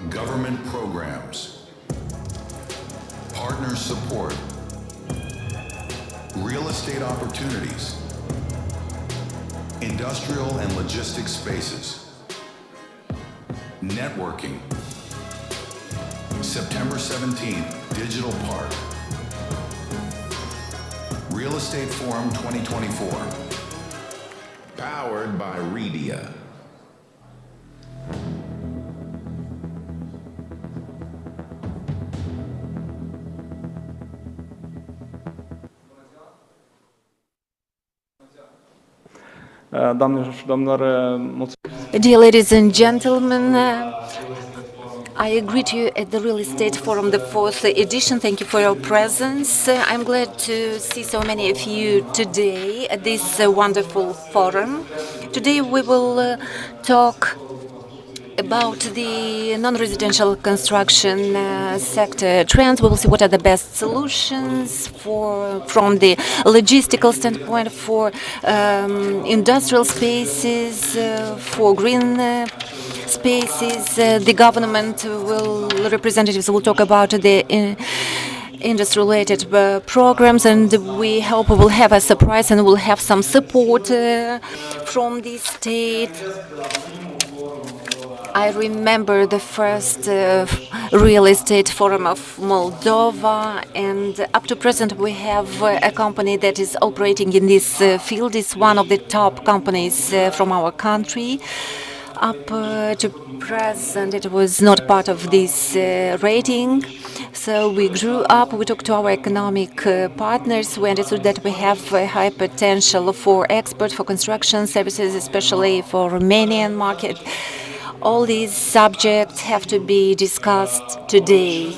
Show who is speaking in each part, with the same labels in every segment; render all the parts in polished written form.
Speaker 1: government programs, partner support, real estate opportunities, industrial and logistics spaces, networking, September 17th, Digital Park, Real Estate Forum 2024, powered by Redia.
Speaker 2: Dear ladies and gentlemen, I greet you at the Real Estate Forum, the 4th edition. Thank you for your presence. I'm glad to see so many of you today at this wonderful forum. Today we will talk about the non-residential construction sector trends. We will see what are the best solutions from the logistical standpoint for industrial spaces, for green spaces. The government representatives will talk about the industry-related programs, and we hope we will have a surprise and we'll have some support from the state. I remember the first real estate forum of Moldova, and up to present we have a company that is operating in this field. It's one of the top companies from our country. Up to present, it was not part of this rating. So we grew up, we talked to our economic partners, we understood that we have a high potential for export, for construction services, especially for Romanian market. All these subjects have to be discussed today.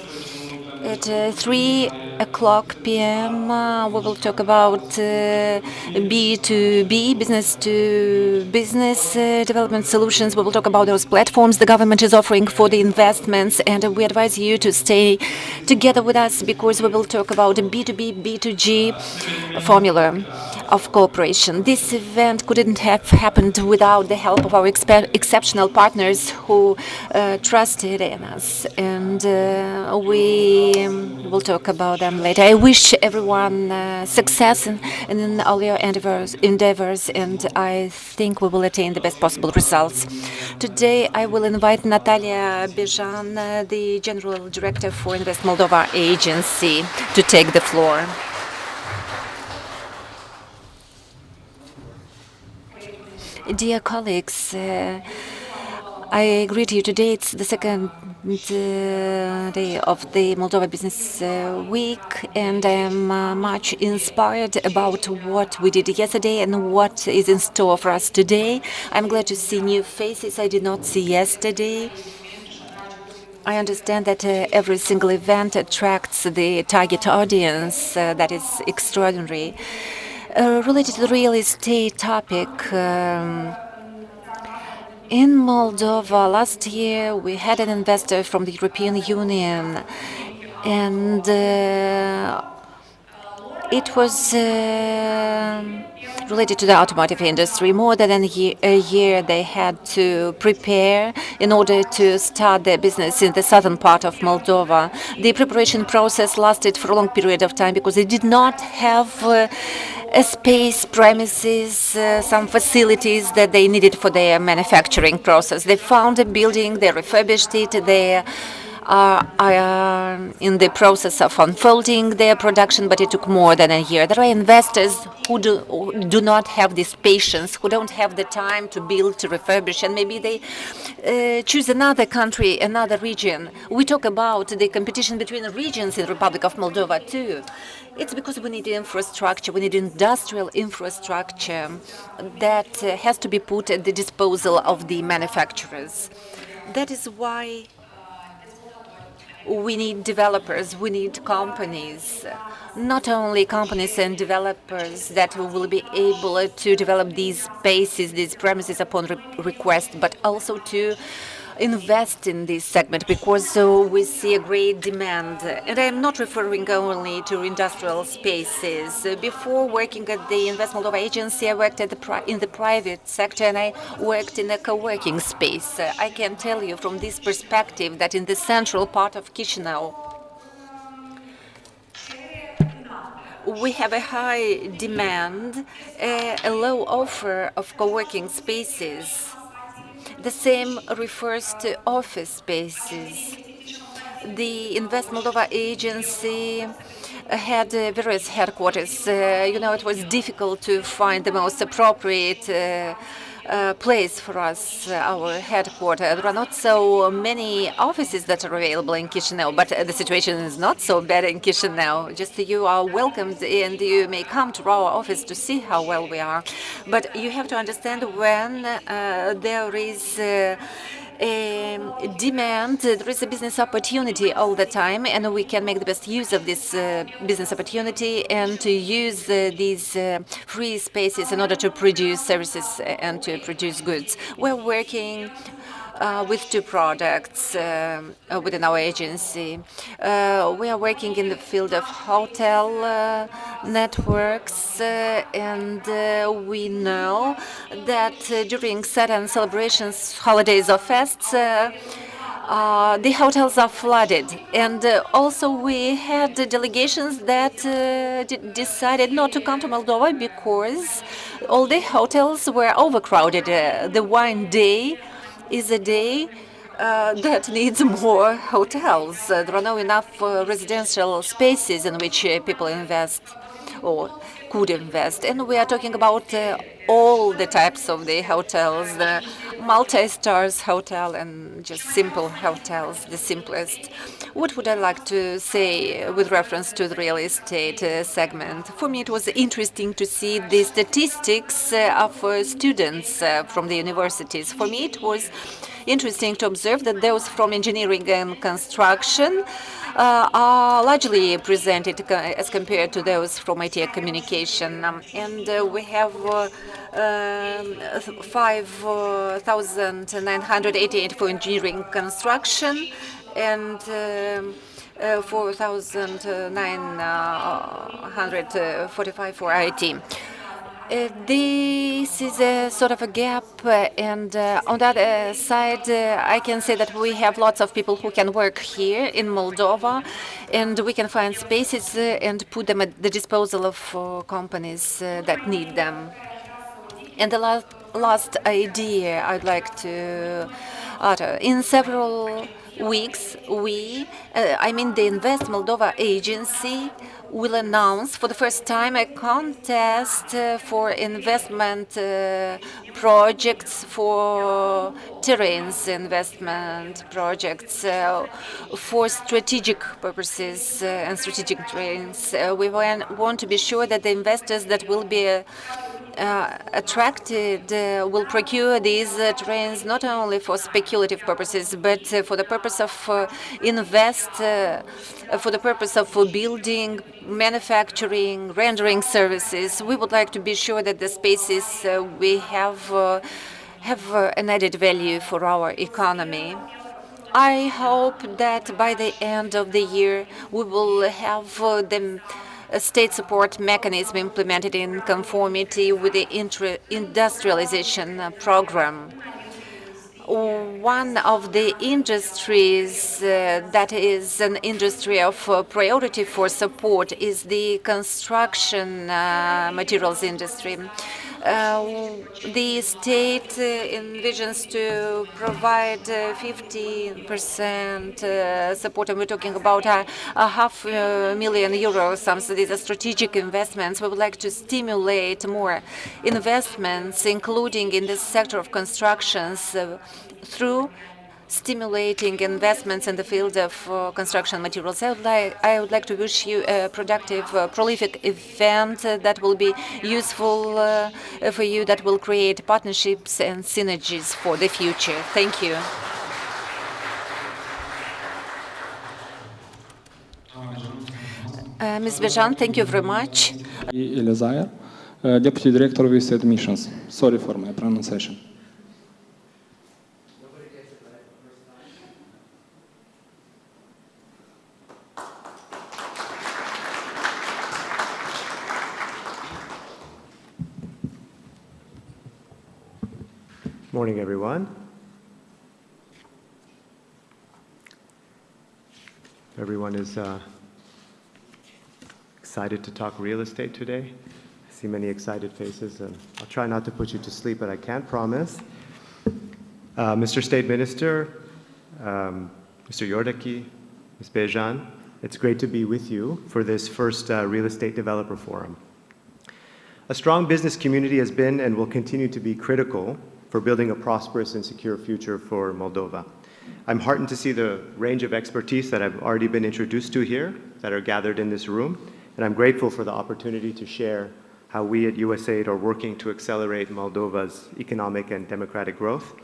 Speaker 2: At 3:00 p.m. We will talk about B2B, business-to-business development solutions. We will talk about those platforms the government is offering for the investments, and we advise you to stay together with us because we will talk about a B2B, B2G formula of cooperation. This event couldn't have happened without the help of our exceptional partners who trusted in us, and we will talk about them later. I wish everyone success in all your endeavors, and I think we will attain the best possible results. Today, I will invite Natalia Bejan, the General Director for Invest Moldova Agency, to take the floor. Dear colleagues, I greet you today. It's the second day of the Moldova Business Week, and I'm much inspired about what we did yesterday and what is in store for us today. I'm glad to see new faces I did not see yesterday. I understand that every single event attracts the target audience. That is extraordinary. Related to the real estate topic, in Moldova last year we had an investor from the European Union, and it was related to the automotive industry. More than a year they had to prepare in order to start their business in the southern part of Moldova. The preparation process lasted for a long period of time because they did not have a space, premises, some facilities that they needed for their manufacturing process. They found a building, they refurbished it, they are in the process of unfolding their production, but it took more than a year. There are investors who do not have this patience, who don't have the time to build, to refurbish, and maybe they choose another country, another region. We talk about the competition between the regions in the Republic of Moldova too. It's because we need infrastructure, we need industrial infrastructure that has to be put at the disposal of the manufacturers. That is why we need developers, we need companies, not only companies and developers that will be able to develop these spaces, these premises upon request, but also to invest in this segment because we see a great demand. And I'm not referring only to industrial spaces. Before working at the Invest Moldova agency, I worked in the private sector, and I worked in a co-working space. I can tell you from this perspective that in the central part of Chisinau, we have a high demand, a low offer of co-working spaces. The same refers to office spaces. The Invest Moldova agency had various headquarters. It was difficult to find the most appropriate place for us, our headquarters. There are not so many offices that are available in Chisinau, but the situation is not so bad in Chisinau. Just you are welcomed and you may come to our office to see how well we are. But you have to understand when there is demand, there is a business opportunity all the time, and we can make the best use of this business opportunity and to use these free spaces in order to produce services and to produce goods. We're working with two products within our agency. We are working in the field of hotel networks, and we know that during certain celebrations, holidays or fests, the hotels are flooded. And also we had delegations that decided not to come to Moldova because all the hotels were overcrowded. The wine day is a day that needs more hotels. There are not enough residential spaces in which people invest or could invest. And we are talking about all the types of the hotels, the multi-stars hotel and just simple hotels, the simplest. What would I like to say with reference to the real estate segment? For me, it was interesting to see the statistics of students from the universities. For me, it was interesting to observe that those from engineering and construction are largely presented as compared to those from IT and communication. And we have 5,988 for engineering construction and 4,945 for IT. This is a sort of a gap, and on the other side, I can say that we have lots of people who can work here in Moldova, and we can find spaces and put them at the disposal of companies that need them. And the last idea I'd like to utter. In several weeks, the Invest Moldova agency will announce for the first time a contest for investment projects for terrains investment projects for strategic purposes and strategic terrains. We want to be sure that the investors that will be attracted will procure these terrains not only for speculative purposes, but for the purpose of for the purpose of building, manufacturing, rendering services. We would like to be sure that the spaces we have an added value for our economy. I hope that by the end of the year we will have the state support mechanism implemented in conformity with the industrialization program. One of the industries that is an industry of priority for support is the construction materials industry. The state envisions to provide 15% support, and we're talking about a €500,000. So these are strategic investments. We would like to stimulate more investments, including in the sector of constructions, through stimulating investments in the field of construction materials. I would like to wish you a productive, prolific event that will be useful for you, that will create partnerships and synergies for the future. Thank you. Ms. Bejan, thank you very much.
Speaker 3: Elizayar, Deputy Director of USAID Missions. Sorry for my pronunciation.
Speaker 4: Morning, everyone. Everyone is excited to talk real estate today. I see many excited faces, and I'll try not to put you to sleep, but I can't promise. Mr. State Minister, Mr. Yordaki, Ms. Bejan, it's great to be with you for this first Real Estate Developer Forum. A strong business community has been and will continue to be critical for building a prosperous and secure future for Moldova. I'm heartened to see the range of expertise that I've already been introduced to here that are gathered in this room, and I'm grateful for the opportunity to share how we at USAID are working to accelerate Moldova's economic and democratic growth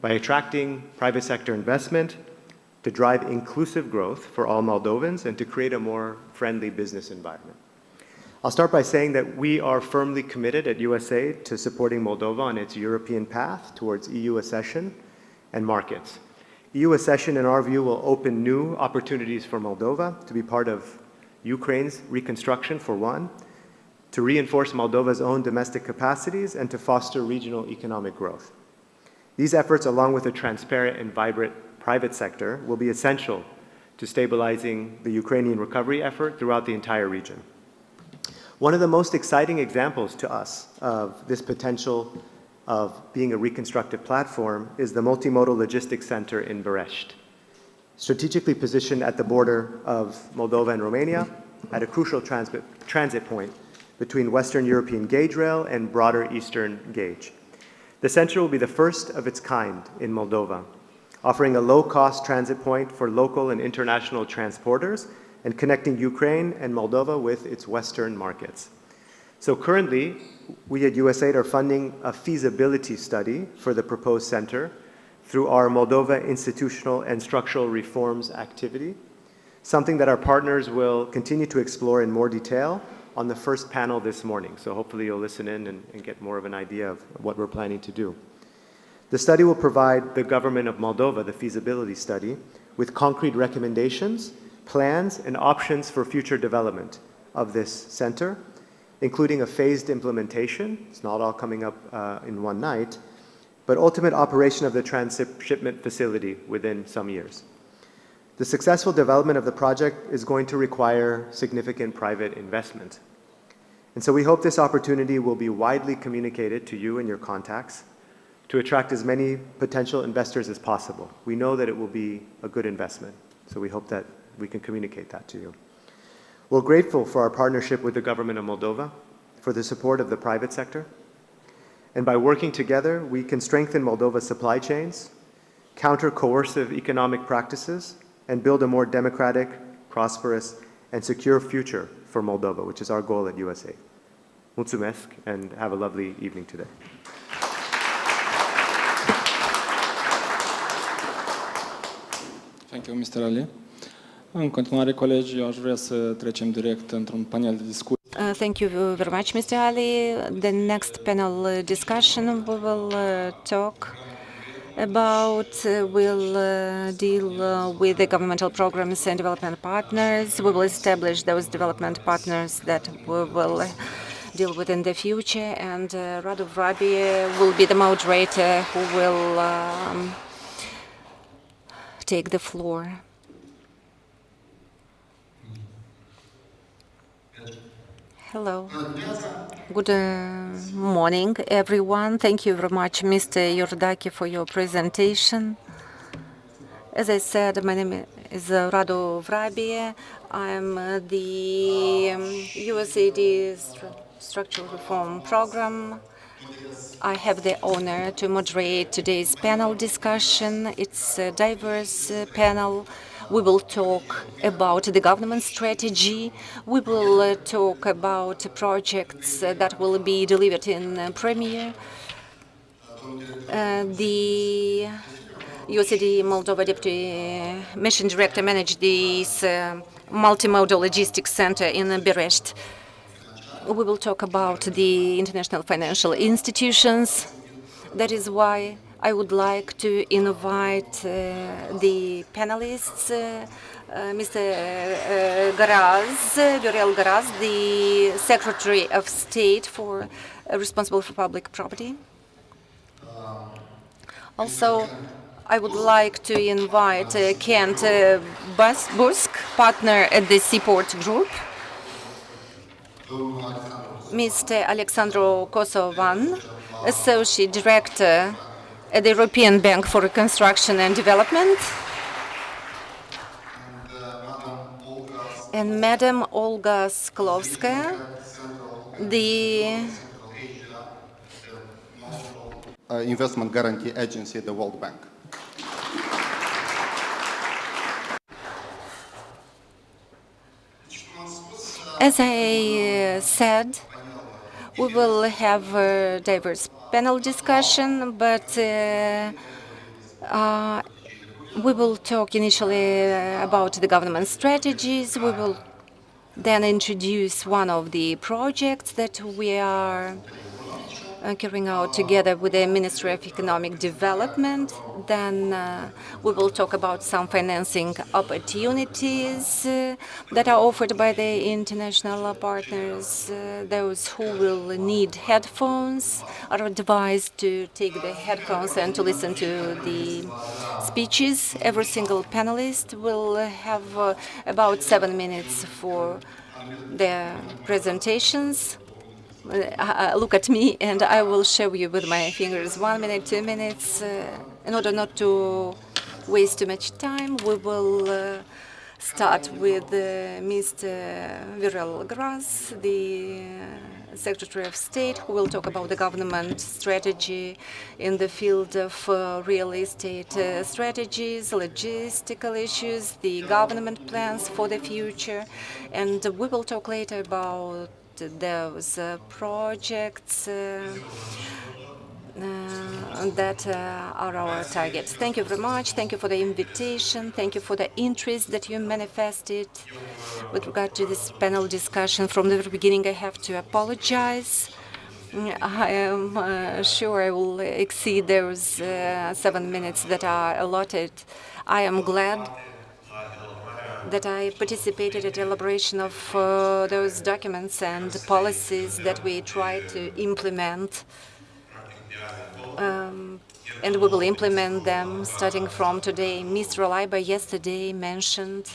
Speaker 4: by attracting private sector investment to drive inclusive growth for all Moldovans and to create a more friendly business environment. I'll start by saying that we are firmly committed at USAID to supporting Moldova on its European path towards EU accession and markets. EU accession, in our view, will open new opportunities for Moldova to be part of Ukraine's reconstruction, for one, to reinforce Moldova's own domestic capacities, and to foster regional economic growth. These efforts, along with a transparent and vibrant private sector, will be essential to stabilizing the Ukrainian recovery effort throughout the entire region. One of the most exciting examples to us of this potential of being a reconstructive platform is the multimodal logistics center in Beresti. Strategically positioned at the border of Moldova and Romania, at a crucial transit point between Western European gauge rail and broader Eastern gauge. The center will be the first of its kind in Moldova, offering a low-cost transit point for local and international transporters and connecting Ukraine and Moldova with its Western markets. So currently, we at USAID are funding a feasibility study for the proposed center through our Moldova Institutional and Structural Reforms activity, something that our partners will continue to explore in more detail on the first panel this morning. So hopefully you'll listen in and get more of an idea of what we're planning to do. The study will provide the government of Moldova, the feasibility study, with concrete recommendations, plans, and options for future development of this center, including a phased implementation. It's not all coming up in one night, but ultimate operation of the transshipment facility within some years. The successful development of the project is going to require significant private investment. And so we hope this opportunity will be widely communicated to you and your contacts to attract as many potential investors as possible. We know that it will be a good investment, so we hope that we can communicate that to you. We're grateful for our partnership with the government of Moldova, for the support of the private sector, and by working together, we can strengthen Moldova's supply chains, counter coercive economic practices, and build a more democratic, prosperous, and secure future for Moldova, which is our goal at USAID. Mulțumesc, and have a lovely evening today.
Speaker 3: Thank you, Mr. Ali. În continuare, colegi, eu aș vrea să trecem direct într-un panel de discuție.
Speaker 2: Thank you very much, Mr. Ali. The next panel discussion we will talk about will deal with the governmental programs and development partners. We will establish those development partners that we will deal with in the future, and Radu Vrabie will be the moderator who will take the floor. Hello. Good morning, everyone. Thank you very much, Mr. Yordaki, for your presentation. As I said, my name is Radu Vrabie. I'm the USAID Structural Reform Program. I have the honor to moderate today's panel discussion. It's a diverse panel. We will talk about the government strategy. We will talk about projects that will be delivered in Premier. The USAID Moldova Deputy Mission Director managed this multimodal logistics center in Beresti. We will talk about the international financial institutions. That is why I would like to invite the panelists, Mr. Viorel Garaz, the Secretary of State responsible for public property, Also, I would like to invite Kent Busk, partner at the Seaport Group, Mr. Alexandru Kosovan, Associate Director at the European Bank for Reconstruction and Development, and Madam Olga Sklovskaya, the
Speaker 5: Investment Guarantee Agency at the World Bank.
Speaker 2: As I said, we will have a diverse panel discussion, but we will talk initially about the government strategies. We will then introduce one of the projects that we are carrying out together with the Ministry of Economic Development. Then we will talk about some financing opportunities that are offered by the international partners. Those who will need headphones are advised to take the headphones and to listen to the speeches. Every single panelist will have about 7 minutes for their presentations. Look at me, and I will show you with my fingers 1 minute, 2 minutes. In order not to waste too much time, we will start with Mr. Viral Gras, the Secretary of State, who will talk about the government strategy in the field of real estate strategies, logistical issues, the government plans for the future. And we will talk later about those projects that are our targets. Thank you very much. Thank you for the invitation. Thank you for the interest that you manifested with regard to this panel discussion. From the very beginning, I have to apologize. I am sure I will exceed those 7 minutes that are allotted. I am glad that I participated in the elaboration of those documents and policies that we try to implement. And we will implement them starting from today. Mr. Alaiba yesterday mentioned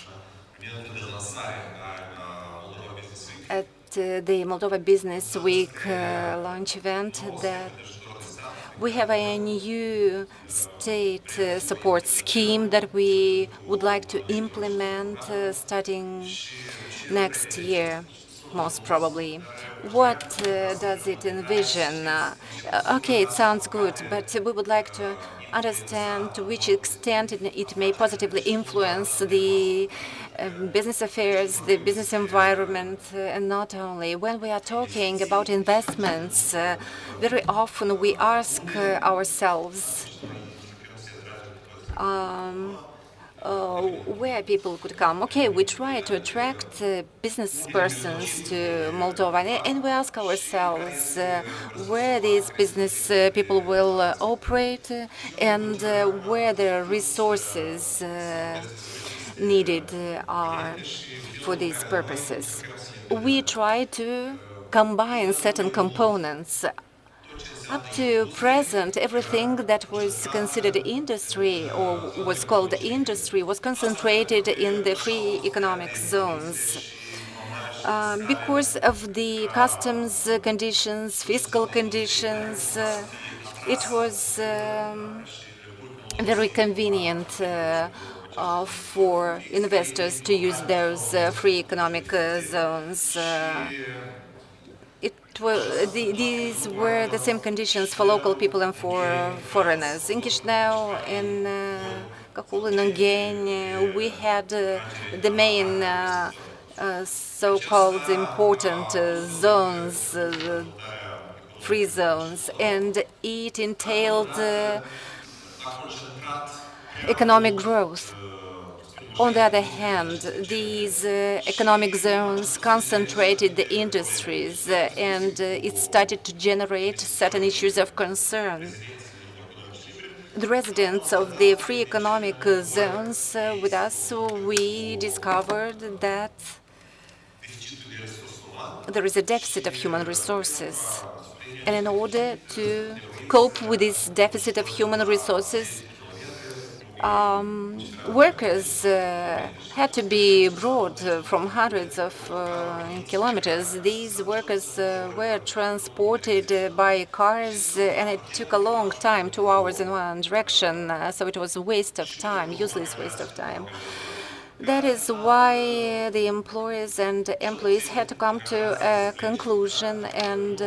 Speaker 2: at the Moldova Business Week launch event that we have a new state support scheme that we would like to implement starting next year, most probably. What does it envision? Okay, it sounds good, but we would like to understand to which extent it may positively influence the business affairs, the business environment, and not only. When we are talking about investments, very often we ask ourselves where people could come. Okay, we try to attract business persons to Moldova, and we ask ourselves where these business people will operate and where the resources needed are for these purposes. We try to combine certain components. Up to present, everything that was considered industry or was called industry was concentrated in the free economic zones. Because of the customs conditions, fiscal conditions, it was very convenient for investors to use those free economic zones. These were the same conditions for local people and for foreigners. In Chisinau, in Kakul, in Ungern, we had the main so-called important zones, free zones, and it entailed economic growth. On the other hand, these economic zones concentrated the industries, and it started to generate certain issues of concern. The residents of the free economic zones with us, we discovered that there is a deficit of human resources. And in order to cope with this deficit of human resources, workers had to be brought from hundreds of kilometers. These workers were transported by cars, and it took a long time, 2 hours in one direction. So it was a waste of time, useless waste of time. That is why the employers and employees had to come to a conclusion, and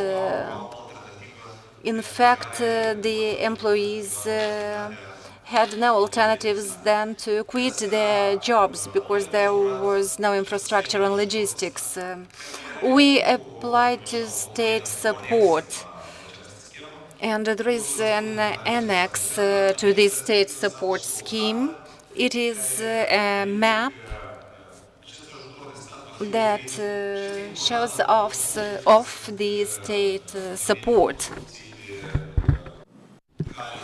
Speaker 2: in fact, the employees had no alternatives than to quit their jobs because there was no infrastructure and logistics. We applied to state support, and there is an annex to this state support scheme. It is a map that shows off the state support.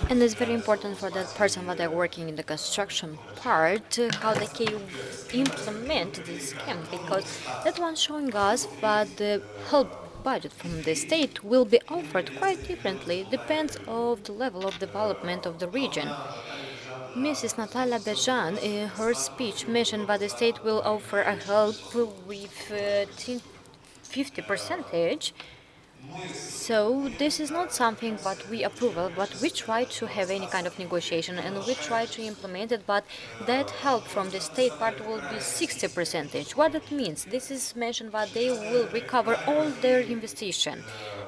Speaker 6: And it's very important for that person that they're working in the construction part, how they can implement this scheme, because that one's showing us that the help budget from the state will be offered quite differently, depends of the level of development of the region. Mrs. Natalia Bejan, in her speech, mentioned that the state will offer a help with 50%. So this is not something that we approve of, but we try to have any kind of negotiation and we try to implement it, but that help from the state part will be 60%. What that means? This is mentioned that they will recover all their investigation.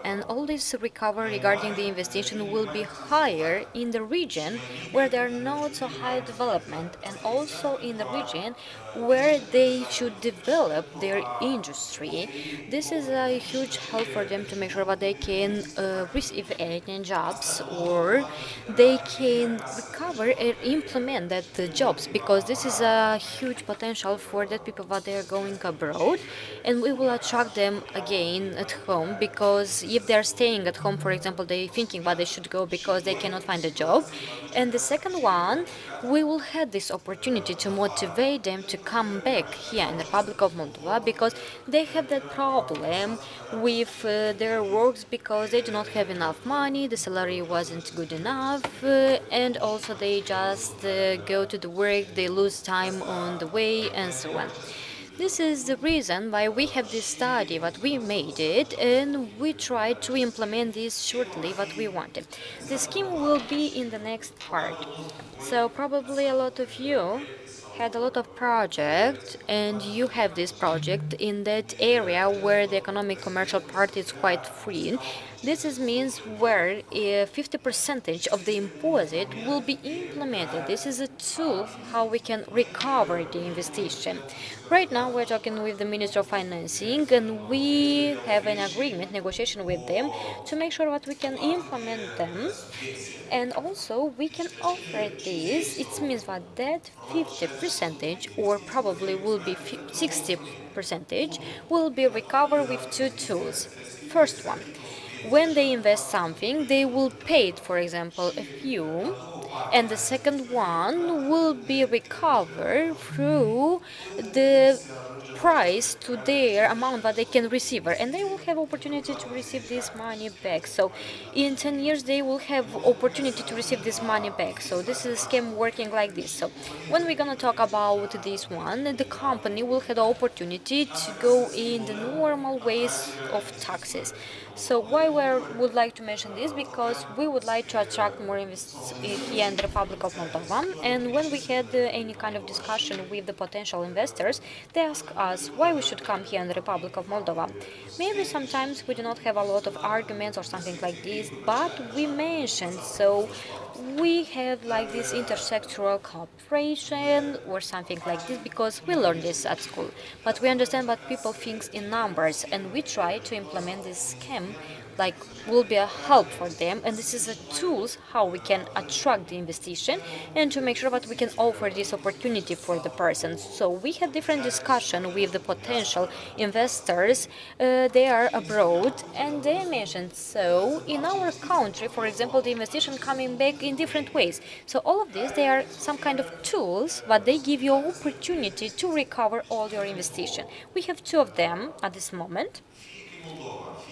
Speaker 6: And all this recovery regarding the investigation will be higher in the region where there are not so high development, and also in the region where they should develop their industry. This is a huge help for them to make sure that they can receive any jobs, or they can recover and implement that jobs, because this is a huge potential for that people that they are going abroad, and we will attract them again at home, because if they are staying at home, for example, they thinking that they should go because they cannot find a job. And the second one, we will have this opportunity to motivate them to come back here in the Republic of Moldova, because they have that problem with their works, because they do not have enough money, the salary wasn't good enough, and also they just go to the work, they lose time on the way, and so on. This is the reason why we have this study, that we made it, and we try to implement this shortly, what we wanted. The scheme will be in the next part. So probably a lot of you had a lot of projects, and you have this project in that area where the economic commercial part is quite free. This means where 50% of the imposite will be implemented. This is a tool how we can recover the investigation. Right now we're talking with the Minister of Financing, and we have an agreement, negotiation with them to make sure that we can implement them. And also we can offer this. It means that 50%, or probably will be 60%, will be recovered with two tools. First one, when they invest something, they will pay it, for example, a few, and the second one will be recovered through the price to their amount that they can receive, and they will have opportunity to receive this money back. So in 10 years they will have opportunity to receive this money back. So this is a scheme working like this. So when we're gonna talk about this one, the company will have the opportunity to go in the normal ways of taxes. So why we would like to mention this? Because we would like to attract more investors here in the Republic of Moldova. And when we had any kind of discussion with the potential investors, they asked us why we should come here in the Republic of Moldova. Maybe sometimes we do not have a lot of arguments or something like this, but we mentioned, so we have like this intersectoral cooperation or something like this, because we learned this at school. But we understand that people think in numbers, and we try to implement this scheme like will be a help for them, and this is a tools how we can attract the investigation and to make sure that we can offer this opportunity for the persons. So we had different discussion with the potential investors. They are abroad, and they mentioned, so in our country, for example, the investigation coming back in different ways. So all of this, they are some kind of tools, but they give you opportunity to recover all your investigation. We have two of them at this moment.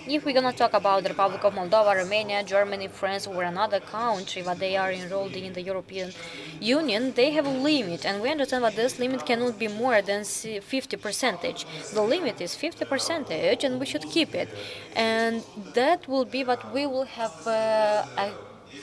Speaker 6: If we're gonna talk about the Republic of Moldova, Romania, Germany, France, or another country that they are enrolled in the European Union, they have a limit, and we understand that this limit cannot be more than 50%. The limit is 50%, and we should keep it. And that will be what we will have a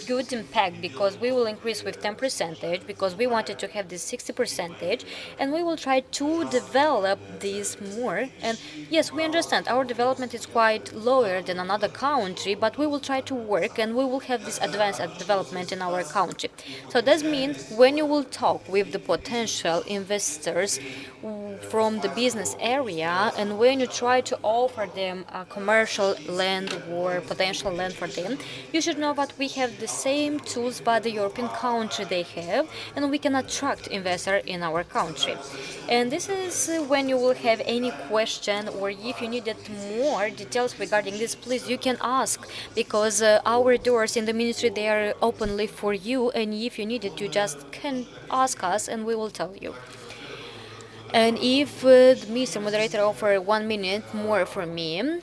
Speaker 6: good impact, because we will increase with 10%, because we wanted to have this 60%, and we will try to develop this more. And yes, we understand our development is quite lower than another country, but we will try to work and we will have this advanced development in our country. So that means when you will talk with the potential investors from the business area, and when you try to offer them a commercial land or potential land for them, you should know that we have the same tools that the European country they have, and we can attract investor in our country. And this is when you will have any question, or if you needed more details regarding this, please you can ask, because our doors in the ministry they are openly for you, and if you need it you just can ask us and we will tell you. And if Mr. Moderator offer 1 minute more for me,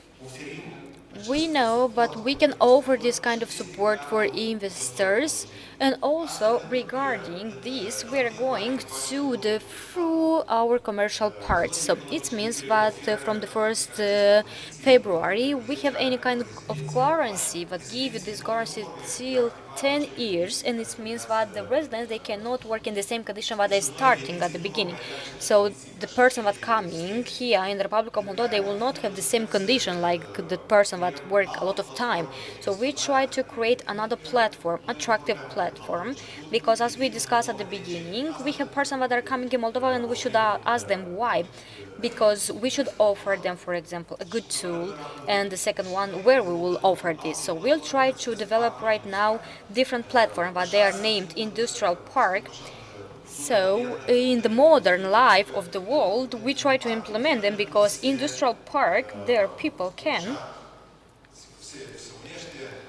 Speaker 6: we know but we can offer this kind of support for investors. And also regarding this, we are going to the through our commercial parts. So it means that from the 1st February we have any kind of guarantee that give you this guarantee till 10 years, and it means that the residents they cannot work in the same condition that they're starting at the beginning. So the person that coming here in the Republic of Moldova, they will not have the same condition like the person that work a lot of time. So we try to create another platform, attractive platform, because as we discussed at the beginning, we have persons that are coming in Moldova and we should ask them why. Because we should offer them, for example, a good tool, and the second one, where we will offer this. So we'll try to develop right now different platforms, but they are named industrial park. So in the modern life of the world, we try to implement them, because industrial park, there people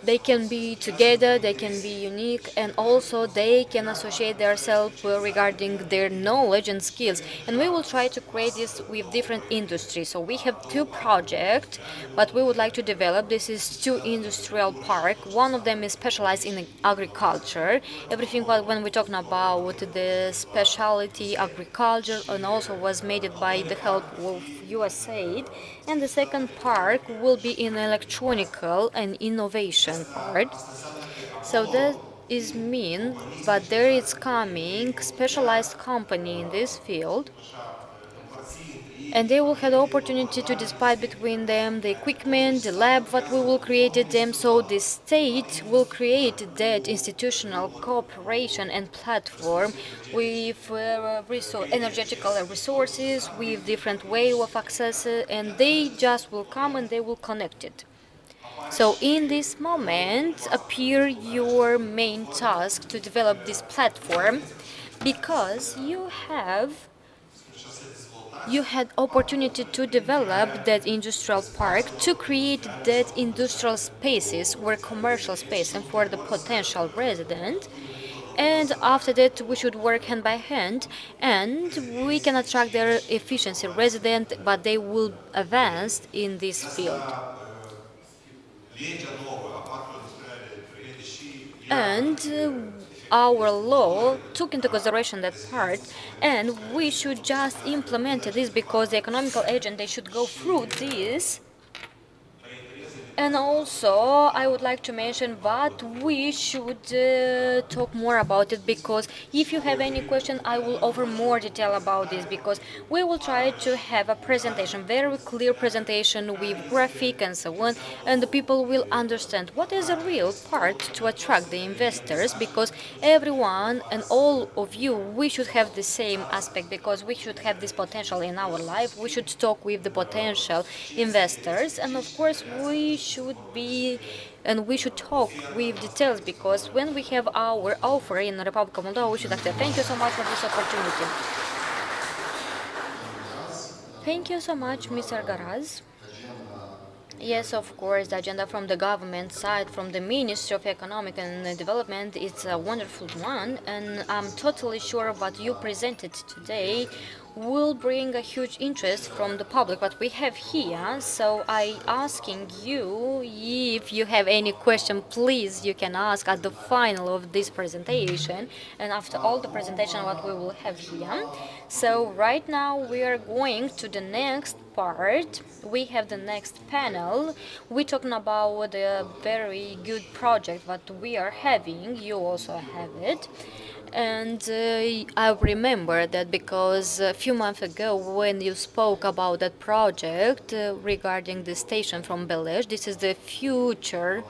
Speaker 6: they can be together, they can be unique, and also they can associate themselves regarding their knowledge and skills. And we will try to create this with different industries. So we have 2 projects, but we would like to develop. This is 2 industrial park. One of them is specialized in agriculture. Everything when we're talking about the specialty agriculture, and also was made by the help of USAID. And the second park will be in electronical and innovation part. So that is mean that there is coming specialized company in this field, and they will have the opportunity to divide between them the equipment, the lab that we will create them. So the state will create that institutional cooperation and platform with energetical resources, with different way of access, and they just will come and they will connect it. So in this moment appear your main task to develop this platform, because you had opportunity to develop that industrial park, to create that industrial spaces or commercial space and for the potential resident. And after that we should work hand by hand, and we can attract their efficiency resident, but they will advance in this field. And our law took into consideration that part, and we should just implement this, because the economical agent they should go through this. And also, I would like to mention that we should talk more about it, because if you have any question, I will offer more detail about this, because we will try to have a presentation, very clear presentation with graphic and so on, and the people will understand what is a real part to attract the investors, because everyone and all of you, we should have the same aspect, because we should have this potential in our life. We should talk with the potential investors, and of course we should be and we should talk with details, because when we have our offer in the Republic of Moldova, we should accept. Thank you so much for this opportunity. Thank you so much, Mr. Garaz. Yes, of course, the agenda from the government side, from the Ministry of Economic and Development, it's a wonderful one, and I'm totally sure what you presented today will bring a huge interest from the public what we have here. So I asking you, if you have any question, please you can ask at the final of this presentation and after all the presentation what we will have here. So right now we are going to the next part. We have the next panel. We're talking about a very good project that we are having. You also have it. And I remember that because a few months ago when you spoke about that project regarding the station from Belej, this is the future,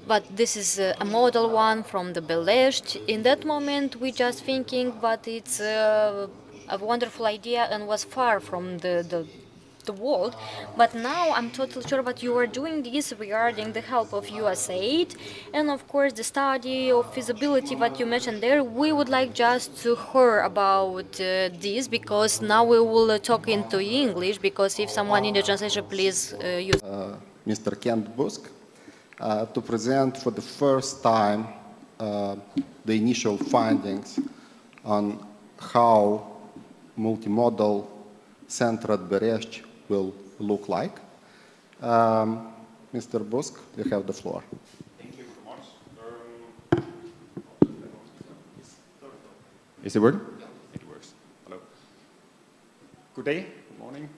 Speaker 6: but this is a model one from the Belej. In that moment we just thinking that it's a wonderful idea and was far from the world, but now I'm totally sure that you are doing this regarding the help of USAID and of course the study of feasibility that you mentioned there. We would like just to hear about this because now we will talk into English, because if someone in the translation please use
Speaker 5: Mr. Kent Busk, to present for the first time the initial findings on how multimodal center at Beresti will look like. Mr. Busk, you have the floor.
Speaker 7: Thank you very much. Is it working? It works. Hello. Good day. Good morning.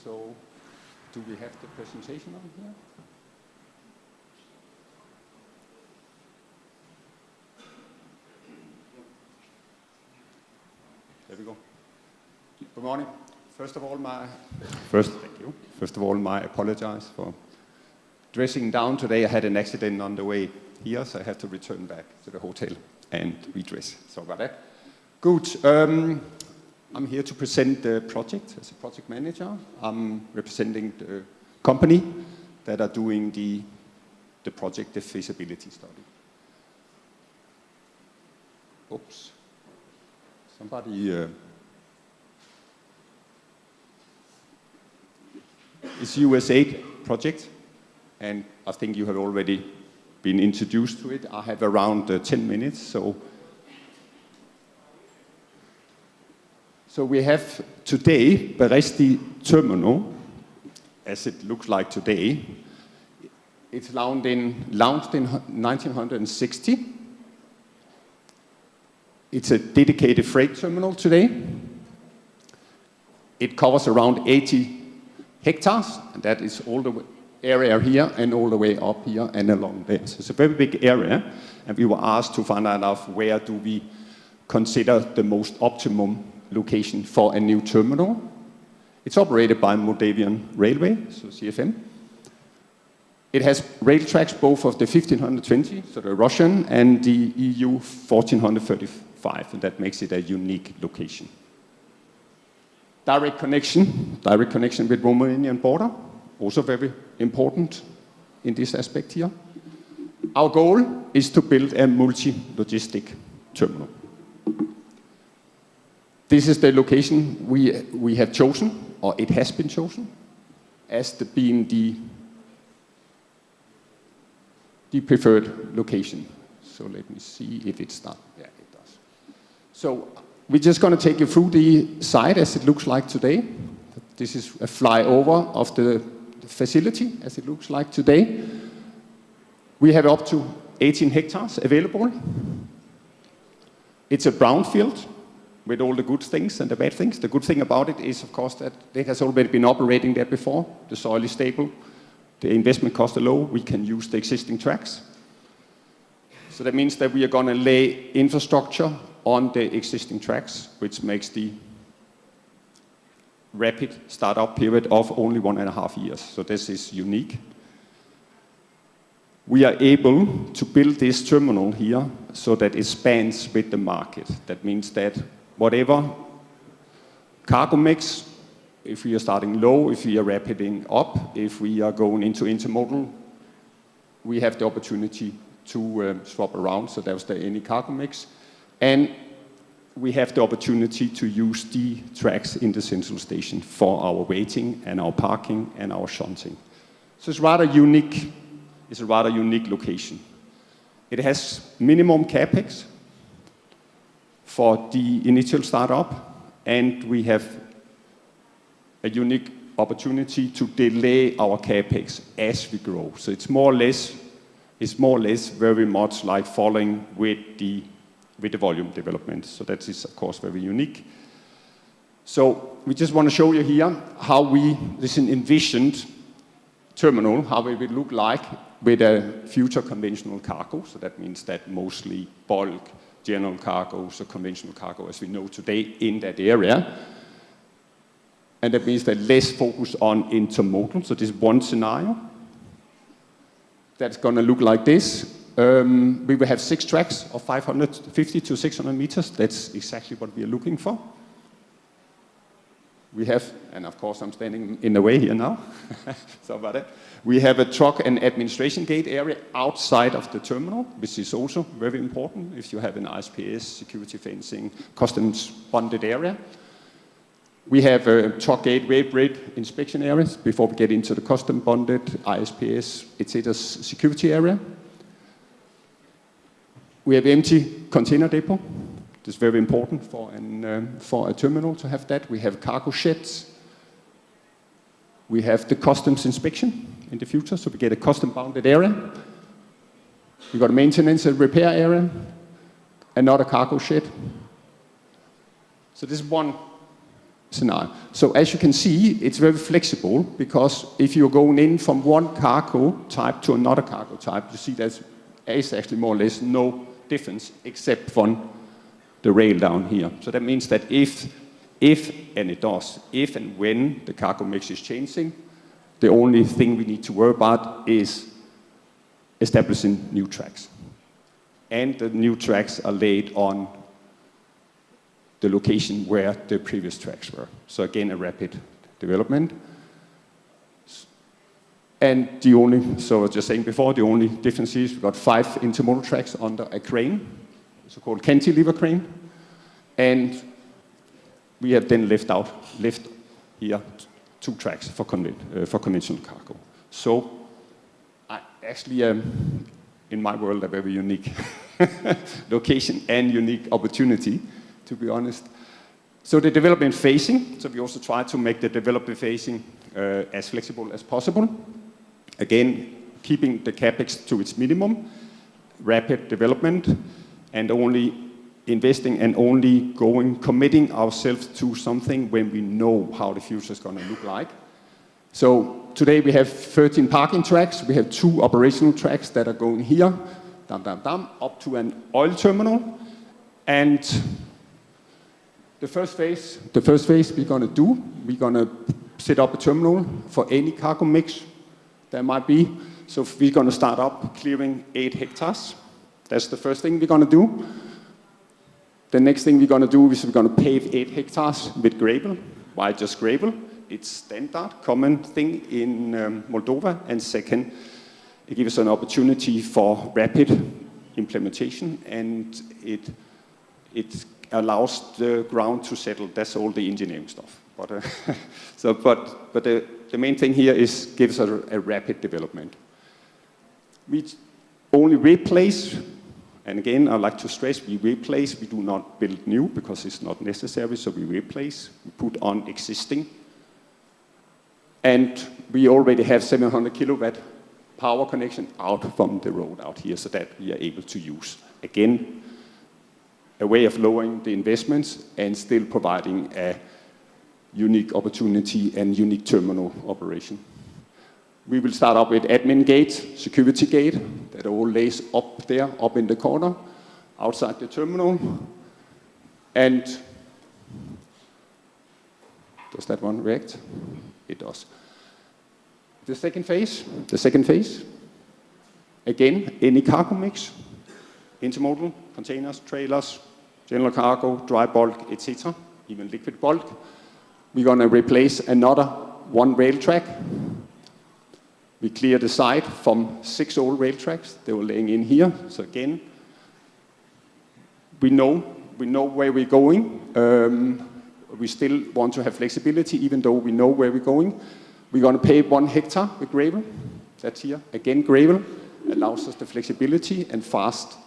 Speaker 7: So, do we have the presentation on here? There we go. Good morning. First of all, my apologies for dressing down today. I had an accident on the way here, so I had to return back to the hotel and redress. Sorry about that. Good. I'm here to present the project as a project manager. I'm representing the company that are doing the project, the feasibility study. Oops. Somebody... It's USAID project, and I think you have already been introduced to it. I have around 10 minutes, so we have today Beresti terminal, as it looks like today. It's launched in 1960. It's a dedicated freight terminal today. It covers around 80 hectares, and that is all the area here and all the way up here and along there. So it's a very big area, and we were asked to find out where do we consider the most optimum location for a new terminal. It's operated by Moldavian Railway, so CFM. It has rail tracks both of the 1520, so the Russian, and the EU 1435, and that makes it a unique location. Direct connection with Romanian border, also very important in this aspect here. Our goal is to build a multi-logistic terminal. This is the location we have chosen, or it has been chosen, as being the preferred location. So let me see if it's done. Yeah, it does. So we're just going to take you through the site as it looks like today. This is a flyover of the facility as it looks like today. We have up to 18 hectares available. It's a brownfield with all the good things and the bad things. The good thing about it is, of course, that it has already been operating there before. The soil is stable. The investment cost is low. We can use the existing tracks. So that means that we are going to lay infrastructure on the existing tracks, which makes the rapid startup period of only 1.5 years. So this is unique. We are able to build this terminal here so that it spans with the market. That means that whatever cargo mix, if we are starting low, if we are rapiding up, if we are going into intermodal, we have the opportunity to swap around, so there's any cargo mix. And we have the opportunity to use the tracks in the central station for our waiting and our parking and our shunting. So it's rather unique. It's a rather unique location. It has minimum capex, for the initial startup, and we have a unique opportunity to delay our capex as we grow. So it's more or less very much like following with the volume development. So that is of course very unique. So we just want to show you here how this is an envisioned terminal, how it will look like with a future conventional cargo. So that means that mostly bulk, general cargo, so conventional cargo as we know today in that area. And that means that less focus on intermodal. So this is one scenario. That's going to look like this. We will have 6 tracks of 550 to 600 meters. That's exactly what we are looking for. We have, and of course I'm standing in the way here now, sorry about that. We have a truck and administration gate area outside of the terminal, which is also very important if you have an ISPS, security fencing, customs bonded area. We have a truck gate wave brake inspection areas before we get into the custom bonded ISPS, etc. security area. We have empty container depot. It's very important for a terminal to have that. We have cargo sheds. We have the customs inspection in the future, so we get a custom bounded area. We got a maintenance and repair area, another cargo shed. So this is one scenario. So as you can see, it's very flexible because if you're going in from one cargo type to another cargo type, you see there's actually more or less no difference except for the rail down here. So that means that if and when the cargo mix is changing, the only thing we need to worry about is establishing new tracks. And the new tracks are laid on the location where the previous tracks were. So again, a rapid development. And so I was just saying before, the only difference is we've got 5 intermodal tracks under a crane, so-called cantilever crane. And we have then left here 2 tracks for conventional cargo. So actually, in my world, a very unique location and unique opportunity, to be honest. So the development phasing, so we also try to make the development phasing as flexible as possible. Again, keeping the capex to its minimum, rapid development, and only investing and only committing ourselves to something when we know how the future is going to look like. So today we have 13 parking tracks. We have 2 operational tracks that are going here, up to an oil terminal. And the first phase we're going to set up a terminal for any cargo mix there might be. So we're going to start up clearing 8 hectares. That's the first thing we're going to do. The next thing we're going to do is we're going to pave 8 hectares with gravel. Why just gravel? It's standard, common thing in Moldova. And second, it gives us an opportunity for rapid implementation, and it allows the ground to settle. That's all the engineering stuff. But the main thing here is gives us a rapid development. We only replace. And again, I'd like to stress, we replace, we do not build new because it's not necessary, so we replace, we put on existing. And we already have 700 kilowatt power connection out from the road out here, so that we are able to use. Again, a way of lowering the investments and still providing a unique opportunity and unique terminal operation. We will start up with admin gate, security gate, that all lays up there, up in the corner, outside the terminal. And does that one react? It does. The second phase, again, any cargo mix, intermodal, containers, trailers, general cargo, dry bulk, etc., even liquid bulk. We're going to replace another 1 rail track. We clear the site from 6 old rail tracks. They were laying in here. So again, we know where we're going. We still want to have flexibility, even though we know where we're going. We're going to pave 1 hectare with gravel. That's here. Again, gravel allows us the flexibility and fast.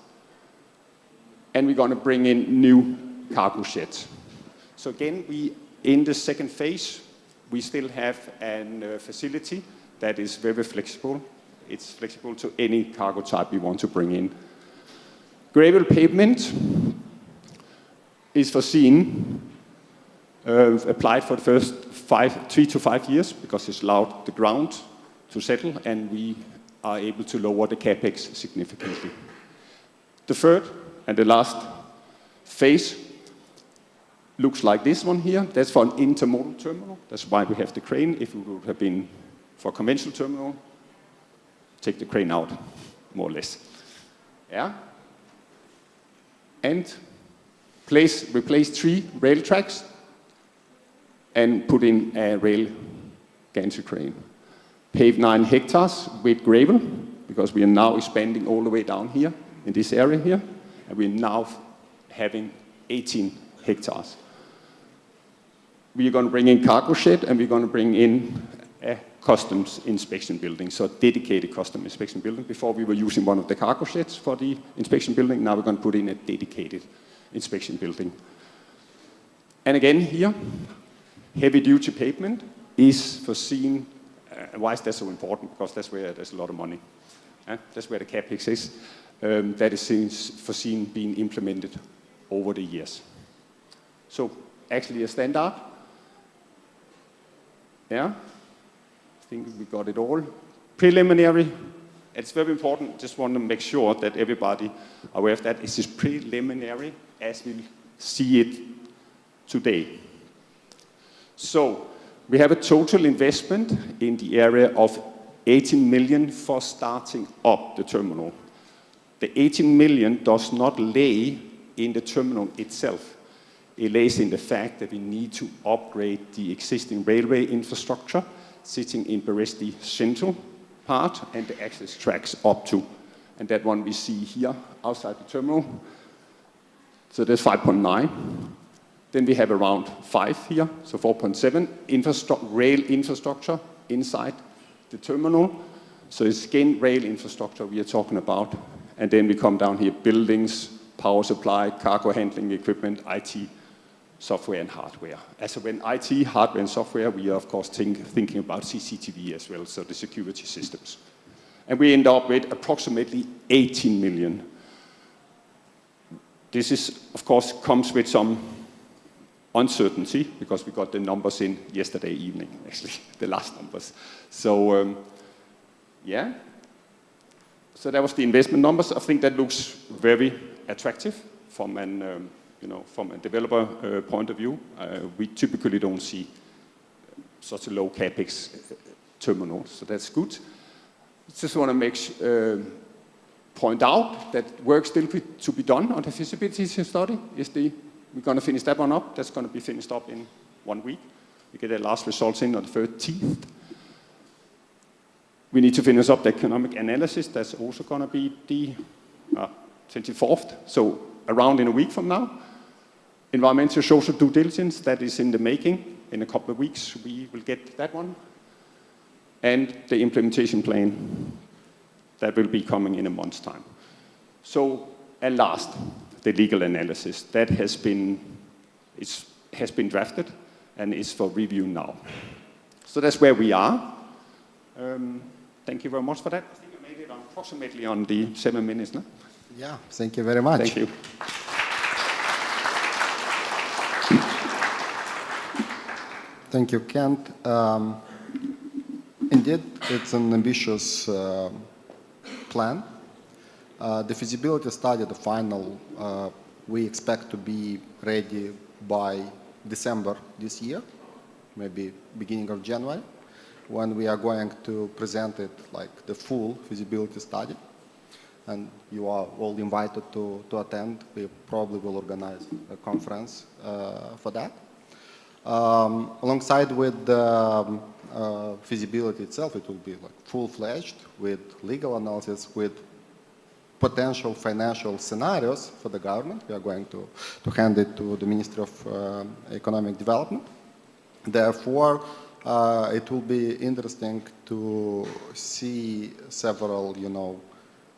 Speaker 7: And we're going to bring in new cargo sheds. So again, in the second phase, we still have a facility that is very flexible. It's flexible to any cargo type we want to bring in. Gravel pavement is foreseen, applied for the first 3 to 5 years because it's allowed the ground to settle and we are able to lower the capex significantly. The third and the last phase looks like this one here. That's for an intermodal terminal. That's why we have the crane. If we would have been for a conventional terminal, take the crane out, more or less. Yeah. And replace 3 rail tracks and put in a rail gantry crane. Pave 9 hectares with gravel, because we are now expanding all the way down here, in this area here, and we're now having 18 hectares. We are going to bring in cargo shed, and we're going to bring in a customs inspection building, so a dedicated customs inspection building. Before we were using one of the cargo sheds for the inspection building, now we're going to put in a dedicated inspection building. And again here, heavy-duty pavement is foreseen. Why is that so important? Because that's where there's a lot of money. That's where the capex is. That is foreseen being implemented over the years. So actually a standard. Yeah, I think we got it all. Preliminary, it's very important, just want to make sure that everybody are aware of that. It's just preliminary as we see it today. So we have a total investment in the area of 18 million for starting up the terminal. The 18 million does not lay in the terminal itself. It lays in the fact that we need to upgrade the existing railway infrastructure sitting in Beresti central part and the access tracks up to. And that one we see here outside the terminal. So there's 5.9. Then we have around 5 here, so 4.7 rail infrastructure inside the terminal. So it's again rail infrastructure we are talking about. And then we come down here, buildings, power supply, cargo handling equipment, IT, software and hardware. As when IT, hardware and software, we are of course thinking about CCTV as well, so the security systems. And we end up with approximately 18 million. This is, of course, comes with some uncertainty because we got the numbers in yesterday evening, actually, the last numbers. So, yeah. So that was the investment numbers. I think that looks very attractive from an, from a developer point of view. We typically don't see such a low capex terminal, so that's good. Just want to point out that work still to be done on the feasibility study. We're going to finish that one up. That's going to be finished up in 1 week. We get the last results in on the 13th. We need to finish up the economic analysis. That's also going to be the 24th, so around in a week from now. Environmental social due diligence, that is in the making. In a couple of weeks, we will get that one. And the implementation plan, that will be coming in a month's time. So, and last, the legal analysis. That has been drafted and is for review now. So that's where we are. Thank you very much for that. I think I made it approximately on the 7 minutes, no?
Speaker 5: Yeah, thank you very much.
Speaker 7: Thank you.
Speaker 5: Thank you, Kent. Indeed, it's an ambitious plan. The feasibility study, the final, we expect to be ready by December this year, maybe beginning of January, when we are going to present it like the full feasibility study. And you are all invited to attend. We probably will organize a conference for that. Alongside with the feasibility itself, it will be like full-fledged with legal analysis, with potential financial scenarios for the government. We are going to hand it to the Ministry of Economic Development. Therefore, it will be interesting to see several,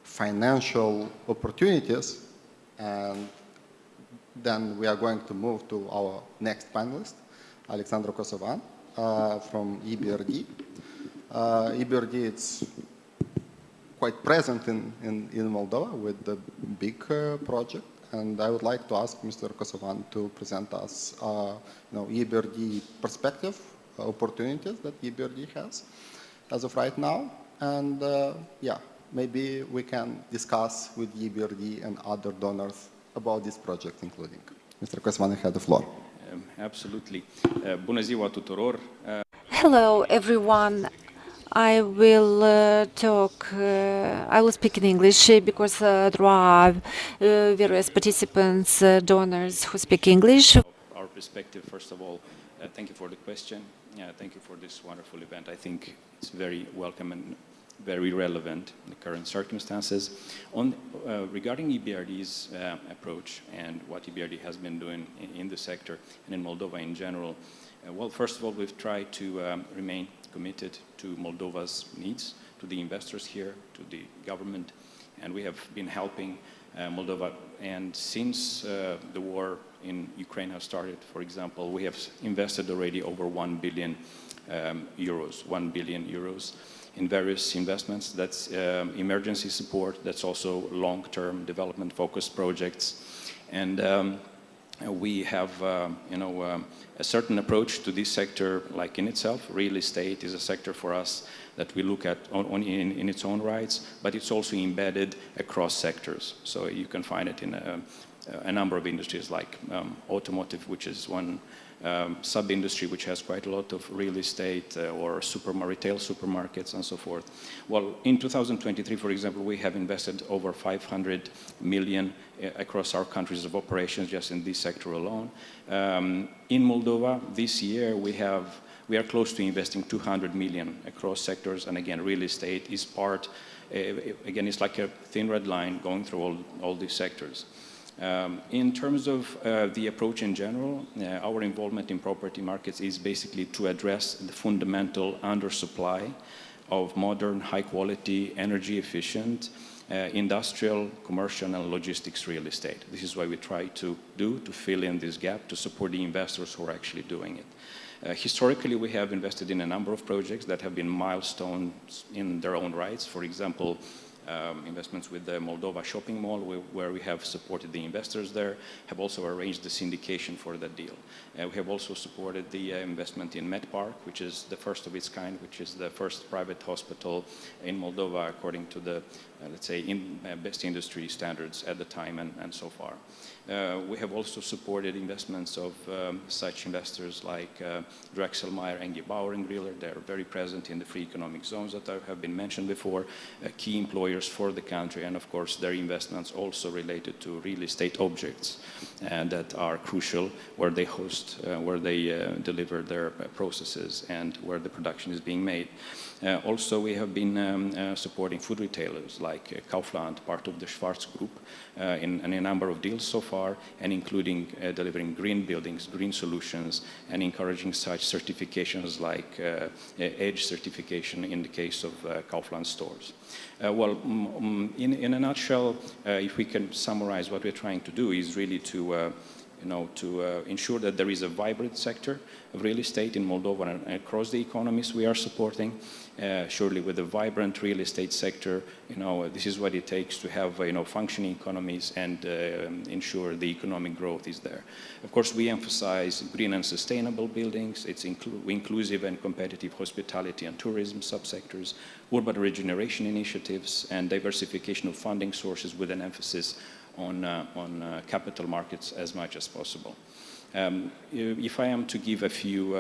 Speaker 5: financial opportunities and then we are going to move to our next panelist, Alexandru Kosovan from EBRD. EBRD is quite present in Moldova with the big project, and I would like to ask Mr. Kosovan to present us EBRD perspective, opportunities that EBRD has as of right now, and yeah, maybe we can discuss with EBRD and other donors about this project, including. Mr. Kosovan, you have the floor.
Speaker 8: Absolutely. Bună ziua tuturor.
Speaker 2: Hello, everyone. I will I will speak in English because there are various participants, donors who speak English.
Speaker 8: Our perspective, first of all, thank you for the question. Thank you for this wonderful event. I think it's very welcome and very relevant in the current circumstances. Regarding EBRD's approach and what EBRD has been doing in the sector and in Moldova in general, well, first of all, we've tried to remain committed to Moldova's needs, to the investors here, to the government, and we have been helping Moldova. And since the war in Ukraine has started, for example, we have invested already over 1 billion euros in various investments. That's emergency support, that's also long-term development-focused projects. And we have a certain approach to this sector, like in itself. Real estate is a sector for us that we look at in its own rights, but it's also embedded across sectors. So you can find it in a number of industries, like automotive, which is one sub-industry which has quite a lot of real estate, or retail supermarkets and so forth. Well, in 2023, for example, we have invested over 500 million across our countries of operations just in this sector alone. In Moldova, this year, we are close to investing 200 million across sectors, and again, real estate is part, again, it's like a thin red line going through all these sectors. In terms of the approach in general, our involvement in property markets is basically to address the fundamental undersupply of modern, high-quality, energy-efficient, industrial, commercial, and logistics real estate. This is what we try to do, to fill in this gap, to support the investors who are actually doing it. Historically, we have invested in a number of projects that have been milestones in their own rights. For example, investments with the Moldova shopping mall, where we have supported the investors there, have also arranged the syndication for that deal. We have also supported the investment in MedPark, which is the first of its kind, which is the first private hospital in Moldova according to the, let's say, best industry standards at the time and so far. We have also supported investments of such investors like Drexel-Meyer and Gebauer and Griller. They're very present in the free economic zones that have been mentioned before, key employers for the country, and of course their investments also related to real estate objects that are crucial, where they host, where they deliver their processes and where the production is being made. Also, we have been supporting food retailers like Kaufland, part of the Schwarz Group, in a number of deals so far, and including delivering green buildings, green solutions, and encouraging such certifications like EDGE certification in the case of Kaufland stores. Well, in a nutshell, if we can summarize what we're trying to do is really to ensure that there is a vibrant sector of real estate in Moldova and across the economies we are supporting. Surely with a vibrant real estate sector, this is what it takes to have, functioning economies and ensure the economic growth is there. Of course, we emphasize green and sustainable buildings. It's inclusive and competitive hospitality and tourism subsectors, urban regeneration initiatives, and diversification of funding sources with an emphasis on capital markets as much as possible. If I am to give a few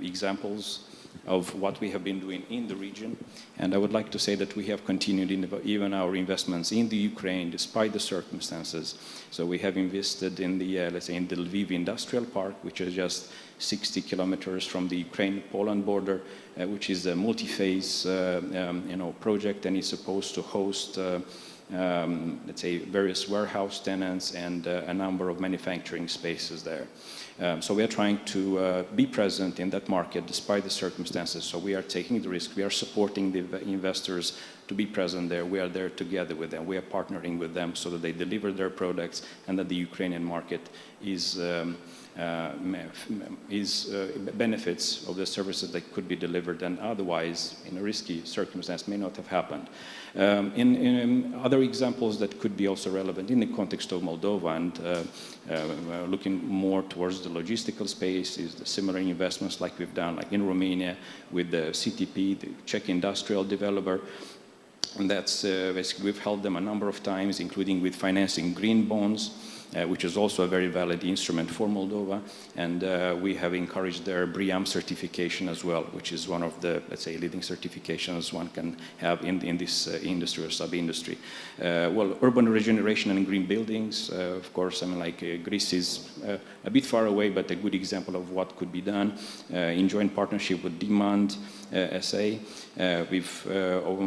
Speaker 8: examples of what we have been doing in the region, and I would like to say that we have continued even our investments in the Ukraine despite the circumstances. So we have invested in the, let's say, in the Lviv Industrial Park, which is just 60 kilometers from the Ukraine-Poland border, which is a multi-phase, project, and is supposed to host let's say, various warehouse tenants and a number of manufacturing spaces there. So we are trying to be present in that market despite the circumstances. So we are taking the risk. We are supporting the investors to be present there. We are there together with them. We are partnering with them so that they deliver their products and that the Ukrainian market benefits of the services that could be delivered and otherwise in a risky circumstance may not have happened. In other examples that could be also relevant in the context of Moldova and looking more towards the logistical space is the similar investments like we've done like in Romania with the CTP, the Czech industrial developer. And that's basically we've held them a number of times, including with financing green bonds, which is also a very valid instrument for Moldova. And we have encouraged their BRIAM certification as well, which is one of the, let's say, leading certifications one can have in this industry or sub-industry. Well, urban regeneration and green buildings, of course, I mean, like Greece is a bit far away, but a good example of what could be done in joint partnership with Demand SA. We've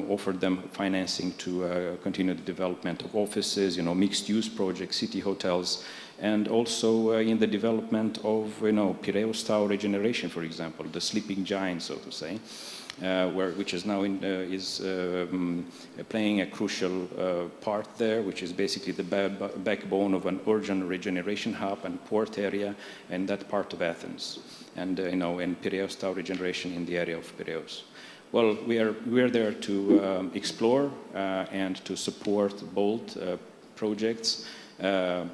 Speaker 8: offered them financing to continue the development of offices, you know, mixed-use projects, city hotels, and also in the development of, you know, Piraeus Tower regeneration, for example, the sleeping giant, so to say, which is now playing a crucial part there, which is basically the backbone of an urban regeneration hub and port area in that part of Athens, and you know, and Piraeus Tower regeneration in the area of Piraeus. Well, we are there to explore and to support bold projects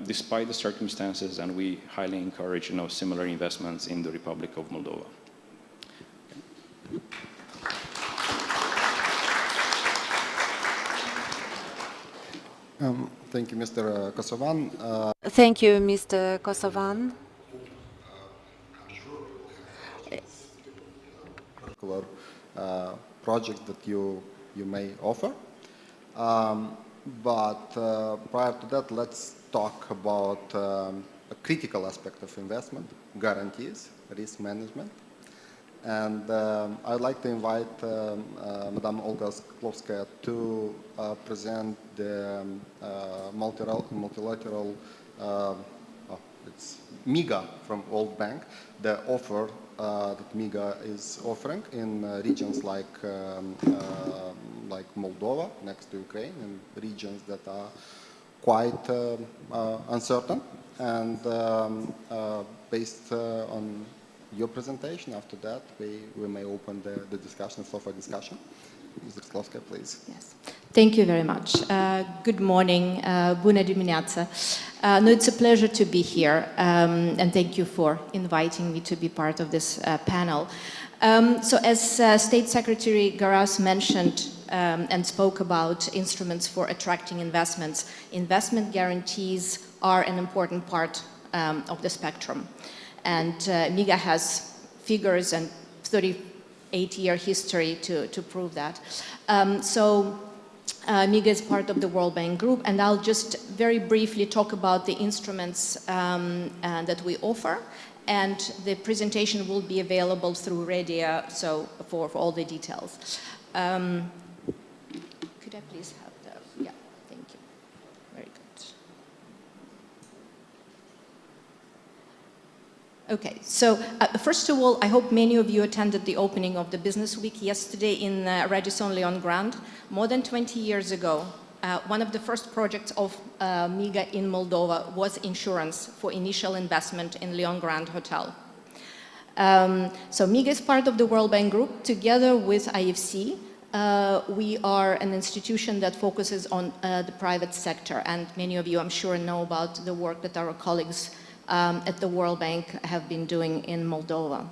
Speaker 8: despite the circumstances, and we highly encourage, you know, similar investments in the Republic of Moldova.
Speaker 5: Thank you, Mr. Kosovan.
Speaker 2: Thank you, Mr. Kosovan.
Speaker 5: Project that you may offer. But prior to that, let's talk about a critical aspect of investment, guarantees, risk management. And I'd like to invite Madame Olga Sklovskaya to present the multilateral, it's MIGA from World Bank, the offer that MIGA is offering in regions like Moldova, next to Ukraine, and regions that are quite uncertain. And based on your presentation, after that, we may open the discussion, floor for discussion. Mr. Sklovskaya, please.
Speaker 9: Yes. Thank you very much. Good morning. Bună dimineața. No, it's a pleasure to be here, and thank you for inviting me to be part of this panel. So as State Secretary Garas mentioned and spoke about instruments for attracting investments, investment guarantees are an important part of the spectrum. And MIGA has figures and 38-year history to prove that. MIGA is part of the World Bank Group, and I'll just very briefly talk about the instruments that we offer, and the presentation will be available through Redia, so for all the details. Could I please have the, yeah, thank you. Very good. Okay, so first of all, I hope many of you attended the opening of the Business Week yesterday in Radisson Leon Grand. More than 20 years ago, one of the first projects of MIGA in Moldova was insurance for initial investment in Leon Grand Hotel. So MIGA is part of the World Bank Group. Together with IFC, we are an institution that focuses on the private sector, and many of you, I'm sure, know about the work that our colleagues at the World Bank have been doing in Moldova.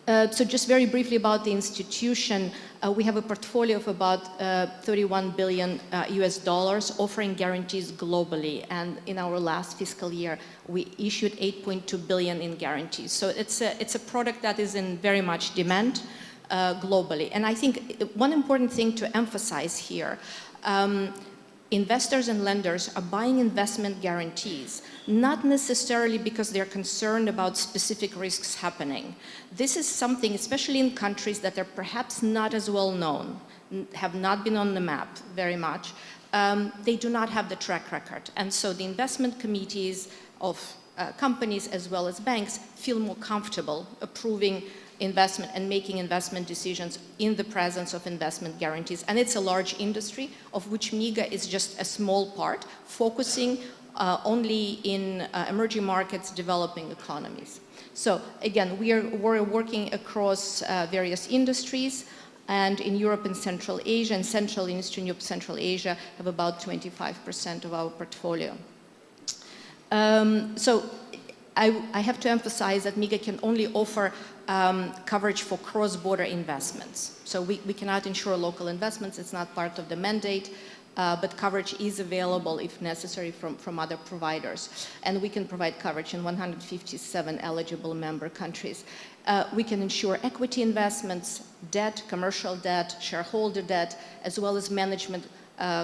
Speaker 9: So just very briefly about the institution, we have a portfolio of about 31 billion US dollars offering guarantees globally, and in our last fiscal year we issued 8.2 billion in guarantees. So it's a product that is in very much demand globally. And I think one important thing to emphasize here, investors and lenders are buying investment guarantees, not necessarily because they're concerned about specific risks happening. This is something, especially in countries that are perhaps not as well known, have not been on the map very much, they do not have the track record. And so the investment committees of companies as well as banks feel more comfortable approving investment and making investment decisions in the presence of investment guarantees. And it's a large industry of which MIGA is just a small part, focusing only in emerging markets, developing economies. So again, we're working across various industries, and in Europe and Central Asia, and Central and Eastern Europe, Central Asia have about 25% of our portfolio. So I have to emphasize that MIGA can only offer coverage for cross-border investments. So we cannot insure local investments, it's not part of the mandate, but coverage is available if necessary from other providers. And we can provide coverage in 157 eligible member countries. We can insure equity investments, debt, commercial debt, shareholder debt, as well as management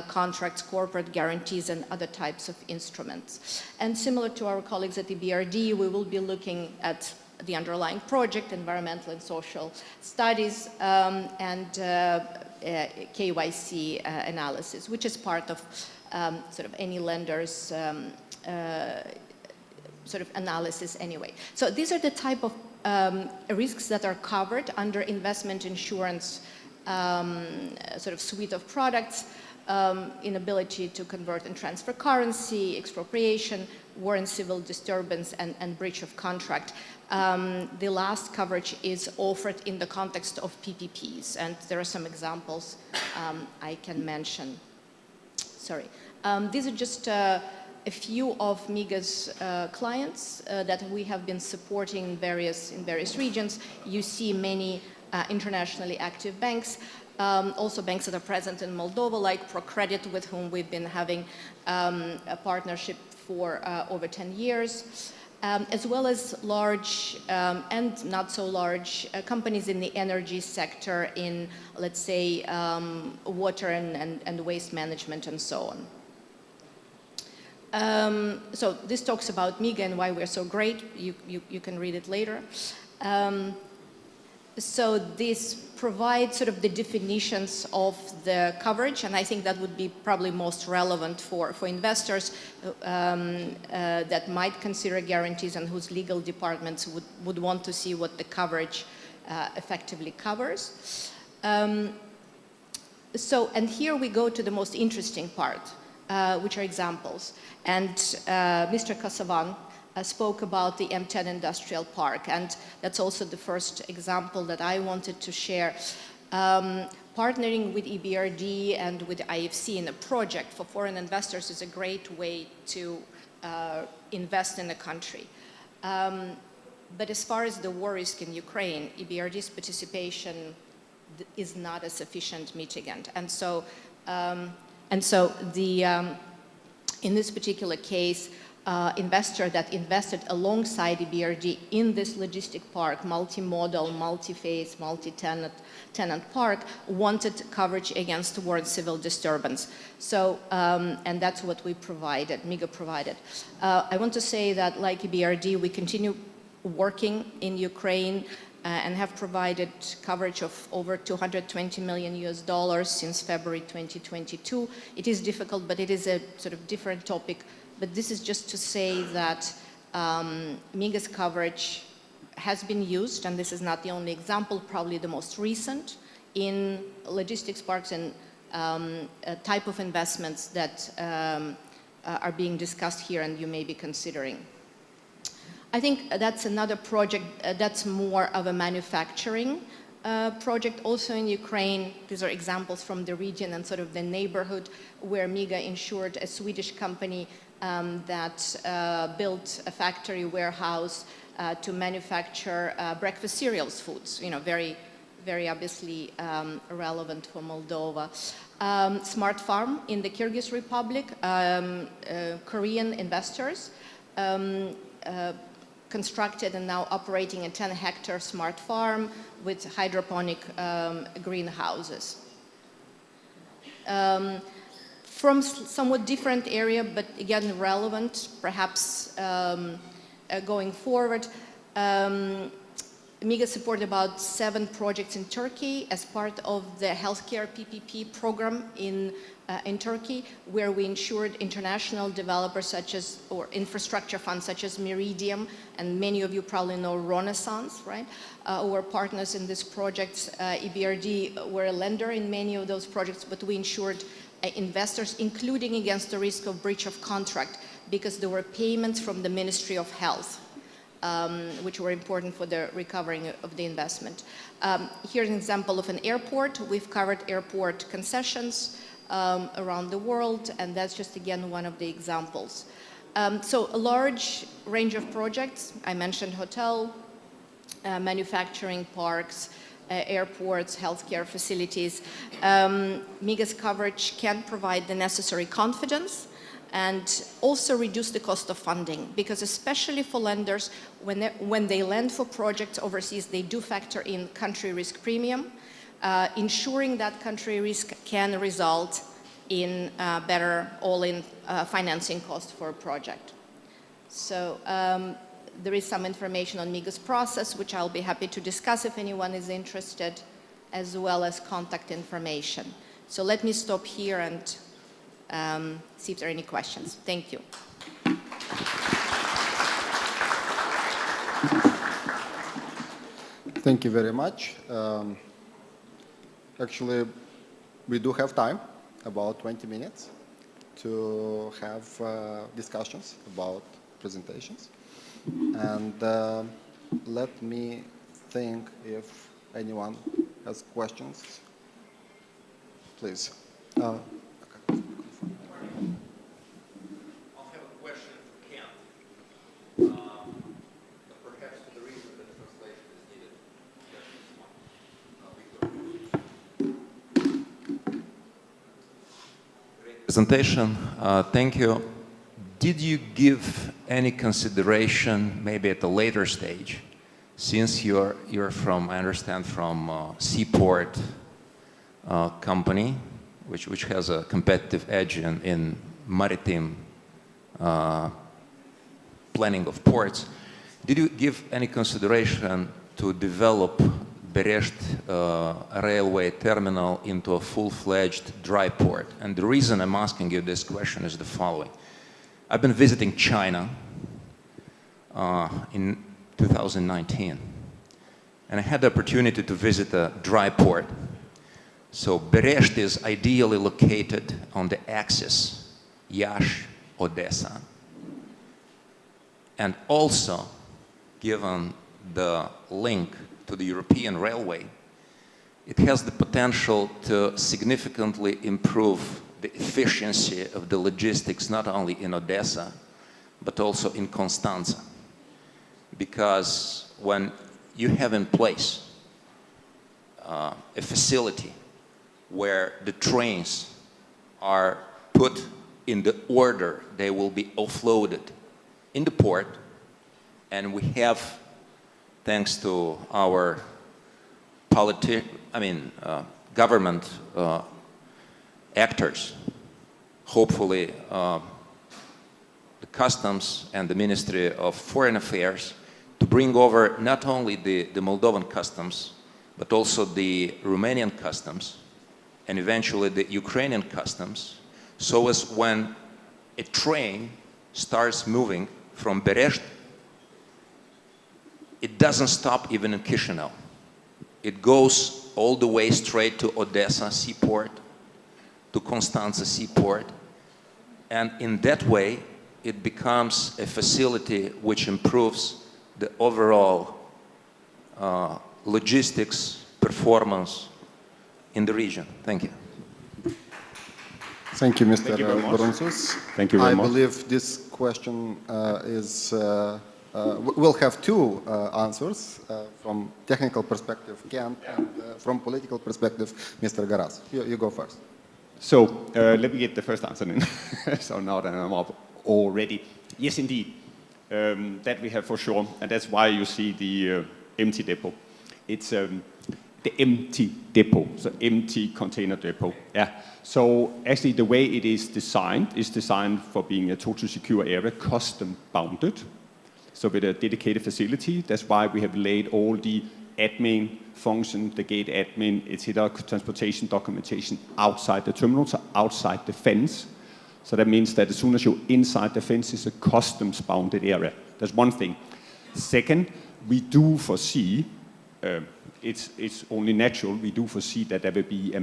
Speaker 9: contracts, corporate guarantees, and other types of instruments. And similar to our colleagues at EBRD, we will be looking at the underlying project, environmental and social studies, and KYC analysis, which is part of sort of any lender's sort of analysis anyway. So these are the type of risks that are covered under investment insurance sort of suite of products. Inability to convert and transfer currency, expropriation, war and civil disturbance, and breach of contract. The last coverage is offered in the context of PPPs, and there are some examples I can mention. Sorry. These are just a few of MIGA's clients that we have been supporting in various regions. You see many internationally active banks. Also banks that are present in Moldova, like ProCredit, with whom we've been having a partnership for over 10 years, as well as large and not so large companies in the energy sector, in, let's say, water and waste management and so on. So this talks about MIGA and why we're so great. You can read it later. So this provides sort of the definitions of the coverage, and I think that would be probably most relevant for investors that might consider guarantees and whose legal departments would want to see what the coverage effectively covers. And here we go to the most interesting part, which are examples. And Mr. Kasavan spoke about the M10 Industrial Park, and that's also the first example that I wanted to share. Partnering with EBRD and with IFC in a project for foreign investors is a great way to invest in the country. But as far as the war risk in Ukraine, EBRD's participation is not a sufficient mitigant. And so in this particular case, investor that invested alongside EBRD in this logistic park, multimodal, multi-phase, multi-tenant park, wanted coverage against war and civil disturbance. So, and that's what we provided, MIGA provided. I want to say that, like EBRD, we continue working in Ukraine and have provided coverage of over $220 million since February 2022. It is difficult, but it is a sort of different topic. But this is just to say that MIGA's coverage has been used, and this is not the only example, probably the most recent, in logistics parks and type of investments that are being discussed here and you may be considering. I think that's another project that's more of a manufacturing project also in Ukraine. These are examples from the region and sort of the neighborhood where MIGA insured a Swedish company that built a factory warehouse to manufacture breakfast cereals foods, you know, very, very obviously relevant for Moldova. Smart Farm in the Kyrgyz Republic, Korean investors constructed and now operating a 10-hectare smart farm with hydroponic greenhouses. From somewhat different area, but again relevant, perhaps going forward. MIGA supported about 7 projects in Turkey as part of the healthcare PPP program in Turkey, where we ensured international developers such as, or infrastructure funds such as Meridium, and many of you probably know Renaissance, right? Who are partners in this project. EBRD were a lender in many of those projects, but we ensured investors, including against the risk of breach of contract, because there were payments from the Ministry of Health, which were important for the recovering of the investment. Here's an example of an airport. We've covered airport concessions around the world, and that's just, again, one of the examples. So a large range of projects. I mentioned hotel, manufacturing parks, airports, healthcare facilities. MIGA's coverage can provide the necessary confidence and also reduce the cost of funding, because especially for lenders, when they lend for projects overseas, they do factor in country risk premium. Ensuring that country risk can result in better all-in financing cost for a project. So there is some information on MIGA's process, which I'll be happy to discuss if anyone is interested, as well as contact information. So let me stop here and see if there are any questions. Thank you.
Speaker 5: Thank you very much. Actually, we do have time, about 20 minutes, to have discussions about presentations. And let me think if anyone has questions. Please.
Speaker 10: I'll have a question for Kent. Perhaps for the reason that translation is needed. Great presentation. Thank you. Did you give any consideration, maybe at a later stage, since you're from, I understand, from seaport company, which has a competitive edge in maritime planning of ports. Did you give any consideration to develop Beresti railway terminal into a full-fledged dry port? And the reason I'm asking you this question is the following. I've been visiting China in 2019, and I had the opportunity to visit a dry port. So Beresti is ideally located on the axis Yash-Odessa. And also, given the link to the European railway, it has the potential to significantly improve the efficiency of the logistics, not only in Odessa, but also in Constanza. Because when you have in place a facility where the trains are put in the order they will be offloaded in the port, and we have, thanks to our government actors, hopefully the customs and the Ministry of Foreign Affairs, to bring over not only the Moldovan customs, but also the Romanian customs, and eventually the Ukrainian customs, so as when a train starts moving from Beresti, it doesn't stop even in Chisinau. It goes all the way straight to Odessa seaport, to Constanza seaport, and in that way it becomes a facility which improves the overall logistics performance in the region. Thank you.
Speaker 5: Thank you, Mr. Brunsuz.
Speaker 7: Thank you very much.
Speaker 5: I believe this question will have two answers, from technical perspective, Kent, and from political perspective, Mr. Garas. You go first.
Speaker 7: So let me get the first answer then. So now that I'm up already. Yes, indeed. That we have for sure, and that's why you see the empty depot. It's the empty depot, so empty container depot. Yeah. So actually the way it is designed for being a total secure area, custom bounded. so with a dedicated facility. That's why we have laid all the admin function, the gate admin, etc., transportation documentation outside the terminal, so outside the fence. So that means that as soon as you're inside the fence, it's a customs bounded area. That's one thing. Second, we do foresee, it's only natural, we do foresee that there will be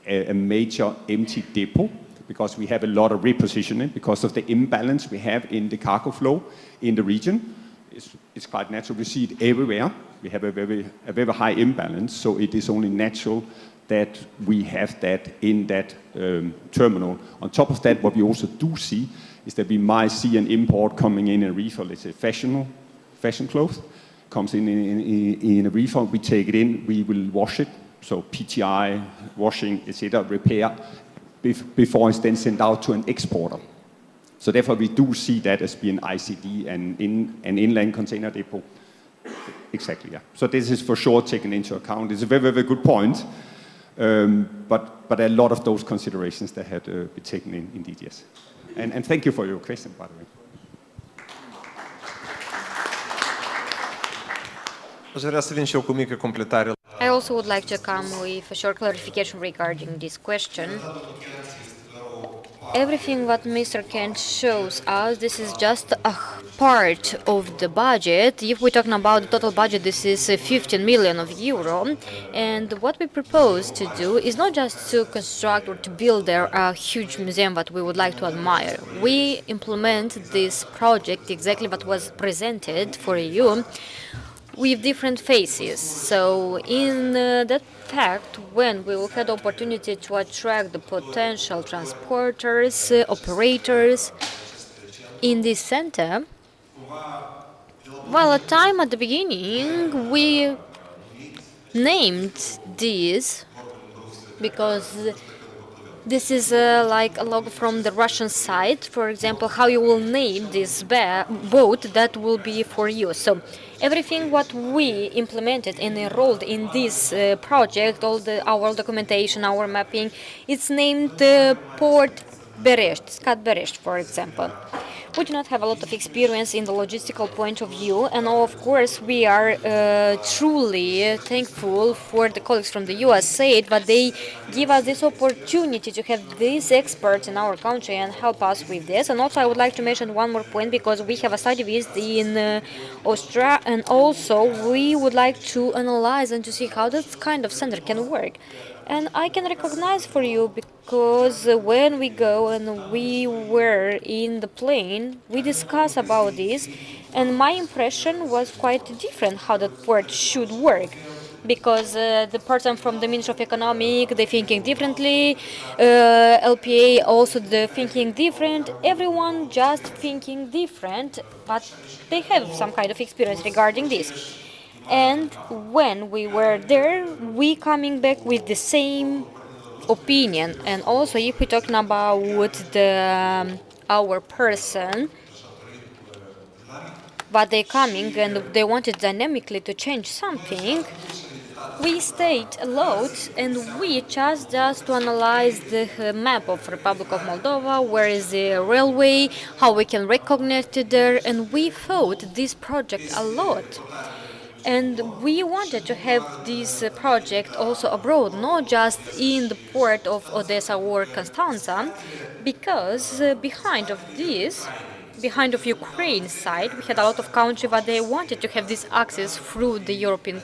Speaker 7: a major empty depot, because we have a lot of repositioning because of the imbalance we have in the cargo flow in the region. It's quite natural. We see it everywhere. We have a very high imbalance, so it is only natural that we have that in that terminal. On top of that, what we also do see is that we might see an import coming in a reefer. Let's say fashion clothes comes in a reefer. We take it in. We will wash it. So PTI, washing, etc., repair before it's then sent out to an exporter. So therefore, we do see that as being ICD and an inland container depot. Exactly, yeah. So this is for sure taken into account. It's a very, very good point. But a lot of those considerations that had been taken in indeed, yes. And thank you for your question, by the way.
Speaker 6: I also would like to come with a short clarification regarding this question. Everything what Mr. Kent shows us, this is just a part of the budget. If we're talking about the total budget, this is 15 million of euro. And what we propose to do is not just to construct or to build there a huge museum that we would like to admire. We implement this project exactly what was presented for you with different phases. So in that fact, when we will have the opportunity to attract the potential transporters, operators in this center, well, at time at the beginning, we named this because this is like a logo from the Russian side. For example, how you will name this boat, that will be for you. So everything what we implemented and enrolled in this project, all our documentation, our mapping, it's named Port Beresti, Scat Beresti, for example. We do not have a lot of experience in the logistical point of view, and of course we are truly thankful for the colleagues from the USAID that they give us this opportunity to have these experts in our country and help us with this. And also I would like to mention one more point, because we have a study visit in Austria, and also we would like to analyze and to see how this kind of center can work. And I can recognize for you, because when we go and we were in the plane, we discussed about this, and my impression was quite different how that port should work. Because the person from the Ministry of Economic, they're thinking differently, LPA also they're thinking different, everyone just thinking different, but they have some kind of experience regarding this. And when we were there, we coming back with the same opinion. And also, if we're talking about our person, but they coming and they wanted dynamically to change something, we stayed a lot and we just to analyze the map of Republic of Moldova, where is the railway, how we can recognize it there, and we thought this project a lot. And we wanted to have this project also abroad, not just in the port of Odessa or Constanza, because behind of Ukraine side, we had a lot of countries that they wanted to have this access through the European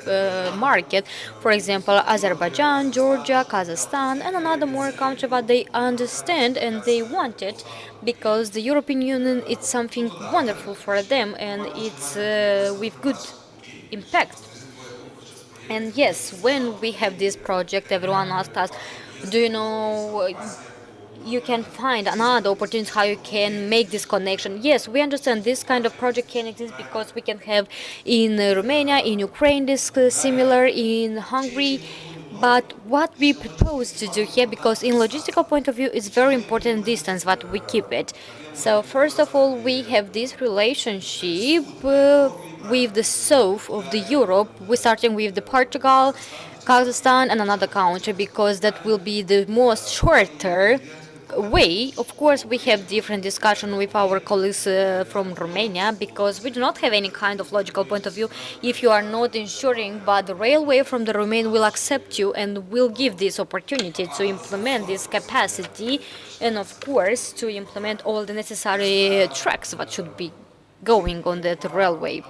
Speaker 6: market. For example, Azerbaijan, Georgia, Kazakhstan, and another more country that they understand and they want it, because the European Union is something wonderful for them, and it's with good impact. And yes, when we have this project, everyone asked us, do you know, you can find another opportunity how you can make this connection. Yes, we understand this kind of project can exist because we can have in Romania, in Ukraine, this similar, in Hungary. But what we propose to do here, because in logistical point of view, it's very important distance that we keep it. So first of all, we have this relationship with the south of the Europe. We're starting with the Portugal, Kazakhstan, and another country, because that will be the most shorter way. Of course, we have different discussion with our colleagues from Romania because we do not have any kind of logical point of view if you are not ensuring, but the railway from the Romania will accept you and will give this opportunity to implement this capacity and, of course, to implement all the necessary tracks that should be going on that railway.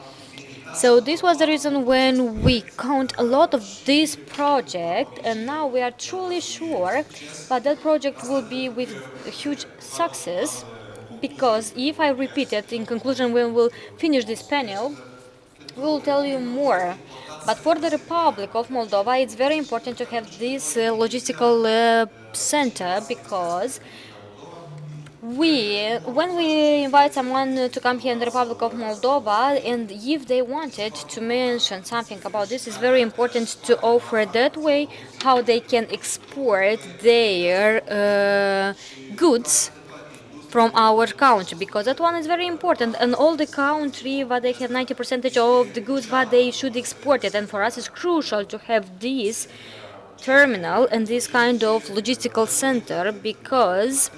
Speaker 6: So this was the reason when we count a lot of this project, and now we are truly sure that that project will be with a huge success, because if I repeat it, in conclusion, when we'll finish this panel, we will tell you more. But for the Republic of Moldova, it's very important to have this logistical center, because when we invite someone to come here in the Republic of Moldova, and if they wanted to mention something about this, it's very important to offer that way how they can export their goods from our country, because that one is very important. And all the country, but they have 90% of the goods, but they should export it. And for us, it's crucial to have this terminal and this kind of logistical center, because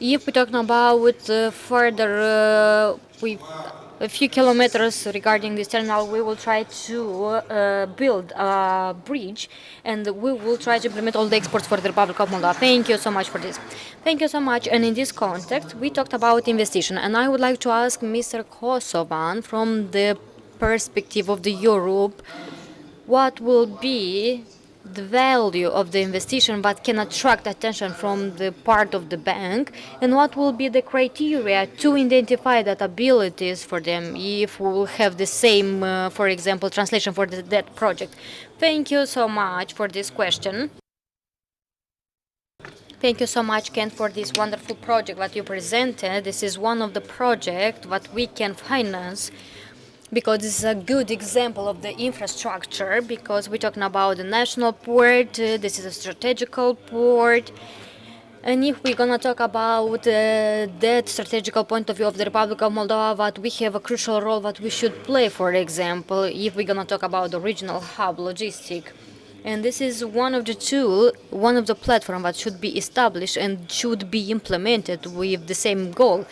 Speaker 6: if we're talking about further with a few kilometers regarding this terminal, we will try to build a bridge, and we will try to implement all the exports for the Republic of Moldova. Thank you so much for this. Thank you so much. And in this context, we talked about investigation, and I would like to ask Mr. Kosovan, from the perspective of the Europe, what will be the value of the investigation that can attract attention from the part of the bank, and what will be the criteria to identify that abilities for them, if we will have the same, for example, translation for that project. Thank you so much for this question. Thank you so much, Ken, for this wonderful project that you presented. This is one of the projects that we can finance, because this is a good example of the infrastructure, because we're talking about the national port, this is a strategical port, and if we're gonna talk about that strategical point of view of the Republic of Moldova, that we have a crucial role that we should play, for example, if we're gonna talk about the regional hub logistic. And this is one of the tool, one of the platform that should be established and should be implemented with the same goal.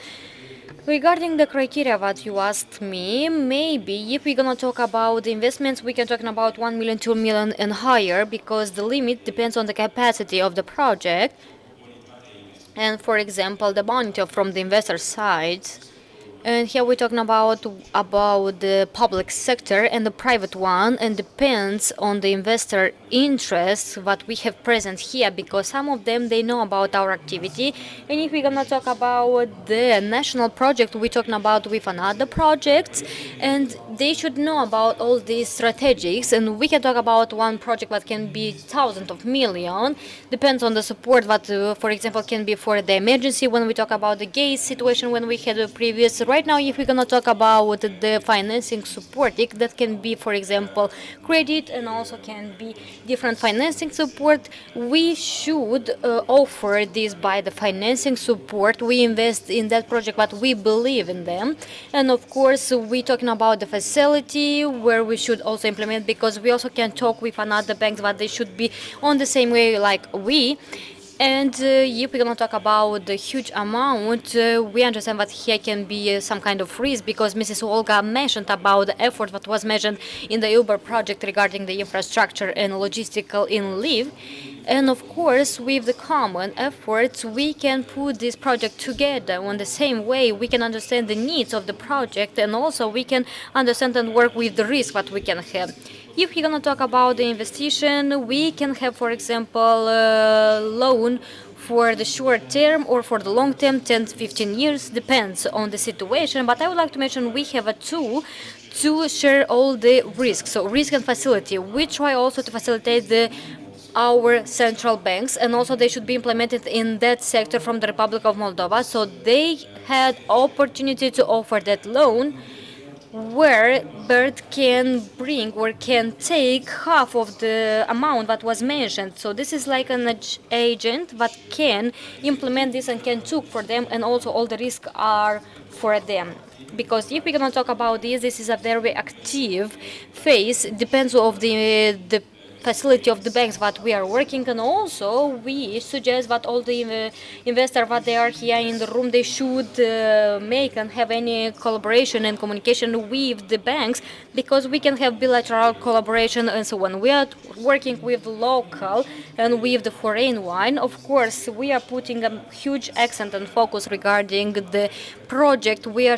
Speaker 6: Regarding the criteria that you asked me, maybe if we're gonna talk about the investments, we can talk about 1 million, 2 million and higher, because the limit depends on the capacity of the project. And for example, the money from the investor side. And here we're talking about the public sector and the private one, and depends on the investor interest that we have present here, because some of them, they know about our activity. And if we're gonna talk about the national project, we're talking about with another project, and they should know about all these strategies. And we can talk about one project that can be thousands of millions, depends on the support that, for example, can be for the emergency, when we talk about the gas situation, when we had a previous. Right now, if we're going to talk about the financing support, that can be, for example, credit, and also can be different financing support. We should offer this by the financing support. We invest in that project, but we believe in them. And of course, we're talking about the facility where we should also implement, because we also can talk with another banks, but they should be on the same way like we. And if we're going to talk about the huge amount, we understand that here can be some kind of risk, because Mrs. Olga mentioned about the effort that was mentioned in the EBRD project regarding the infrastructure and logistical in Lviv. And of course, with the common efforts, we can put this project together on the same way. We can understand the needs of the project, and also we can understand and work with the risk that we can have. If we're going to talk about the investigation, we can have, for example, loan for the short term or for the long term, 10 to 15 years, depends on the situation. But I would like to mention we have a tool to share all the risks. So risk and facility. We try also to facilitate our central banks, and also they should be implemented in that sector from the Republic of Moldova. So they had opportunity to offer that loan, where EBRD can bring or can take half of the amount that was mentioned. So this is like an agent that can implement this and can took for them, and also all the risks are for them. Because if we're going to talk about this is a very active phase. Depends of the facility of the banks that we are working, and also we suggest that all the investors that they are here in the room, they should make and have any collaboration and communication with the banks, because we can have bilateral collaboration and so on. We are working with local and with the foreign one. Of course, we are putting a huge accent and focus regarding the project. We are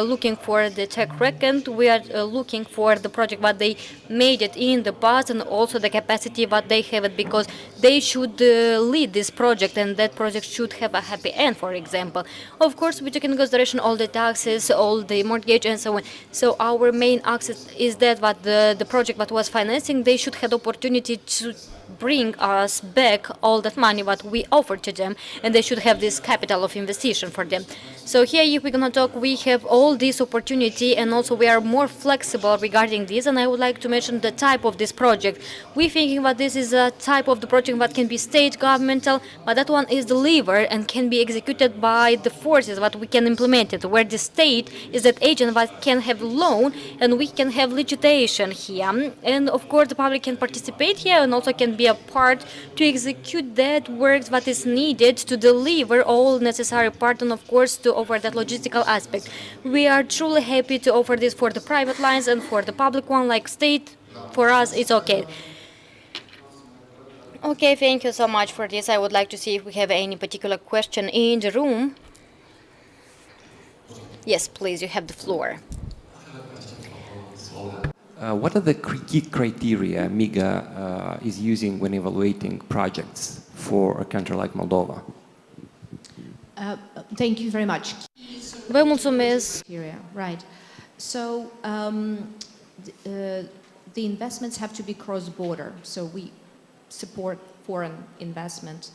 Speaker 6: looking for the tech record. We are looking for the project that they made it in the past, and also the capacity that they have it, because they should lead this project, and that project should have a happy end, for example. Of course, we took into consideration all the taxes, all the mortgage, and so on. So our main access is that what the project that was financing, they should have the opportunity to bring us back all that money that we offered to them, and they should have this capital of investigation for them. So here, if we're going to talk, we have all this opportunity, and also we are more flexible regarding this. And I would like to mention the type of this project. We're thinking that this is a type of the project that can be state governmental, but that one is delivered and can be executed by the forces that we can implement it, where the state is that agent that can have loan, and we can have legislation here. And of course, the public can participate here and also can be a part to execute that work that is needed to deliver all necessary part, and of course to offer that logistical aspect. We are truly happy to offer this for the private lines, and for the public one like state, for us it's okay. Okay, thank you so much for this. I would like to see if we have any particular question in the room. Yes, please, you have the floor.
Speaker 11: What are the key criteria MIGA is using when evaluating projects for a country like Moldova?
Speaker 9: Thank you very much.
Speaker 6: Vă mulțumesc.
Speaker 9: Right. So the investments have to be cross-border. So we support foreign investment.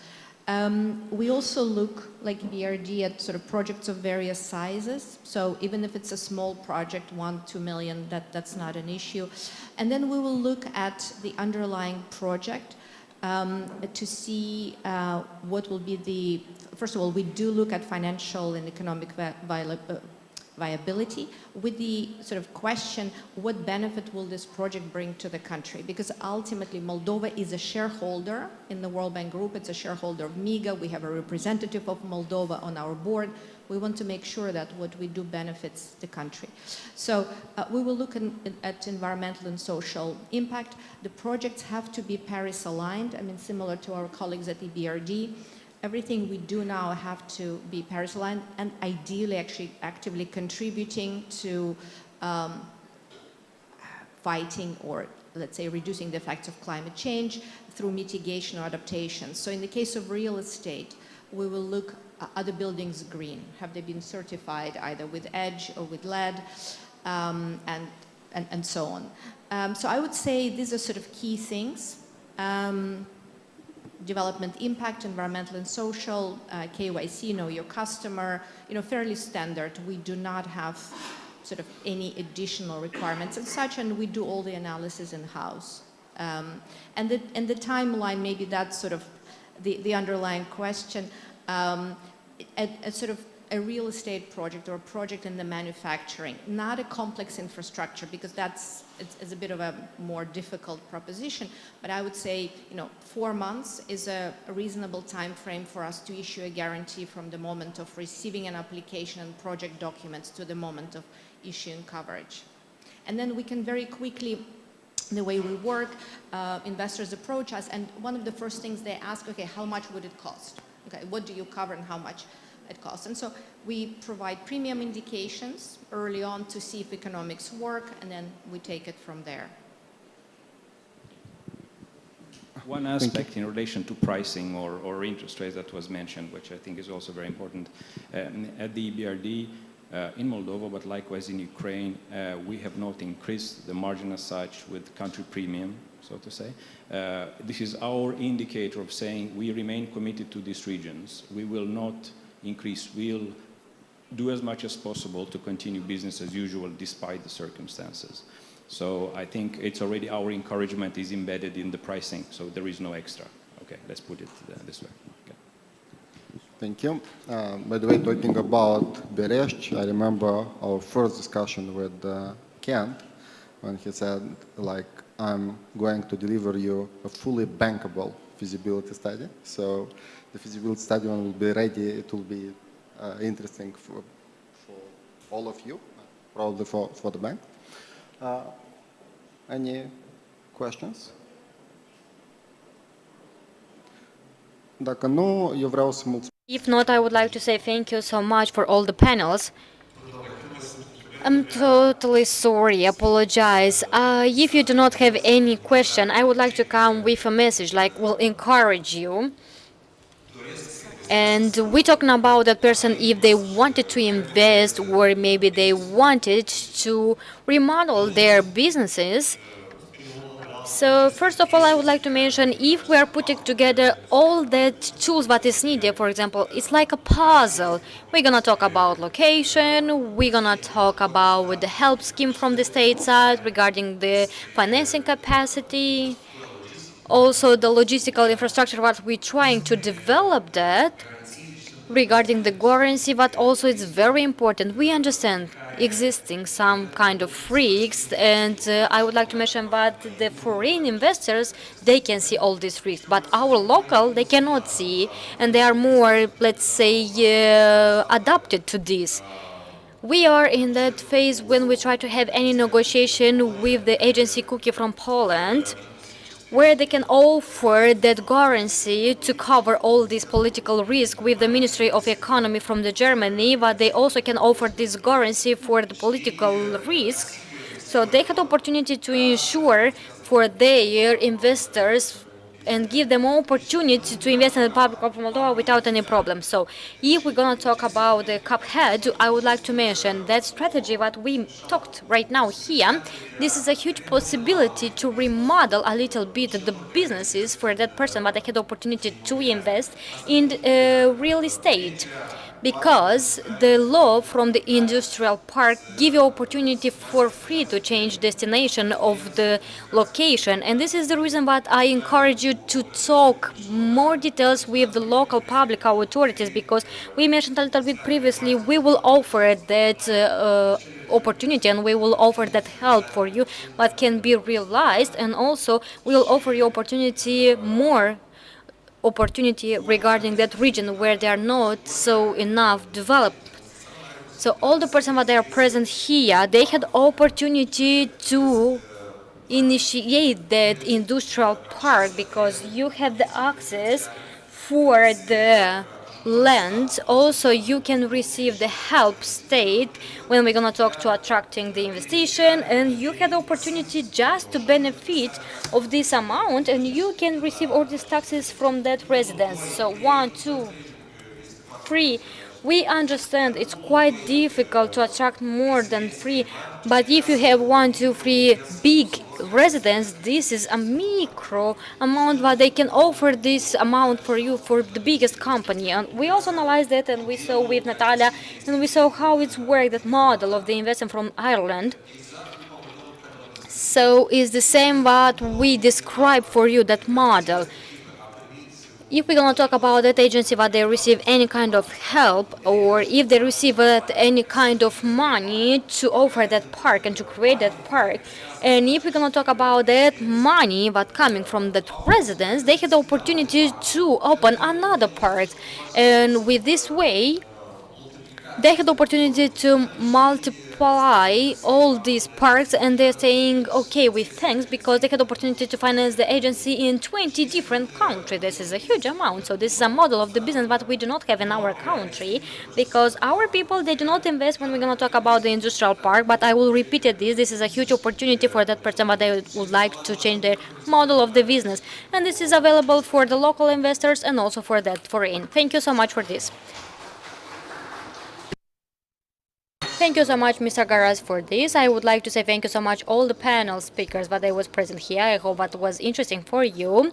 Speaker 9: We also look, like EBRD, at sort of projects of various sizes. So even if it's a small project, 1-2 million, that's not an issue. And then we will look at the underlying project to see what will be the, first of all, we do look at financial and economic viability, with the sort of question, what benefit will this project bring to the country? Because ultimately Moldova is a shareholder in the World Bank Group, it's a shareholder of MIGA, we have a representative of Moldova on our board. We want to make sure that what we do benefits the country. So we will look at environmental and social impact. The projects have to be Paris aligned, I mean, similar to our colleagues at EBRD. Everything we do now have to be Paris aligned, and ideally actually actively contributing to fighting, or let's say reducing the effects of climate change through mitigation or adaptation. So in the case of real estate, we will look, are the buildings green? Have they been certified either with EDGE or with LED, and so on. So I would say these are sort of key things. Development impact, environmental and social, KYC, know your customer, fairly standard. We do not have sort of any additional requirements and such, and we do all the analysis in-house. And the timeline, maybe that's sort of the underlying question. A sort of a real estate project or a project in the manufacturing, not a complex infrastructure, because it's a bit of a more difficult proposition. But I would say, 4 months is a reasonable time frame for us to issue a guarantee from the moment of receiving an application and project documents to the moment of issuing coverage. And then we can very quickly, the way we work, investors approach us, and one of the first things they ask, okay, how much would it cost? Okay, what do you cover and how much it costs? And so we provide premium indications early on to see if economics work, and then we take it from there.
Speaker 8: One aspect in relation to pricing or interest rates that was mentioned, which I think is also very important, at the EBRD in Moldova, but likewise in Ukraine, we have not increased the margin as such with country premium, so to say. This is our indicator of saying we remain committed to these regions. We will not increase. We'll do as much as possible to continue business as usual despite the circumstances. So I think it's already, our encouragement is embedded in the pricing, so there is no extra. Okay, let's put it this way. Okay.
Speaker 5: Thank you. By the way, talking about Beresti, I remember our first discussion with Kent when he said, like, I'm going to deliver you a fully bankable feasibility study. So the feasibility study when will be ready, it will be interesting for all of you, probably for the bank. Any questions? Dacă nu, eu vreau să mulțumesc.
Speaker 6: If not, I would like to say thank you so much for all the panels. I'm totally sorry, apologize. If you do not have any question, I would like to come with a message, like, will encourage you. And we're talking about that person if they wanted to invest or maybe they wanted to remodel their businesses. So first of all, I would like to mention if we are putting together all the tools that is needed, for example, it's like a puzzle. We're going to talk about location, we're going to talk about the help scheme from the state side regarding the financing capacity, also the logistical infrastructure, what we're trying to develop that. Regarding the guarantee, but also it's very important. We understand existing some kind of risks, and I would like to mention that the foreign investors, they can see all these risks, but our local, they cannot see, and they are more, let's say, adapted to this. We are in that phase when we try to have any negotiation with the agency Cookie from Poland, where they can offer that guarantee to cover all this political risk with the Ministry of Economy from the Germany, but they also can offer this guarantee for the political risk. So they had opportunity to ensure for their investors and give them opportunity to invest in the Republic of Moldova without any problem. So if we're going to talk about the cup head, I would like to mention that strategy that we talked right now here. This is a huge possibility to remodel a little bit the businesses for that person, but they had the opportunity to invest in real estate. Because the law from the industrial park give you opportunity for free to change destination of the location, and this is the reason that I encourage you to talk more details with the local public authorities, because we mentioned a little bit previously we will offer that opportunity and we will offer that help for you that can be realized, and also we will offer you more opportunity regarding that region where they are not so enough developed. So all the persons that are present here, they had opportunity to initiate that industrial park because you have the access for the land. Also, you can receive the help state when we're going to talk to attracting the investigation, and you have the opportunity just to benefit of this amount, and you can receive all these taxes from that residence. So 1, 2, 3. We understand it's quite difficult to attract more than 3, but if you have 1, 2, 3 big residents, this is a micro amount that they can offer this amount for you for the biggest company. And we also analyzed that, and we saw with Natalia, and we saw how it's worked, that model of the investment from Ireland. So it's the same what we described for you, that model. If we're going to talk about that agency that they receive any kind of help, or if they receive any kind of money to offer that park and to create that park, and if we're going to talk about that money that coming from that residents, they had the opportunity to open another park, and with this way they had the opportunity to multiply all these parks, and they're saying okay with thanks because they had the opportunity to finance the agency in 20 different countries. This is a huge amount. So this is a model of the business that we do not have in our country, because our people, they do not invest when we're going to talk about the industrial park. But I will repeat it, this is a huge opportunity for that person that they would like to change their model of the business, and this is available for the local investors and also for that foreign. Thank you so much for this. Thank you so much, Mr. Garas, for this. I would like to say thank you so much all the panel speakers that I was present here. I hope that was interesting for you.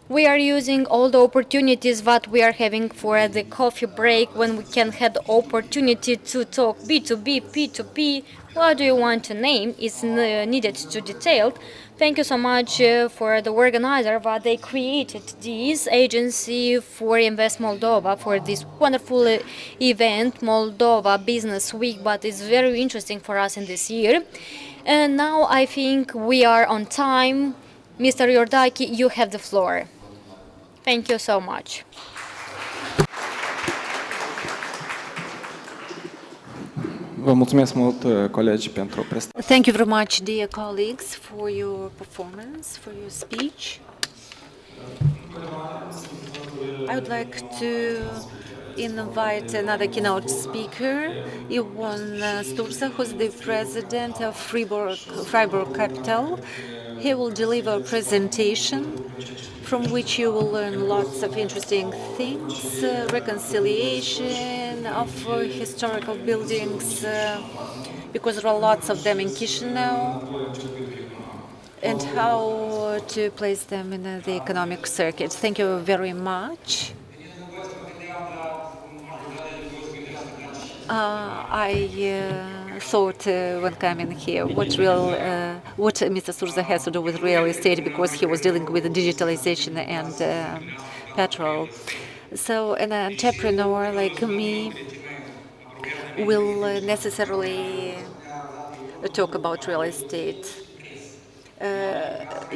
Speaker 6: We are using all the opportunities that we are having for the coffee break, when we can have the opportunity to talk B2B, P2P, what do you want to name, is needed to detailed. Thank you so much for the organizer that they created this agency for Invest Moldova for this wonderful event, Moldova Business Week, but it's very interesting for us in this year. And now I think we are on time. Mr. Iordaki, you have the floor. Thank you so much.
Speaker 3: Vă mulțumesc mult, colegi, pentru prezentare.
Speaker 2: Thank you very much, dear colleagues, for your performance, for your speech. I would like to invite another keynote speaker, Ion Sturza, who's the president of Freiburg Capital. He will deliver a presentation from which you will learn lots of interesting things, reconciliation of historical buildings, because there are lots of them in Chisinau, and how to place them in the economic circuit. Thank you very much. I thought when coming here what Mr. Sturza has to do with real estate, because he was dealing with digitalization and petrol. So an entrepreneur like me will necessarily talk about real estate.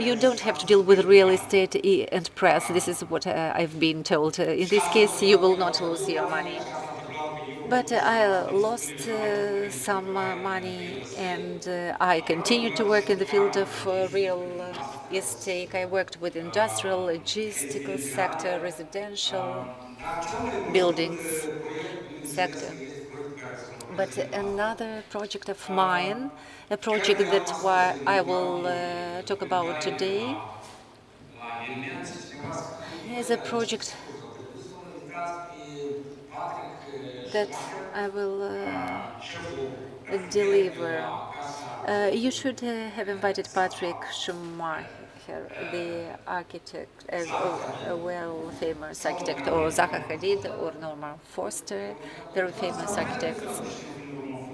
Speaker 2: You don't have to deal with real estate and press. This is what I've been told. In this case, you will not lose your money. But I lost some money, and I continued to work in the field of real estate. I worked with industrial, logistical sector, residential buildings sector. But another project of mine, a project that I will talk about today, is a project that I will deliver. You should have invited Patrick Schumacher, the architect, a well-famous architect, or Zaha Hadid, or Norman Foster, very famous architects.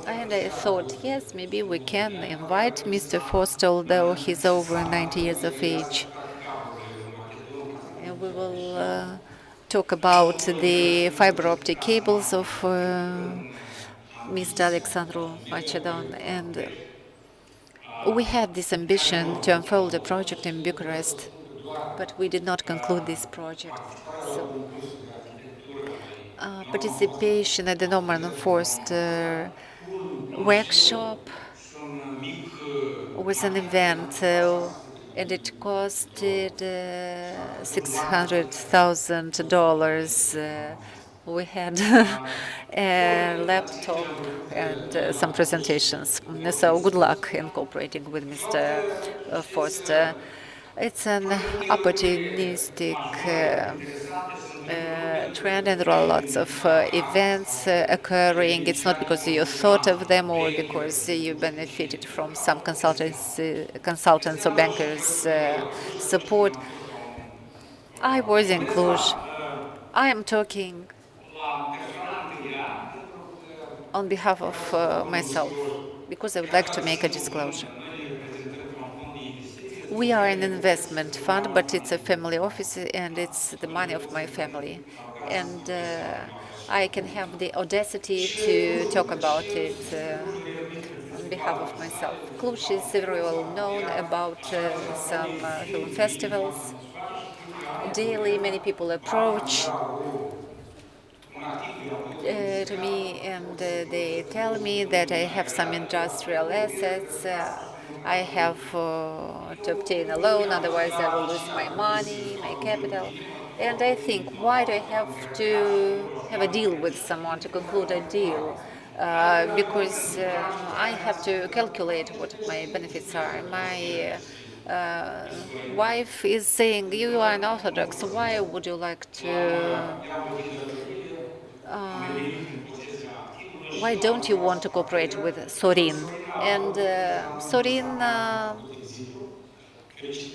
Speaker 2: And I thought, yes, maybe we can invite Mr. Foster, although he's over 90 years of age. And we will talk about the fiber optic cables of Mr. Alexandru Macedon. And we had this ambition to unfold a project in Bucharest, but we did not conclude this project. So, participation at the Norman Foster workshop was an event, and it costed $600,000. We had a laptop and some presentations. So good luck in cooperating with Mr. Foster. It's an opportunistic trend, and there are lots of events occurring. It's not because you thought of them or because you benefited from some consultants or bankers' support. I was in Cluj. I am talking on behalf of myself, because I would like to make a disclosure. We are an investment fund, but it's a family office, and it's the money of my family. And I can have the audacity to talk about it on behalf of myself. Cluj is very well known about some film festivals. Daily, many people approach to me, and they tell me that I have some industrial assets. I have to obtain a loan, otherwise I will lose my money, my capital. And I think, why do I have to have a deal with someone, to conclude a deal? Because I have to calculate what my benefits are. My wife is saying, you are an Orthodox, why would you like to why don't you want to cooperate with Sorin? And Sorin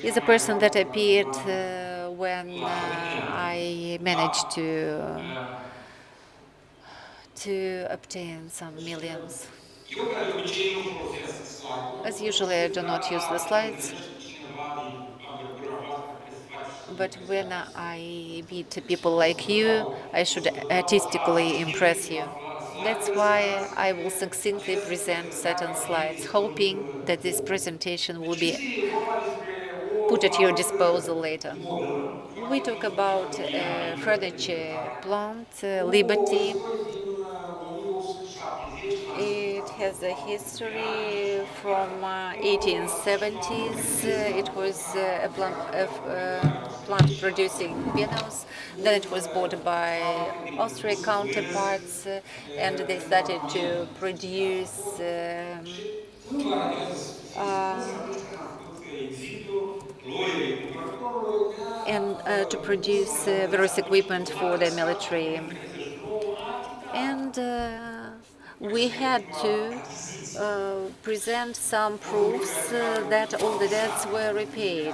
Speaker 2: is a person that appeared when I managed to obtain some millions. As usually, I do not use the slides, but when I meet people like you, I should artistically impress you. That's why I will succinctly present certain slides, hoping that this presentation will be put at your disposal later. We talk about furniture plant, Liberty. It has a history from 1870s. It was a plant producing pianos. Then it was bought by Austrian counterparts, and they started to produce various equipment for the military. And we had to present some proofs that all the debts were repaid.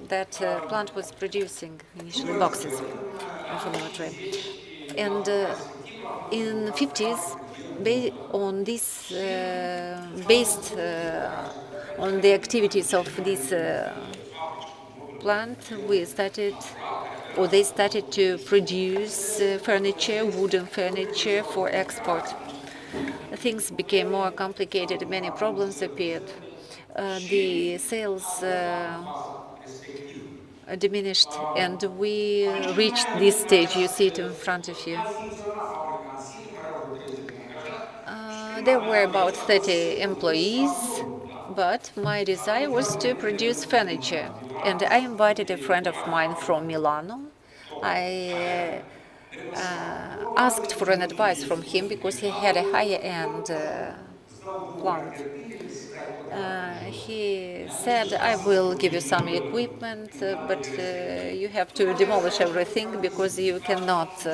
Speaker 2: That plant was producing initially boxes for military. And in the 50s, based on the activities of this plant, they started to produce furniture, wooden furniture for export. Things became more complicated, many problems appeared. The sales diminished, and we reached this stage. You see it in front of you. There were about 30 employees, but my desire was to produce furniture. And I invited a friend of mine from Milano. I asked for an advice from him because he had a higher-end plant. He said, I will give you some equipment, but you have to demolish everything because you cannot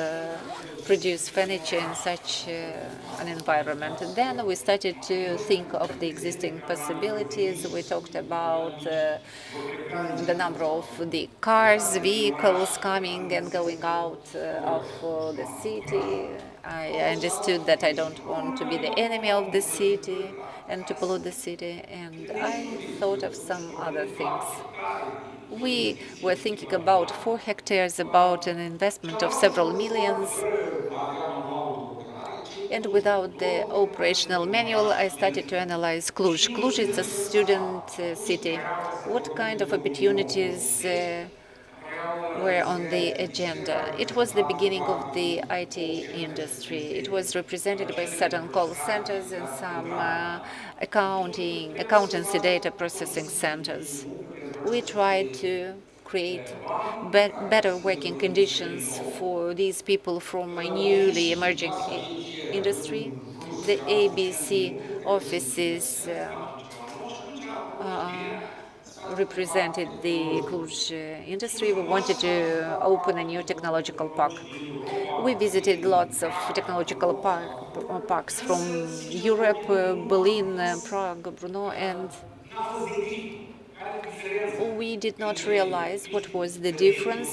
Speaker 2: produce furniture in such an environment. And then we started to think of the existing possibilities. We talked about the number of the cars, vehicles coming and going out of the city. I understood that I don't want to be the enemy of the city and to pollute the city, and I thought of some other things. We were thinking about 4 hectares, about an investment of several millions. And without the operational manual, I started to analyze Cluj. Cluj is a student city. What kind of opportunities were on the agenda? It was the beginning of the IT industry. It was represented by certain call centers and some accountancy data processing centers. We tried to create better working conditions for these people from a newly emerging industry. The ABC offices represented the Cluj industry. We wanted to open a new technological park. We visited lots of technological parks from Europe, Berlin, Prague, Brno, and we did not realize what was the difference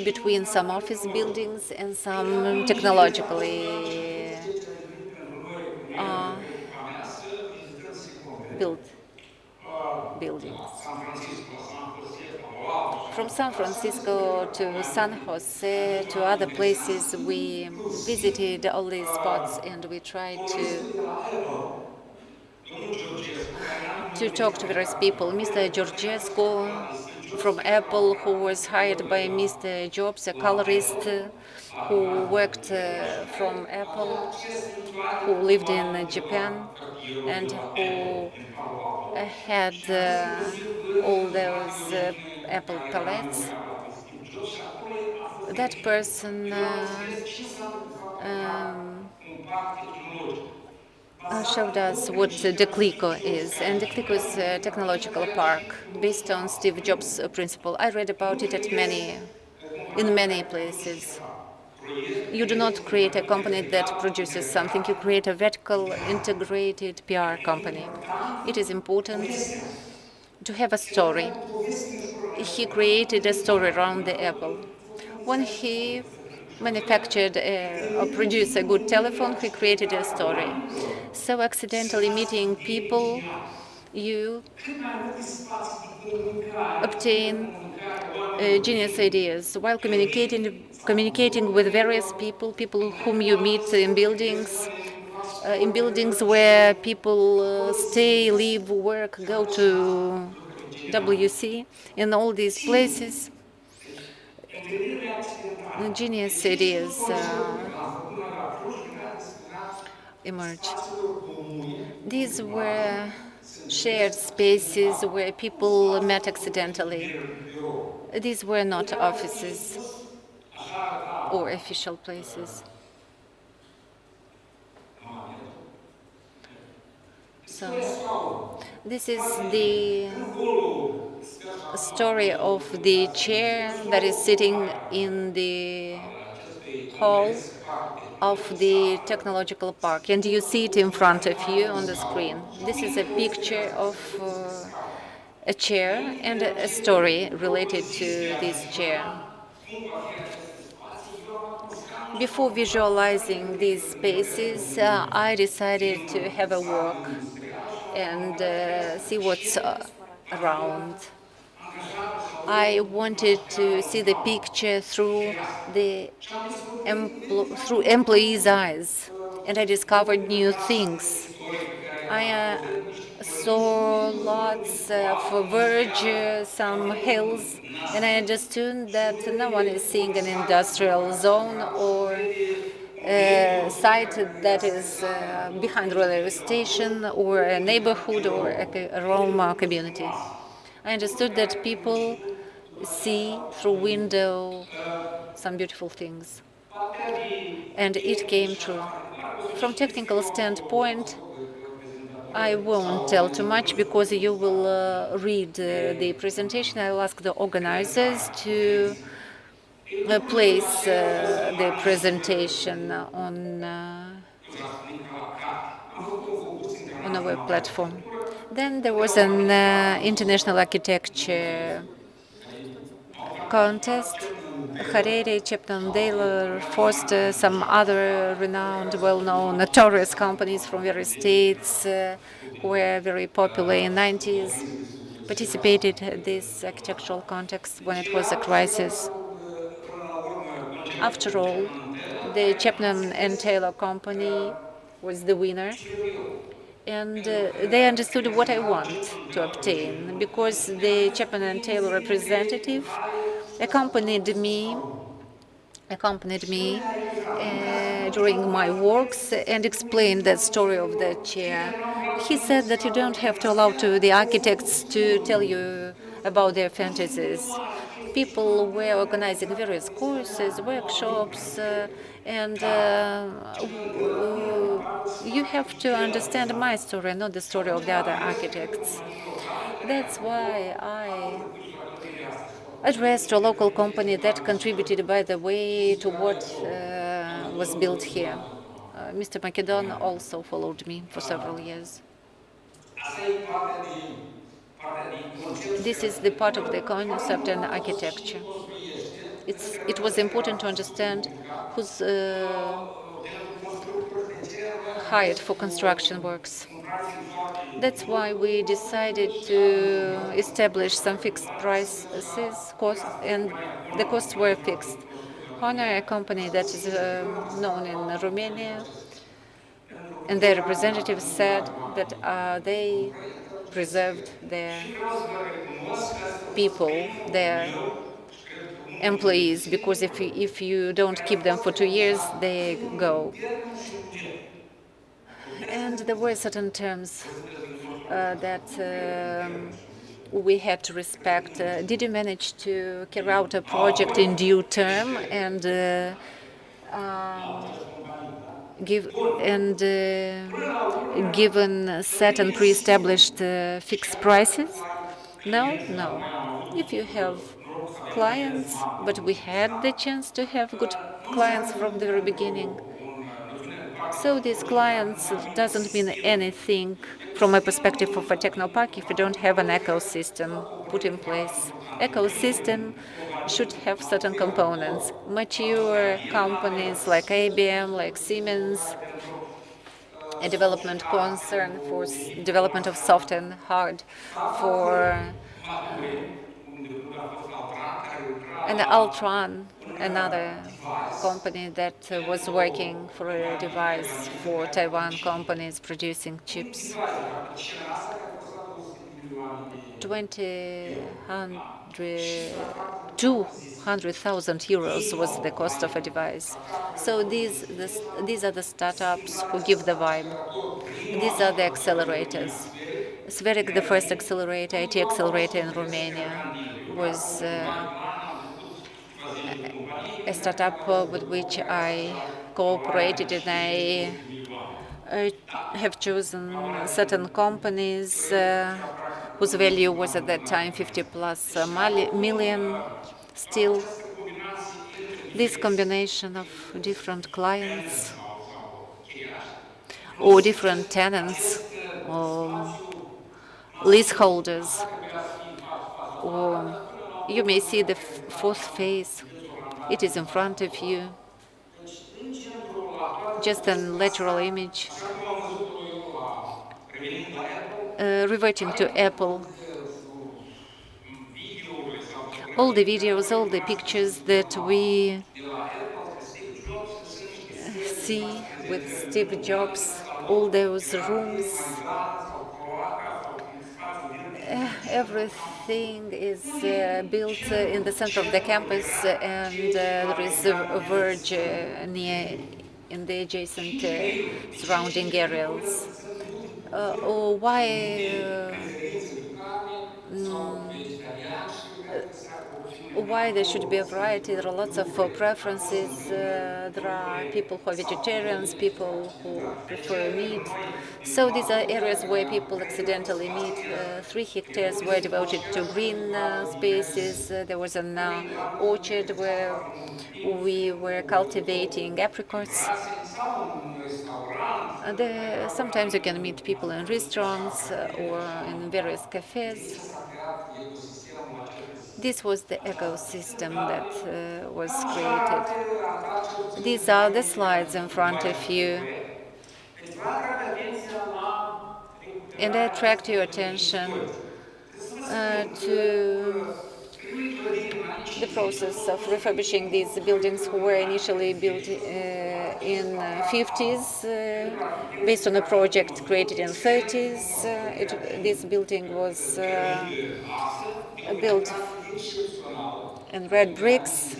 Speaker 2: between some office buildings and some technologically built buildings. From San Francisco to San Jose to other places, we visited all these spots and we tried to talk to various people. Mr. Georgescu from Apple, who was hired by Mr. Jobs, a colorist who worked from Apple, who lived in Japan, and who had all those Apple palettes. That person showed us what Declico is. And Declico is a technological park based on Steve Jobs' principle. I read about it in many places. You do not create a company that produces something. You create a vertical integrated PR company. It is important to have a story. He created a story around the Apple. When he manufactured or produced a good telephone, he created a story. So accidentally meeting people, you obtain genius ideas while communicating with various people whom you meet in buildings where people stay, live, work, go to WC, in all these places. Genius ideas emerge. These were shared spaces where people met accidentally. These were not offices or official places. So, this is the story of the chair that is sitting in the hall of the technological park, and you see it in front of you on the screen. This is a picture of a chair and a story related to this chair. Before visualizing these spaces, I decided to have a walk and see what's around. I wanted to see the picture through through employees' eyes, and I discovered new things. I saw lots of verge, some hills, and I understood that no one is seeing an industrial zone or a site that is behind railway station or a neighborhood or a Roma community. I understood that people see through window some beautiful things, and it came true. From technical standpoint, I won't tell too much because you will read the presentation. I will ask the organizers to place the presentation on a web platform. Then there was an international architecture contest. Hariri, Chapman Taylor, Foster, some other renowned, well-known, notorious companies from various states who were very popular in the 90s participated in this architectural context when it was a crisis. After all, the Chapman and Taylor company was the winner, and they understood what I want to obtain, because the Chapman and Taylor representative accompanied me during my works and explained the story of the chair. He said that you don't have to allow to the architects to tell you about their fantasies. People were organizing various courses, workshops, and you have to understand my story, not the story of the other architects. That's why I addressed a local company that contributed, by the way, to what was built here. Mr. Macedon also followed me for several years. This is the part of the concept and architecture. It was important to understand who's hired for construction works. That's why we decided to establish some fixed prices, and the costs were fixed. Honor, a company that is known in Romania, and their representatives said that they preserved their people, their employees, because if you don't keep them for 2 years, they go. And there were certain terms that we had to respect. Did you manage to carry out a project in due term and given set and pre-established fixed prices? No, no. If you have clients, but we had the chance to have good clients from the very beginning. So these clients doesn't mean anything from a perspective of a technopark if you don't have an ecosystem put in place. Ecosystem should have certain components. Mature companies like IBM, like Siemens, a development concern for development of soft and hard, for And Altran, another company that was working for a device for Taiwan companies producing chips. 200,000 euros was the cost of a device. So these are the startups who give the vibe. These are the accelerators. Spheric, the first accelerator, IT accelerator in Romania, was a startup with which I cooperated, and I have chosen certain companies whose value was at that time 50 plus million. Still, this combination of different clients or different tenants or leaseholders, or you may see the fourth phase. It is in front of you, just a lateral image. Reverting to Apple, all the videos, all the pictures that we see with Steve Jobs, all those rooms, everything is built in the center of the campus, and there is a verge near in the adjacent surrounding areas. Why there should be a variety? There are lots of preferences. There are people who are vegetarians, people who prefer meat. So these are areas where people accidentally meet. 3 hectares were devoted to green spaces. There was an orchard where we were cultivating apricots. Sometimes you can meet people in restaurants or in various cafes. This was the ecosystem that was created. These are the slides in front of you. And I attract your attention to the process of refurbishing these buildings who were initially built in 50s based on a project created in 30s. This building was built in red bricks,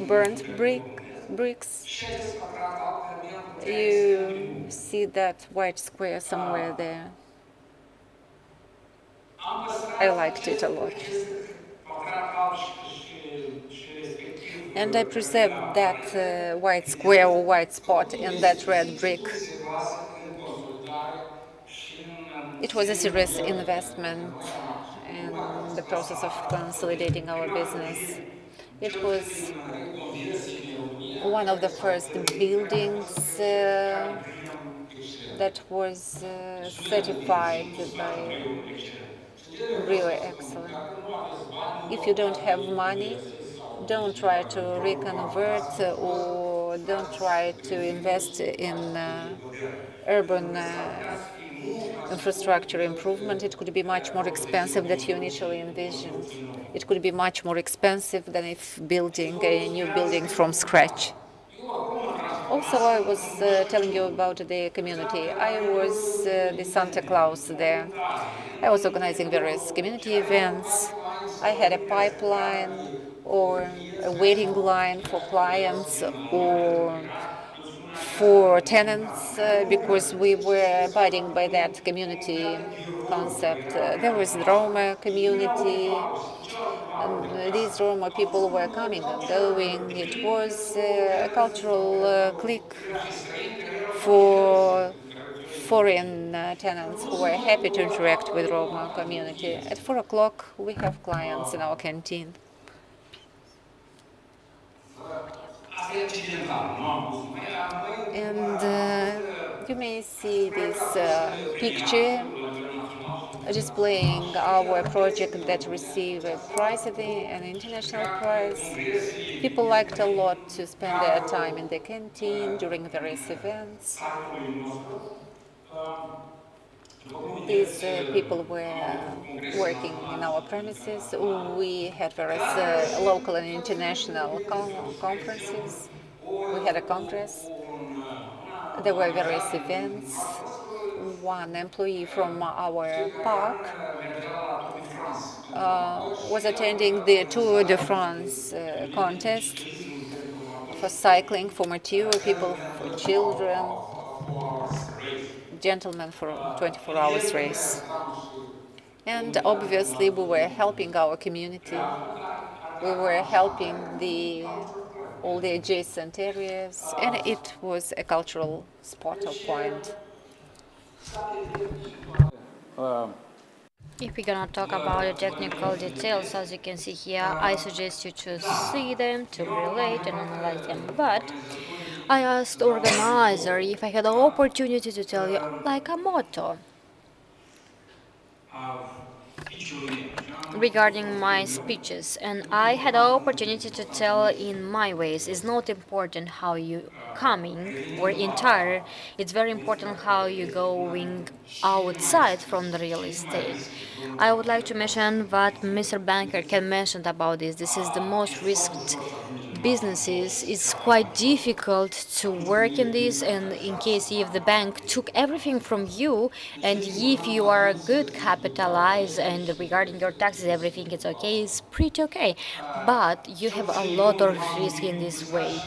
Speaker 2: burnt bricks. You see that white square somewhere there. I liked it a lot. And I preserved that white square or white spot in that red brick. It was a serious investment in the process of consolidating our business. It was one of the first buildings that was certified by really excellent. If you don't have money, don't try to reconvert or don't try to invest in urban infrastructure improvement. It could be much more expensive than you initially envisioned. It could be much more expensive than if building a new building from scratch. Also, I was telling you about the community. I was the Santa Claus there. I was organizing various community events. I had a pipeline or a waiting line for clients or for tenants because we were abiding by that community concept. There was the Roma community, and these Roma people were coming and going. It was a cultural clique for foreign tenants who were happy to interact with Roma community. At 4 o'clock, we have clients in our canteen. And you may see this picture displaying our project that received a prize at an international prize. People liked a lot to spend their time in the canteen during various events. These people were working in our premises. We had various local and international conferences. We had a congress. There were various events. One employee from our park was attending the Tour de France contest for cycling, for mature people, for children, gentlemen, for 24 hours race. And obviously we were helping our community. We were helping all the adjacent areas, and it was a cultural spot or point.
Speaker 6: If we're gonna talk about the technical details, as you can see here, I suggest you to see them, to relate and analyze them. But I asked the organizer if I had the opportunity to tell you like a motto regarding my speeches, and I had the opportunity to tell in my ways. It's not important how you coming or entire, it's very important how you going outside from the real estate. I would like to mention what Mr. Banker can mention about this. This is the most risked businesses. It's quite difficult to work in this, and in case if the bank took everything from you, and if you are good capitalized and regarding your taxes everything is okay, it's pretty okay, but you have a lot of risk in this way.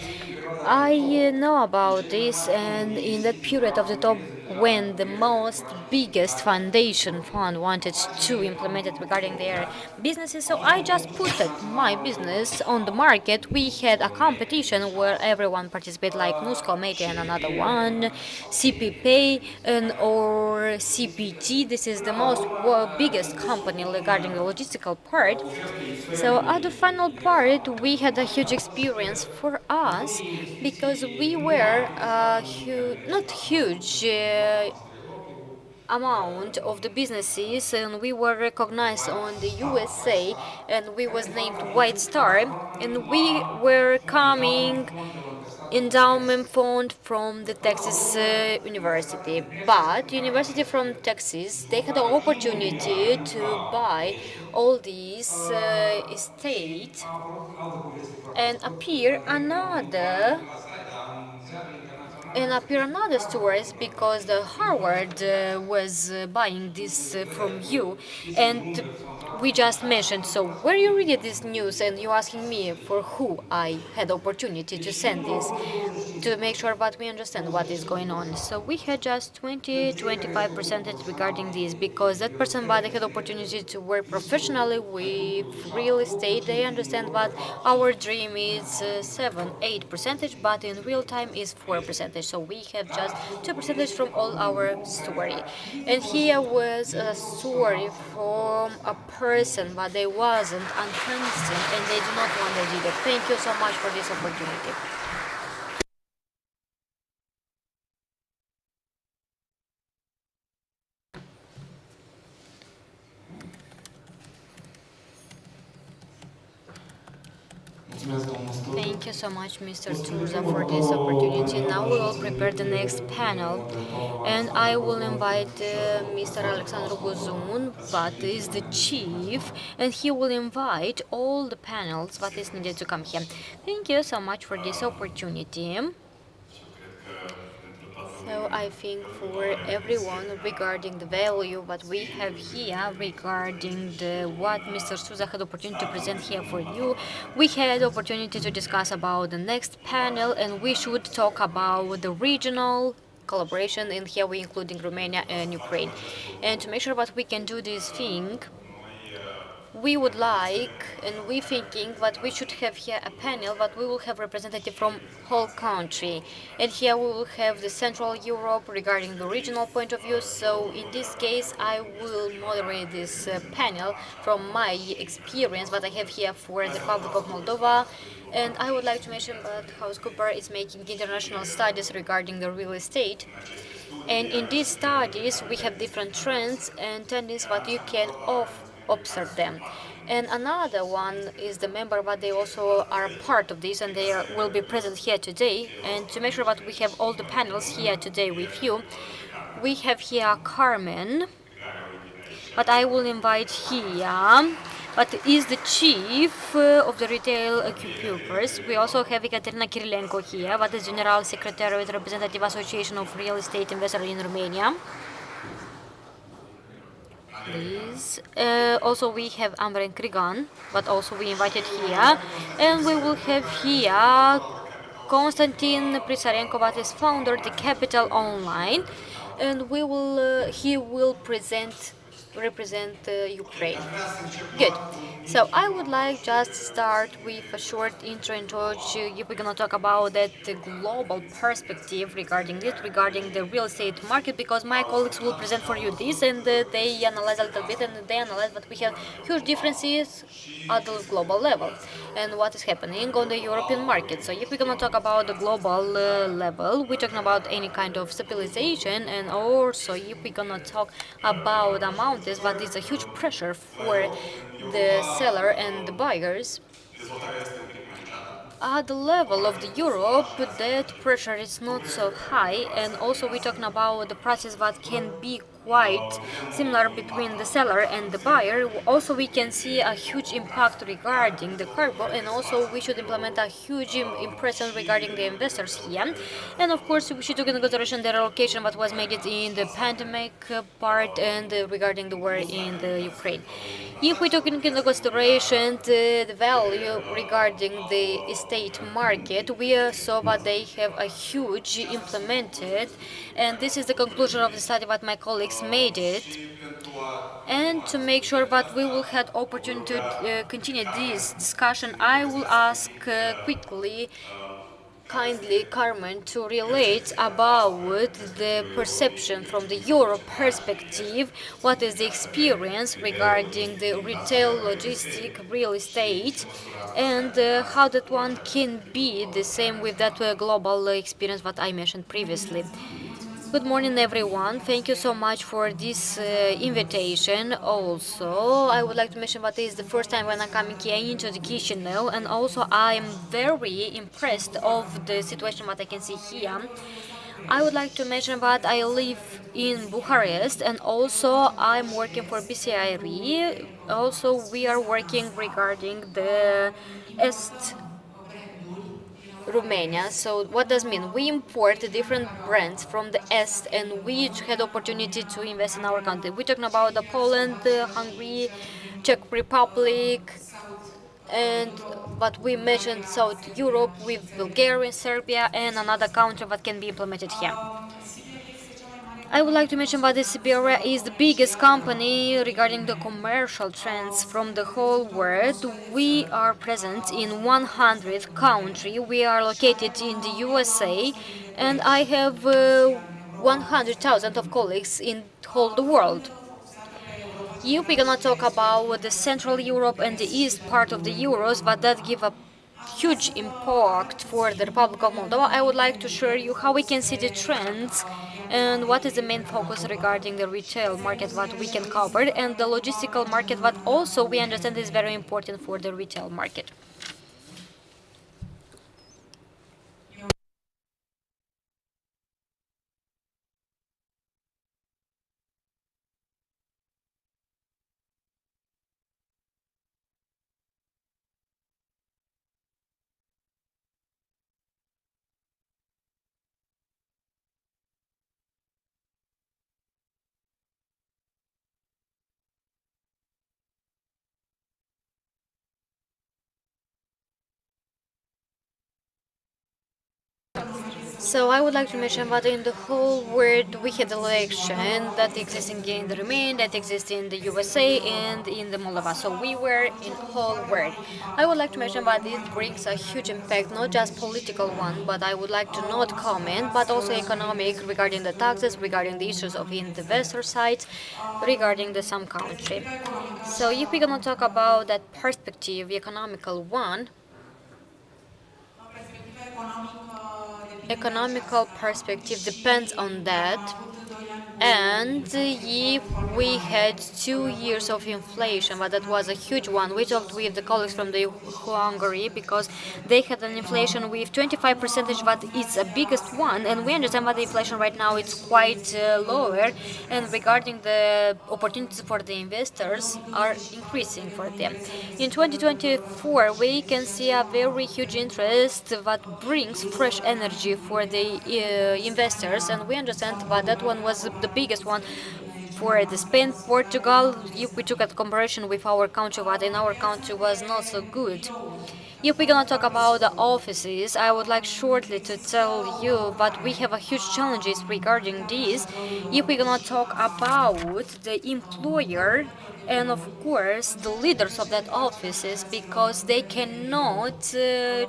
Speaker 6: I know about this, and in that period of the top when the most biggest foundation fund wanted to implement it regarding their businesses, so I just put my business on the market. We had a competition where everyone participated, like Nuscomete and another one, CPPay and or CPG. This is the most biggest company regarding the logistical part. So at the final part, we had a huge experience for us because we were not huge amount of the businesses, and we were recognized on the USA, and we was named White Star, and we were coming endowment fund from the Texas University. But University from Texas, they had the opportunity to buy all these estate and appear another stories because the Harvard was buying this from you, and we just mentioned. So where you read this news and you asking me for who I had opportunity to send this to make sure that we understand what is going on. So we had just 20-25% regarding this because that person that had opportunity to work professionally with real estate, they understand that our dream is 7-8%, but in real time is 4%. So we have just 2% from all our story. And here was a story from a person, but they wasn't unhandsome and they do not want to do that. Thank you so much for this opportunity. Thank you so much, Mr. Turza, for this opportunity. Now we will prepare the next panel, and I will invite Mr. Alexandru Buzun, that is the chief, and he will invite all the panels that is needed to come here. Thank you so much for this opportunity. So I think for everyone regarding the value what we have here regarding what Mr. Souza had opportunity to present here for you, we had opportunity to discuss about the next panel, and we should talk about the regional collaboration, and here we including Romania and Ukraine. And to make sure that we can do this thing, we would like, and we thinking that we should have here a panel that we will have representative from whole country, and here we will have the Central Europe regarding the regional point of view. So in this case I will moderate this panel from my experience that I have here for the Republic of Moldova. And I would like to mention that House Cooper is making international studies regarding the real estate. And in these studies, we have different trends and tendencies that you can observe them. And another one is the member, but they also are part of this, and they will be present here today. And to make sure that we have all the panels here today with you, we have here Carmen, but I will invite here, but is the chief of the retail occupants. We also have Ekaterina Kirilenko here, but is General Secretary of the Representative Association of Real Estate Investors in Romania. Please. Also we have Amren Krigan, but also we invited here, and we will have here Konstantin Prisarenko, that is founder the Capital Online, and he will represent Ukraine. Good. So I would like just to start with a short intro into if we're gonna talk about that global perspective regarding the real estate market, because my colleagues will present for you this, and they analyze a little bit, and they analyze that we have huge differences at the global level and what is happening on the European market. So if we're gonna talk about the global level, we're talking about any kind of stabilization, and also if we're gonna talk about amounts, but it's a huge pressure for the seller and the buyers. At the level of the Europe, that pressure is not so high, and also we're talking about the prices that can be quite similar between the seller and the buyer. Also, we can see a huge impact regarding the cargo, and also we should implement a huge impression regarding the investors here. And of course, we should take into consideration the relocation that was made in the pandemic part and regarding the war in the Ukraine. If we took into consideration the value regarding the estate market, we saw that they have a huge implemented, and this is the conclusion of the study that my colleagues made it. And to make sure that we will have opportunity to continue this discussion, I will ask quickly kindly Carmen to relate about the perception from the Euro perspective, what is the experience regarding the retail, logistic, real estate, and how that one can be the same with that global experience that I mentioned previously. Good morning, everyone. Thank you so much for this invitation. Also, I would like to mention that this is the first time when I'm coming here into the Chisinau, and also I am very impressed of the situation that I can see here. I would like to mention that I live in Bucharest, and also I'm working for BCIRE. Also, we are working regarding the Est Romania. So what does mean? We import different brands from the East, and we had opportunity to invest in our country. We're talking about the Poland, Hungary, Czech Republic, and but we mentioned South Europe with Bulgaria, Serbia, and another country that can be implemented here. I would like to mention that the Siberia is the biggest company regarding the commercial trends from the whole world. We are present in 100 countries. We are located in the USA, and I have 100,000 of colleagues in whole the world. If we're gonna talk about the Central Europe and the East part of the Euros, but that give a huge impact for the Republic of Moldova, I would like to share you how we can see the trends and what is the main focus regarding the retail market that we can cover, and the logistical market that also we understand is very important for the retail market. So I would like to mention that in the whole world we had election that exists in the Romania, that exists in the USA and in the Moldova. So we were in whole world. I would like to mention that it brings a huge impact, not just political one, but I would like to not comment, but also economic regarding the taxes, regarding the issues of investor sides, regarding the some country. So if we're gonna talk about that perspective, economical one, economical perspective depends on that. And if we had 2 years of inflation, but that was a huge one. We talked with the colleagues from the Hungary because they had an inflation with 25%, but it's a biggest one. And we understand that the inflation right now it's quite lower. And regarding the opportunities for the investors are increasing for them. In 2024, we can see a very huge interest that brings fresh energy for the investors, and we understand that that one was the biggest one for the Spain, Portugal. If we took a comparison with our country, what in our country was not so good. If we're gonna talk about the offices, I would like shortly to tell you that we have a huge challenges regarding this. If we're gonna talk about the employer and of course the leaders of that offices, because they cannot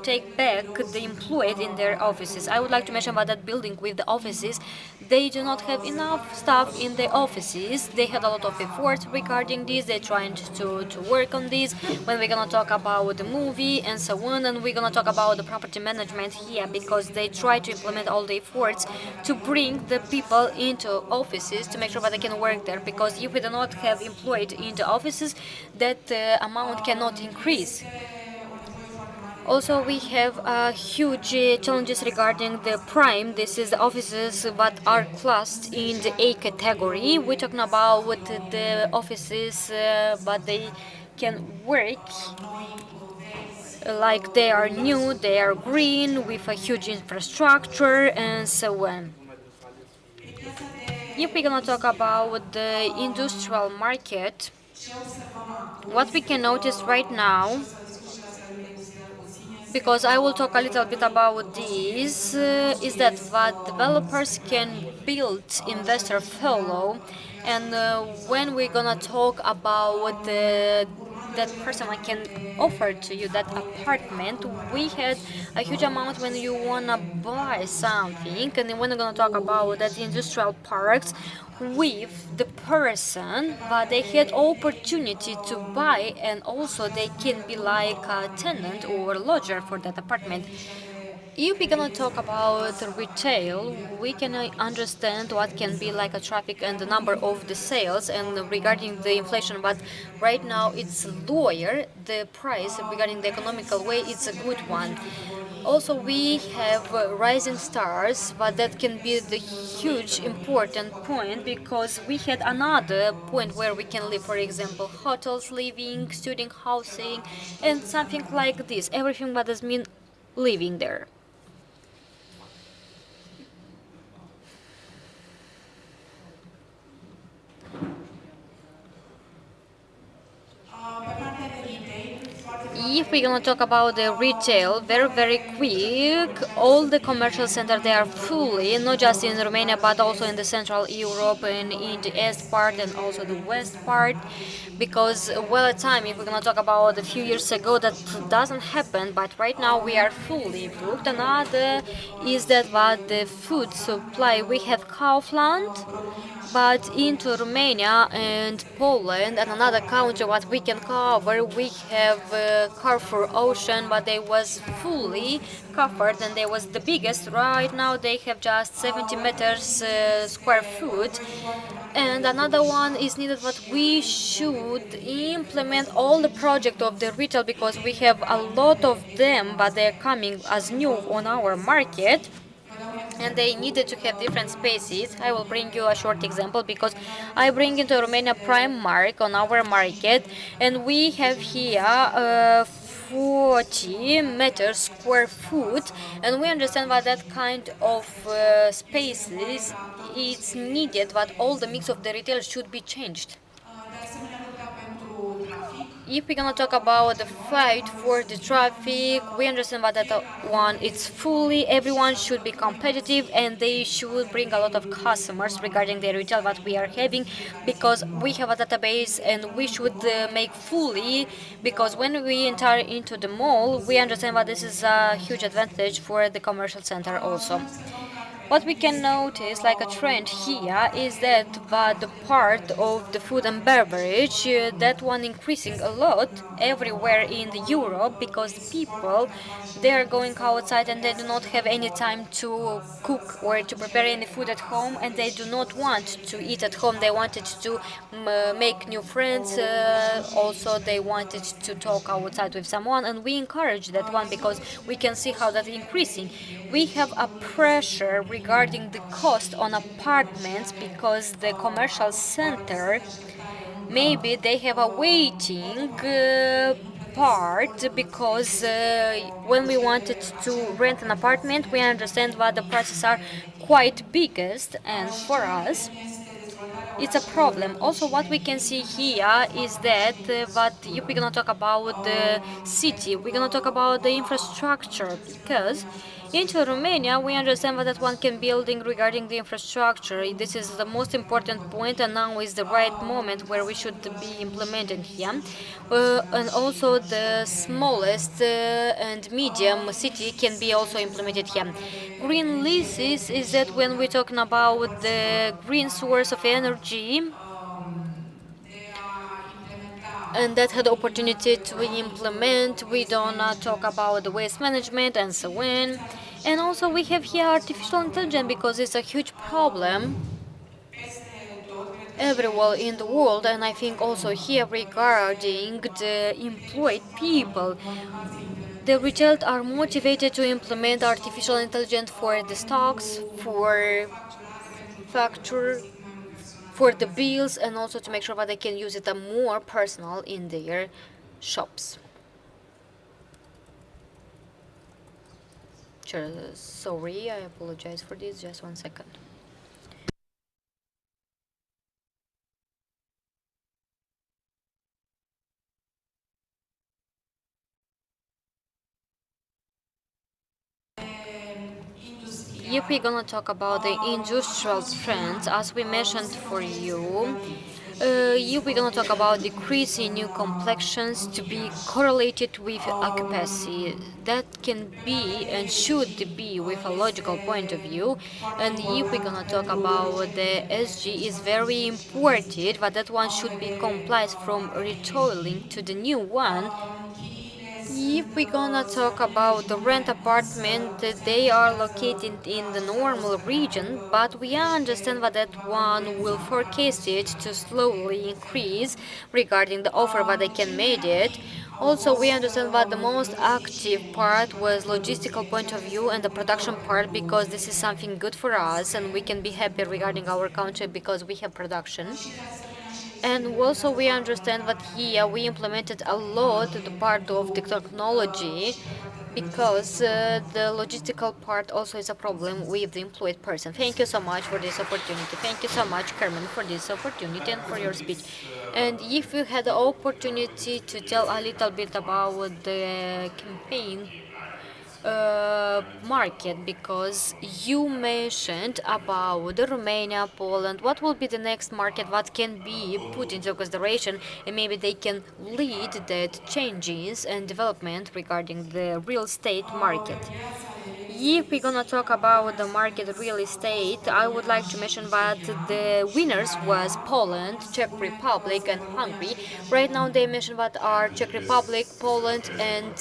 Speaker 6: take back the employed in their offices. I would like to mention about that building with the offices. They do not have enough staff in the offices. They had a lot of effort regarding this. They're trying to work on this. When we're gonna talk about the movie and so on, and we're gonna talk about the property management here, because they try to implement all the efforts to bring the people into offices to make sure that they can work there. Because if we do not have employed in the offices, that amount cannot increase. Also, we have huge challenges regarding the prime. This is the offices that are classed in the A category. We're talking about the offices, but they can work like they are new, they are green, with a huge infrastructure, and so on. If we're gonna talk about the industrial market, what we can notice right now, because I will talk a little bit about this, is that what developers can build investor follow, and when we're gonna talk about that person I can offer to you that apartment, we had a huge amount when you wanna buy something, and then when we're gonna talk about that industrial parks, with the person but they had opportunity to buy, and also they can be like a tenant or lodger for that apartment. If we're gonna talk about retail, we can understand what can be like a traffic and the number of the sales and regarding the inflation, but right now it's lower. The price regarding the economical way, it's a good one. Also, we have rising stars, but that can be the huge important point, because we had another point where we can live, for example, hotels, living, student housing, and something like this. Everything that does mean living there. If we're gonna talk about the retail, very quick, all the commercial centers, they are fully, not just in Romania, but also in the Central Europe and in the east part and also the west part. Because, well, at time, if we're gonna talk about a few years ago, that doesn't happen, but right now we are fully booked. Another is that what the food supply, we have Kaufland, but into Romania and Poland and another country what we can cover, we have Carrefour Ocean, but they was fully covered and they was the biggest. Right now they have just 70 meters square foot. And another one is needed that we should implement all the project of the retail, because we have a lot of them, but they're coming as new on our market, and they needed to have different spaces. I will bring you a short example, because I bring into Romania Prime Mark on our market, and we have here 40 meters square foot, and we understand that that kind of spaces it's needed, but all the mix of the retail should be changed. If we're gonna talk about the fight for the traffic, we understand that one, it's fully, everyone should be competitive and they should bring a lot of customers regarding the retail that we are having, because we have a database and we should make fully, because when we enter into the mall, we understand that this is a huge advantage for the commercial center also. What we can notice, like a trend here, is that the part of the food and beverage, that one increasing a lot everywhere in the Europe, because the people, they are going outside and they do not have any time to cook or to prepare any food at home, and they do not want to eat at home. They wanted to make new friends. Also, they wanted to talk outside with someone, and we encourage that one because we can see how that increasing. We have a pressure regarding the cost on apartments because the commercial center, maybe they have a waiting part, because when we wanted to rent an apartment, we understand that the prices are quite biggest, and for us it's a problem. Also, what we can see here is that if we're gonna talk about the city, we're gonna talk about the infrastructure, because into Romania we understand that one can building regarding the infrastructure. This is the most important point, and now is the right moment where we should be implementing here. And also the smallest and medium city can be also implemented here. Green leases is that when we're talking about the green source of energy, and that had the opportunity to implement. We don't talk about the waste management and so on. And also we have here artificial intelligence, because it's a huge problem everywhere in the world, and I think also here regarding the employed people. The retailers are motivated to implement artificial intelligence for the stocks, for factor, for the bills, and also to make sure that they can use it more personal in their shops. Sorry, I apologize for this. Just 1 second. If we're gonna talk about the industrial trends, as we mentioned for you, if we're gonna talk about decreasing new complexions to be correlated with occupancy, that can be and should be with a logical point of view. And if we're gonna talk about the SG is very important, but that one should be compliant from retailing to the new one. If we're gonna talk about the rent apartment, they are located in the normal region, but we understand that one will forecast it to slowly increase regarding the offer that they can make it. Also, we understand that the most active part was logistical point of view and the production part, because this is something good for us and we can be happy regarding our country because we have production. And also we understand that here we implemented a lot the part of the technology, because the logistical part also is a problem with the employed person. Thank you so much for this opportunity. Thank you so much, Carmen, for this opportunity and for your speech. And if you had the opportunity to tell a little bit about the campaign market, because you mentioned about the Romania, Poland. What will be the next market? What can be put into consideration, and maybe they can lead that changes and development regarding the real estate market? If we're gonna talk about the market real estate, I would like to mention that the winners was Poland, Czech Republic, and Hungary. Right now they mention that are Czech Republic, Poland, and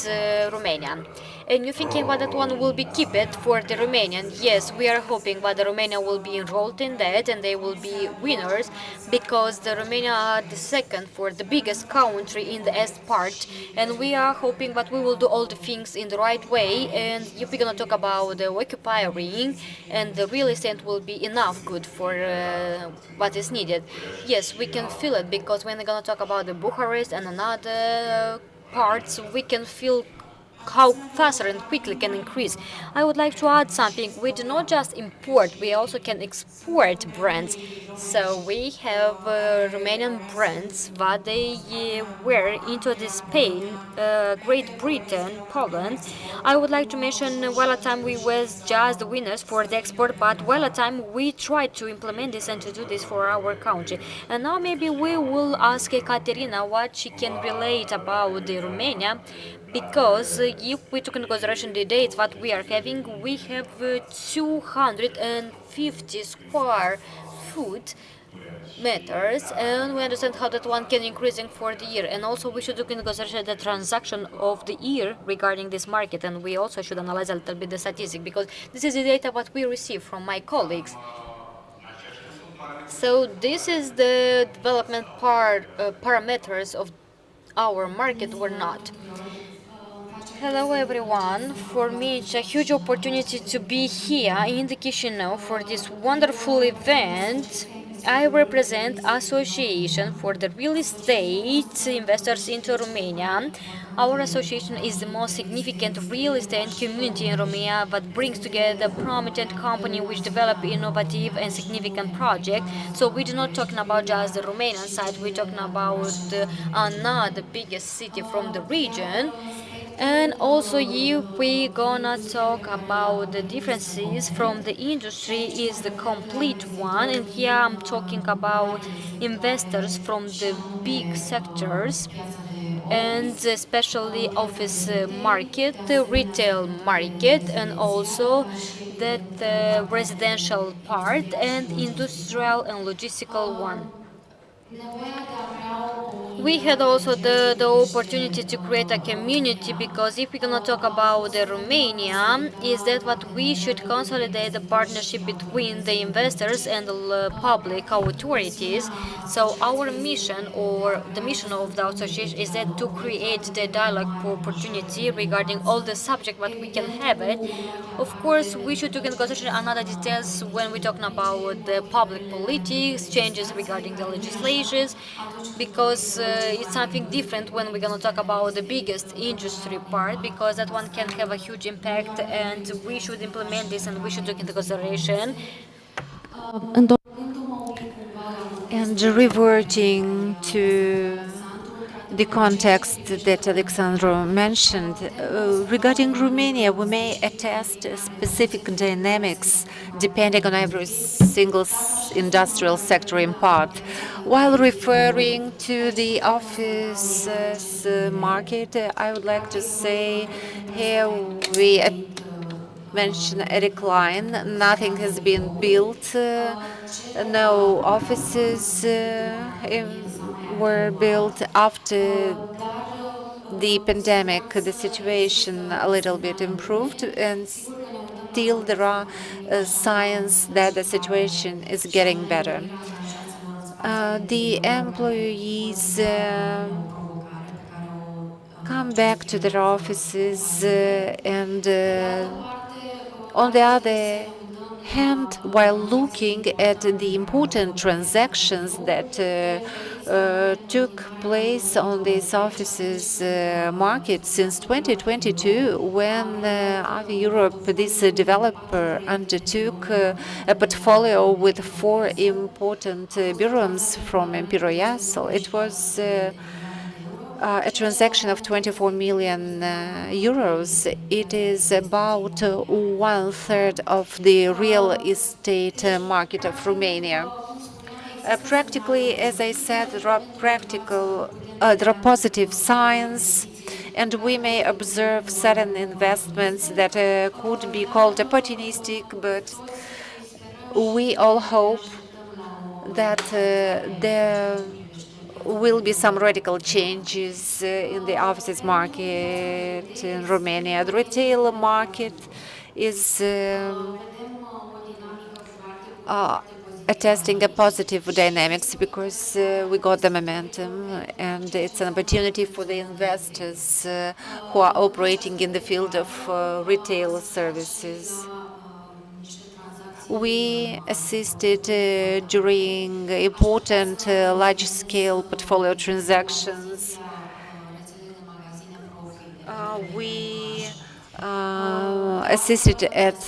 Speaker 6: Romania. And you thinking that that one will be keep it for the Romanian? Yes, we are hoping that the Romania will be enrolled in that and they will be winners, because the Romania are the second for the biggest country in the east part, and we are hoping that we will do all the things in the right way. And if we're gonna talk about the occupying, and the real estate will be enough good for what is needed. Yes, we can feel it, because when we're gonna talk about the Bucharest and another parts, we can feel how faster and quickly can increase. I would like to add something. We do not just import, we also can export brands. So we have Romanian brands that they were into the Spain, Great Britain, Poland. I would like to mention while a time we was just the winners for the export, but while a time we tried to implement this and to do this for our country. And now maybe we will ask Ekaterina what she can relate about the Romania, because if we took into consideration the dates what we are having, we have 250 square foot meters, and we understand how that one can increasing for the year. And also we should look into consideration the transaction of the year regarding this market, and we also should analyze a little bit the statistic, because this is the data what we receive from my colleagues. So this is the development parameters of our market or not. Hello everyone, for me it's a huge opportunity to be here in the Chisinau for this wonderful event. I represent Association for the Real Estate Investors into Romania. Our association is the most significant real estate community in Romania that brings together prominent companies which develop innovative and significant projects. So we're not talking about just the Romanian side, we're talking about another biggest city from the region. And also, if we gonna talk about the differences from the industry, is the complete one. And here I'm talking about investors from the big sectors, and especially office market, the retail market, and also that residential part and industrial and logistical one. We had also the opportunity to create a community, because if we're gonna talk about the Romania, is that what we should consolidate the partnership between the investors and the public authorities. So our mission, or the mission of the association, is that to create the dialogue for opportunity regarding all the subject what we can have it. Of course, we should take into consideration another details when we're talking about the public politics, changes regarding the legislations, because it's something different when we're going to talk about the biggest industry part, because that one can have a huge impact, and we should implement this and we should take into consideration.
Speaker 2: And reverting to the context that Alexandru mentioned, regarding Romania, we may attest specific dynamics depending on every single industrial sector in part. While referring to the office market, I would like to say here we mention a decline. Nothing has been built. No offices were built after the pandemic. The situation a little bit improved, and still there are signs that the situation is getting better. The employees come back to their offices, and on the other hand, while looking at the important transactions that took place on these offices market since 2022, when Europe, this developer, undertook a portfolio with 4 important bureaus from Imperial, it was a transaction of 24 million euros. It is about 1/3 of the real estate market of Romania. Practically, as I said, there are positive signs, and we may observe certain investments that could be called opportunistic, but we all hope that there will be some radical changes in the offices market in Romania. The retail market is attesting a positive dynamics, because we got the momentum, and it's an opportunity for the investors who are operating in the field of retail services. We assisted during important large-scale portfolio transactions. We assisted at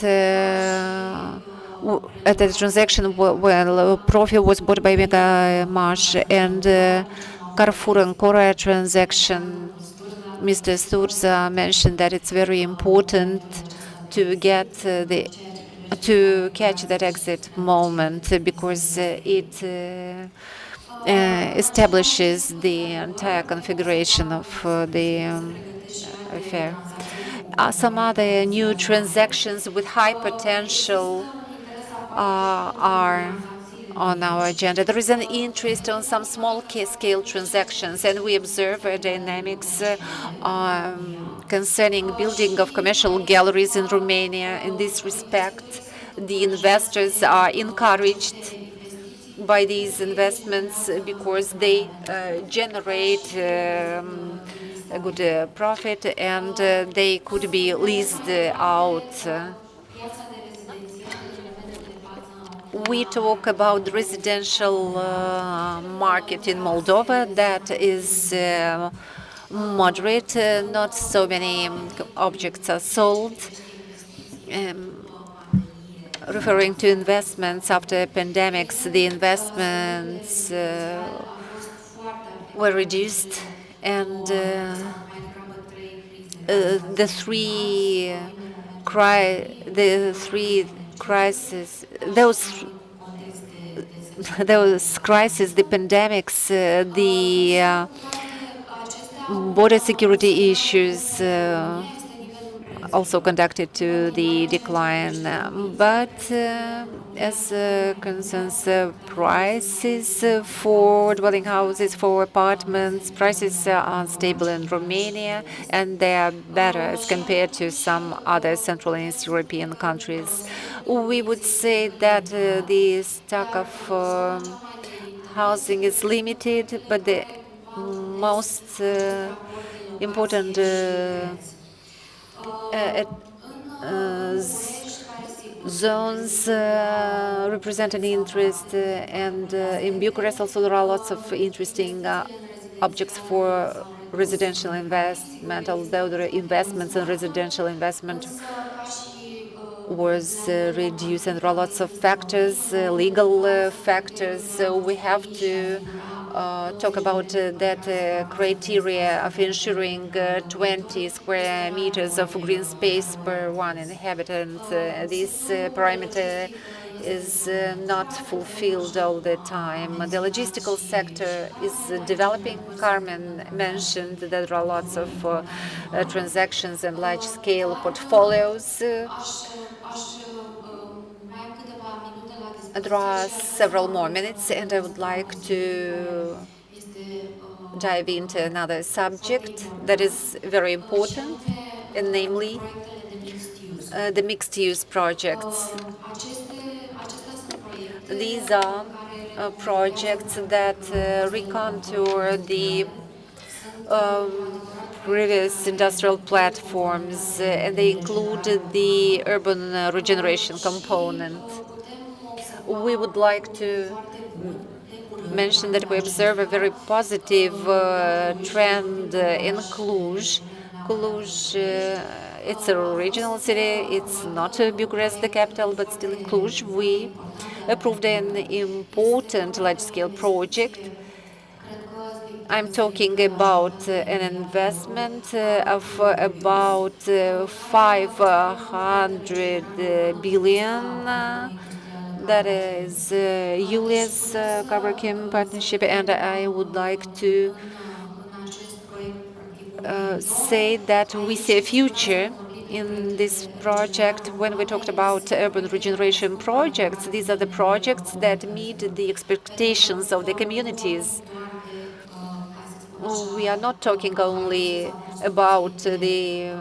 Speaker 2: the transaction when Profi was bought by MIGA Marsh, and Carrefour and Cora transaction. Mr. Sturza mentioned that it's very important to get to catch that exit moment, because it establishes the entire configuration of the affair. Some other new transactions with high potential are on our agenda. There is an interest on some small-scale transactions, and we observe dynamics concerning building of commercial galleries in Romania. In this respect, the investors are encouraged by these investments because they generate a good profit, and they could be leased out. We talk about the residential market in Moldova that is moderate. Not so many objects are sold. Referring to investments after pandemics, the investments were reduced, and the three crises, those crises, the pandemics, the border security issues also conducted to the decline. But as concerns prices for dwelling houses, for apartments, prices are stable in Romania, and they are better as compared to some other Central and East European countries. We would say that the stock of housing is limited, but the most important zones represent an interest, and in Bucharest also there are lots of interesting objects for residential investment, although the investments in residential investment was reduced, and there are lots of factors, legal factors, so we have to talk about that criteria of ensuring 20 square meters of green space per one inhabitant. This parameter is not fulfilled all the time. The logistical sector is developing. Carmen mentioned that there are lots of transactions and large-scale portfolios. There are several more minutes, and I would like to dive into another subject that is very important, and namely the mixed-use projects. These are projects that recontour the previous industrial platforms, and they include the urban regeneration component. We would like to mention that we observe a very positive trend in Cluj. Cluj, it's a regional city. It's not Bucharest, the capital, but still in Cluj. We approved an important large-scale project. I'm talking about an investment of about 500 billion. That is Julia's Carver-Kim partnership, and I would like to say that we see a future in this project. When we talked about urban regeneration projects, these are the projects that meet the expectations of the communities. We are not talking only about the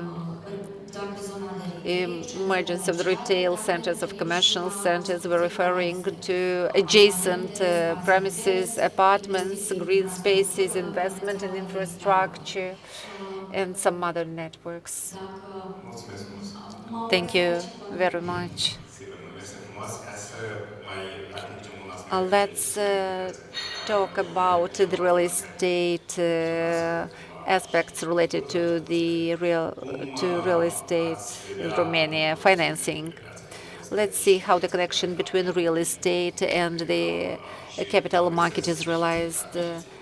Speaker 2: emergence of the retail centers, of commercial centers. We're referring to adjacent premises, apartments, green spaces, investment in infrastructure, and some other networks. Thank you very much. Let's talk about the real estate aspects related to the real estate in Romania financing. Let's see how the connection between real estate and the capital market is realized.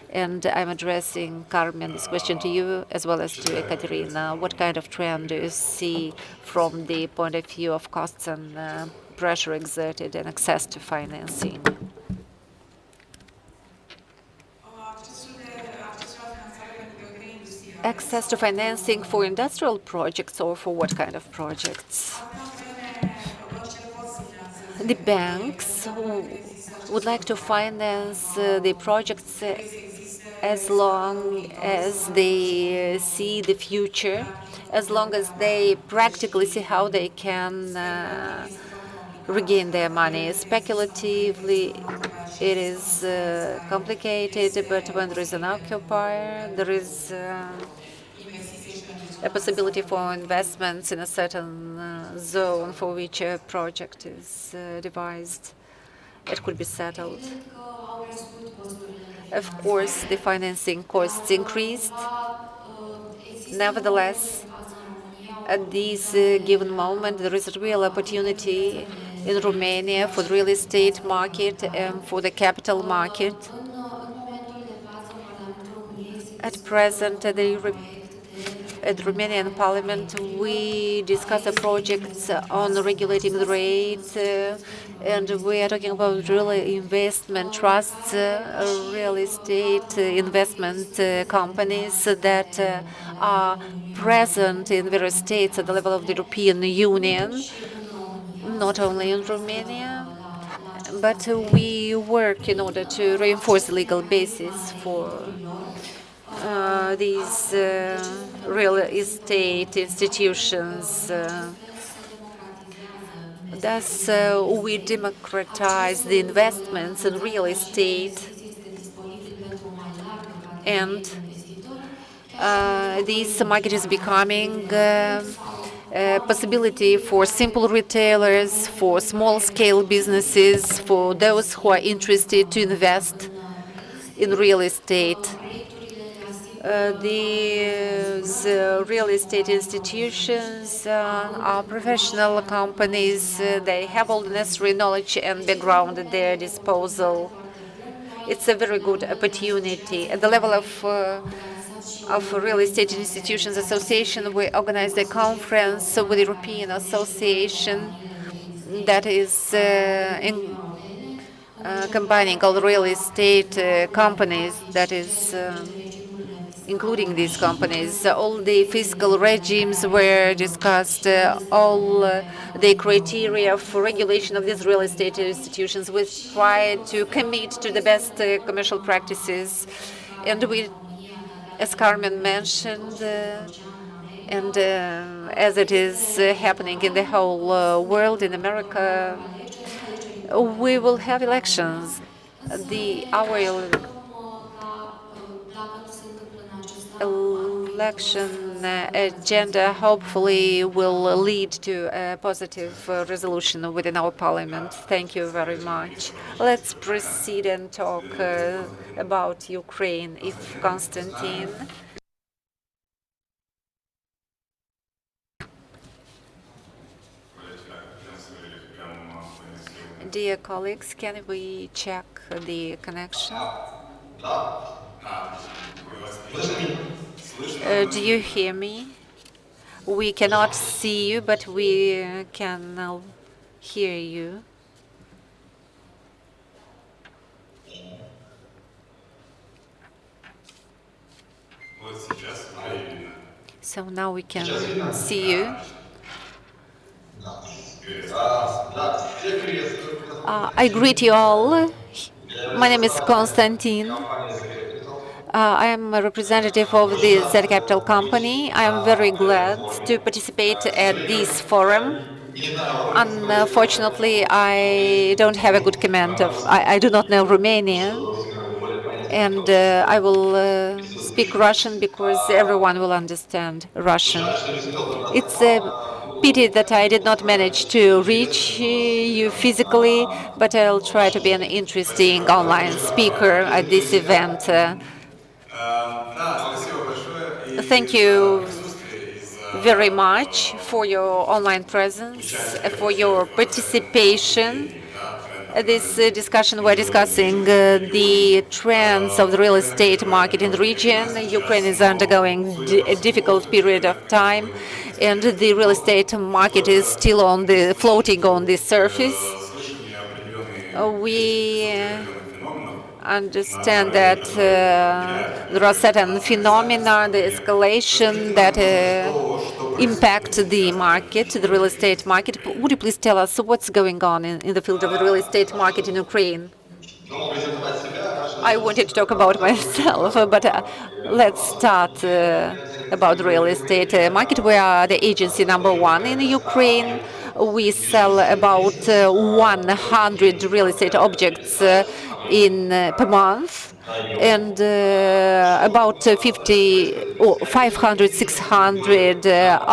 Speaker 2: And I'm addressing, Carmen, this question to you as well as to Ekaterina. What kind of trend do you see from the point of view of costs and pressure exerted and access to financing? access to financing for industrial projects or for what kind of projects? The banks would like to finance the projects as long as they see the future, as long as they practically see how they can regain their money. Speculatively, it is complicated, but when there is an occupier, there is a possibility for investments in a certain zone for which a project is devised. It could be settled. Of course, the financing costs increased. Nevertheless, at this given moment, there is a real opportunity in Romania for the real estate market and for the capital market. At present, at the Romanian Parliament, we discuss the projects on regulating the rates, and we are talking about real investment trusts, real estate investment companies that are present in various states at the level of the European Union, not only in Romania, but we work in order to reinforce the legal basis for these real estate institutions. Thus, we democratize the investments in real estate, and this market is becoming a possibility for simple retailers, for small-scale businesses, for those who are interested to invest in real estate. These real estate institutions are professional companies. They have all the necessary knowledge and background at their disposal. It's a very good opportunity. At the level of Real Estate Institutions Association, we organized a conference with the European Association that is combining all the real estate companies, that is including these companies. All the fiscal regimes were discussed, all the criteria for regulation of these real estate institutions. We try to commit to the best commercial practices. And we, as Carmen mentioned, and as it is happening in the whole world, in America, we will have elections. Our election agenda hopefully will lead to a positive resolution within our parliament. Thank you very much. Let's proceed and talk about Ukraine. If Konstantin. Dear colleagues, can we check the connection? Do you hear me? We cannot see you, but we can hear you. So now we can see you. I greet you all. My name is Konstantin. I am a representative of the Z Capital company. I am very glad to participate at this forum. Unfortunately, I don't have a good command of, I do not know Romanian, and I will speak Russian because everyone will understand Russian. It's a pity that I did not manage to reach you physically, but I'll try to be an interesting online speaker at this event. Thank you very much for your online presence, for your participation. This discussion, we're discussing the trends of the real estate market in the region. Ukraine is undergoing a difficult period of time, and the real estate market is still floating on the surface. We understand that there are certain phenomena, the escalation that impact the market, the real estate market. Would you please tell us what's going on in the field of the real estate market in Ukraine? I wanted to talk about myself, but let's start about the real estate market. We are the agency #1 in Ukraine. We sell about 100 real estate objects per month, and about 50 or 500, 600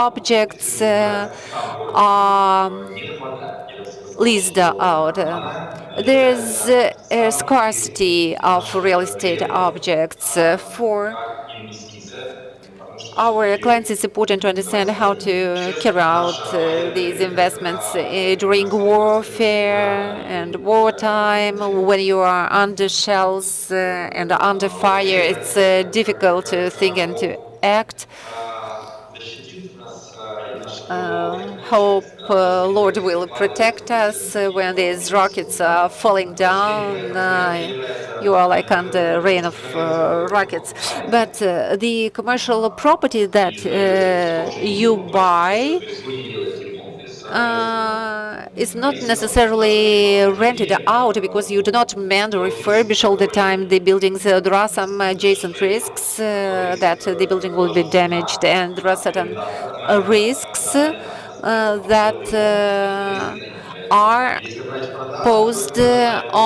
Speaker 2: objects are leased out. There's a scarcity of real estate objects. For our clients, it's important to understand how to carry out these investments during warfare and wartime. When you are under shells and under fire, it's difficult to think and to act. Hope Lord will protect us when these rockets are falling down. You are like under rain of rockets. But the commercial property that you buy is not necessarily rented out because you do not mend or refurbish all the time the buildings. There are some adjacent risks that the building will be damaged, and there are certain risks that are posed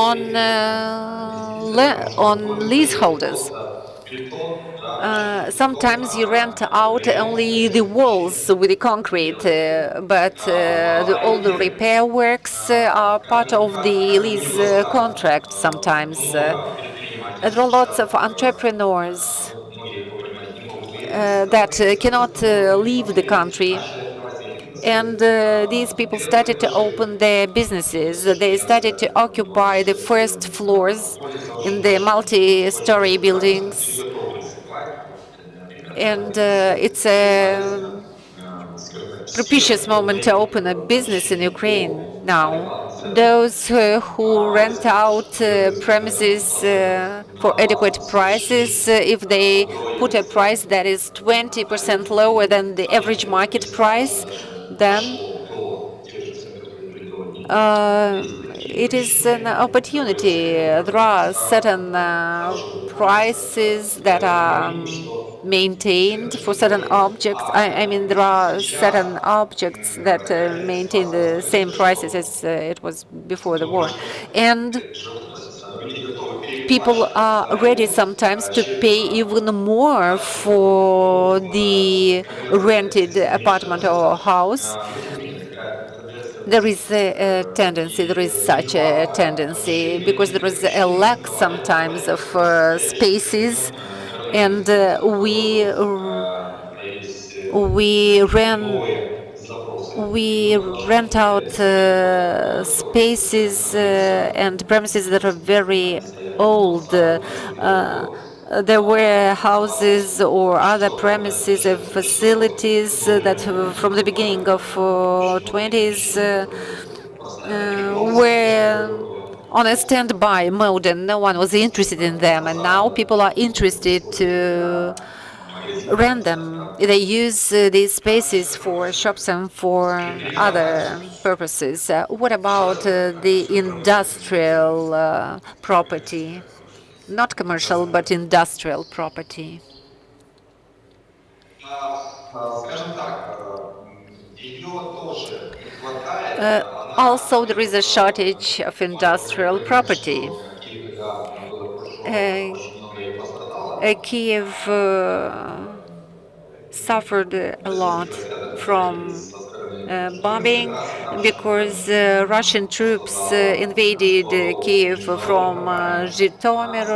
Speaker 2: on leaseholders. Sometimes you rent out only the walls with the concrete, but all the repair works are part of the lease contract sometimes. There are lots of entrepreneurs that cannot leave the country. And these people started to open their businesses. They started to occupy the first floors in the multi-story buildings. And it's a propitious moment to open a business in Ukraine now. Those who rent out premises for adequate prices, if they put a price that is 20% lower than the average market price, then it is an opportunity. There are certain prices that are maintained for certain objects. I mean, there are certain objects that maintain the same prices as it was before the war. And people are ready sometimes to pay even more for the rented apartment or house. There is a tendency, there is such a tendency, because there is a lack sometimes of spaces, and we rent out spaces and premises that are very old. There were houses or other premises, facilities that from the beginning of 20s were on a standby mode and no one was interested in them. And now people are interested to rent them. They use these spaces for shops and for other purposes. What about the industrial property? Not commercial, but industrial property. Also, there is a shortage of industrial property. Kiev suffered a lot from bombing because Russian troops invaded Kiev from Zhytomyr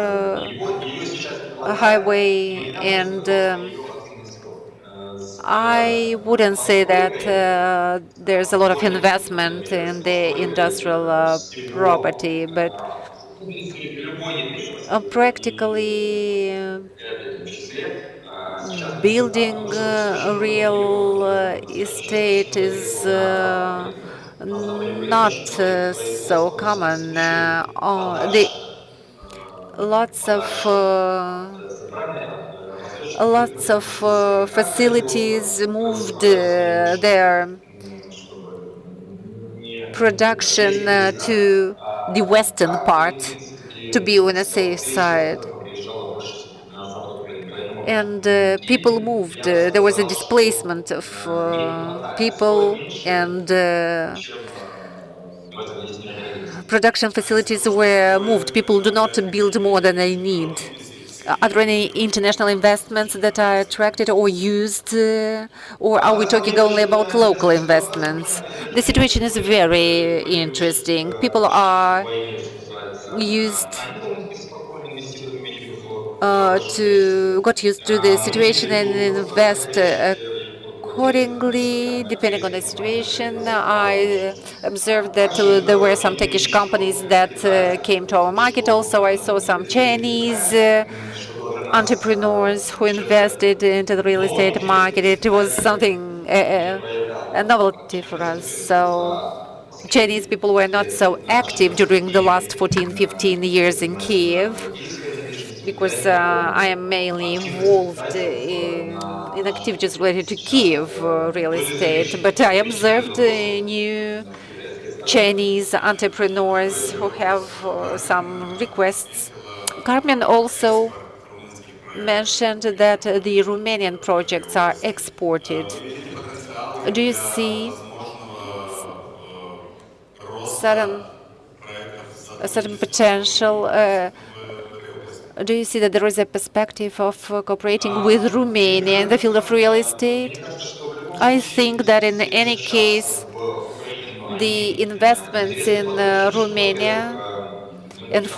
Speaker 2: highway, and I wouldn't say that there's a lot of investment in the industrial property, but practically building real estate is not so common. lots of facilities moved their production to the western part to be on a safe side. And people moved. There was a displacement of people, and production facilities were moved. People do not build more than they need. Are there any international investments that are attracted or used, or are we talking only about local investments? The situation is very interesting. People are used got used to the situation and invest accordingly, depending on the situation. I observed that there were some Turkish companies that came to our market. Also, I saw some Chinese entrepreneurs who invested into the real estate market. It was something, a novelty for us. So Chinese people were not so active during the last 14, 15 years in Kiev, because I am mainly involved in activities related to Kiev real estate. But I observed new Chinese entrepreneurs who have some requests. Carmen also mentioned that the Romanian projects are exported. Do you see a certain potential? Do you see that there is a perspective of cooperating with Romania in the field of real estate? I think that in any case, the investments in Romania and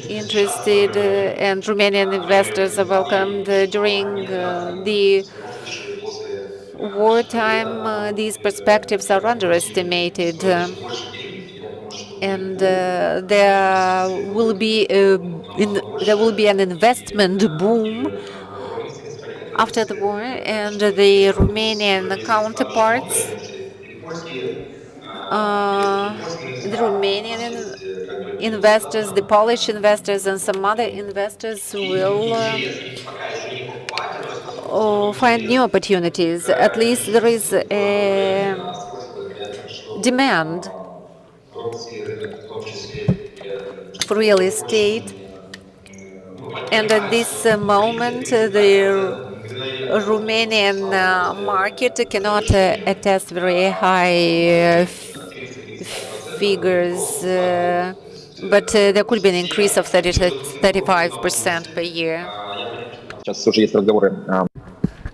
Speaker 2: interested and Romanian investors are welcomed. During the wartime, these perspectives are underestimated. And there will be an investment boom after the war, and the Romanian counterparts, the Romanian investors, the Polish investors, and some other investors will find new opportunities. At least there is a demand for real estate. And at this moment, the Romanian market cannot attest very high figures, but there could be an increase of 30 to 35% per year.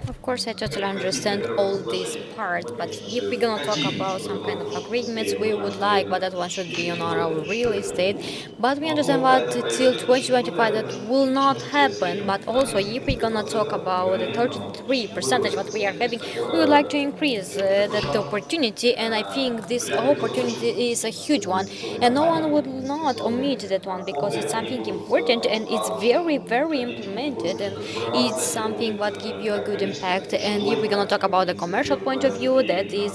Speaker 6: Of course, I totally understand all this part, but if we're gonna talk about some kind of agreements we would like, but that one should be on our real estate. But we understand that till 2025 that will not happen. But also, if we're gonna talk about the 33% what we are having, we would like to increase that opportunity, and I think this opportunity is a huge one, and no one would not omit that one because it's something important and it's very, very implemented, and it's something what give you a good impact. And if we're gonna talk about the commercial point of view, that is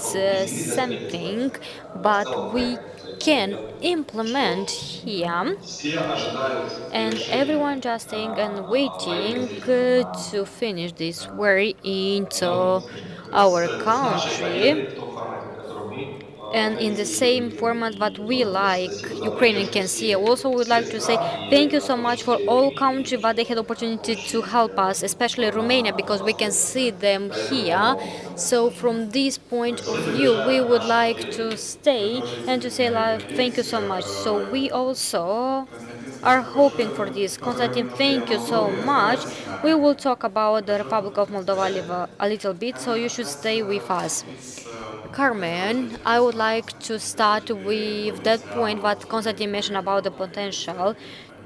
Speaker 6: something, but we can implement here, and everyone just staying and waiting to finish this war into our country, and in the same format that we like Ukrainian can see. Also would like to say thank you so much for all countries that they had opportunity to help us, especially Romania, because we can see them here. So from this point of view, we would like to stay and to say like, thank you so much. So we also are hoping for this. Konstantin, thank you so much. We will talk about the Republic of Moldova a little bit, so you should stay with us. Carmen, I would like to start with that point what Konstantin mentioned about the potential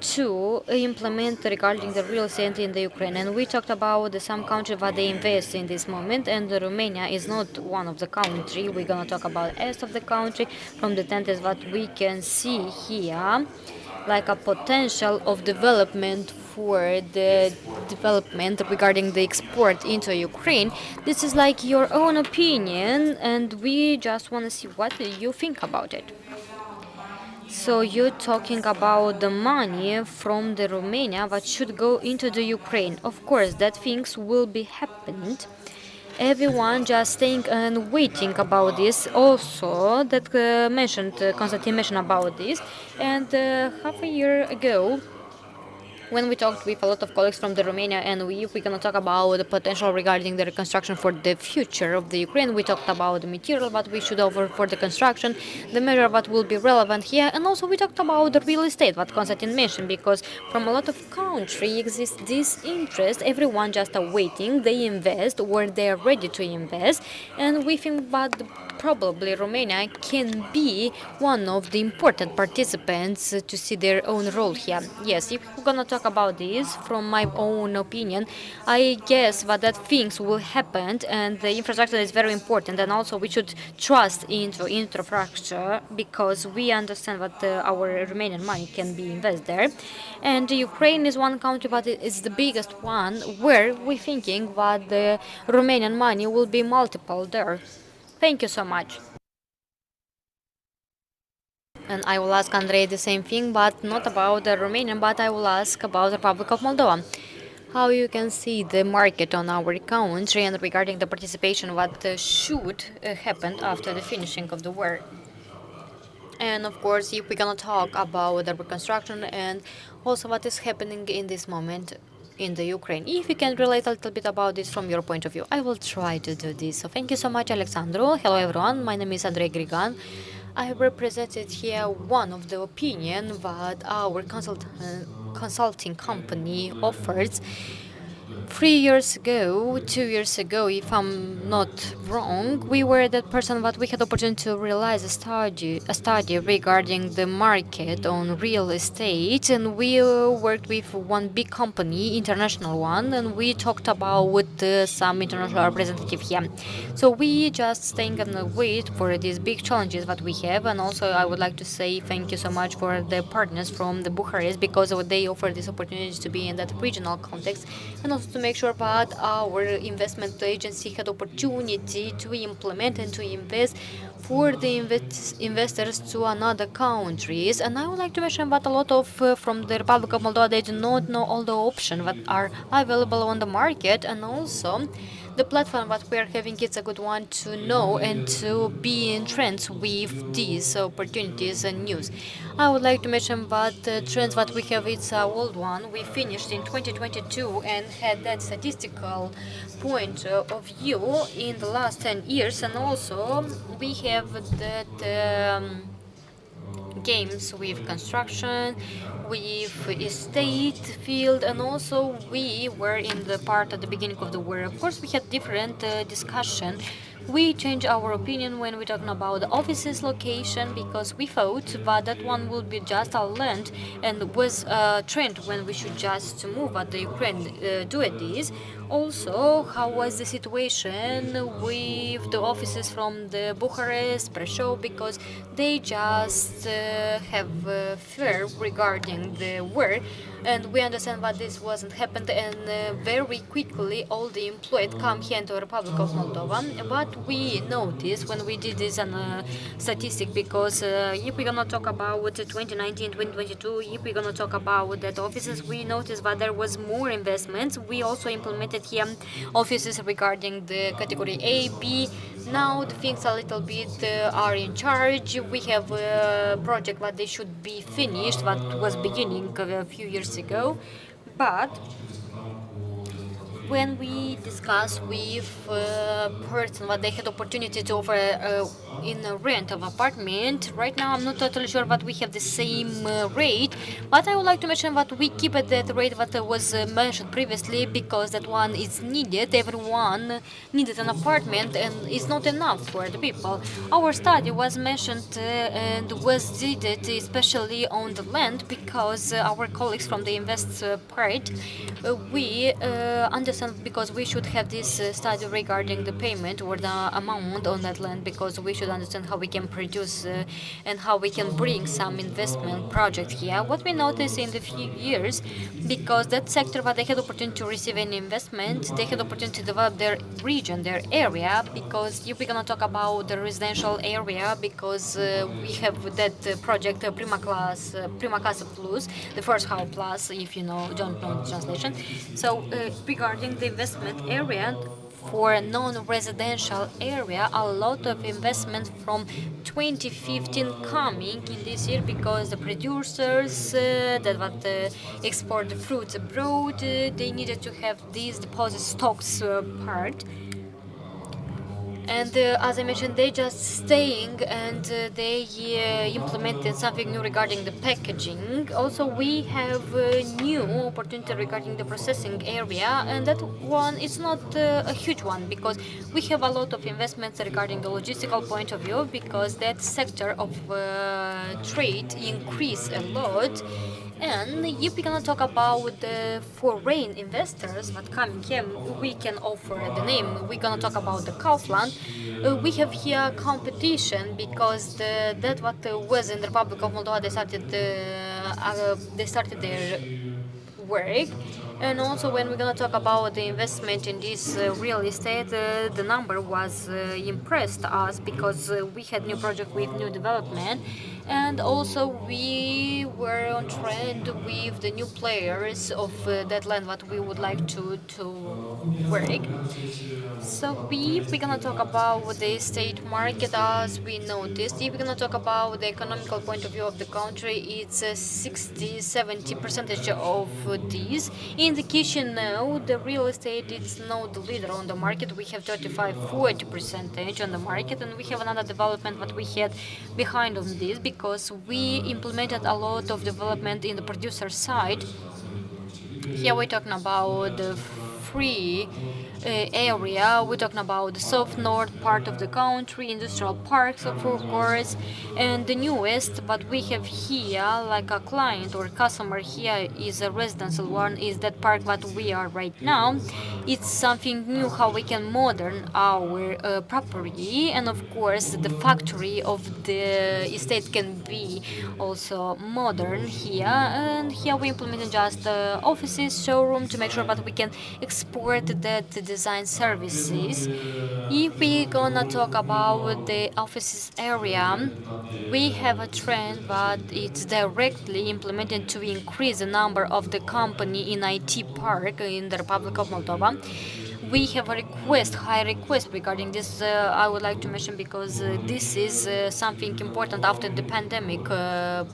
Speaker 6: to implement regarding the real estate in the Ukraine. And we talked about some countries that they invest in this moment, and Romania is not one of the country. We're gonna talk about east of the country from the tenders that we can see here, like a potential of development for the development regarding the export into Ukraine. This is like your own opinion, and we just want to see what you think about it. So you're talking about the money from the Romania that should go into the Ukraine. Of course, that things will be happening. Everyone just staying and waiting about this. Also, that Konstantin mentioned about this, and half a year ago, when we talked with a lot of colleagues from the Romania, and we're going to talk about the potential regarding the reconstruction for the future of the Ukraine. We talked about the material that we should offer for the construction, the measure that will be relevant here, and also we talked about the real estate, what Konstantin mentioned, because from a lot of country exists this interest. Everyone just are waiting, they invest where they are ready to invest, and we think that probably Romania can be one of the important participants to see their own role here. Yes, if we're gonna talk about this, from my own opinion, I guess that things will happen and the infrastructure is very important, and also we should trust into infrastructure because we understand that our Romanian money can be invested there. And Ukraine is one country, but it's the biggest one where we're thinking that the Romanian money will be multiple there. Thank you so much. And I will ask Andrei the same thing, but not about the Romanian, but I will ask about the Republic of Moldova. How you can see the market on our country and regarding the participation, what should happen after the finishing of the war. And of course, if we're gonna talk about the reconstruction and also what is happening in this moment in the Ukraine. If you can relate a little bit about this from your point of view, I will try to do this. So thank you so much, Alexandru. Hello, everyone. My name is Andrei Grigan. I represented here one of the opinion that our consulting company offers. 3 years ago, 2 years ago, if I'm not wrong, we were that person that we had opportunity to realize a study regarding the market on real estate, and we worked with one big company, international one, and we talked about with some international representative here. So we just staying and wait for these big challenges that we have, and also I would like to say thank you so much for the partners from the Bucharest because they offer these opportunities to be in that regional context, and also to make sure that our investment agency had opportunity to implement and to invest for the investors to another countries. And I would like to mention that a lot of from the Republic of Moldova, they do not know all the options that are available on the market, and also the platform that we are having is a good one to know and to be in trends with these opportunities and news. I would like to mention that the trends that we have, it's an old one. We finished in 2022 and had that statistical point of view in the last 10 years, and also we have that games with construction, with estate field, and also we were in the part at the beginning of the war. Of course, we had different discussion. We changed our opinion when we're talking about the office's location because we thought that that one would be just a land and was a trend when we should just move at the Ukraine do it this. Also, how was the situation with the offices from the Bucharest, Brașov, because they just have fear regarding the war, and we understand that this wasn't happened, and very quickly all the employed come here into the Republic of Moldova. But we noticed when we did this on a statistic, because if we're gonna talk about 2019, 2022, if we're gonna talk about that offices, we noticed that there was more investments. We also implemented here offices regarding the category A, B. Now the things a little bit are in charge. We have a project that they should be finished, that was beginning a few years ago, but when we discuss with person what they had opportunity to offer in a rent of apartment, right now I'm not totally sure that we have the same rate, but I would like to mention that we keep at that rate that was mentioned previously because that one is needed. Everyone needed an apartment and it's not enough for the people. Our study was mentioned and was did it especially on the land because our colleagues from the invest part we understand understand because we should have this study regarding the payment or the amount on that land, because we should understand how we can produce and how we can bring some investment project here. What we noticed in the few years, because that sector, but they had opportunity to receive any investment, they had opportunity to develop their region, their area, because if we're gonna talk about the residential area, because we have that project Prima Casa Plus, the first house plus, if you don't know the translation. So regarding the investment area for a non-residential area, a lot of investment from 2015 coming in this year, because the producers that would export the fruits abroad, they needed to have these deposit stocks part. And as I mentioned, they just staying and they implemented something new regarding the packaging. Also, we have a new opportunity regarding the processing area, and that one is not a huge one, because we have a lot of investments regarding the logistical point of view, because that sector of trade increased a lot. And if we're gonna talk about the foreign investors that coming here, we can offer the name. We're gonna talk about the Kaufland. We have here competition, because that what was in the Republic of Moldova. They started their work. And also, when we're gonna talk about the investment in this real estate, the number was impressed us, because we had new project with new development, and also we were on trend with the new players of that land what we would like to work. So if we're gonna talk about the state market, as we noticed, if we're gonna talk about the economical point of view of the country, it's 60-70% of these. In the Chisinau, the real estate is not the leader on the market. We have 35-40% on the market, and we have another development that we had behind on this, because we implemented a lot of development in the producer side. Here we're talking about the free area. We're talking about the south north part of the country, industrial parks, of course, and the newest. But we have here, like a client or customer here, is a residential one. Is that park that we are right now? It's something new how we can modern our property, and of course the factory of the estate can be also modern here. And here we implemented just offices, showroom, to make sure that we can export that design services. If we gonna talk about the offices area, we have a trend that it's directly implemented to increase the number of the company in IT park in the Republic of Moldova. We have a high request regarding this. I would like to mention, because this is something important after the pandemic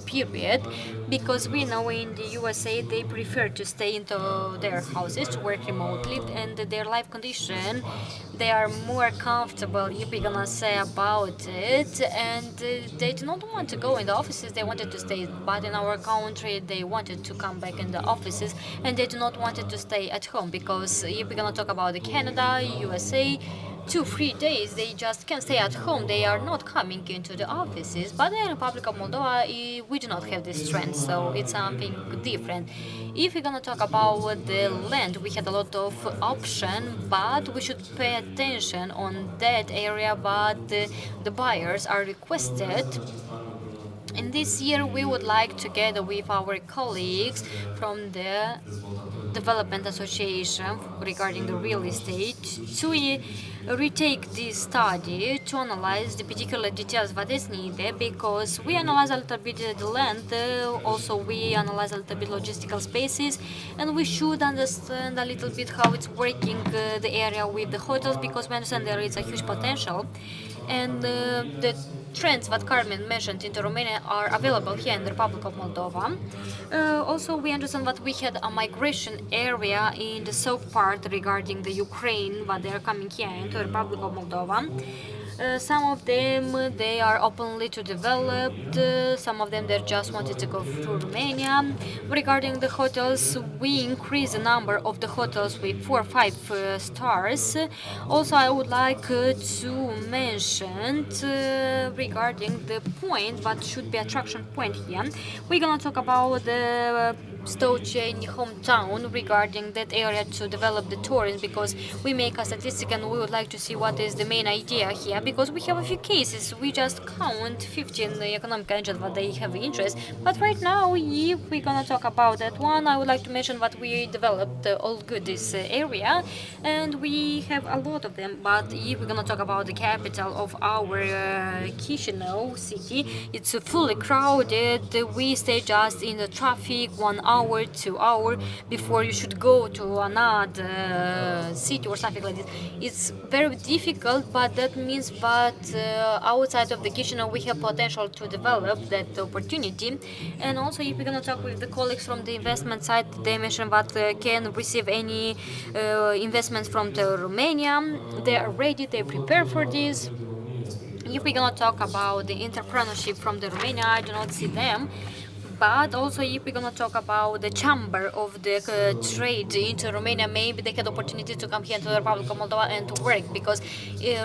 Speaker 6: period, because we know in the USA they prefer to stay into their houses to work remotely, and their life condition, they are more comfortable, if we're gonna say about it, and they do not want to go in the offices. They wanted to stay, but in our country they wanted to come back in the offices, and they do not wanted to stay at home, because if we're gonna talk about the Canada, USA, 2-3 days they just can stay at home. They are not coming into the offices. But in the Republic of Moldova, we do not have this trend, so it's something different. If we're gonna talk about the land, we had a lot of option, but we should pay attention on that area. But the buyers are requested. And this year we would like, together with our colleagues from the Development Association regarding the real estate, to retake this study to analyze the particular details that is needed, because we analyze a little bit the land, also we analyze a little bit logistical spaces, and we should understand a little bit how it's working the area with the hotels, because we understand there is a huge potential, and the trends that Carmen mentioned into Romania are available here in the Republic of Moldova. Also, we understand that we had a migration area in the south part regarding the Ukraine, but they are coming here into the Republic of Moldova. Some of them they are openly to develop. Some of them they just wanted to go to Romania. Regarding the hotels, we increase the number of the hotels with 4 or 5 stars. Also, I would like to mention regarding the point that should be attraction point here. We're gonna talk about the Stoche hometown regarding that area to develop the tourism, because we make a statistic and we would like to see what is the main idea here, because we have a few cases. We just count 15 economic agents that they have interest, but right now if we're gonna talk about that one, I would like to mention that we developed all good this area and we have a lot of them. But if we're gonna talk about the capital of our Chisinau city, it's fully crowded. We stay just in the traffic 1 hour, 2 hour before you should go to another city or something like this. It's very difficult, but that means that outside of the Chisinau we have potential to develop that opportunity. And also, if we're gonna talk with the colleagues from the investment side, they mentioned that can receive any investments from the Romania. They are ready, they prepare for this. If we're gonna talk about the entrepreneurship from the Romania, I do not see them. But also, if we're gonna talk about the chamber of the trade into Romania, maybe they had opportunity to come here to the Republic of Moldova and to work, because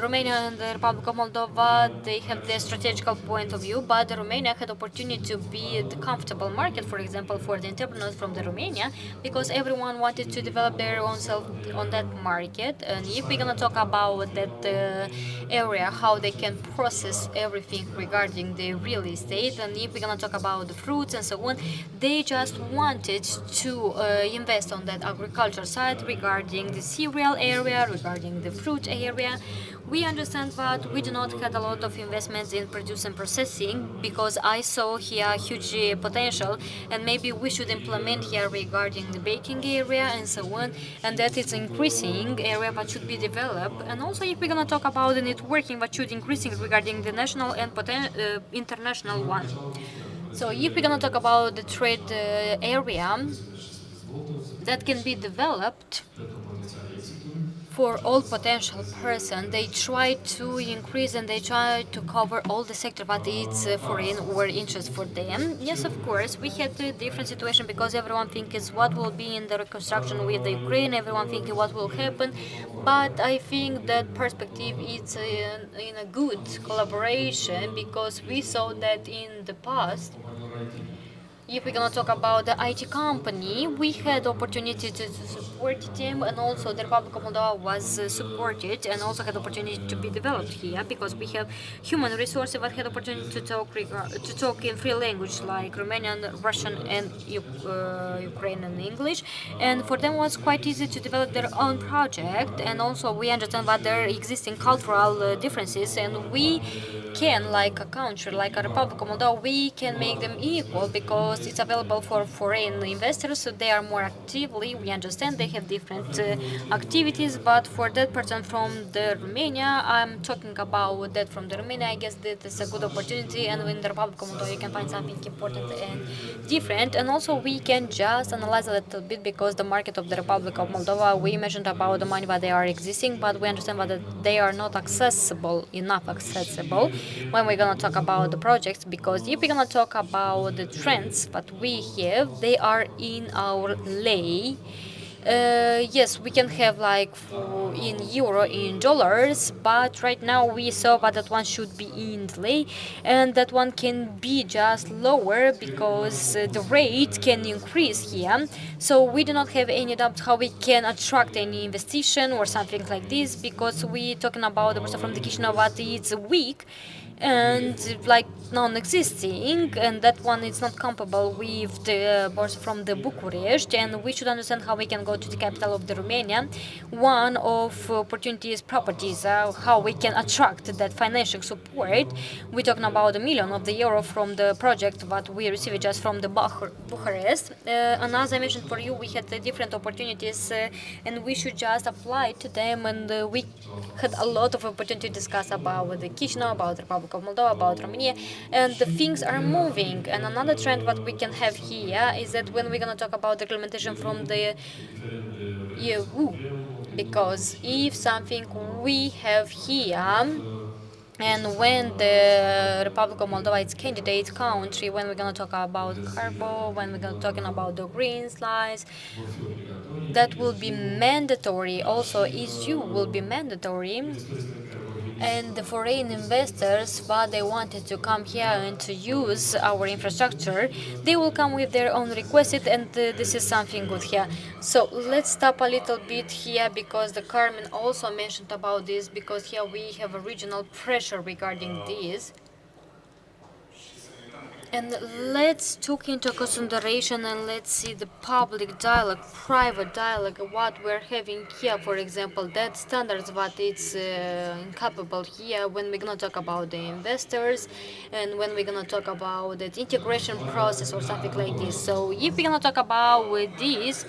Speaker 6: Romania and the Republic of Moldova, they have their strategical point of view, but the Romania had opportunity to be the comfortable market, for example, for the entrepreneurs from the Romania, because everyone wanted to develop their own self on that market. And if we're gonna talk about that area, how they can process everything regarding the real estate, and if we're gonna talk about the fruits and so on, they just wanted to invest on that agriculture side regarding the cereal area, regarding the fruit area. We understand that we do not have a lot of investments in produce and processing, because I saw here huge potential, and maybe we should implement here regarding the baking area and so on, and that is increasing area that should be developed. And also, if we're gonna talk about the networking that should increasing regarding the national and international one. So if we're gonna talk about the trade area that can be developed for all potential person, they try to increase and they try to cover all the sector that it's foreign or interest for them. Yes, of course, we had a different situation, because everyone thinks what will be in the reconstruction with the Ukraine, everyone thinking what will happen, but I think that perspective is in a good collaboration, because we saw that in the past. If we're gonna talk about the IT company, we had opportunity to support them, and also the Republic of Moldova was supported and also had opportunity to be developed here, because we have human resources that had opportunity to talk in 3 languages like Romanian, Russian, and Ukrainian English, and for them it was quite easy to develop their own project. And also we understand that there are existing cultural differences, and we can, like a country, like a Republic of Moldova, we can make them equal, because it's available for foreign investors, so they are more actively, we understand they have different activities, but for that person from the Romania, I'm talking about that from the Romania, I guess that is a good opportunity, and in the Republic of Moldova you can find something important and different. And also we can just analyze a little bit, because the market of the Republic of Moldova, we mentioned about the money that they are existing, but we understand that they are not enough accessible when we're gonna talk about the projects, because if we're gonna talk about the trends that we have, they are in our lay. Yes, we can have like in euro, in dollars, but right now we saw that one should be in lei, and that one can be just lower, because the rate can increase here. So we do not have any doubt how we can attract any investigation or something like this, because we talking about the person from the Chisinau that it's weak and like non-existing, and that one is not comparable with the bourse from the Bucharest. And we should understand how we can go to the capital of the Romania. One of opportunities properties, how we can attract that financial support. We're talking about €1 million from the project that we received just from the Bucharest. And as I mentioned for you, we had different opportunities, and we should just apply to them, and we had a lot of opportunity to discuss about the Chisinau, about the Republic of Moldova, about Romania, and the things are moving. And another trend that we can have here is that when we're going to talk about the implementation from the EU, because if something we have here And when the Republic of Moldova is candidate country, when we're going to talk about carbon, when we're going to talking about the green slides, that will be mandatory. Also, issue will be mandatory. And the foreign investors, but they wanted to come here and to use our infrastructure, they will come with their own request, and this is something good here. So let's stop a little bit here because the Carmen also mentioned about this, because here we have a regional pressure regarding this. And let's take into consideration and let's see the public dialogue, private dialogue, what we're having here. For example, that standards, what it's incapable here when we're gonna talk about the investors and when we're gonna talk about the integration process or something like this. So if we're gonna talk about this,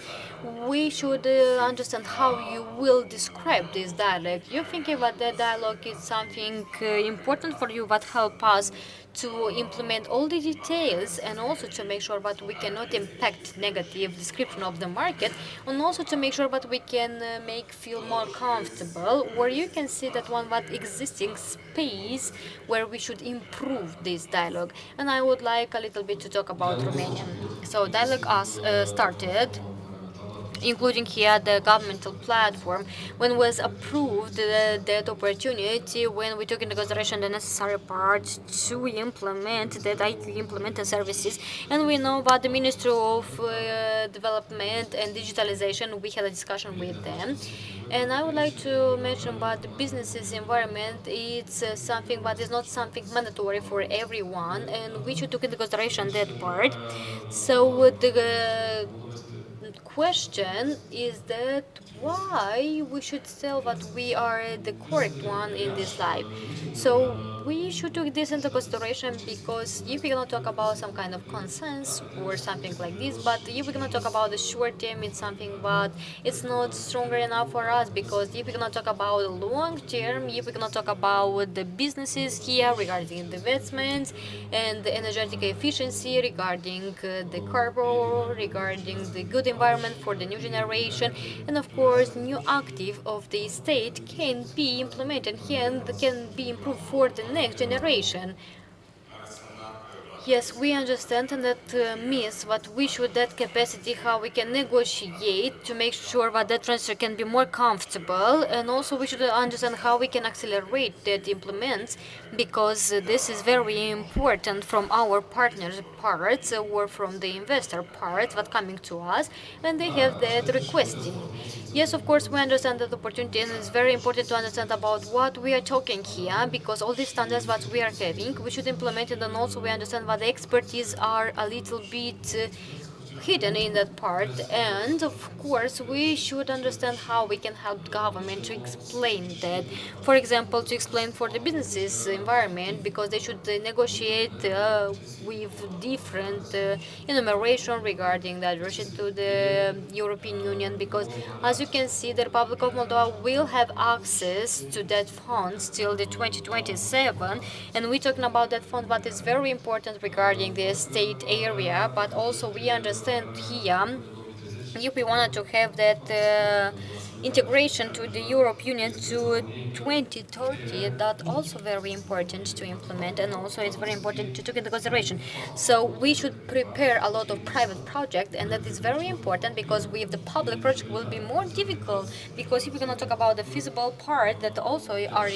Speaker 6: we should understand how you will describe this dialogue. You think about that dialogue is something important for you, what help us to implement all the details and also to make sure that we cannot impact negative description of the market, and also to make sure that we can make feel more comfortable, where you can see that one what existing space where we should improve this dialogue. And I would like a little bit to talk about Romanian. So dialogue started including here the governmental platform, when was approved that opportunity, when we took into consideration the necessary parts to implement that IQ implemented services. And we know about the Ministry of Development and Digitalization, we had a discussion with them. And I would like to mention about the businesses environment. It's something, but it's not something mandatory for everyone, and we should take into consideration that part. So the question is that why we should tell that we are the correct one in this life. So we should take this into consideration, because if we're gonna talk about some kind of consensus or something like this, but if we're gonna talk about the short term, it's something but it's not stronger enough for us, because if we're gonna talk about the long term, if we're gonna talk about the businesses here regarding the investments and the energetic efficiency, regarding the carbon, regarding the good environment for the new generation, and of course new active of the state can be implemented here and can be improved for the next generation. Yes, we understand, and that means that we should that capacity, how we can negotiate to make sure that that transfer can be more comfortable, and also we should understand how we can accelerate that implements, because this is very important from our partners' parts or from the investor part that coming to us, and they have that requesting. Yes, of course, we understand that opportunity, and it's very important to understand about what we are talking here, because all these standards that we are having, we should implement it, and also we understand what the expertise are a little bit hidden in that part. And of course, we should understand how we can help government to explain that. For example, to explain for the businesses environment, because they should negotiate with different enumeration regarding the adhesion to the European Union, because as you can see, the Republic of Moldova will have access to that fund till the 2027, and we're talking about that fund, but it's very important regarding the state area, but also we understand here, if we wanted to have that integration to the Europe Union to 2030, that also very important to implement, and also it's very important to take into consideration. So we should prepare a lot of private project, and that is very important, because with the public project will be more difficult, because if we're going to talk about the feasible part, that also are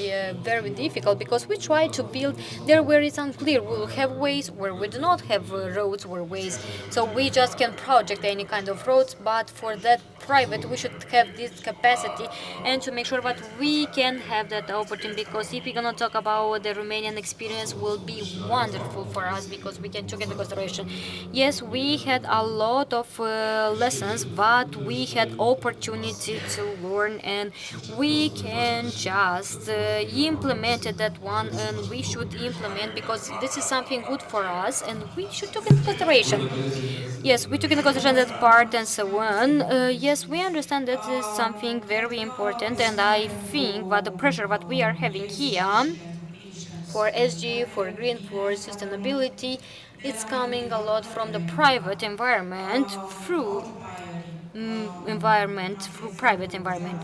Speaker 6: very difficult, because we try to build there where it's unclear. We will have ways where we do not have roads or ways, so we just can project any kind of roads, but for that private we should have this capacity and to make sure that we can have that opportunity, because if we're gonna talk about the Romanian experience will be wonderful for us, because we can take into consideration. Yes, we had a lot of lessons, but we had opportunity to learn, and we can just implement that one, and we should implement, because this is something good for us and we should take into consideration. Yes, we took into consideration that part and so on. Yes, we understand that is something very important, and I think that the pressure that we are having here for SG, for green, for sustainability, it's coming a lot from the private environment through private environment.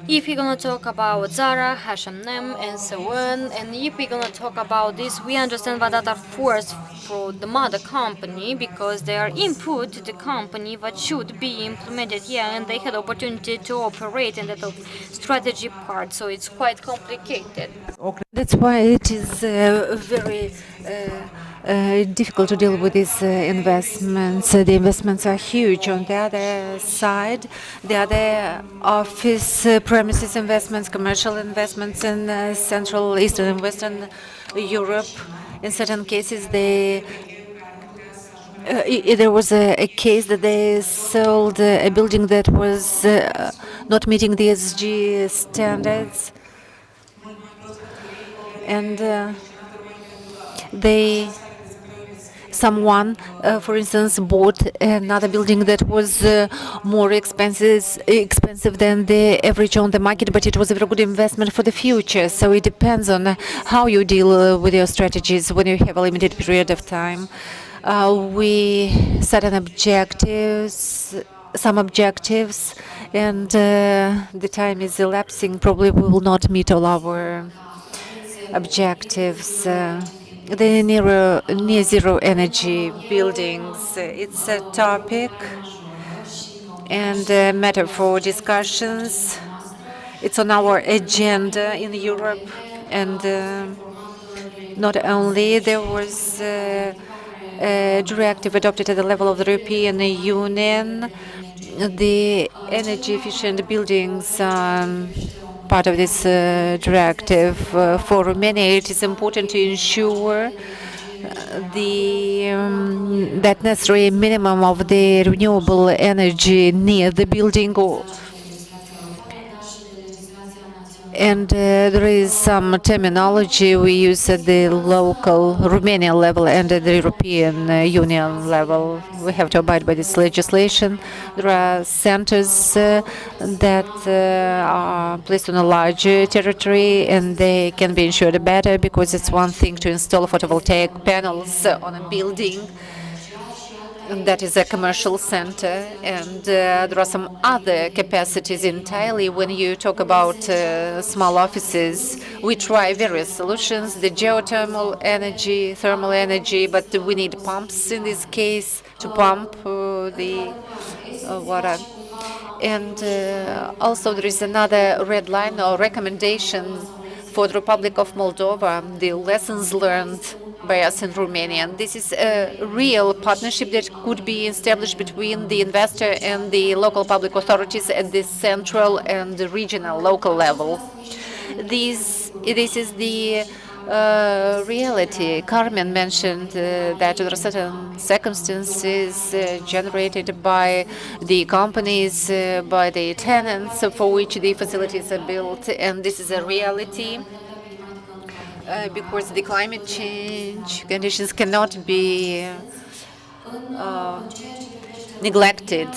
Speaker 6: If we're gonna talk about Zara, H&M, and so on, and if we're gonna talk about this, we understand that are forced for the mother company because they are input to the company that should be implemented, yeah, and they had opportunity to operate in that strategy part, so it's quite complicated.
Speaker 2: That's why it is very difficult to deal with these investments. The investments are huge. On the other side, the other office premises investments, commercial investments in Central, Eastern, and Western Europe, in certain cases, there was a case that they sold a building that was not meeting the ESG standards, and someone, for instance, bought another building that was more expensive than the average on the market, but it was a very good investment for the future. So it depends on how you deal with your strategies when you have a limited period of time. We set some objectives, and the time is elapsing. Probably we will not meet all our objectives. The near zero energy buildings, it's a topic and a matter for discussions. It's on our agenda in Europe, and not only there was a directive adopted at the level of the European Union. The energy efficient buildings part of this directive. For Romania, it is important to ensure that necessary minimum of the renewable energy near the building, and there is some terminology we use at the local Romanian level and at the European Union level. We have to abide by this legislation. There are centers that are placed on a large territory, and they can be insured better, because it's one thing to install photovoltaic panels on a building that is a commercial center, and there are some other capacities entirely. When you talk about small offices, we try various solutions, the geothermal energy, thermal energy, but we need pumps in this case to pump the water. And also there is another red line or recommendation for the Republic of Moldova, the lessons learned by us in Romania. And this is a real partnership that could be established between the investor and the local public authorities at the central and the regional local level. This is the reality. Carmen mentioned that there are certain circumstances generated by the companies, by the tenants for which the facilities are built, and this is a reality. Because the climate change conditions cannot be neglected.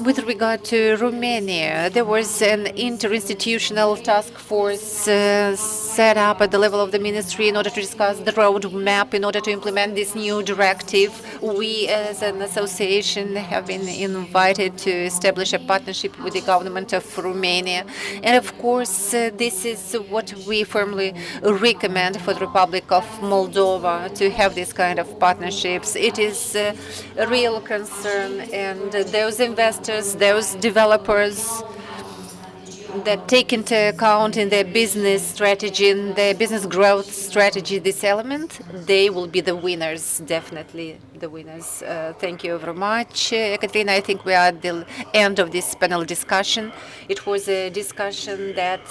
Speaker 2: With regard to Romania, there was an interinstitutional task force set up at the level of the ministry in order to discuss the roadmap, in order to implement this new directive. We, as an association, have been invited to establish a partnership with the government of Romania. And of course, this is what we firmly recommend for the Republic of Moldova, to have this kind of partnerships. It is a real concern, and those investors, those developers that take into account in their business strategy, in their business growth strategy, this element, they will be the winners, definitely the winners. Thank you very much. Katrina, I think we are at the end of this panel discussion. It was a discussion that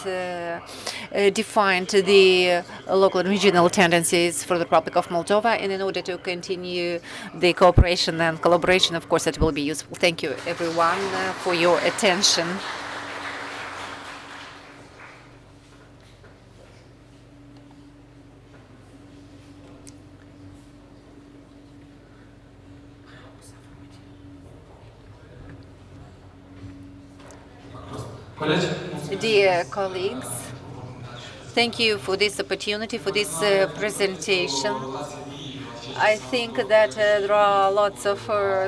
Speaker 2: defined the local and regional tendencies for the Republic of Moldova, and in order to continue the cooperation and collaboration, of course, it will be useful. Thank you, everyone, for your attention. Dear colleagues, thank you for this opportunity, for this presentation. I think that there are lots of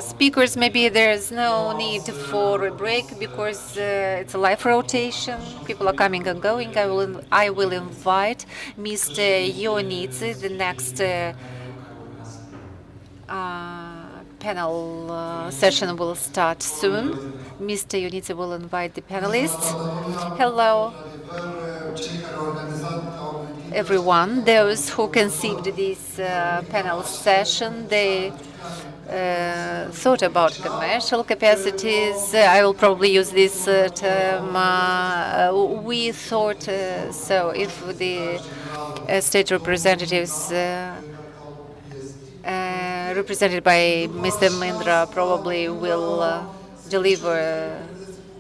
Speaker 2: speakers. Maybe there's no need for a break because it's a live rotation. People are coming and going. I will invite Mr. Ionidze. The next panel session will start soon. Mr. Ionidze will invite the panelists. Hello, everyone. Those who conceived this panel session, they thought about commercial capacities. I will probably use this term. We thought so if the state representatives represented by Mr. Mindra probably will deliver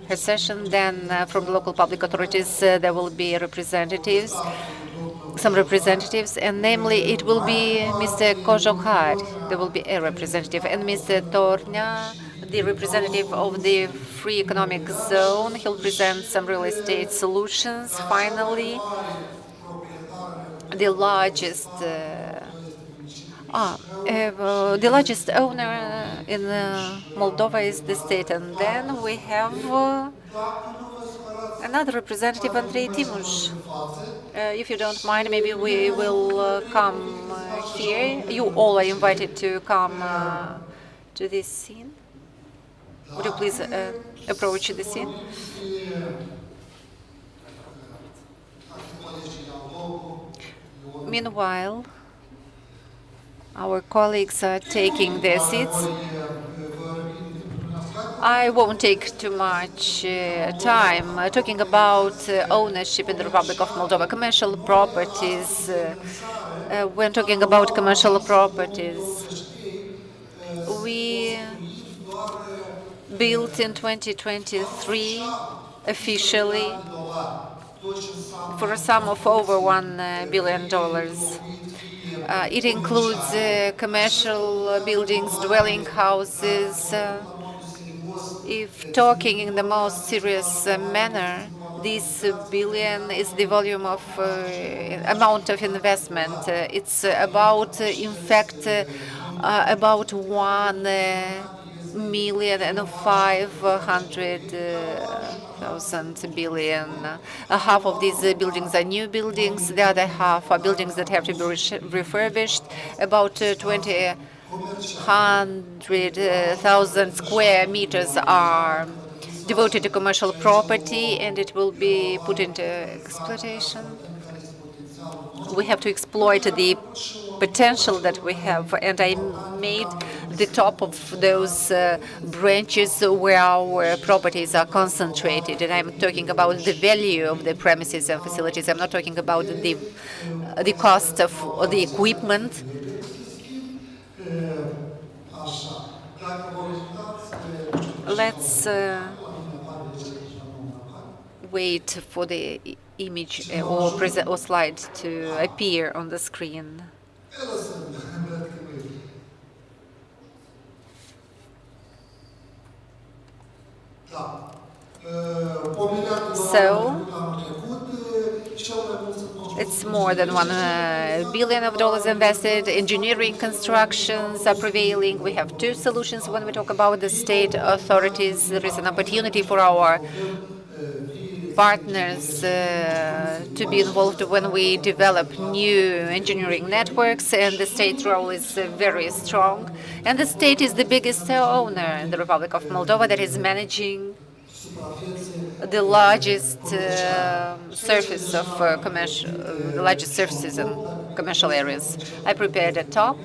Speaker 2: her session. Then from the local public authorities there will be representatives, some representatives, and namely it will be Mr. Kojokhar, there will be a representative, and Mr. Tornya, the representative of the free economic zone. He'll present some real estate solutions. Finally, the largest the largest owner in Moldova is the state, and then we have another representative, Andrei Timush. If you don't mind, maybe we will come here. You all are invited to come to this scene. Would you please approach the scene? Meanwhile, our colleagues are taking their seats. I won't take too much time talking about ownership in the Republic of Moldova, commercial properties. When talking about commercial properties, we built in 2023 officially for a sum of over $1 billion. It includes commercial buildings, dwelling houses. If talking in the most serious manner, this billion is the volume of amount of investment. It's about, in fact, about 1,500,000 billion. Half of these buildings are new buildings. The other half are buildings that have to be refurbished. About 200,000 square meters are devoted to commercial property, and it will be put into exploitation. We have to exploit the potential that we have, and I made the top of those branches where our properties are concentrated, and I'm talking about the value of the premises and facilities. I'm not talking about the cost of the equipment. Let's wait for the image or slide to appear on the screen. So it's more than $1 billion invested. Engineering constructions are prevailing. We have two solutions when we talk about the state authorities. There is an opportunity for our partners to be involved when we develop new engineering networks, and the state role is very strong. And the state is the biggest owner in the Republic of Moldova that is managing the largest surface of commercial, the largest surfaces in commercial areas. I prepared a top.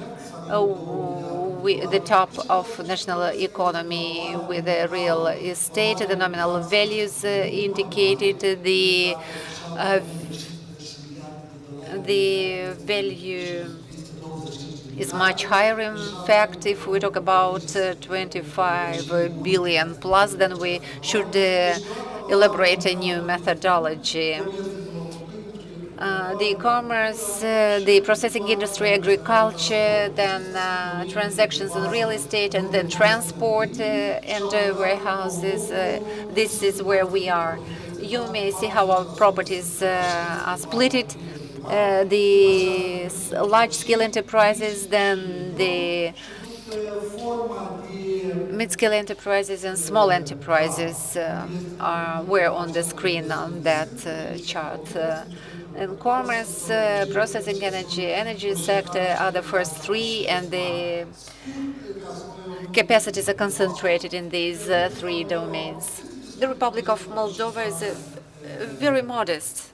Speaker 2: The top of national economy with the real estate, the nominal values indicated, the value is much higher. In fact, if we talk about 25 billion plus, then we should elaborate a new methodology. The e-commerce, the processing industry, agriculture, then transactions in real estate, and then transport and warehouses. This is where we are. You may see how our properties are split the large-scale enterprises, then the mid-scale enterprises and small enterprises were on the screen on that chart. And commerce, processing energy sector are the first three, and the capacities are concentrated in these three domains. The Republic of Moldova is very modest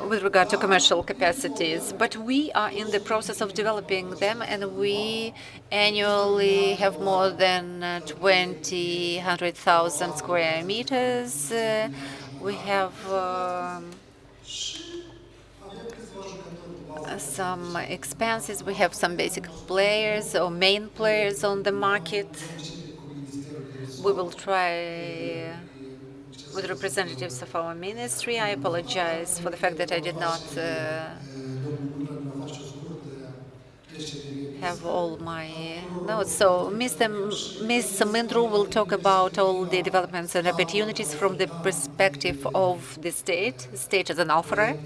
Speaker 2: with regard to commercial capacities, but we are in the process of developing them, and we annually have more than 100,000 square meters. We have some expenses. We have some basic players or main players on the market. We will try with representatives of our ministry. I apologize for the fact that I did not have all my notes. So Ms. Mândru will talk about all the developments and opportunities from the perspective of the state as an offerer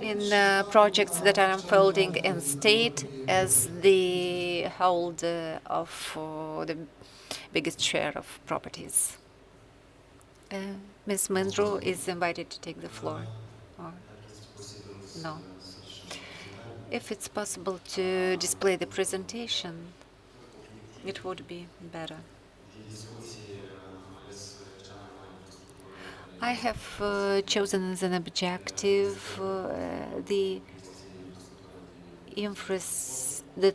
Speaker 2: in projects that are unfolding, and state as the holder of the biggest share of properties. Ms. Mândru is invited to take the floor. Or no? If it's possible to display the presentation, it would be better. I have chosen as an objective the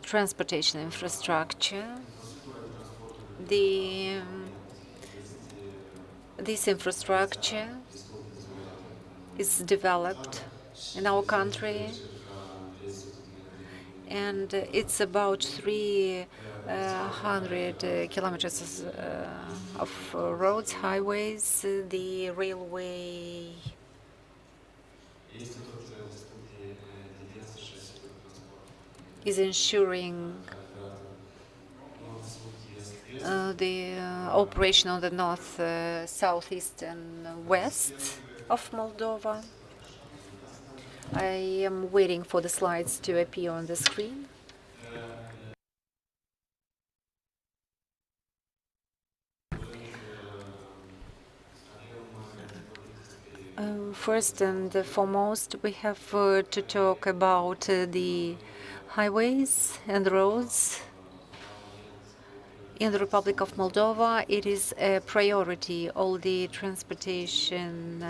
Speaker 2: transportation infrastructure. This infrastructure is developed in our country, and it's about 300 kilometers of roads, highways, the railway is ensuring the operation on the north, southeast, and west of Moldova. I am waiting for the slides to appear on the screen. First and foremost, we have to talk about the highways and roads. In the Republic of Moldova, it is a priority. All the transportation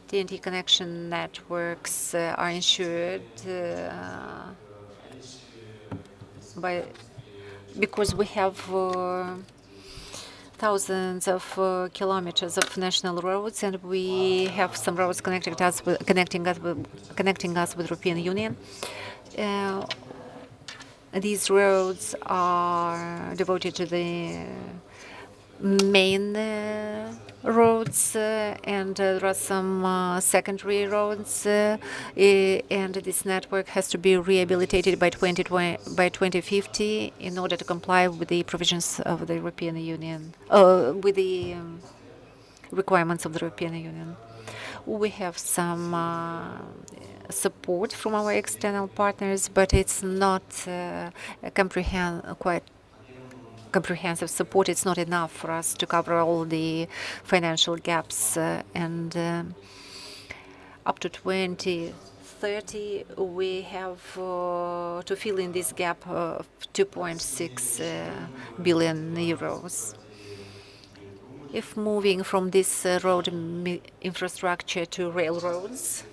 Speaker 2: TNT connection networks are ensured because we have thousands of kilometers of national roads, and we have some roads connecting us with European Union. These roads are devoted to the main roads, and there are some secondary roads, and this network has to be rehabilitated by 2050 in order to comply with the provisions of the European Union, with the requirements of the European Union. We have some support from our external partners, but it's not quite comprehensive support. It's not enough for us to cover all the financial gaps, and up to 2030 we have to fill in this gap of 2.6 billion euros. If moving from this road infrastructure to railroads,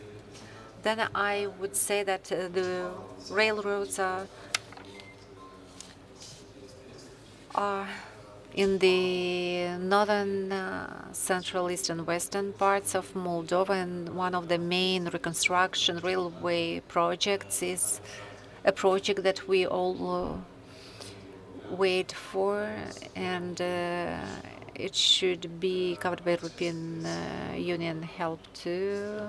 Speaker 2: then I would say that the railroads are in the northern, central, eastern, western parts of Moldova, and one of the main reconstruction railway projects is a project that we all wait for, and it should be covered by European Union help too.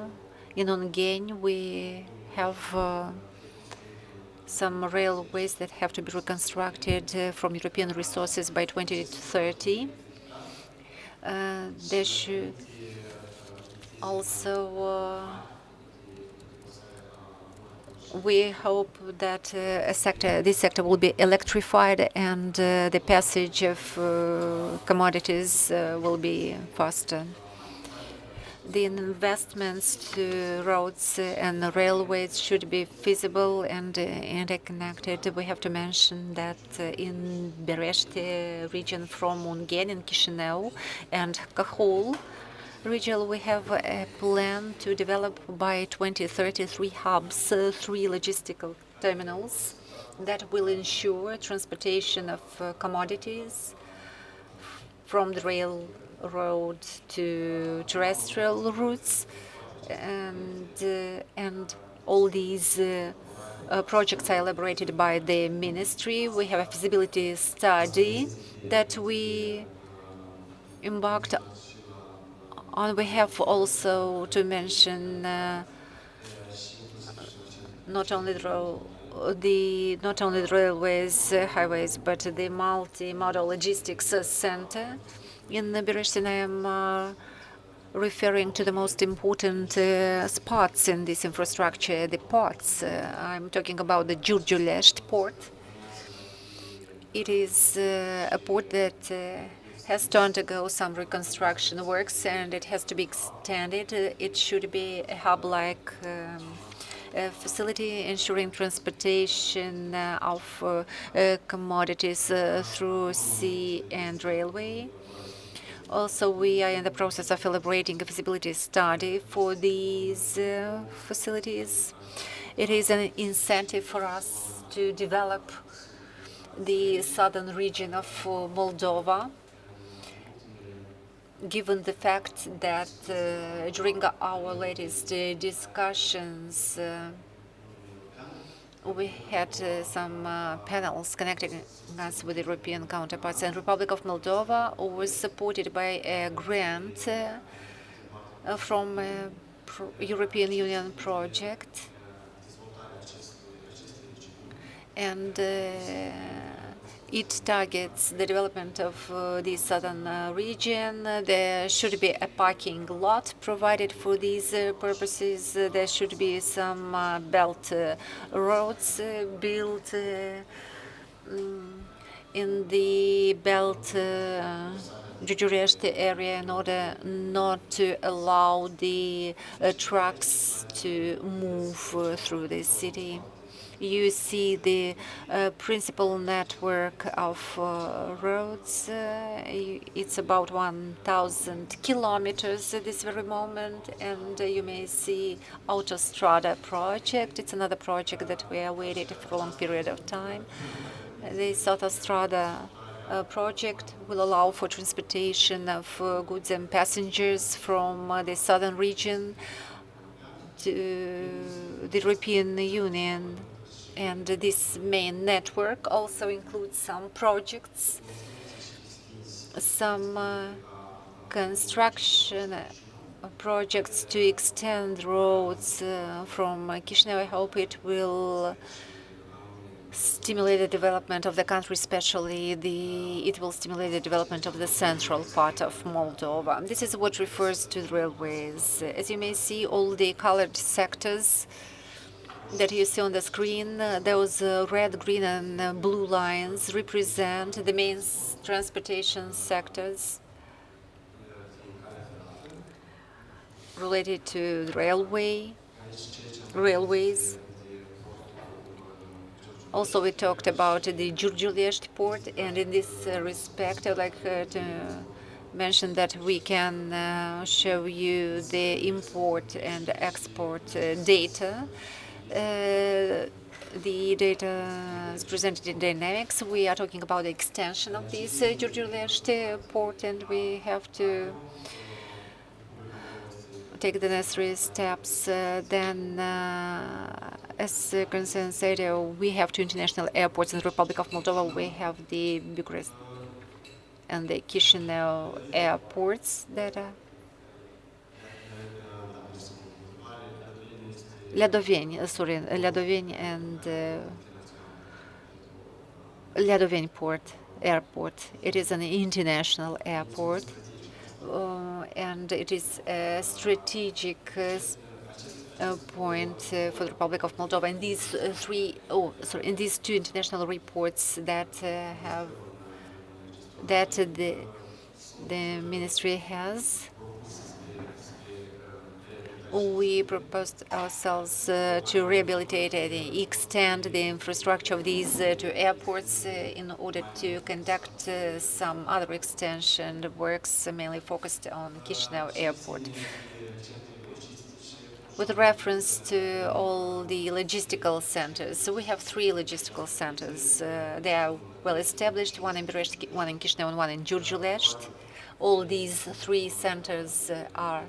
Speaker 2: In Ungain, we have some railways that have to be reconstructed from European resources by 2030. Also, we hope that this sector will be electrified and the passage of commodities will be faster. The investments to roads and railways should be feasible and interconnected. We have to mention that in Beresti region from Ungen in Chisinau and Cahul region, we have a plan to develop by 2030 3 hubs, 3 logistical terminals that will ensure transportation of commodities from the railroad to terrestrial routes, and all these projects are elaborated by the ministry. We have a feasibility study that we embarked on. We have also to mention not only the railways, highways, but the multi-modal logistics center in Beresti. I am referring to the most important spots in this infrastructure, the ports. I'm talking about the Giurgiulești port. It is a port that has to undergo some reconstruction works, and it has to be extended. It should be a hub-like facility ensuring transportation of commodities through sea and railway. Also, we are in the process of elaborating a feasibility study for these facilities. It is an incentive for us to develop the southern region of Moldova, given the fact that during our latest discussions, we had some panels connecting us with European counterparts, and Republic of Moldova was supported by a grant from a European Union project, and it targets the development of the southern region. There should be a parking lot provided for these purposes. There should be some belt roads built in the belt Giurgiulești area in order not to allow the trucks to move through the city. You see the principal network of roads. It's about 1,000 kilometers at this very moment, and you may see Autostrada project. It's another project that we are waiting for a long period of time. This Autostrada project will allow for transportation of goods and passengers from the southern region to the European Union. And this main network also includes some projects, some construction projects to extend roads from Chisinau. I hope it will stimulate the development of the country, especially it will stimulate the development of the central part of Moldova. This is what refers to the railways. As you may see, all the colored sectors that you see on the screen, those red, green, and blue lines represent the main transportation sectors related to the railways. Also, we talked about the Giurgiulești port, and in this respect, I'd like to mention that we can show you the import and export data. The data is presented in dynamics. We are talking about the extension of this Giurgiulești port, and we have to take the necessary steps. Then, as concerns area, we have 2 international airports in the Republic of Moldova. We have the Bucharest and the Chisinau airports that are Ledoveni and Ledoveni airport. It is an international airport. and it is a strategic point for the Republic of Moldova. In these in these two international reports that the ministry has, we proposed ourselves to rehabilitate and extend the infrastructure of these two airports in order to conduct some other extension works mainly focused on Chisinau Airport. With reference to all the logistical centers, so we have 3 logistical centers. They are well established, one in Beresti, one in Chisinau, and one in Giurgiulești. All these 3 centers are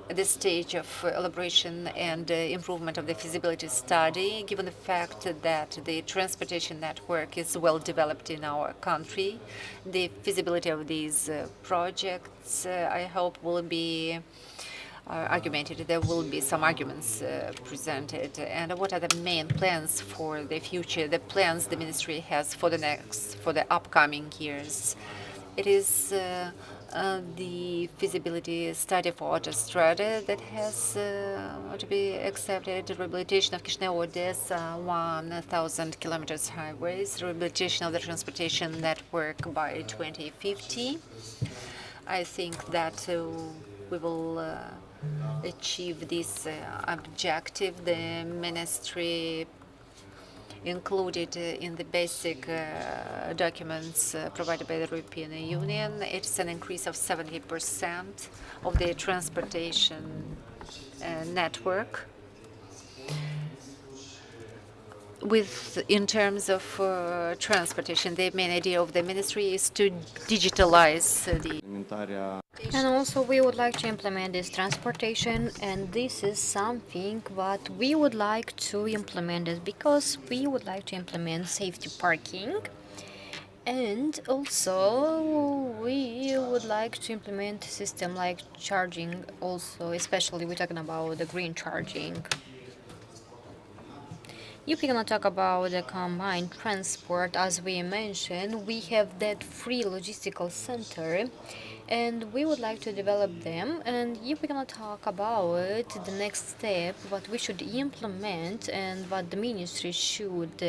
Speaker 2: at the stage of elaboration and improvement of the feasibility study, given the fact that the transportation network is well developed in our country. The feasibility of these projects, I hope, will be argumented. There will be some arguments presented. And what are the main plans for the future, the plans the ministry has for the upcoming years? It is the feasibility study for autostrada that has to be accepted, the rehabilitation of Chisinau-Odessa, 1,000 kilometers highways, rehabilitation of the transportation network by 2050. I think that we will achieve this objective. The ministry included in the basic documents provided by the European Union. It's an increase of 70% of the transportation network. In terms of transportation, the main idea of the ministry is to digitalize the.
Speaker 6: And also we would like to implement this transportation, and this is something that we would like to implement it because we would like to implement safety parking, and also we would like to implement a system like charging also, especially we're talking about the green charging. If we're going to talk about the combined transport, as we mentioned, we have that 3 logistical center, and we would like to develop them. And if we're going to talk about the next step, what we should implement and what the ministry should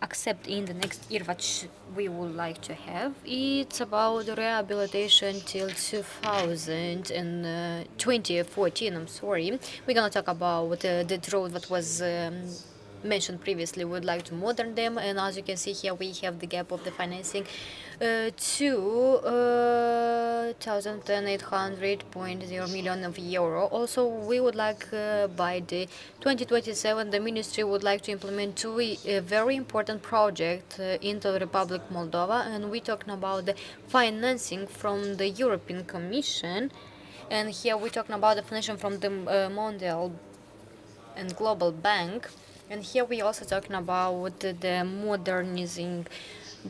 Speaker 6: accept in the next year, what we would like to have, it's about the rehabilitation till 2014. I'm sorry. We're going to talk about the road that was mentioned previously. We'd like to modern them, and as you can see here, we have the gap of the financing to 1,800.0 million of euro. Also, we would like by the 2027, the ministry would like to implement 2 very important projects into the Republic Moldova, and we're talking about the financing from the European Commission, and here we're talking about the financing from the Mondial and Global Bank. And here we also talking about the modernizing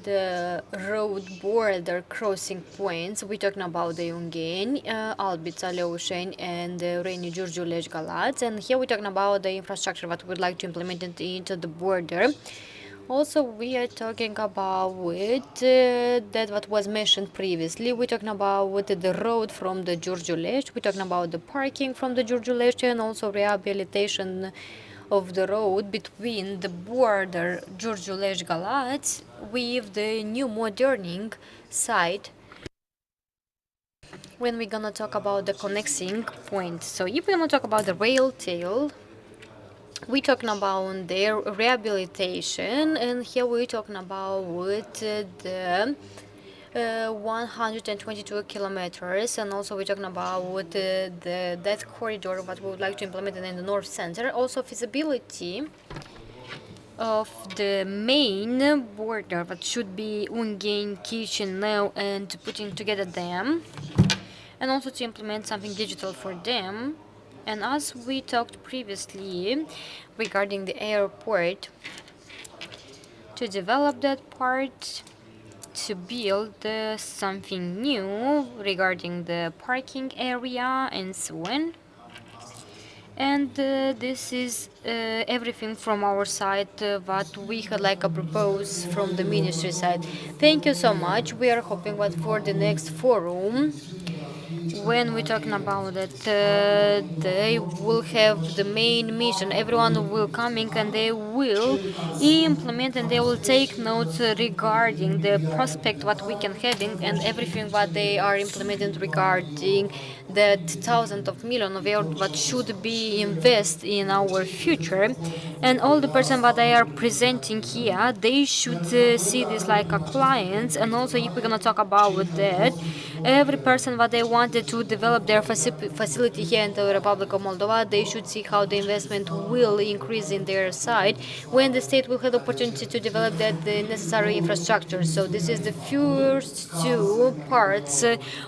Speaker 6: the road border crossing points. We're talking about the Ungheni, Albița, Leușeni, and Reni, Giurgiulești, Galați. And here we're talking about the infrastructure that we'd like to implement into the border. Also, we are talking about that what was mentioned previously. We're talking about the road from the Giurgiulești. We're talking about the parking from the Giurgiulești, and also rehabilitation of the road between the border Giurgiulești-Galați with the new moderning site when we're gonna talk about the connecting point. So if we're gonna talk about the rail tail, we're talking about their rehabilitation, and here we're talking about the 122 kilometers, and also we're talking about that corridor that we would like to implement in the north center. Also feasibility of the main border that should be Ungheni, Chisinau, and putting together them, and also to implement something digital for them. And as we talked previously regarding the airport, to develop that part, to build something new regarding the parking area and so on. And this is everything from our side what we had like a propose from the ministry side. Thank you so much. We are hoping that for the next forum when we're talking about it, they will have the main mission. Everyone will coming and they will implement and they will take notes regarding the prospect what we can having and everything what they are implementing regarding that thousands of million of euros what should be invest in our future. And all the person what they are presenting here, they should see this like a clients. And also if we're gonna talk about that, every person what they wanted to develop their facility here in the Republic of Moldova, they should see how the investment will increase in their side when the state will have the opportunity to develop that the necessary infrastructure. So this is the first two parts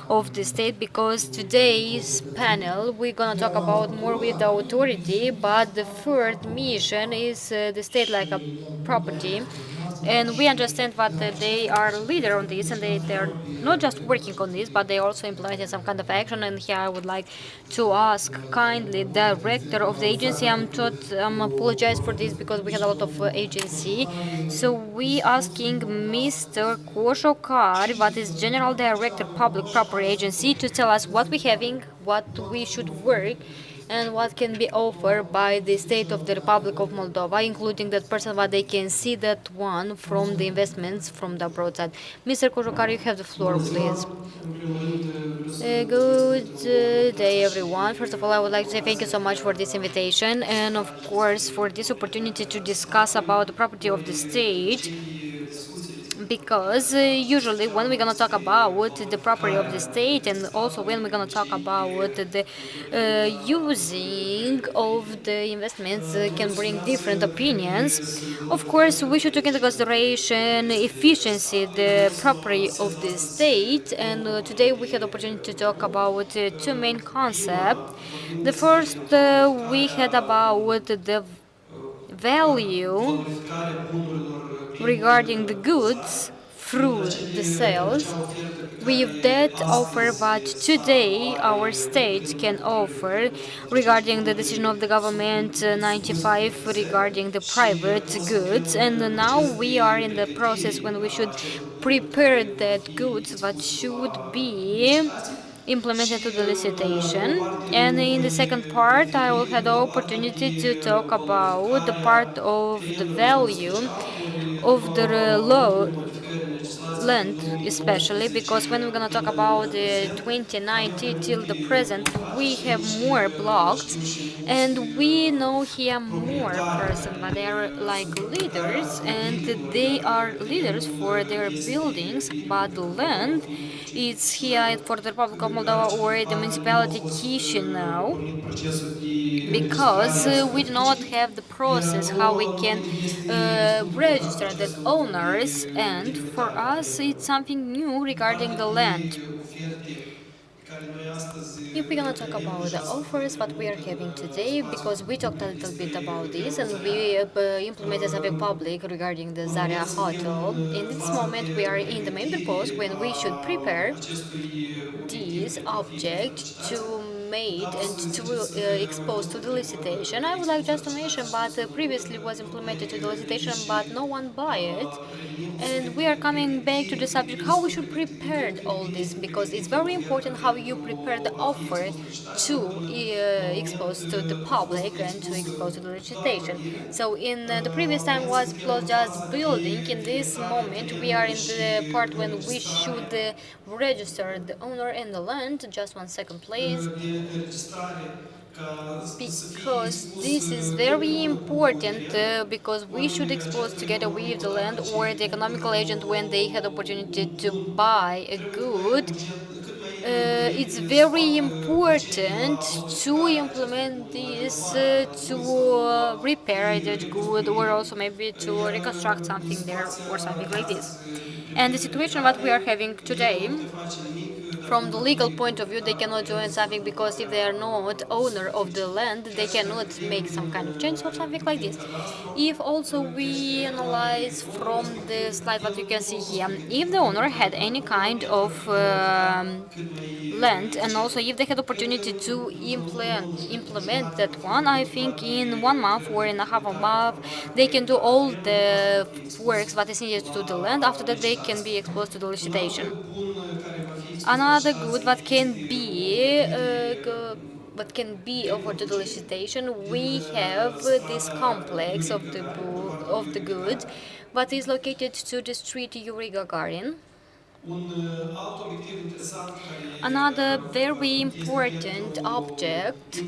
Speaker 6: of the state, because today's panel we're gonna talk about more with the authority, but the third mission is the state like a property. And we understand that they are leader on this, and they're not just working on this, but they also implementing some kind of action. And here I would like to ask kindly the director of the agency. I'm apologize for this because we had a lot of agency. So we asking Mr. Koshokar, what is General Director Public Property Agency, to tell us what we having, what we should work, and what can be offered by the state of the Republic of Moldova, including that person what they can see that one from the investments from the abroad side. Mr. Kojokar, you have the floor, please. Good day, everyone. First of all, I would like to say thank you so much for this invitation and, of course, for this opportunity to discuss about the property of the state, because usually when we're going to talk about the property of the state, and also when we're going to talk about the using of the investments can bring different opinions. Of course, we should take into consideration efficiency, the property of the state, and today we had the opportunity to talk about two main concepts. The first we had about the value regarding the goods through the sales. With that offer what today our state can offer regarding the decision of the government 95 regarding the private goods, and now we are in the process when we should prepare that goods what should be implemented to the licitation. And in the second part I will have the opportunity to talk about the part of the value of the law land, especially because when we're going to talk about the 2090 till the present, we have more blocks, and we know here more persons, but they are like leaders, and they are leaders for their buildings, but the land is here for the Republic of Moldova or the municipality Chisinau, because we do not have the process how we can register the owners, and for us it's something new regarding the land. If we're gonna talk about the offers what we are having today, because we talked a little bit about this and we implemented something public regarding the Zaria Hotel. In this moment we are in the main purpose when we should prepare this object to made and to expose to the licitation. I would like just to mention, but previously was implemented to the licitation, but no one buy it. And we are coming back to the subject how we should prepare all this, because it's very important how you prepare the offer to expose to the public and to expose to the licitation. So in the previous time was closed just building. In this moment we are in the part when we should register the owner and the land. Just 1 second, please, because this is very important, because we should expose together with the land or the economical agent when they had opportunity to buy a good. It's very important to implement this to repair that good, or also maybe to reconstruct something there or something like this. And the situation that we are having today, from the legal point of view, they cannot join something, because if they are not owner of the land, they cannot make some kind of change or something like this. If also we analyze from the slide what you can see here, if the owner had any kind of land, and also if they had opportunity to implement that one, I think in 1 month or in a half a month they can do all the works that is needed to the land. After that they can be exposed to the licitation. Another good that can be offered to the licitation, we have this complex of the good that is located to the street Yuri Gagarin. Another very important object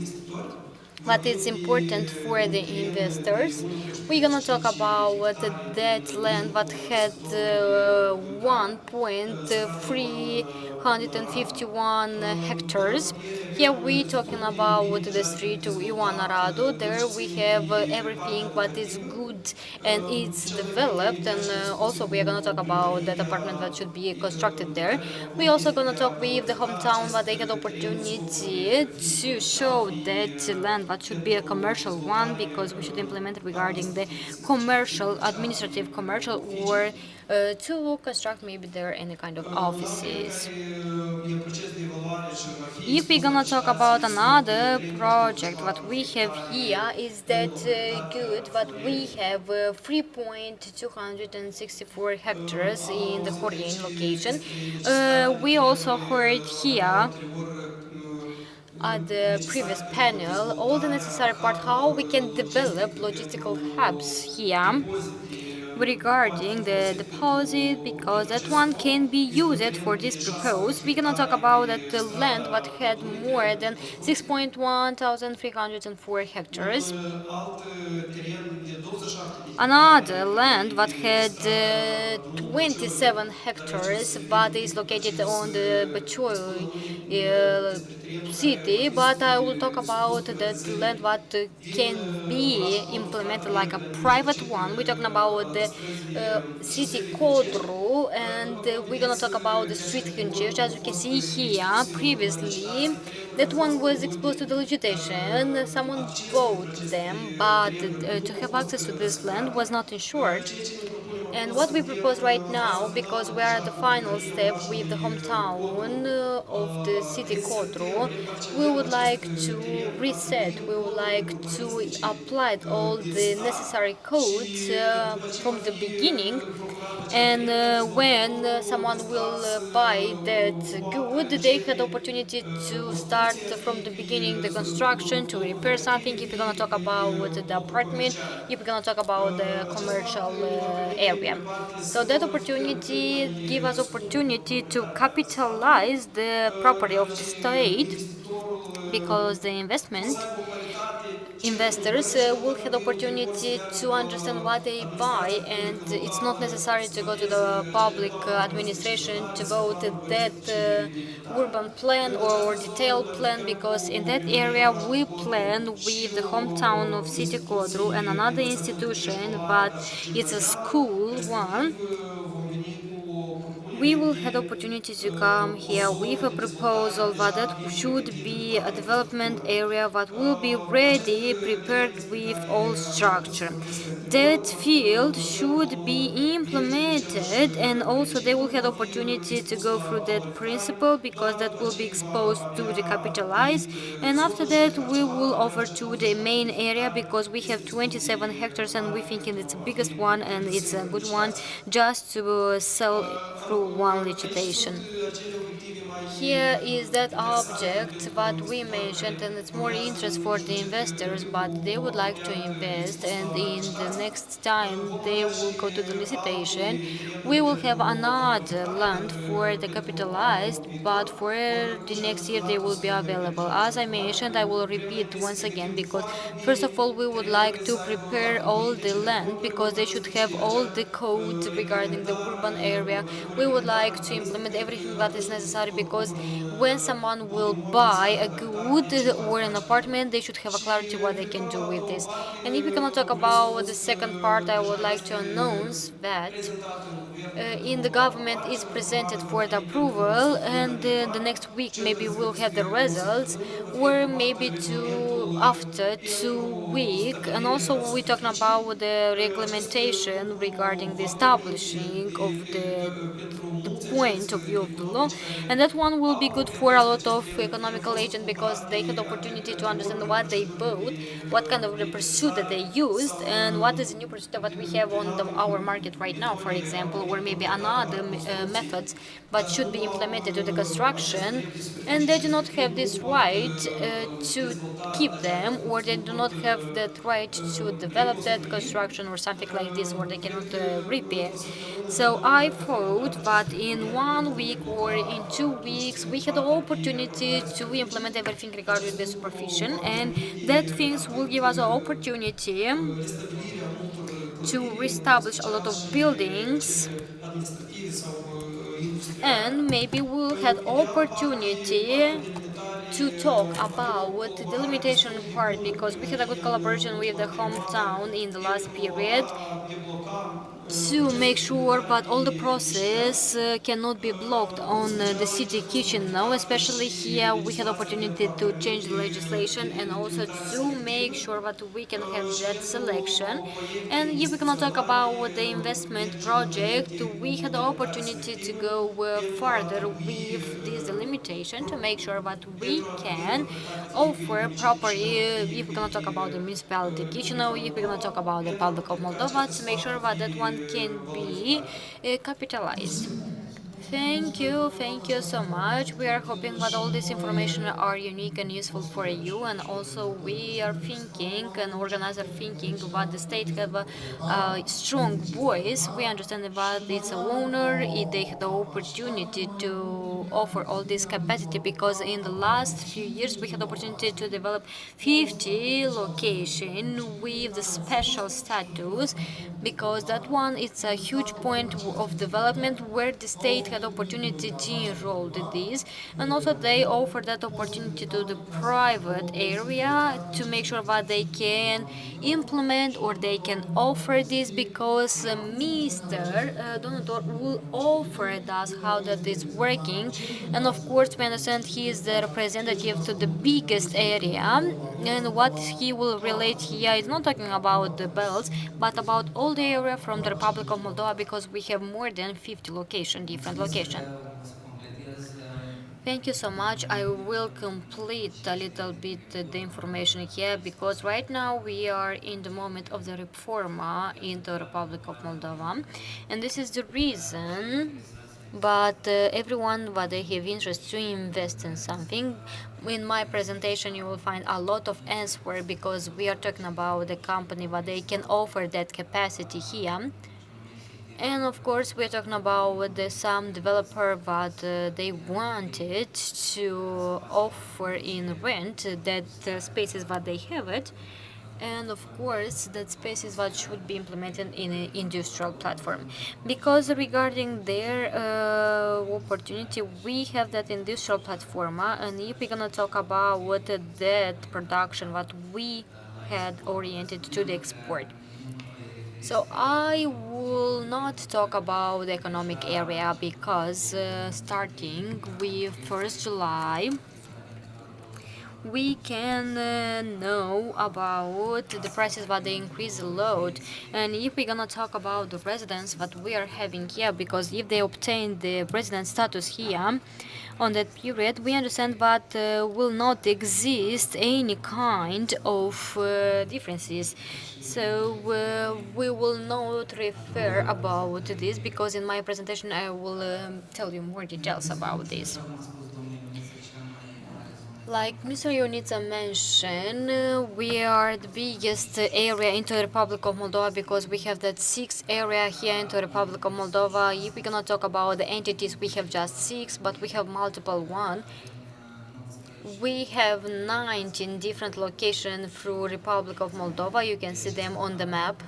Speaker 6: that is important for the investors. We're gonna talk about that land that had 1.351 hectares. Here we're talking about the street Ioana Radu. There we have everything that is good and it's developed, and also we are gonna talk about that apartment that should be constructed there. We also gonna talk with the hometown that they had opportunity to show that land that should be a commercial one, because we should implement regarding the commercial, administrative commercial, or to construct maybe there any kind of offices. If we're gonna talk about another project, what we have here is that good that we have 3.264 hectares in the Horian location. We also heard here at the previous panel all the necessary part how we can develop logistical hubs here regarding the deposit, because that one can be used for this purpose. We're gonna talk about that the land that had more than 6.1304 hectares. Another land that had 27 hectares but is located on the Bechoi city, but I will talk about that land that can be implemented like a private one. We're talking about the city Codru, and we're gonna talk about the street Hâncești. As you can see here, previously that one was exposed to the legislation. Someone bought them, but to have access to this land was not ensured. And what we propose right now, because we are at the final step with the hometown of the city Codru, we would like to reset, we would like to apply all the necessary codes from the beginning. And when someone will buy that good, they had opportunity to start from the beginning the construction, to repair something. If you're gonna talk about the apartment, if you're gonna talk about the commercial area, so that opportunity give us opportunity to capitalize the property of the state, because the investors will have the opportunity to understand what they buy, and it's not necessary to go to the public administration to vote that urban plan or detailed plan, because in that area we plan with the hometown of City Codru and another institution, but it's a school one. We will have the opportunity to come here with a proposal that should be a development area that will be ready, prepared with all structure. That field should be implemented, and also they will have the opportunity to go through that principle, because that will be exposed to the capitalize. And after that we will over to the main area, because we have 27 hectares and we think it's the biggest one and it's a good one just to sell through one legislation. Here is that object that we mentioned, and it's more interest for the investors, but they would like to invest, and in the next time they will go to the licitation. We will have another land for the capitalized, but for the next year they will be available. As I mentioned, I will repeat once again, because first of all we would like to prepare all the land, because they should have all the codes regarding the urban area. We would like to implement everything that is necessary, because when someone will buy a good or an apartment, they should have a clarity what they can do with this. And if we cannot talk about the second part, I would like to announce that in the government is presented for the approval, and the next week maybe we'll have the results, or maybe to after 2 weeks, and also we're talking about the regulation regarding the establishing of the point of view of the law, and that one will be good for a lot of economical agents because they had the opportunity to understand what they bought, what kind of the pursuit that they used, and what is the new pursuit that we have on our market right now, for example, or maybe another methods but should be implemented to the construction, and they do not have this right to keep them, or they do not have that right to develop that construction or something like this, or they cannot repair. So I thought that in 1 week or in 2 weeks we had the opportunity to implement everything regarding the supervision, and that things will give us an opportunity to reestablish a lot of buildings, and maybe we'll have opportunity to talk about the limitation part, because we had a good collaboration with the hometown in the last period to make sure that all the process cannot be blocked on the city kitchen now, especially here we had opportunity to change the legislation and also to make sure that we can have that selection. And if we cannot talk about the investment project, we had the opportunity to go further with this delimitation to make sure that we can offer properly, if we cannot talk about the municipality Chisinau, if we cannot talk about the Republic of Moldova, to make sure that that one can be capitalized. Thank you so much. We are hoping that all this information are unique and useful for you, and also we are thinking and organizer thinking that the state have a strong voice. We understand that it's a owner, they have the opportunity to offer all this capacity, because in the last few years we had the opportunity to develop 50 location with the special status, because that one it's a huge point of development where the state had opportunity to enroll this, and also they offer that opportunity to the private area to make sure that they can implement or they can offer this, because Mr. Donator will offer us how that is working, and of course we understand he is the representative to the biggest area, and what he will relate here is not talking about the bells but about all the area from the Republic of Moldova, because we have more than 50 different locations. Thank you so much. I will complete a little bit the information here, because right now we are in the moment of the reforma in the Republic of Moldova, and this is the reason. But everyone that they have interest to invest in something, in my presentation you will find a lot of answer, because we are talking about the company that they can offer that capacity here. And of course, we're talking about some developer that they wanted to offer in rent that spaces that they have it, and of course that spaces that should be implemented in an industrial platform, because regarding their opportunity, we have that industrial platform, and if we're gonna talk about what that production what we had oriented to the export. So I will not talk about the economic area, because starting with 1st July, we can know about the prices that they increase a lot. And if we're gonna talk about the residents that we are having here, because if they obtain the resident status here on that period, we understand that will not exist any kind of differences. So we will not refer about this, because in my presentation I will tell you more details about this. Like Mr. Ionita mentioned, we are the biggest area into the Republic of Moldova, because we have that 6 area here into the Republic of Moldova. If we cannot talk about the entities, we have just 6, but we have multiple one. We have 19 different locations through Republic of Moldova. You can see them on the map.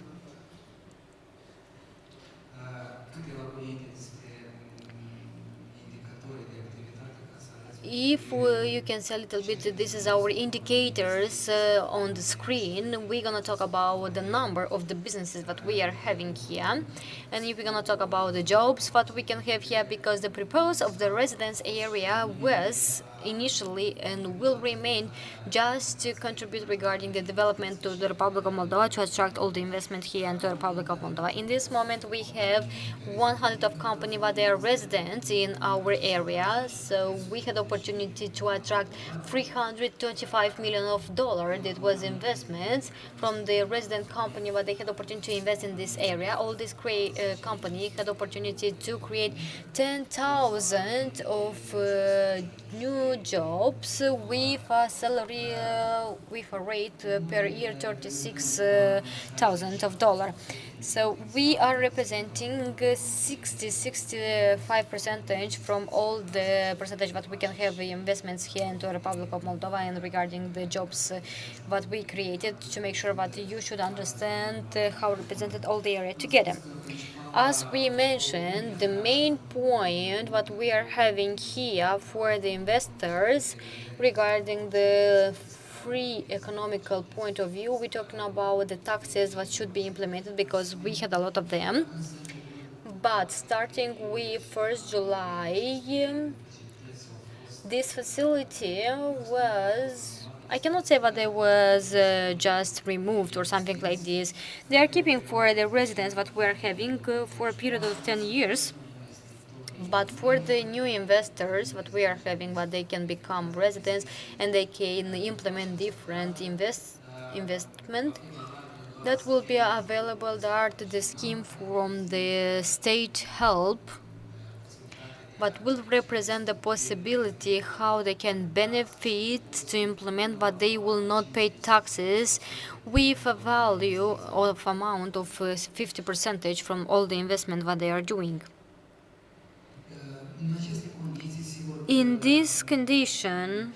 Speaker 6: If you can see a little bit, this is our indicators on the screen. We're gonna talk about the number of the businesses that we are having here, and if we're gonna talk about the jobs that we can have here, because the purpose of the residence area was initially and will remain just to contribute regarding the development to the Republic of Moldova, to attract all the investment here into the Republic of Moldova. In this moment, we have 100 of companies, but they are residents in our area. So we had opportunity to attract $325 million that was investments from the resident company, but they had opportunity to invest in this area. All this company had opportunity to create 10,000 of new jobs with a salary with a rate per year $36,000. So we are representing 65% from all the percentage that we can have investments here into the Republic of Moldova, and regarding the jobs that we created, to make sure that you should understand how represented all the area together. As we mentioned, the main point what we are having here for the investors regarding the free economical point of view, we're talking about the taxes that should be implemented, because we had a lot of them. But starting with 1st July, this facility was, I cannot say that it was just removed or something like this. They are keeping for the residents that we are having for a period of 10 years. But for the new investors that we are having, that they can become residents and they can implement different investment, that will be available there to the scheme from the state help, but will represent the possibility how they can benefit to implement, but they will not pay taxes with a value of amount of 50% from all the investment that they are doing. In this condition,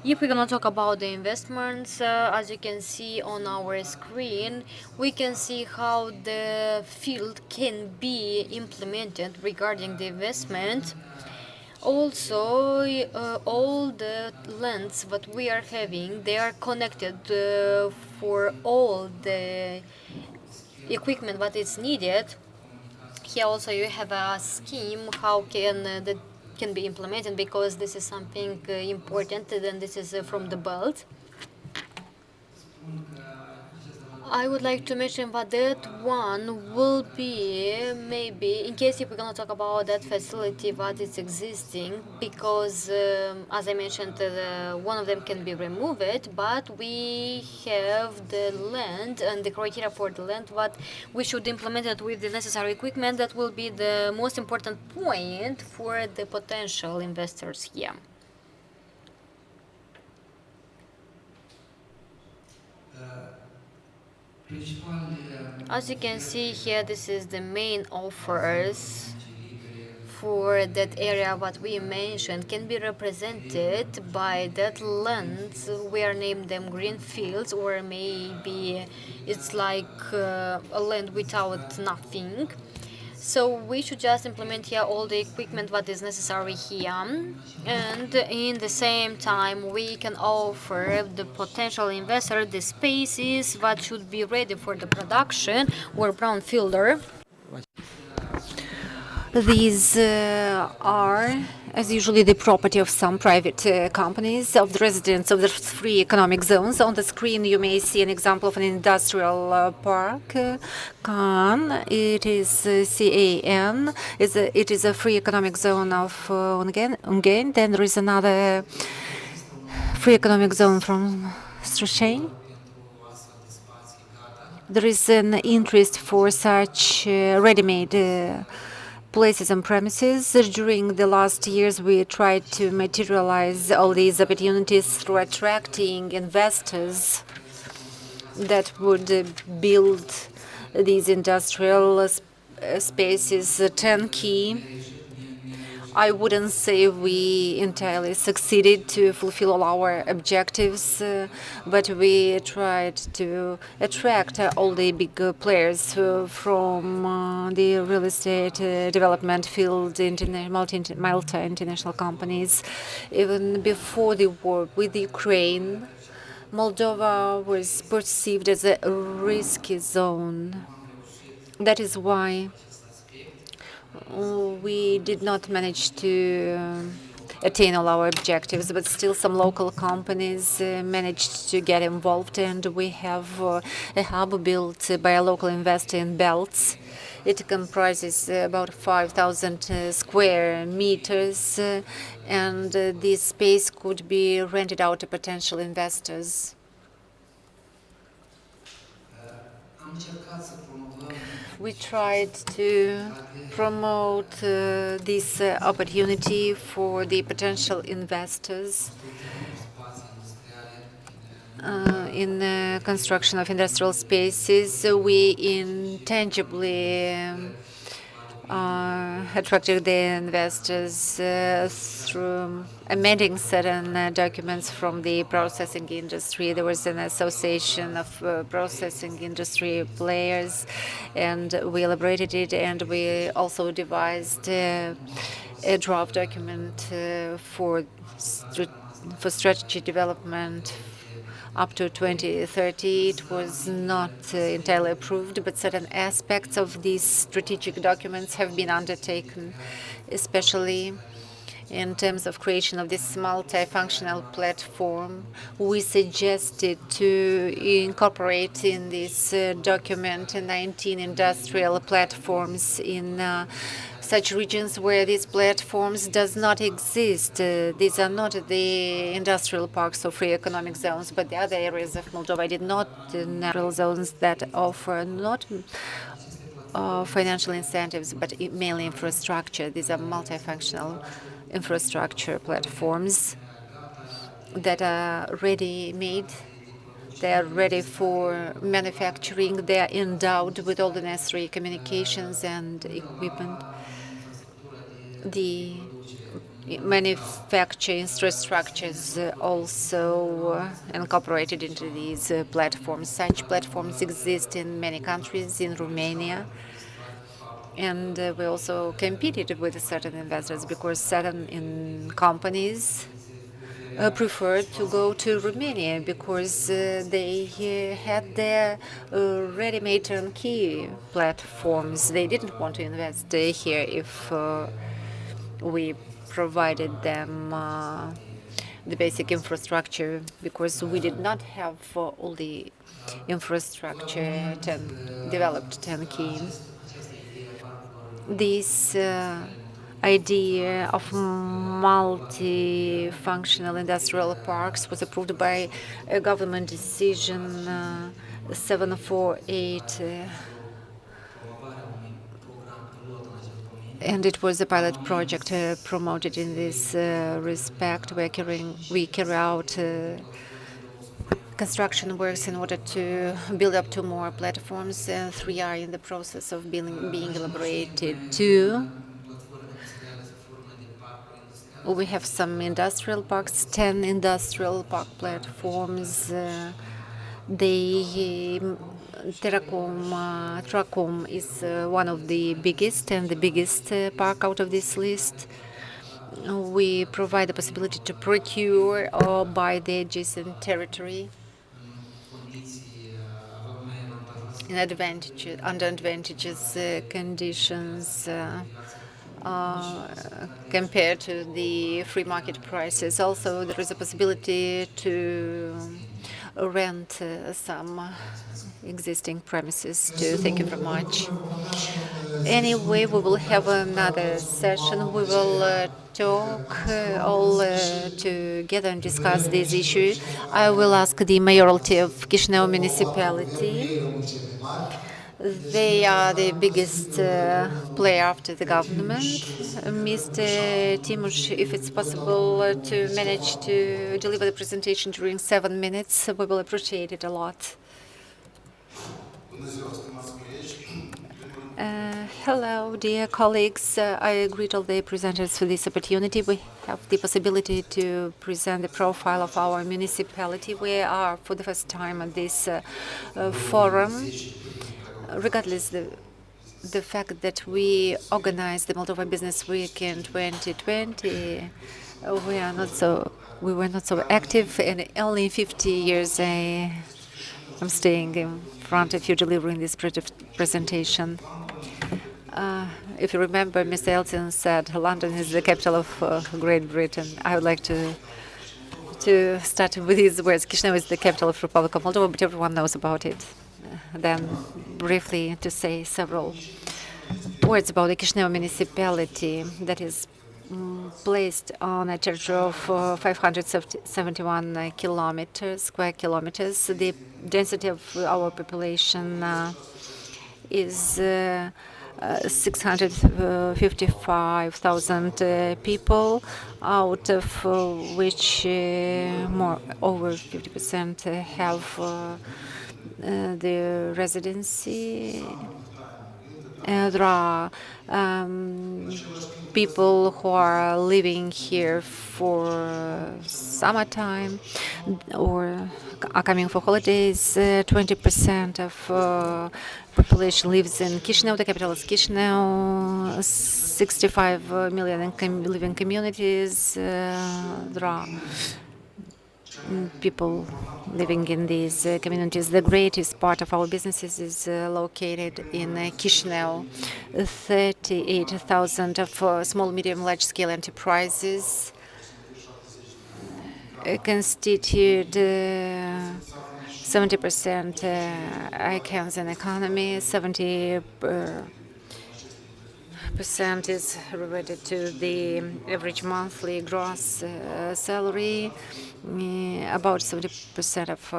Speaker 6: if we're going to talk about the investments, as you can see on our screen, we can see how the field can be implemented regarding the investment. Also, all the lands that we are having, they are connected for all the equipment that is needed. Here also you have a scheme how that can be implemented, because this is something important, and this is from the belt. I would like to mention that that one will be maybe, in case if we're going to talk about that facility that is existing, because as I mentioned, one of them can be removed, but we have the land and the criteria for the land, what we should implement it with the necessary equipment. That will be the most important point for the potential investors here. As you can see here, this is the main offers for that area what we mentioned can be represented by that land. We are named them green fields, or maybe it's like a land without nothing. So we should just implement here all the equipment what is necessary here, and in the same time we can offer the potential investor the spaces that should be ready for the production or brownfielder. These are, as usually, the property of some private companies, of the residents of the free economic zones. On the screen, you may see an example of an industrial park, CAN. It is CAN. It is a free economic zone of Ungain. Then there is another free economic zone from Strushane. There is an interest for such ready-made places and premises. During the last years, we tried to materialize all these opportunities through attracting investors that would build these industrial spaces turnkey. I wouldn't say we entirely succeeded to fulfill all our objectives, but we tried to attract all the big players from the real estate development field, Malta international companies. Even before the war with Ukraine, Moldova was perceived as a risky zone. That is why
Speaker 2: we did not manage to attain all our objectives, but still some local companies managed to get involved, and we have a hub built by a local investor in Belts. It comprises about 5,000 square meters, and this space could be rented out to potential investors. We tried to promote this opportunity for the potential investors in the construction of industrial spaces. We intangibly attracted the investors through amending certain documents from the processing industry. There was an association of processing industry players, and we elaborated it, and we also devised a draft document for strategy development up to 2030. It was not entirely approved, but certain aspects of these strategic documents have been undertaken, especially in terms of creation of this multifunctional platform. We suggested to incorporate in this document 19 industrial platforms in such regions where these platforms does not exist. These are not the industrial parks or free economic zones, but the other areas of Moldova did not natural zones that offer not financial incentives, but mainly infrastructure. These are multifunctional infrastructure platforms that are ready-made. They are ready for manufacturing. They are endowed with all the necessary communications and equipment. The manufacturing infrastructures also incorporated into these platforms. Such platforms exist in many countries, in Romania. And we also competed with certain investors because certain companies preferred to go to Romania because they had their ready-made turnkey platforms. They didn't want to invest here if we provided them the basic infrastructure, because we did not have all the infrastructure developed turnkey. This idea of multifunctional industrial parks was approved by a government decision 748, and it was a pilot project promoted in this respect. We carry out construction works in order to build up 2 more platforms. 3 are in the process of being elaborated too. We have some industrial parks, 10 industrial park platforms. Tracum is one of the biggest and the biggest park out of this list. We provide the possibility to procure or buy the adjacent territory in under advantageous conditions compared to the free market prices. Also, there is a possibility to rent some existing premises too. Thank you very much. Anyway, we will have another session. We will talk all together and discuss this issue. I will ask the mayoralty of Chisinau municipality. They are the biggest player after the government. Mr. Timush, if it's possible to manage to deliver the presentation during 7 minutes, we will appreciate it a lot. Hello, dear colleagues. I greet all the presenters for this opportunity. We have the possibility to present the profile of our municipality. We are for the first time at this forum. Regardless the fact that we organized the Moldova Business Week in 2020, we were not so active, and only in 50 years I'm staying in front of you delivering this presentation. If you remember, Mr. Elton said London is the capital of Great Britain. I would like to start with these words. Chisinau is the capital of Republic of Moldova, but everyone knows about it. Then briefly to say several words about the Chisinau municipality that is placed on a territory of 571 square kilometers. The density of our population is 655,000 people, out of which over 50% have the residency. There are people who are living here for summertime or are coming for holidays. 20% of population lives in Chisinau. The capital is Chisinau. 65 million living communities. There are people living in these communities. The greatest part of our businesses is located in Chisinau. 38,000 of small, medium, large-scale enterprises constitute 70% icons in economy. 70% is related to the average monthly gross salary. About 70% of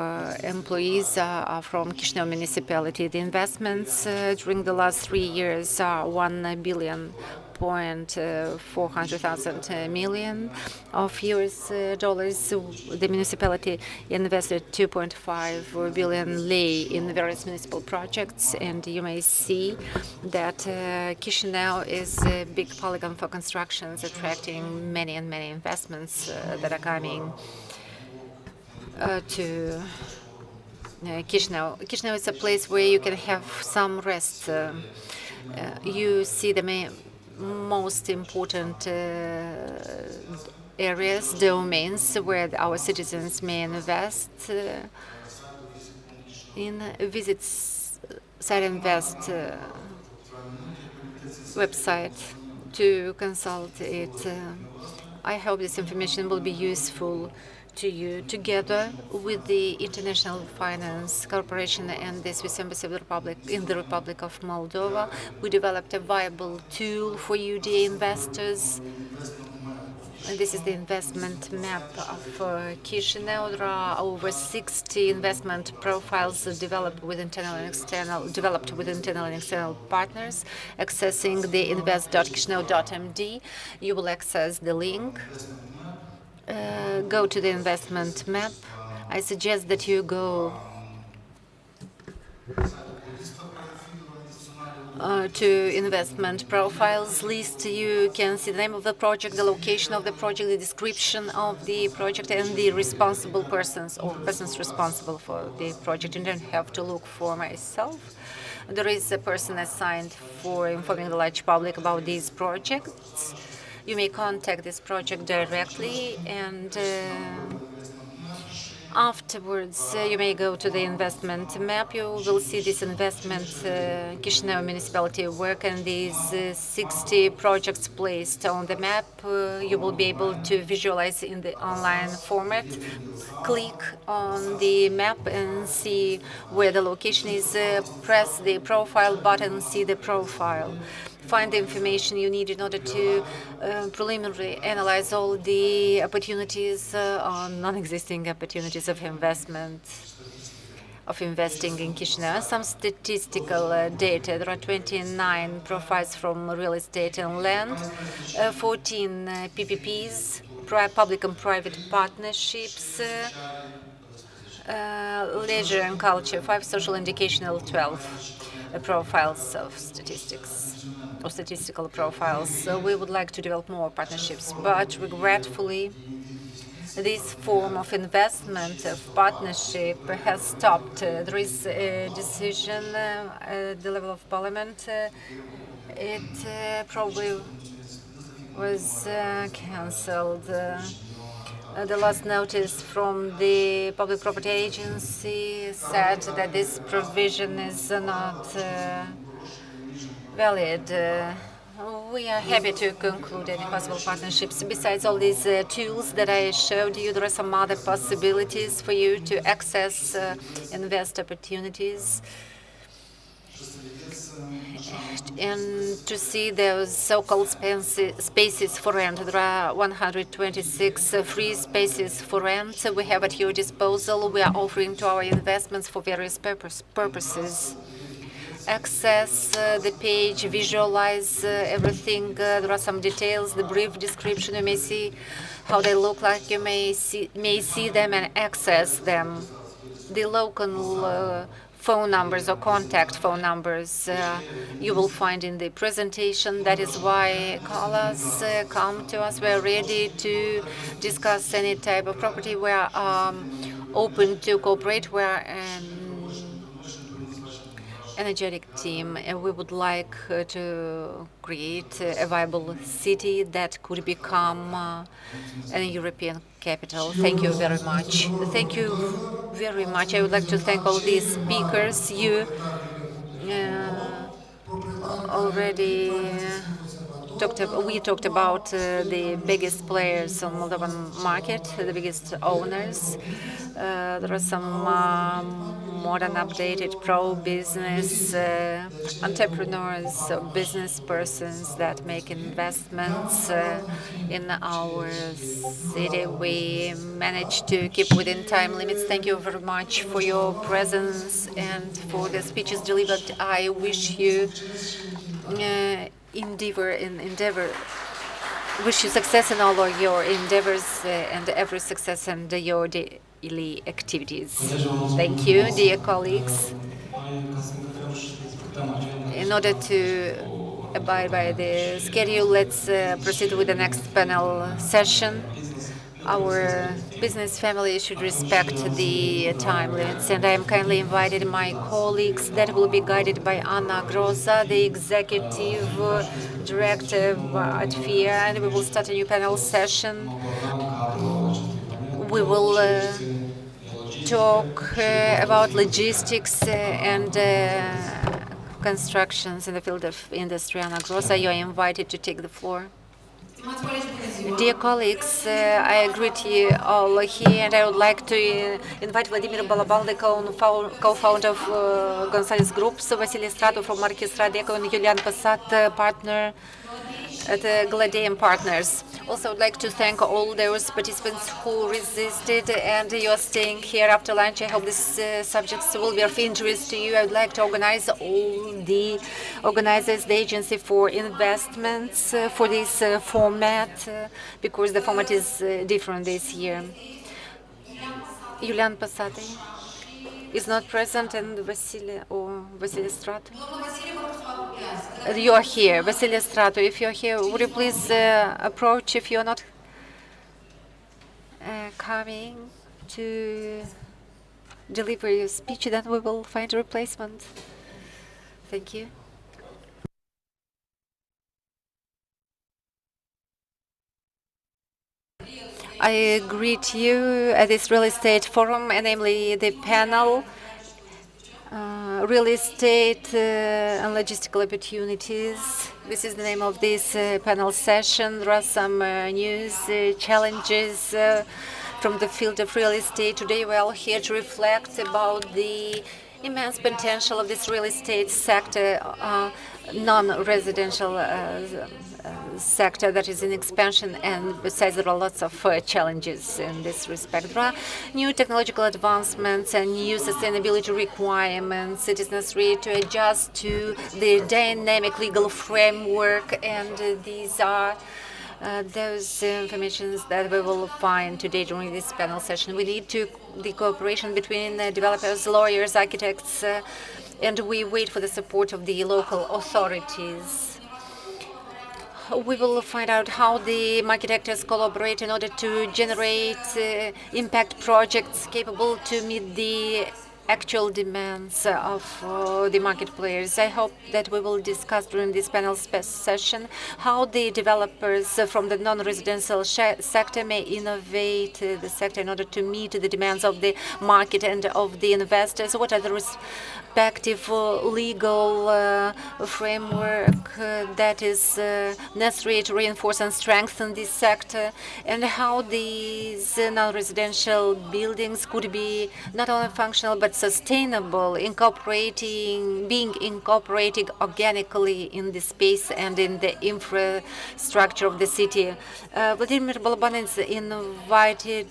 Speaker 2: employees are from Chisinau municipality. The investments during the last 3 years are $1 billion. 400 million of US dollars. The municipality invested 2.5 billion lei in various municipal projects, and you may see that Chisinau is a big polygon for constructions, attracting many and many investments that are coming to Chisinau. Chisinau is a place where you can have some rest. You see the most important areas, domains where our citizens may invest in. Visits Site Invest website to consult it. I hope this information will be useful to you. Together with the International Finance Corporation and the Swiss Embassy of the Republic in the Republic of Moldova, we developed a viable tool for UD investors. And this is the investment map of Chisinau. There are over 60 investment profiles developed with internal and external partners. Accessing the invest.chisinau.md, you will access the link. Go to the investment map. I suggest that you go to investment profiles list. You can see the name of the project, the location of the project, the description of the project, and the responsible persons or persons responsible for the project. You don't have to look for myself. There is a person assigned for informing the large public about these projects. You may contact this project directly, and afterwards you may go to the investment map. You will see this investment Chisinau municipality work, and these 60 projects placed on the map. You will be able to visualize in the online format. Click on the map and see where the location is. Press the profile button, see the profile. Find the information you need in order to preliminarily analyze all the opportunities or non-existing opportunities of investment, of investing in Chisinau. Some statistical data. There are 29 profiles from real estate and land, 14 PPPs, public and private partnerships, leisure and culture, 5 social educational, 12 profiles of statistics or statistical profiles. So we would like to develop more partnerships, but regretfully, this form of investment, of partnership, has stopped. There is a decision at the level of parliament. It probably was cancelled. The last notice from the Public Property Agency said that this provision is not valid. We are happy to conclude any possible partnerships. Besides all these tools that I showed you, there are some other possibilities for you to access invest opportunities and to see those so-called spaces for rent. There are 126 free spaces for rent we have at your disposal. We are offering to our investments for various purposes. Access the page, visualize everything. There are some details, the brief description. You may see how they look like. You may see them and access them. The local phone numbers or contact phone numbers you will find in the presentation. That is why call us, come to us. We're ready to discuss any type of property. We are open to cooperate. We're energetic team, and we would like to create a viable city that could become a European capital. Thank you very much. Thank you very much. I would like to thank all these speakers. You already we talked about the biggest players on Moldovan market, the biggest owners. There are some modern, updated pro-business entrepreneurs, business persons that make investments in our city. We managed to keep within time limits. Thank you very much for your presence and for the speeches delivered. I wish you wish you success in all of your endeavors and every success in your daily activities. Thank you, dear colleagues. In order to abide by the schedule, let's proceed with the next panel session. Our business family should respect the time limits, and I am kindly invited my colleagues that will be guided by Anna Groza, the executive director at FIA, and we will start a new panel session. We will talk about logistics and constructions in the field of industry. Anna Groza, you are invited to take the floor. Dear colleagues, I greet you all here, and I would like to invite Vladimir Balabal, the co-founder of Gonzalez Group, Vasily Strato from Marquis Radeco, and Julian Passat, partner at Gladian Partners. Also, I would like to thank all those participants who resisted, and you are staying here after lunch. I hope these subjects will be of interest to you. I would like to organize all the organizers, the Agency for Investments, for this format, because the format is different this year. Julian Passati is not present, and Vasily Strato. You are here, Vasily Strato. If you're here, would you please approach if you're not coming to deliver your speech, then we will find a replacement. Thank you. I greet you at this real estate forum, and namely the panel, real estate and logistical opportunities. This is the name of this panel session. There are some news challenges from the field of real estate. Today we are here to reflect about the immense potential of this real estate sector, non-residential sector that is in expansion, and besides there are lots of challenges in this respect. There are new technological advancements and new sustainability requirements. It is necessary to adjust to the dynamic legal framework, and these are those information that we will find today during this panel session. We need the cooperation between developers, lawyers, architects, and we wait for the support of the local authorities. We will find out how the market actors collaborate in order to generate impact projects capable to meet the actual demands of the market players. I hope that we will discuss during this panel session how the developers from the non-residential sector may innovate the sector in order to meet the demands of the market and of the investors. What are the respective legal framework that is necessary to reinforce and strengthen this sector, and how these non-residential buildings could be not only functional but sustainable, being incorporated organically in the space and in the infrastructure of the city. Vladimir Balaban is invited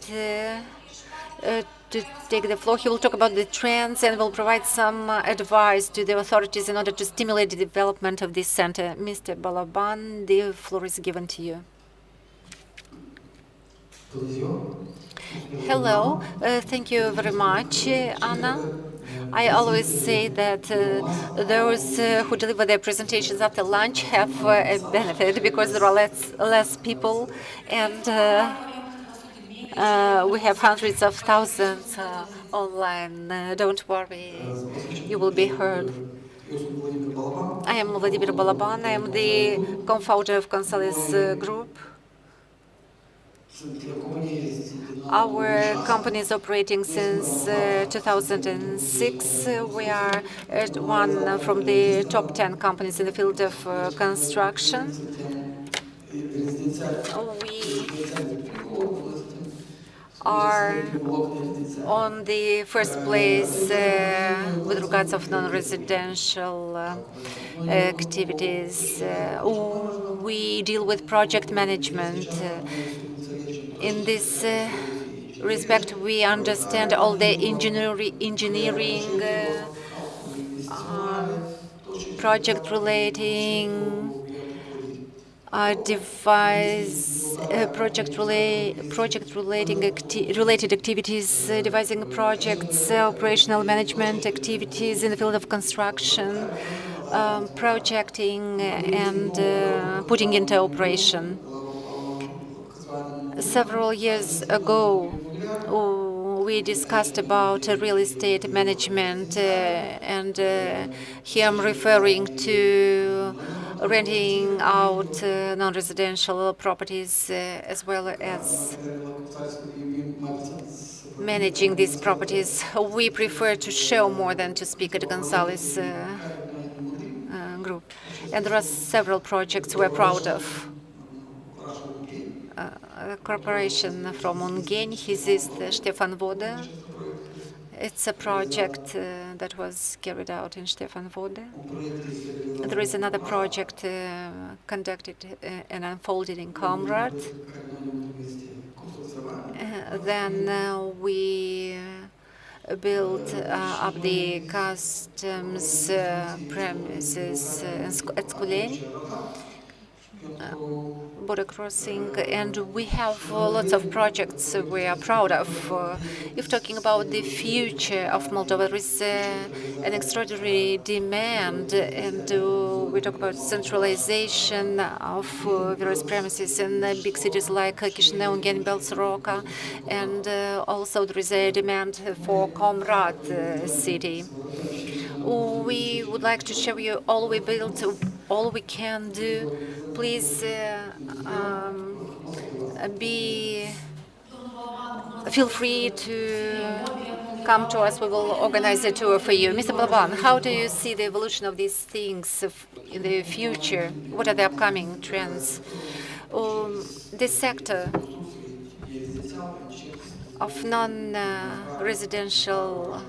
Speaker 2: to take the floor. He will talk about the trends and will provide some advice to the authorities in order to stimulate the development of this center. Mr. Balaban, the floor is given to you. Hello, thank you very much, Anna. I always say that those who deliver their presentations after lunch have a benefit because there are less people, and we have hundreds of thousands online. Don't worry, you will be heard. I am Vladimir Balaban. I am the co-founder of Consolis Group. Our company is operating since 2006. We are one from the top 10 companies in the field of construction. We are on the first place with regards of non-residential activities. We deal with project management. In this respect, we understand all the engineering, project relating, related activities, devising projects, operational management activities in the field of construction, projecting and putting into operation. Several years ago, we discussed about real estate management, and here I'm referring to renting out non-residential properties as well as managing these properties. We prefer to show more than to speak at the Consolis Group. And there are several projects we're proud of. A corporation from Ungeni, his is the Stefan Vode. It's a project that was carried out in Stefan Vode. There is another project conducted and unfolded in Comrade. Then we built up the customs premises at Skuleni. Border crossing, and we have lots of projects we are proud of. If talking about the future of Moldova, there is an extraordinary demand, and we talk about centralization of various premises in big cities like Chisinau, Ungeni, Belzoroka, and also there is a demand for Comrade city. We would like to show you all we built, all we can do. Please feel free to come to us. We will organize a tour for you. Mr. Balaban, how do you see the evolution of these things in the future? What are the upcoming trends? This sector of non-residential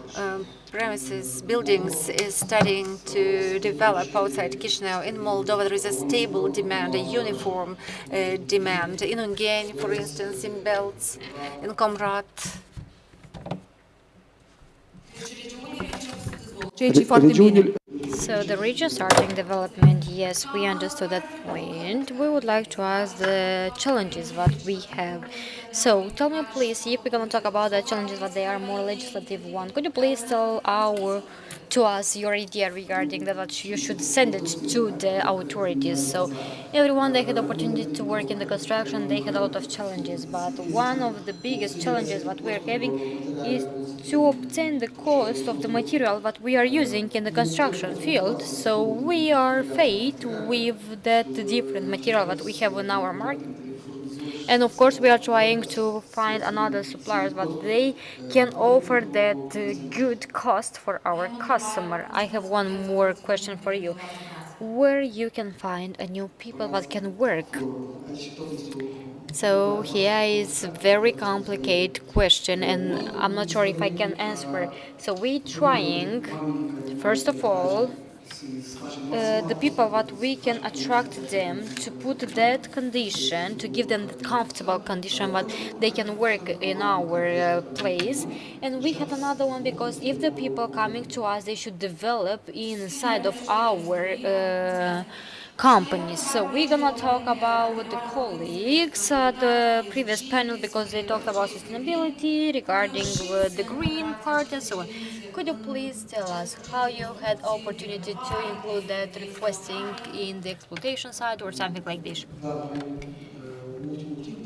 Speaker 2: premises, buildings, is starting to develop outside Chisinau. In Moldova, there is a stable demand, a uniform demand. In Ungeni, for instance, in Belts, in Comrat.
Speaker 6: So the region starting development, yes, we understood that point. We would like to ask the challenges that we have. So tell me please, if we're going to talk about the challenges that they are more legislative one, could you please tell to us your idea regarding that you should send it to the authorities? So everyone, they had the opportunity to work in the construction, they had a lot of challenges, but one of the biggest challenges that we're having is to obtain the cost of the material that we are using in the construction field. So we are faced with that different material that we have on our market. And of course, we are trying to find another suppliers, but they can offer that good cost for our customer. I have one more question for you. Where you can find a new people that can work? So here is a very complicated question, and I'm not sure if I can answer. So we trying, first of all, the people that we can attract them to put that condition, to give them the comfortable condition that they can work in our place. And we have another one because if the people coming to us, they should develop inside of our companies. So we're gonna talk about the colleagues at the previous panel because they talked about sustainability regarding the green part and so on. Could you please tell us how you had opportunity to include that requesting in the exploitation side or something like this?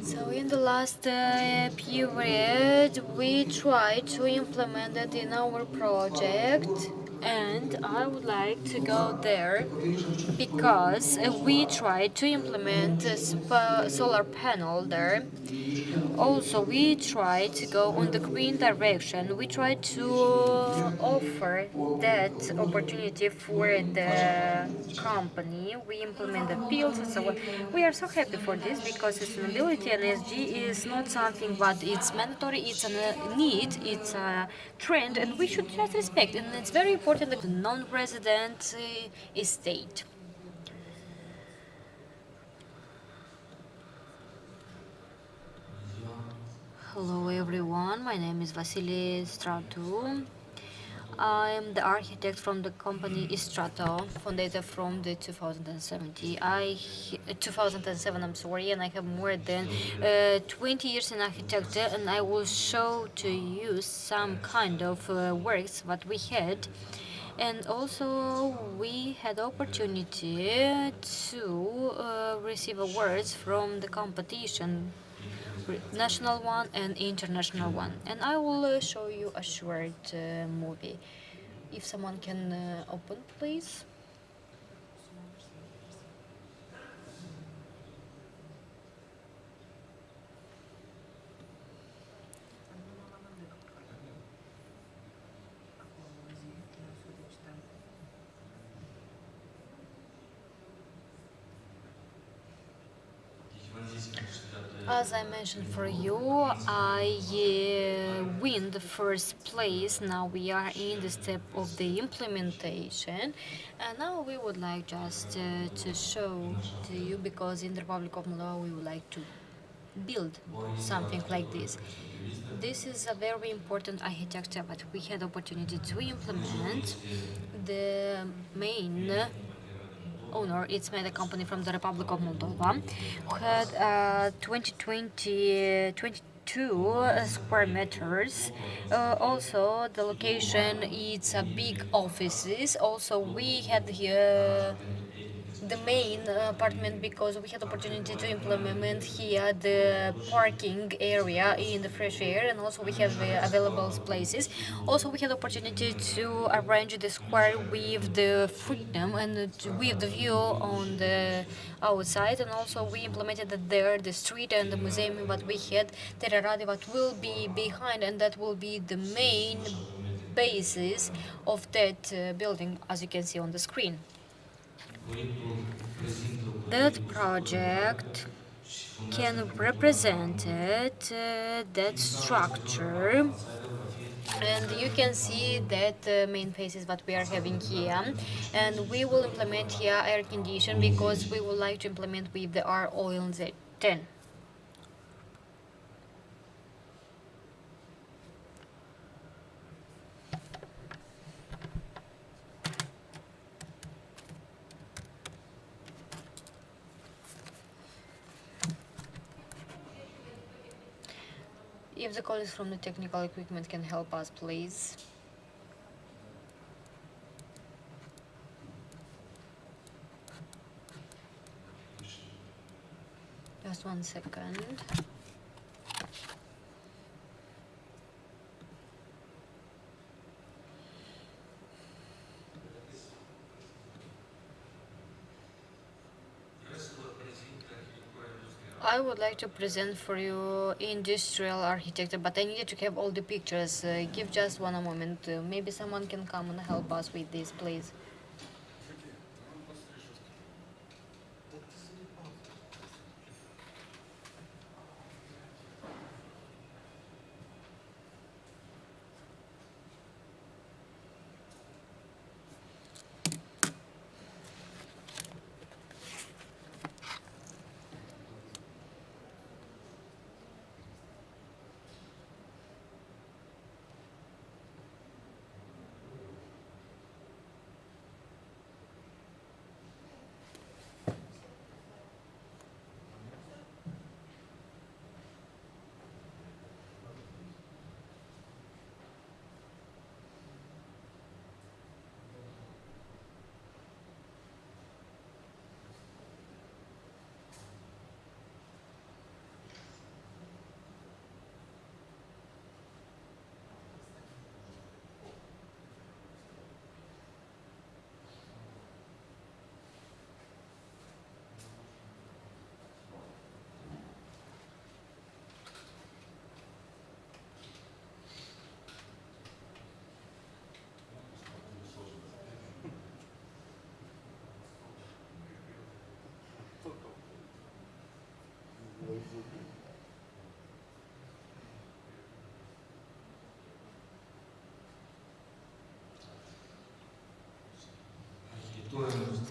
Speaker 6: So in the last period, we tried to implement it in our project, and I would like to go there because we tried to implement a solar panel there. Also, we tried to go on the green direction. We tried to offer that opportunity for the company. We implemented pills and so on. We are so happy for this because sustainability and ESG is not something but it's mandatory, it's a need, it's a trend, and we should just respect. And it's very important that the non-resident estate. Hello everyone, my name is Vasily Stratu. I am the architect from the company Istrato, founded from the 2007, I'm sorry, and I have more than 20 years in architecture, and I will show to you some kind of works that we had. And also we had opportunity to receive awards from the competition, national one and international one. And I will show you a short movie. If someone can open, please. As I mentioned for you, I win the first place. Now we are in the step of the implementation, and now we would like just to show to you, because in the Republic of Moldova we would like to build something like this. This is a very important architecture that we had opportunity to implement. The main owner, it's made a company from the Republic of Moldova, who had 22 square meters. Also, the location, it's a big offices. Also, we had here the main apartment because we had opportunity to implement here the parking area in the fresh air, and also we have available places. Also, we had opportunity to arrange the square with the freedom and with the view on the outside, and also we implemented there the street and the museum that we had Tereradi that will be behind, and that will be the main basis of that building, as you can see on the screen. That project can represent that structure, and you can see that main faces that we are having here, and we will implement here air condition because we would like to implement with the R oil Z10. If the colleagues from the technical equipment can help us, please. Just 1 second. I would like to present for you industrial architecture, but I needed to have all the pictures. Give just one moment. Maybe someone can come and help us with this, please.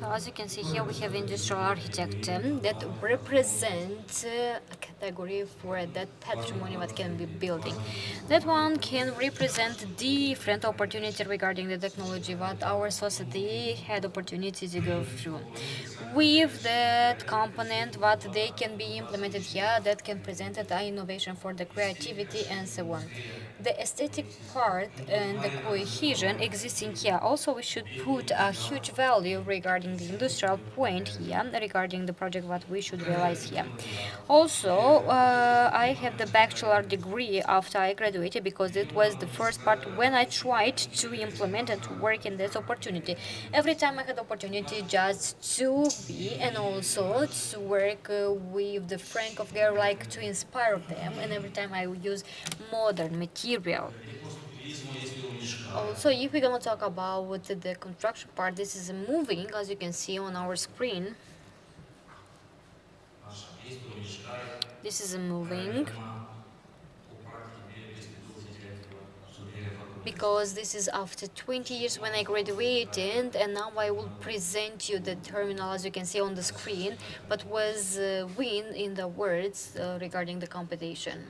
Speaker 6: So as you can see here, we have industrial architect that represents a category for that patrimony that can be building. That one can represent different opportunity regarding the technology that our society had opportunity to go through. With that component that they can be implemented here, that can present an innovation for the creativity and so on. The aesthetic part and the cohesion existing here. Also, we should put a huge value regarding the industrial point here, regarding the project that we should realize here. Also, I have the bachelor degree after I graduated because it was the first part when I tried to implement and to work in this opportunity. Every time I had opportunity just to be and also to work with the Frank of Gare, like to inspire them, and every time I would use modern material. Also, if we're gonna talk about the construction part, this is moving, as you can see on our screen. This is moving because this is after 20 years when I graduated, and now I will present you the terminal as you can see on the screen, but was win in the words regarding the competition.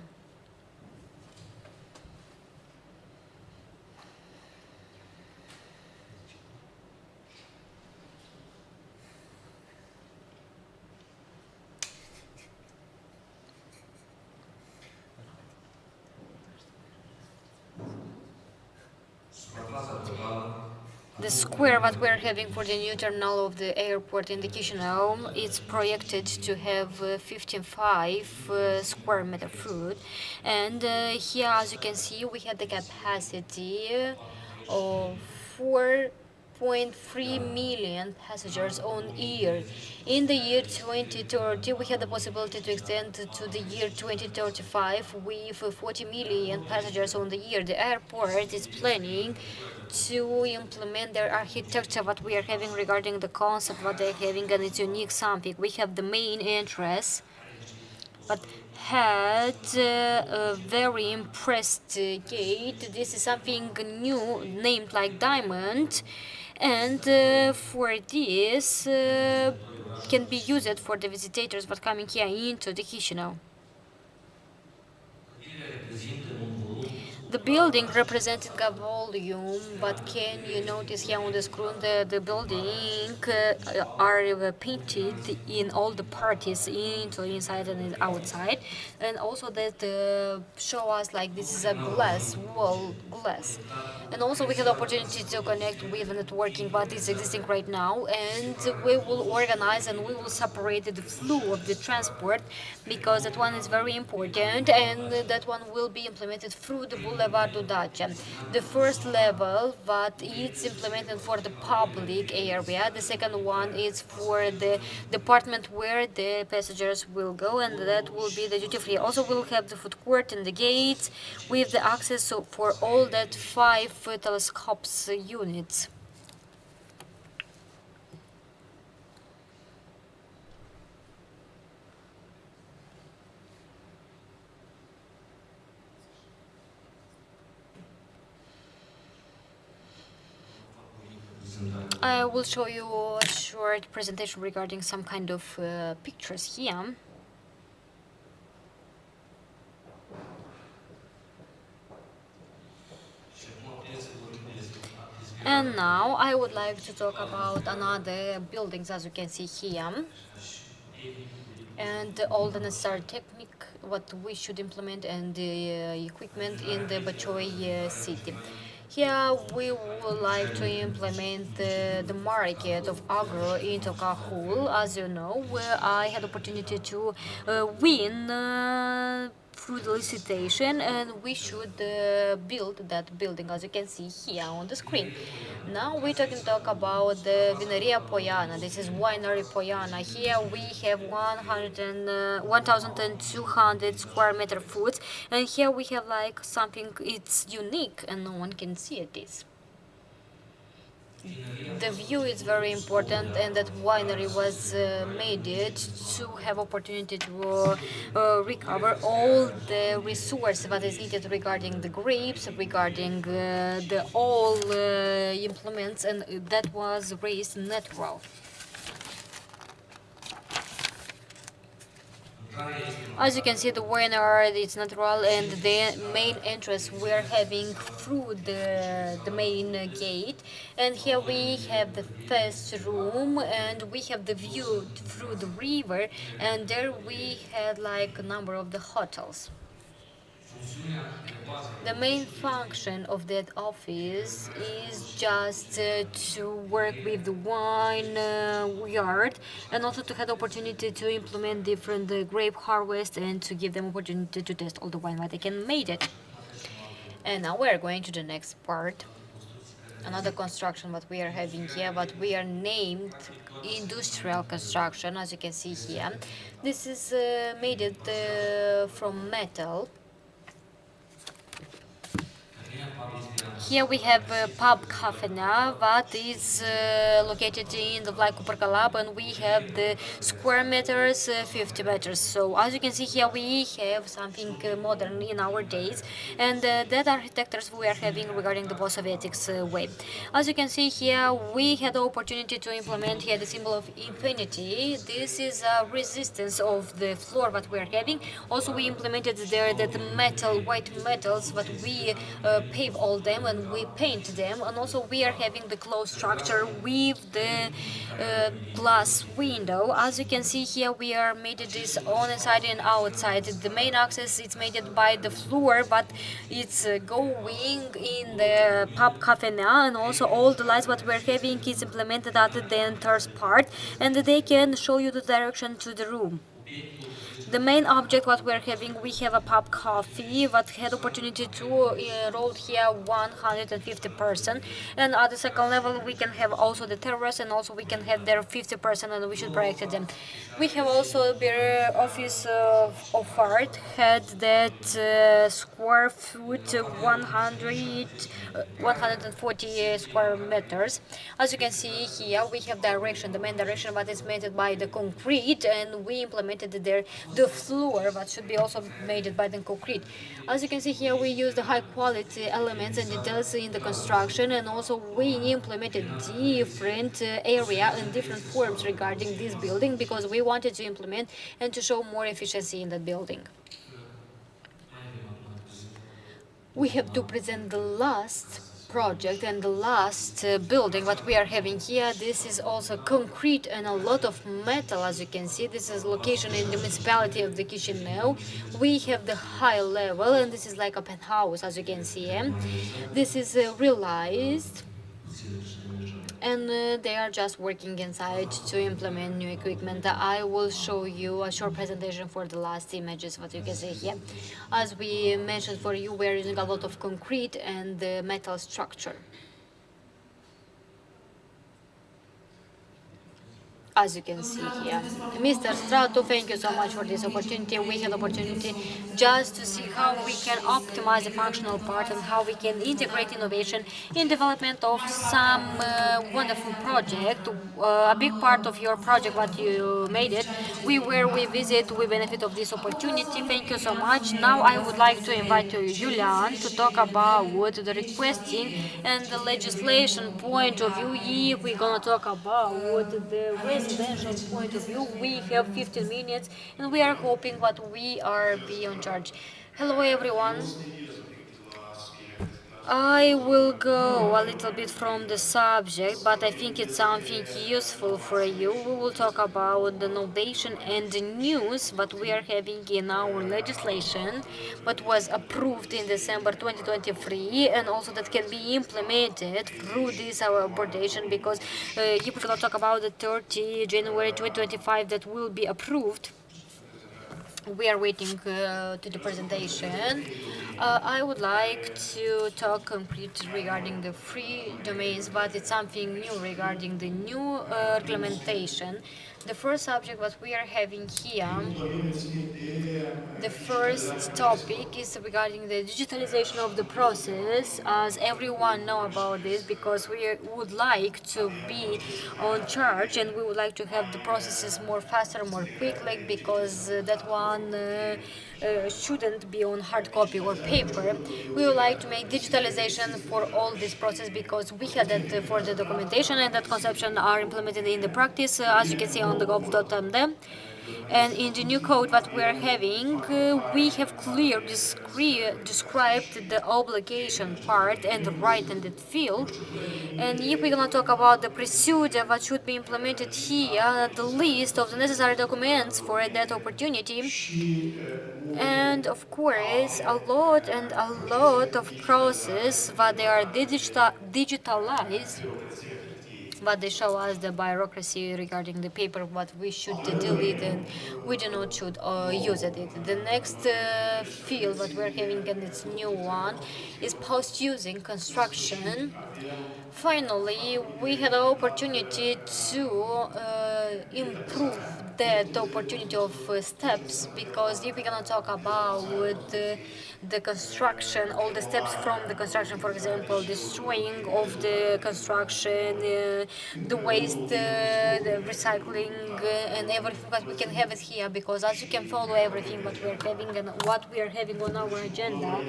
Speaker 6: The square that we're having for the new terminal of the airport in the Chisinau, it's projected to have 55 square meter foot, and here as you can see we have the capacity of 4.3 million passengers on year. In the year 2030, we have the possibility to extend to the year 2035 with 40 million passengers on the year. The airport is planning to implement their architecture that we are having regarding the concept what they're having, and it's unique something. We have the main entrance, but had a very impressed gate. This is something new named like diamond, and for this can be used for the visitors that coming here into the Chisinau. The building representing a volume, but can you notice here on the screen the building are painted in all the parties, into inside and outside, and also that show us like this is a glass wall glass. And also we had the opportunity to connect with networking what is existing right now, and we will organize and we will separate the flow of the transport because that one is very important, and that one will be implemented through the Boulevardul Dacia. The first level, but it's implemented for the public area. The second one is for the department where the passengers will go, and that will be the duty free. Also, we'll have the food court and the gates with the access for all that 5 telescopes units. I will show you a short presentation regarding some kind of pictures here. And now I would like to talk about another buildings, as you can see here, and all the necessary technique what we should implement and the equipment in the Bachoy city. Here we would like to implement the market of agro into Cahul. As you know, I had opportunity to win through the solicitation, and we should build that building, as you can see here on the screen. Now we talk about the Vineria Poiana. This is winery Poiana. Here we have 1,200 square meter foods, and here we have like something it's unique and no one can see it is. The view is very important, and that winery was made it to have opportunity to recover all the resource that is needed regarding the grapes, regarding the all implements, and that was raised natural. As you can see, the winery is natural, and the main entrance we're having through the main gate. And here we have the first room, and we have the view through the river, and there we had like a number of the hotels. The main function of that office is just to work with the wine yard, and also to have the opportunity to implement different grape harvest and to give them opportunity to test all the wine that they can make it. And now we're going to the next part. Another construction that we are having here, but we are named industrial construction, as you can see here. This is made from metal. Here we have pub cafe now that is located in the Vlaicu Parkalab, and we have the square meters 50 meters. So as you can see here, we have something modern in our days, and that architectures we are having regarding the post-Sovietics way. As you can see here, we had the opportunity to implement here the symbol of infinity. This is a resistance of the floor that we are having. Also, we implemented there that metal, white metals, that we pave all them and we paint them, and also we are having the closed structure with the glass window. As you can see here, we are made this on inside and outside. The main access is made by the floor, but it's going in the pub cafe now, and also all the lights what we're having is implemented at the entire part, and they can show you the direction to the room. The main object what we're having, we have a pub coffee that had opportunity to enroll here 150%, and at the second level we can have also the terrace, and also we can have there 50%, and we should project them. We have also the office of art, had that square foot 140 square meters. As you can see here, we have direction, the main direction that is made by the concrete, and we implemented there the floor that should be also made by the concrete. As you can see here, we use the high quality elements and details in the construction, and also we implemented different area and different forms regarding this building, because we wanted to implement and to show more efficiency in the building. We have to present the last project and the last building what we are having here. This is also concrete and a lot of metal, as you can see. This is location in the municipality of the Chisinau. We have the high level, and this is like a penthouse, as you can see. This is realized and they are just working inside to implement new equipment. I will show you a short presentation for the last images, what you can see here. As we mentioned for you, we are using a lot of concrete and metal structure. As you can see here. Mr. Strato, thank you so much for this opportunity. We had opportunity just to see how we can optimize the functional part and how we can integrate innovation in development of some wonderful project. A big part of your project, what you made it, we visit, we benefit of this opportunity. Thank you so much. Now I would like to invite Julian to talk about the requesting and the legislation point of view. If we're gonna talk about the residential point of view, we have 15 minutes and we are hoping that we are be on charge. Hello everyone. I will go a little bit from the subject, but I think it's something useful for you. We will talk about the innovation and the news that we are having in our legislation, what was approved in December 2023, and also that can be implemented through this our abortion, because if we're going to talk about the 30 January 2025 that will be approved, we are waiting to the presentation. I would like to talk concretely regarding the free domains, but it's something new regarding the new implementation. The first subject that we are having here, the first topic is regarding the digitalization of the process, as everyone know about this, because we would like to be on charge and we would like to have the processes more faster, more quickly, because that one shouldn't be on hard copy or paper. We would like to make digitalization for all this process, because we had that for the documentation and that conception are implemented in the practice, as you can see on the gov.md. And in the new code that we are having, we have clearly described the obligation part and the right in that field. And if we're going to talk about the procedure that should be implemented here, the list of the necessary documents for that opportunity, and of course a lot of process that they are digitalized, but they show us the bureaucracy regarding the paper what we should delete and we do not should use it. The next field that we're having, and it's new one, is post-using construction. Finally, we had an opportunity to improve that opportunity of steps, because if we're gonna talk about the construction, all the steps from the construction, for example, destroying of the construction, the waste, the recycling, and everything that we can have it here, because as you can follow everything that we are having and what we are having on our agenda,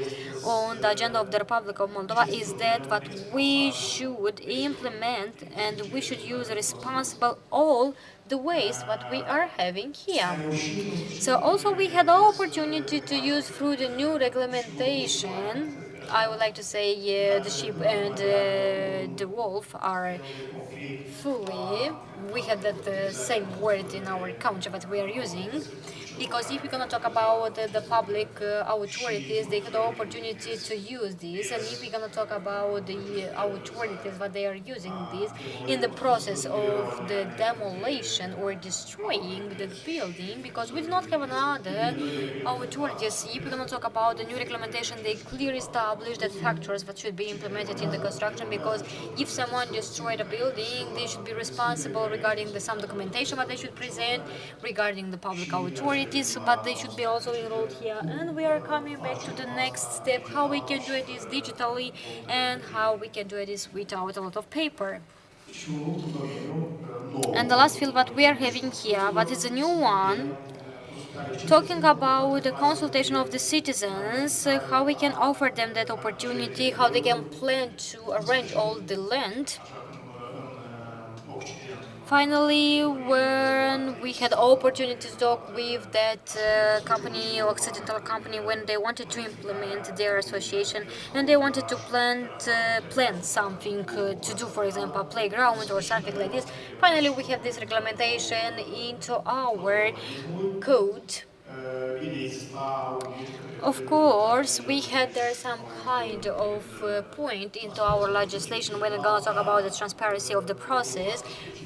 Speaker 6: on the agenda of the Republic of Moldova, is that we should implement and we should use responsible all the waste what we are having here. So also we had the opportunity to use through the new regulation. I would like to say the sheep and the wolf are fully, we have that same word in our country that we are using, because if we're going to talk about the public authorities, they had the opportunity to use this, and if we're going to talk about the authorities that they are using this in the process of the demolition or destroying the building, because we do not have another authorities. If we're going to talk about the new regulation, they clearly establish that factors that should be implemented in the construction, because if someone destroyed a building, they should be responsible regarding the some documentation that they should present regarding the public authorities, but they should be also enrolled here. And we are coming back to the next step, how we can do it is digitally and how we can do it is without a lot of paper. And the last field that we are having here, but it's a new one, talking about the consultation of the citizens, how we can offer them that opportunity, how they can plan to arrange all the land. Finally, when we had opportunity to talk with that company, Occidental company, when they wanted to implement their association and they wanted to plan something to do, for example, a playground or something like this. Finally, we have this regulation into our code, Of course, we had there some kind of point into our legislation when we're going to talk about the transparency of the process,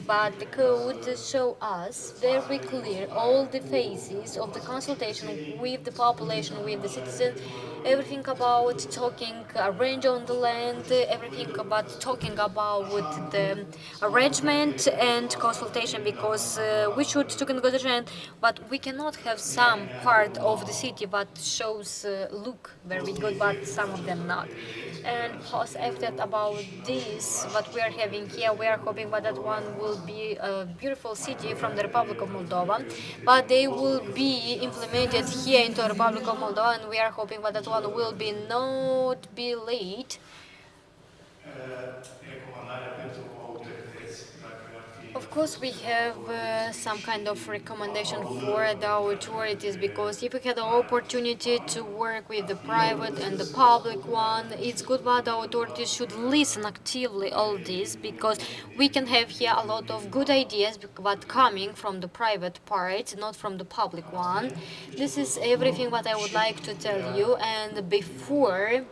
Speaker 6: but the code show us very clear all the phases of the consultation with the population, with the citizens, everything about talking arrange on the land, everything about talking about the arrangement and consultation, because we should took in consideration, but we cannot have some part of the city that shows look very good, but some of them not. And post after about this, what we are having here, we are hoping that that one will be a beautiful city from the Republic of Moldova, but they will be implemented here into the Republic of Moldova, and we are hoping that that one will be not be late. Of course, we have some kind of recommendation for the authorities, because if we had the opportunity to work with the private and the public one, it's good that the authorities should listen actively all this, because we can have here a lot of good ideas, but coming from the private part, not from the public one. This is everything what I would like to tell you, and before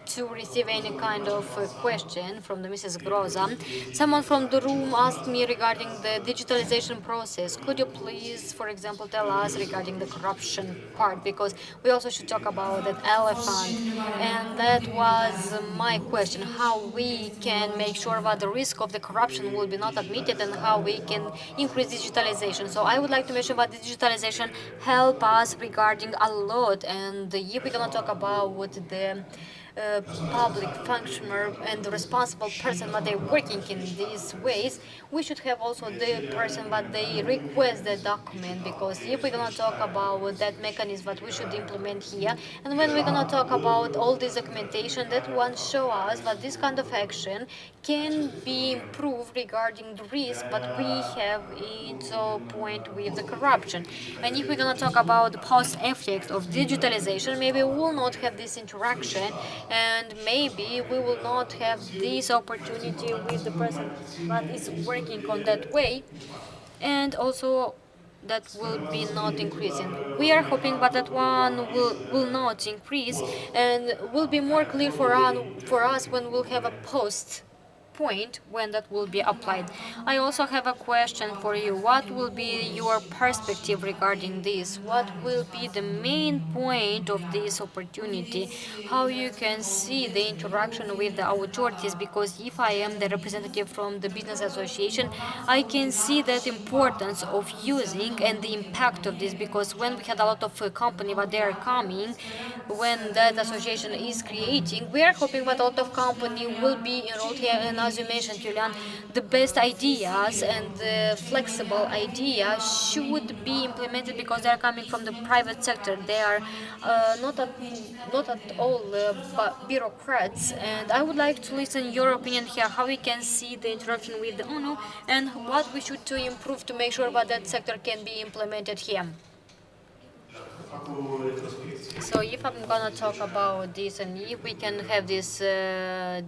Speaker 6: to receive any kind of question from the Mrs. Groza. Someone from the room asked me regarding the digitalization process. Could you please, for example, tell us regarding the corruption part, because we also should talk about that elephant. And that was my question, how we can make sure that the risk of the corruption will be not admitted, and how we can increase digitalization. So I would like to mention that digitalization help us regarding a lot, and if we're gonna talk about what the public functioner and the responsible person that they're working in these ways, we should have also the person that they request the document, because if we're gonna talk about that mechanism that we should implement here, and when we're gonna talk about all this documentation, that one show us that this kind of action can be improved regarding the risk that we have into point with the corruption. And if we're gonna talk about the post effect of digitalization, maybe we will not have this interaction, and maybe we will not have this opportunity with the person that is working on that way, and also that will be not increasing. We are hoping that that one will not increase, and will be more clear for us when we'll have a post point when that will be applied. I also have a question for you. What will be your perspective regarding this? What will be the main point of this opportunity? How you can see the interaction with the authorities? Because if I am the representative from the business association, I can see that importance of using and the impact of this, because when we had a lot of company that they are coming, when that association is creating, we are hoping that a lot of company will be enrolled here, and as you mentioned, Julian, the best ideas and the flexible ideas should be implemented, because they are coming from the private sector. They are not at all bureaucrats, and I would like to listen your opinion here, how we can see the interaction with the ONU, and what we should to improve to make sure that that sector can be implemented here. So if I'm gonna talk about this, and if we can have these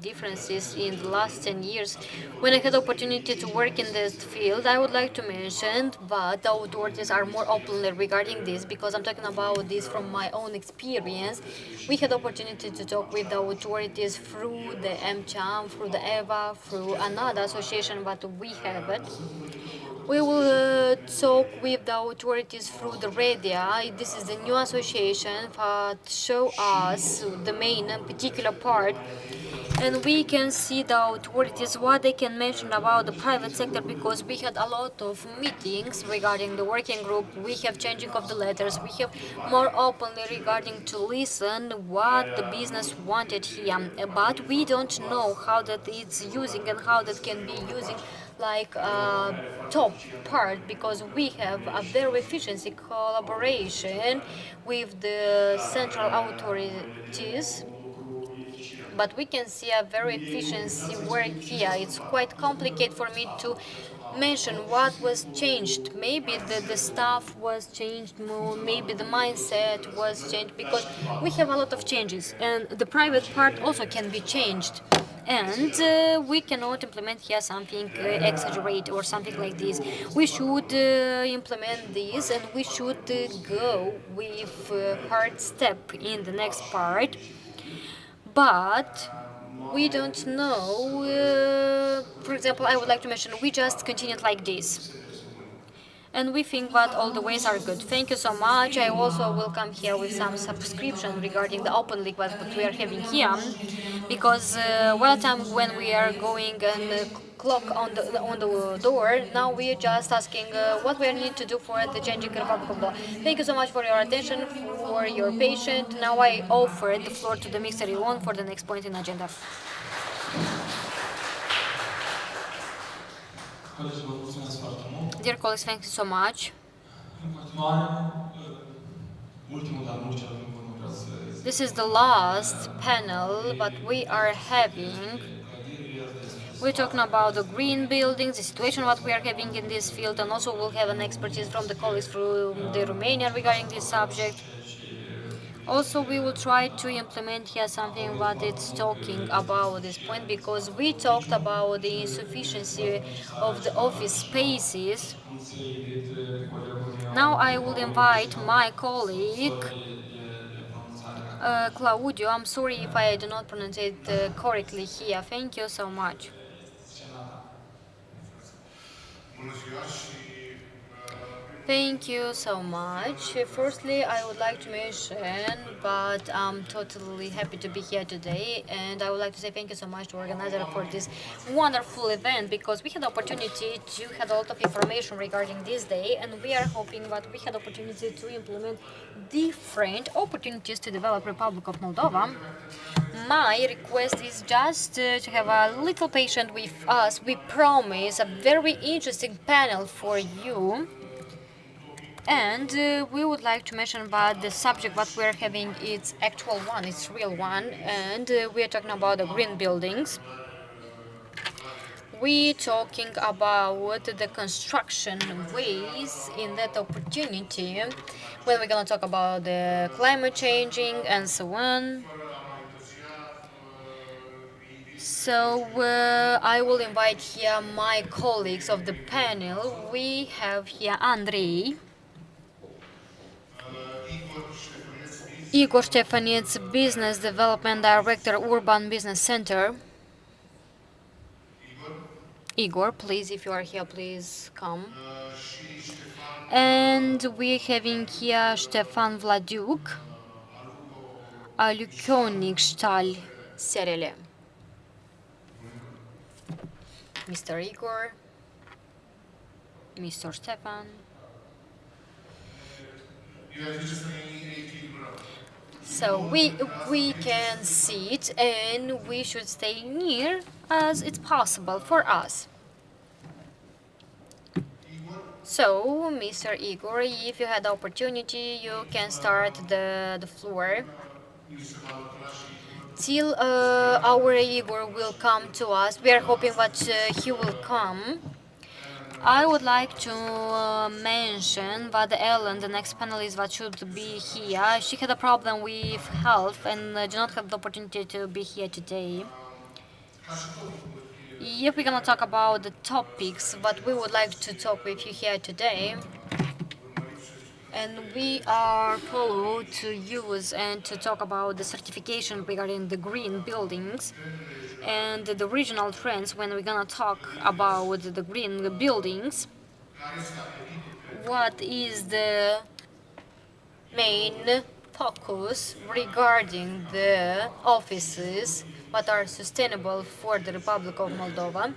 Speaker 6: differences in the last 10 years, when I had the opportunity to work in this field, I would like to mention that the authorities are more open regarding this, because I'm talking about this from my own experience. We had the opportunity to talk with the authorities through the MCHAM, through the EVA, through another association that we have it. We will talk with the authorities through the radio. This is the new association that show us the main and particular part, and we can see the authorities what they can mention about the private sector, because we had a lot of meetings regarding the working group. We have changing of the letters. We have more openly regarding to listen what the business wanted here, but we don't know how that it's using and how that can be using like top part, because we have a very efficiency collaboration with the central authorities, but we can see a very efficiency work here. It's quite complicated for me to mention what was changed. Maybe the staff was changed more, maybe the mindset was changed, because we have a lot of changes, and the private part also can be changed. And we cannot implement here something exaggerate or something like this. We should implement this, and we should go with hard step in the next part. But we don't know. For example, I would like to mention we just continued like this. And we think that all the ways are good. Thank you so much. I also will come here with some subscription regarding the open league what we are having here, because well time when we are going and clock on the door, now we are just asking what we need to do for the changing Republic of Moldova. Thank you so much for your attention, for your patience. Now I offer the floor to the Mr. Ion for the next point in agenda. Dear colleagues, thank you so much. This is the last panel that we are having. We're talking about the green buildings, the situation what we are having in this field, and also we'll have an expertise from the colleagues from the Romania regarding this subject. Also, we will try to implement here something what it's talking about this point, because we talked about the insufficiency of the office spaces. Now I will invite my colleague, Claudio. I'm sorry if I do not pronounce it correctly here. Thank you so much. Thank you so much. Firstly, I would like to mention that I'm totally happy to be here today, and I would like to say thank you so much to organizer for this wonderful event, because we had the opportunity to have a lot of information regarding this day, and we are hoping that we had the opportunity to implement different opportunities to develop Republic of Moldova. My request is just to have a little patience with us. We promise a very interesting panel for you. And we would like to mention about the subject that we're having, it's actual one, it's real one, and we are talking about the green buildings. We're talking about the construction ways in that opportunity, when we're going to talk about the climate changing and so on. So I will invite here my colleagues of the panel. We have here Andrei, Igor Stefanets, Business Development Director, Urban Business Center. Igor, please, if you are here, please come. And we're having here Stefan Vladiuk, Alukonik Stal Serele. Mr. Igor, Mr. Stefan. So we can sit and we should stay near as it's possible for us. So, Mr. Igor, if you had the opportunity, you can start the floor. Till our Igor will come to us, we are hoping that he will come. I would like to mention that Ellen, the next panelist that should be here, she had a problem with health and did not have the opportunity to be here today. If we're gonna talk about the topics that we would like to talk with you here today, and we are followed to use and to talk about the certification regarding the green buildings and the regional trends when we're gonna talk about the green buildings. What is the main focus regarding the offices that are sustainable for the Republic of Moldova?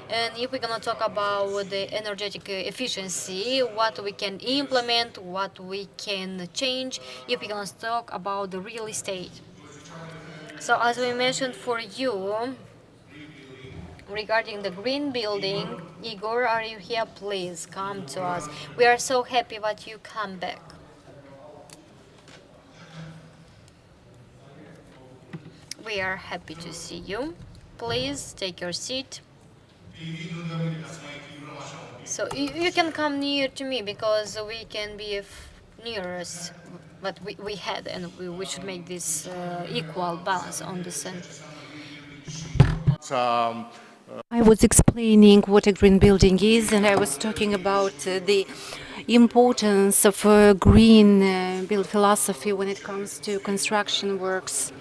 Speaker 6: And if we're gonna talk about the energetic efficiency, what we can implement, what we can change, if we're gonna talk about the real estate. So as we mentioned for you, regarding the green building, Igor, are you here? Please come to us. We are so happy that you come back. We are happy to see you. Please take your seat. So you can come near to me because we can be near us, but we had, and we should make this equal balance on the center.
Speaker 2: I was explaining what a green building is, and I was talking about the importance of green build philosophy when it comes to construction works.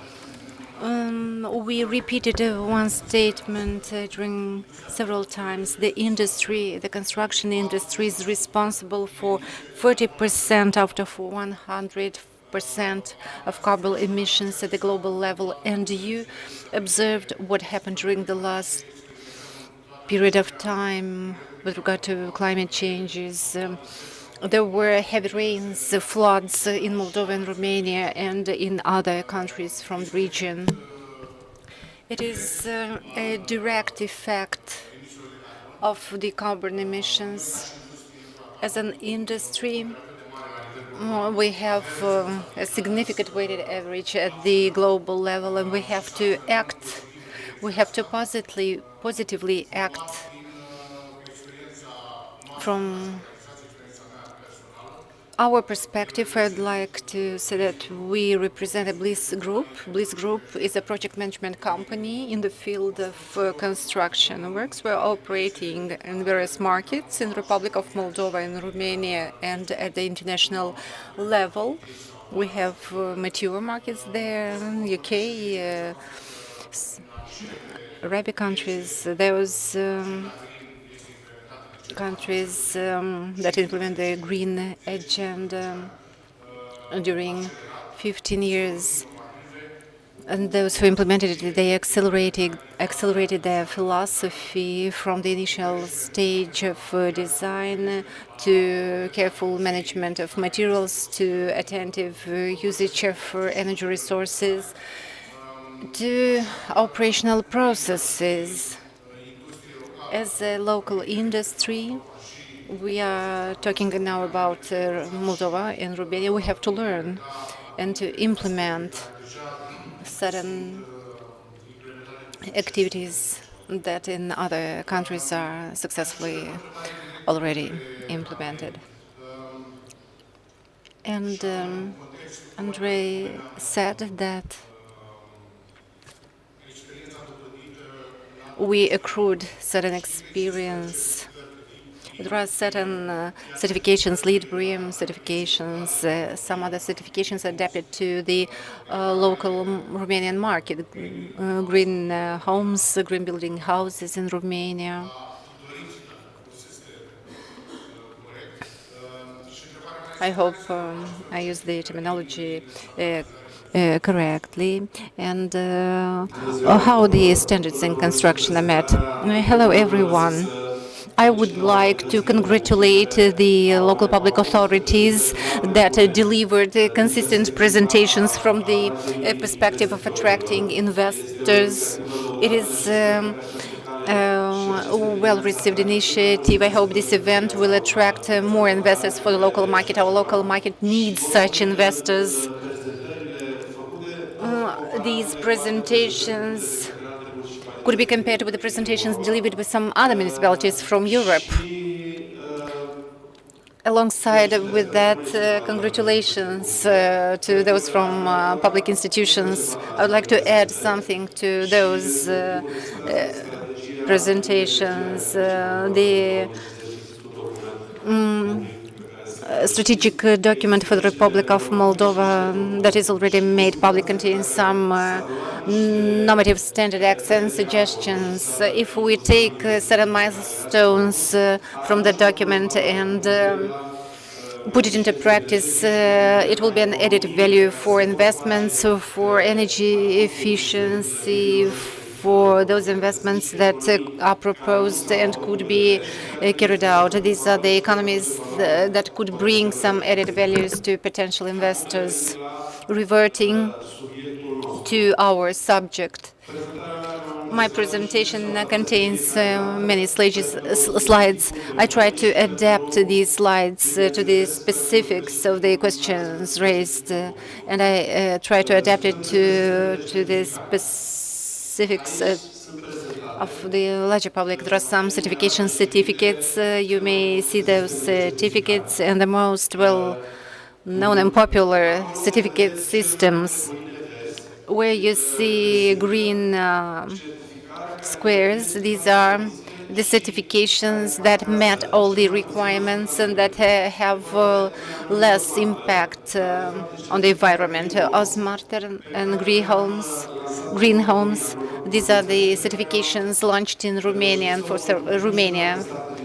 Speaker 2: We repeated one statement during several times. The industry, the construction industry, is responsible for 40% out of 100% of carbon emissions at the global level. And you observed what happened during the last period of time with regard to climate changes. There were heavy rains, floods in Moldova and Romania and in other countries from the region. It is a direct effect of the carbon emissions. As an industry, we have a significant weighted average at the global level, and we have to act. We have to positively act. From our perspective, I'd like to say that we represent a Bliss Group. Bliss Group is a project management company in the field of construction works. We're operating in various markets in the Republic of Moldova and Romania and at the international level. We have mature markets there, UK, Arabic countries. Those countries that implement the green agenda during 15 years. And those who implemented it, they accelerated their philosophy from the initial stage of design to careful management of materials to attentive usage of energy resources to operational processes. As a local industry, we are talking now about Moldova and Romania. We have to learn and to implement certain activities that in other countries are successfully already implemented. And Andrei said that we accrued certain experience. There are certain certifications, LEED BREEAM certifications, some other certifications adapted to the local Romanian market, green homes, green building houses in Romania. I hope I use the terminology correctly, and how the standards in construction are met. Hello, everyone. I would like to congratulate the local public authorities that delivered consistent presentations from the perspective of attracting investors. It is a well-received initiative. I hope this event will attract more investors for the local market. Our local market needs such investors. These presentations could be compared with the presentations delivered by some other municipalities from Europe. Alongside with that, congratulations to those from public institutions. I would like to add something to those presentations. The strategic document for the Republic of Moldova that is already made public contains some normative standard acts and suggestions. If we take certain milestones from the document and put it into practice, it will be an added value for investments, for energy efficiency, for those investments that are proposed and could be carried out. These are the economies that could bring some added values to potential investors. Reverting to our subject, my presentation contains many slides. I try to adapt these slides to the specifics of the questions raised, and I try to adapt it to the specifics of the larger public. There are some certification certificates. You may see those certificates, and the most well-known and popular certificate systems where you see green squares. These are the certifications that met all the requirements and that have less impact on the environment. Smarter and green homes. These are the certifications launched in Romania and for Romania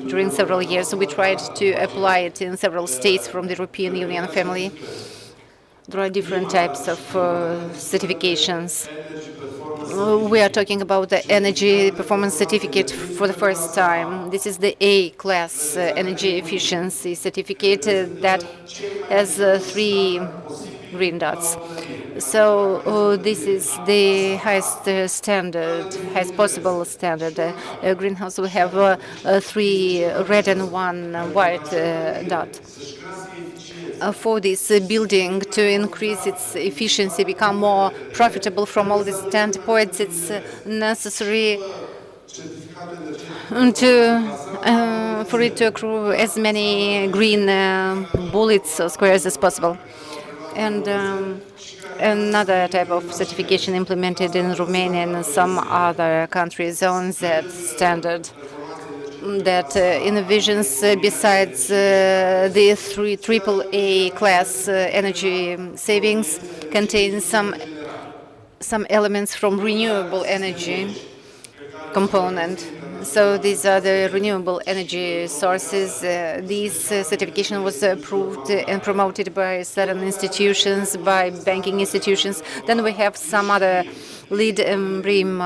Speaker 2: during several years. We tried to apply it in several states from the European Union family. There are different types of certifications. We are talking about the energy performance certificate for the first time. This is the A-class energy efficiency certificate that has 3 green dots. So this is the highest standard, highest possible standard. Greenhouse will have 3 red and 1 white dot. For this building to increase its efficiency, become more profitable from all these standpoints, it's necessary for it to accrue as many green bullets or squares as possible. And another type of certification implemented in Romania and some other countries owns that standard that envisions, besides the 3 AAA class energy savings, contains some elements from renewable energy component. So these are the renewable energy sources. This certification was approved and promoted by certain institutions, by banking institutions. Then we have some other LEED and BREEAM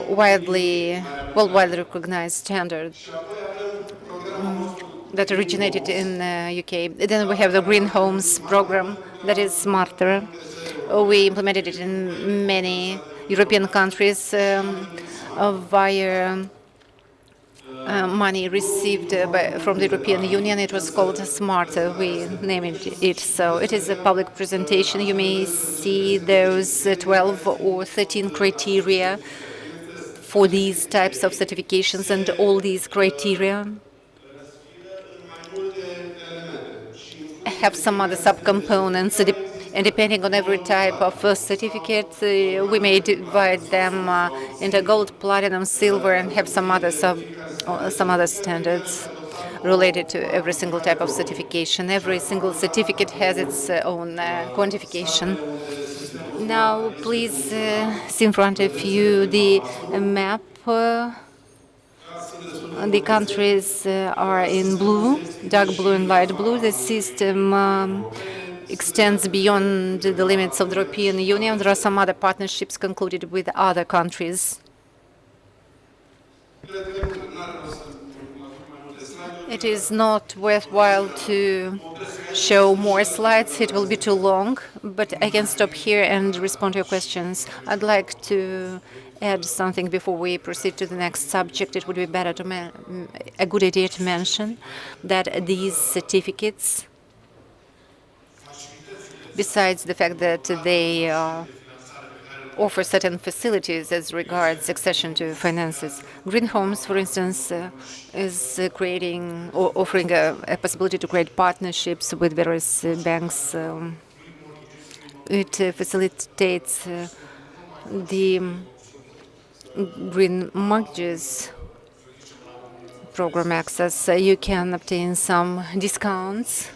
Speaker 2: worldwide recognized standard that originated in UK. Then we have the Green Homes program that is smarter. We implemented it in many European countries via money received from the European Union. It was called Smarter. We named it so. It is a public presentation. You may see those 12 or 13 criteria for these types of certifications, and all these criteria have some other subcomponents, and depending on every type of certificate, we may divide them into gold, platinum, silver, and have some other standards related to every single type of certification. Every single certificate has its own quantification. Now, please see in front of you the map. The countries are in blue, dark blue and light blue. The system extends beyond the limits of the European Union. There are some other partnerships concluded with other countries. It is not worthwhile to show more slides. It will be too long, but I can stop here and respond to your questions. I'd like to add something before we proceed to the next subject. It would be better to a good idea to mention that these certificates, besides the fact that they offer certain facilities as regards accession to finances. Green Homes, for instance, is creating or offering a possibility to create partnerships with various banks. It facilitates the green mortgages program access. You can obtain some discounts,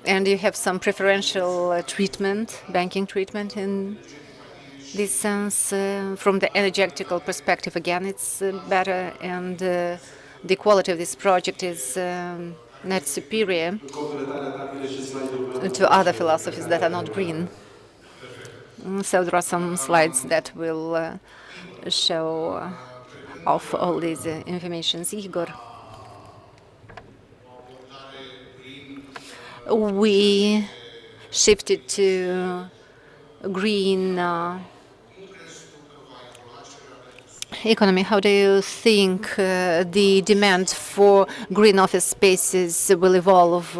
Speaker 2: and you have some preferential treatment, banking treatment in this sense. From the energetical perspective, again, it's better, and the quality of this project is net superior to other philosophies that are not green. So there are some slides that will show off all these informations. Igor. We shifted to green economy. How do you think the demand for green office spaces will evolve?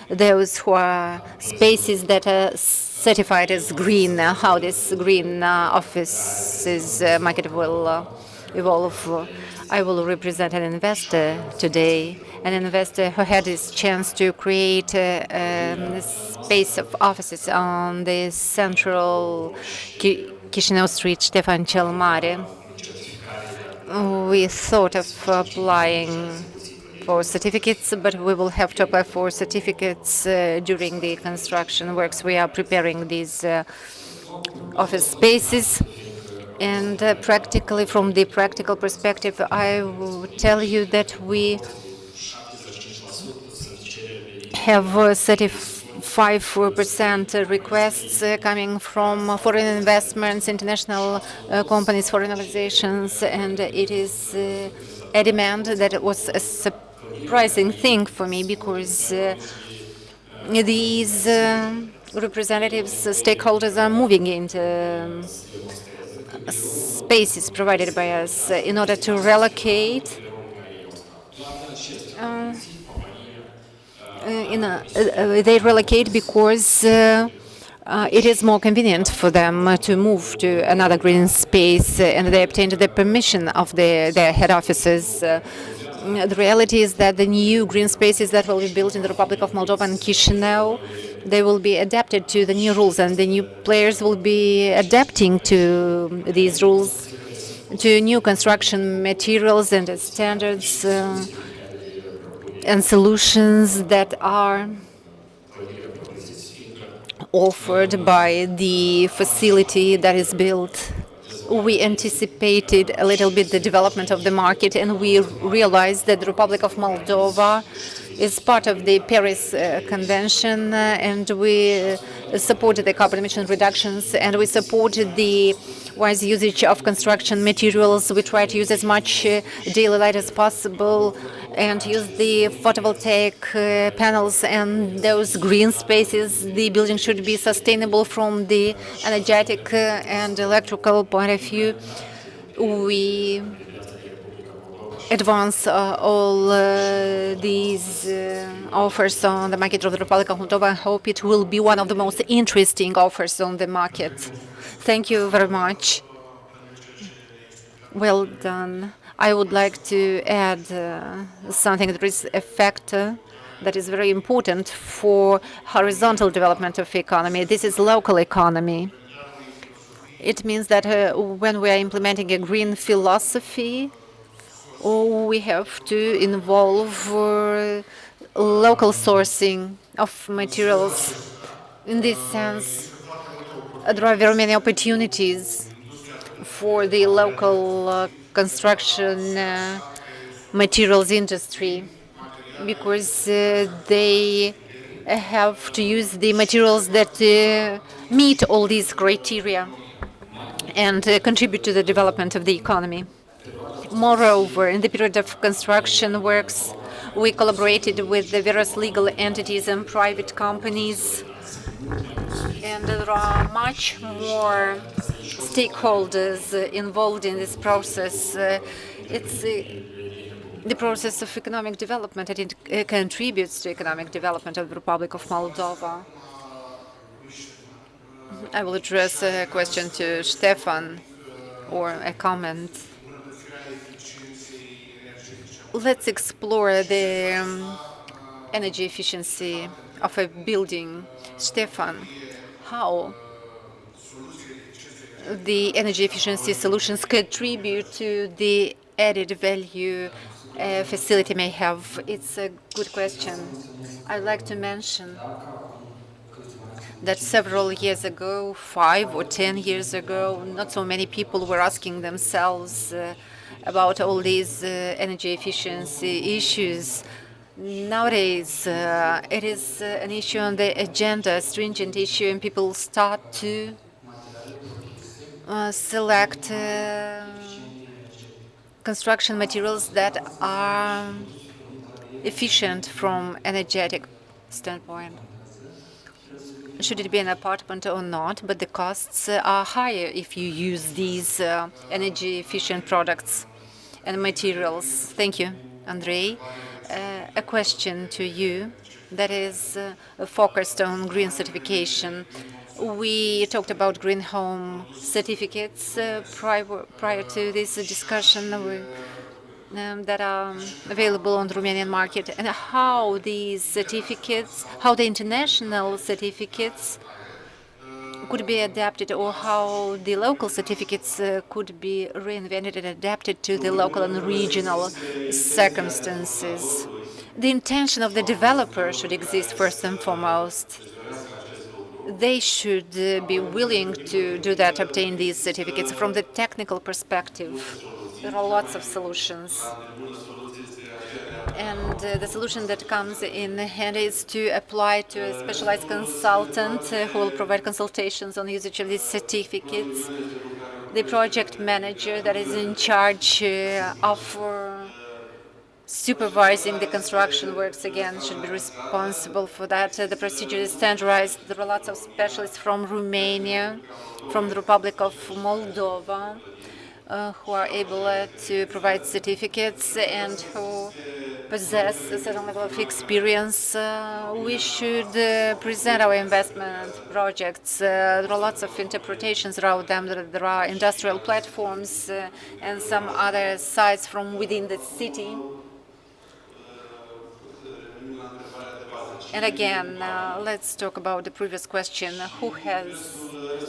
Speaker 2: Those who are spaces that are certified as green, how this green offices market will evolve. I will represent an investor today, an investor who had his chance to create a space of offices on the central Chisinau Street, Stefan Chelmare. We thought of applying for certificates, but we will have to apply for certificates during the construction works. We are preparing these office spaces. And practically, from the practical perspective, I will tell you that we have 35% requests coming from foreign investments, international companies, foreign organizations, and it is a demand that was a surprising thing for me, because these representatives, stakeholders are moving into spaces provided by us in order to relocate. They relocate because it is more convenient for them to move to another green space, and they obtained the permission of their head offices. The reality is that the new green spaces that will be built in the Republic of Moldova and Chisinau, they will be adapted to the new rules, and the new players will be adapting to these rules, to new construction materials and standards and solutions that are offered by the facility that is built. We anticipated a little bit the development of the market, and we realized that the Republic of Moldova is part of the Paris Convention, and we supported the carbon emission reductions, and we supported the wise usage of construction materials. We try to use as much daily light as possible and use the photovoltaic panels and those green spaces. The building should be sustainable from the energetic and electrical point of view. We advance all these offers on the market of the Republic of Moldova. I hope it will be one of the most interesting offers on the market. Thank you very much. Well done. I would like to add something that is a factor that is very important for horizontal development of the economy. This is local economy. It means that when we are implementing a green philosophy, we have to involve local sourcing of materials. In this sense, there are very many opportunities for the local construction materials industry, because they have to use the materials that meet all these criteria and contribute to the development of the economy. Moreover, in the period of construction works, we collaborated with the various legal entities and private companies, and there are much more stakeholders involved in this process. It's the process of economic development, and it contributes to economic development of the Republic of Moldova. I will address a question to Stefan, or a comment. Let's explore the energy efficiency of a building. Stefan, how the energy efficiency solutions contribute to the added value a facility may have? It's a good question. I'd like to mention that several years ago, 5 or 10 years ago, not so many people were asking themselves about all these energy efficiency issues. Nowadays, it is an issue on the agenda, a stringent issue, and people start to select construction materials that are efficient from energetic standpoint. Should it be an apartment or not, but the costs are higher if you use these energy efficient products and materials. Thank you, Andrei. A question to you that is focused on green certification. We talked about green home certificates prior to this discussion that are available on the Romanian market, and how these certificates, how the international certificates could be adapted, or how the local certificates could be reinvented and adapted to the local and regional circumstances. The intention of the developer should exist first and foremost. They should be willing to do that, obtain these certificates. From the technical perspective, there are lots of solutions. And the solution that comes in hand is to apply to a specialized consultant who will provide consultations on the usage of these certificates. The project manager that is in charge of supervising the construction works, again, should be responsible for that. The procedure is standardized. There are lots of specialists from Romania, from the Republic of Moldova, who are able to provide certificates and who possess a certain level of experience. We should present our investment projects. There are lots of interpretations around them. There are industrial platforms and some other sites from within the city. And again, let's talk about the previous question. Who has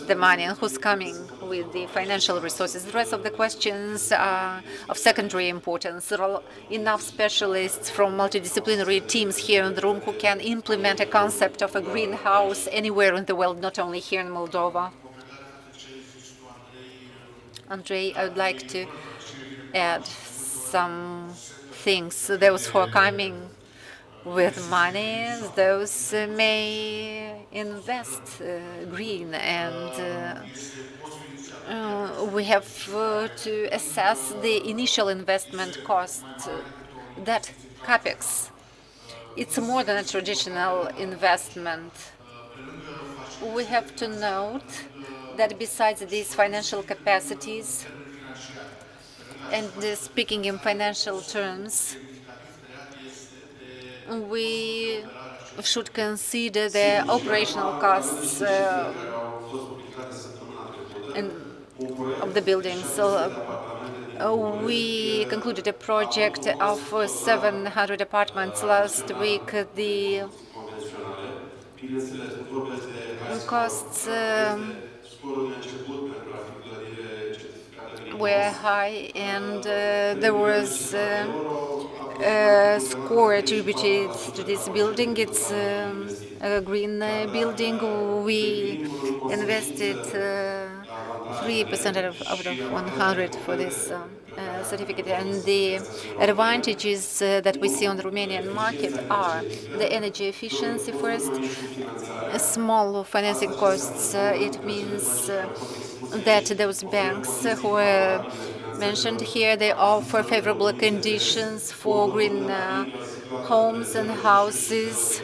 Speaker 2: the money and who's coming with the financial resources? The rest of the questions are of secondary importance. There are enough specialists from multidisciplinary teams here in the room who can implement a concept of a greenhouse anywhere in the world, not only here in Moldova. Andrei, I would like to add some things. Those who are coming with money, those may invest green, and we have to assess the initial investment cost, that capex. It's more than a traditional investment. We have to note that besides these financial capacities, and speaking in financial terms, we should consider the operational costs of the buildings. So we concluded a project of 700 apartments last week. The costs were high, and there was a score attributed to this building. It's a green building. We invested 3% out of 100 for this certificate. And the advantages that we see on the Romanian market are the energy efficiency first, small financing costs. It means that those banks who were mentioned here, they offer favorable conditions for green homes and houses.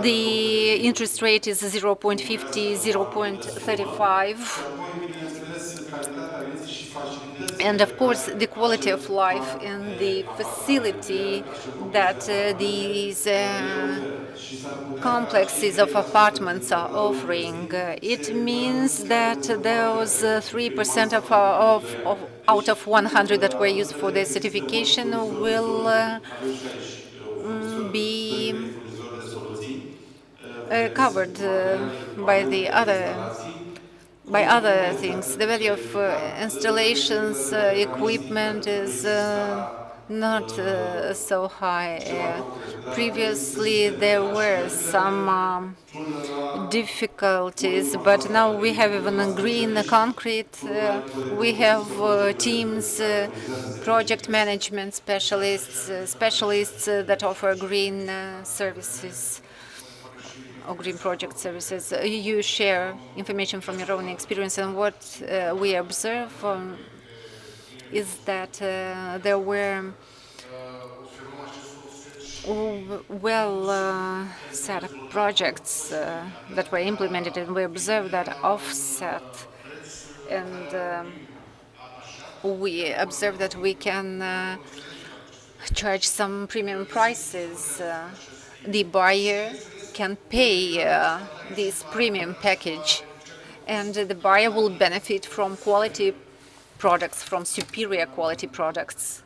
Speaker 2: The interest rate is 0.50, 0.35. And of course, the quality of life and the facility that these complexes of apartments are offering. It means that those 3% out of 100 that were used for the certification will be covered by other things. The value of installations, equipment is not so high. Previously, there were some difficulties, but now we have even green concrete. We have teams, project management specialists, that offer green services or green project services. You share information from your own experience, and what we observe is that there were well set projects that were implemented, and we observed that offset, and we observed that we can charge some premium prices. The buyer can pay this premium package, and the buyer will benefit from quality products, from superior quality products.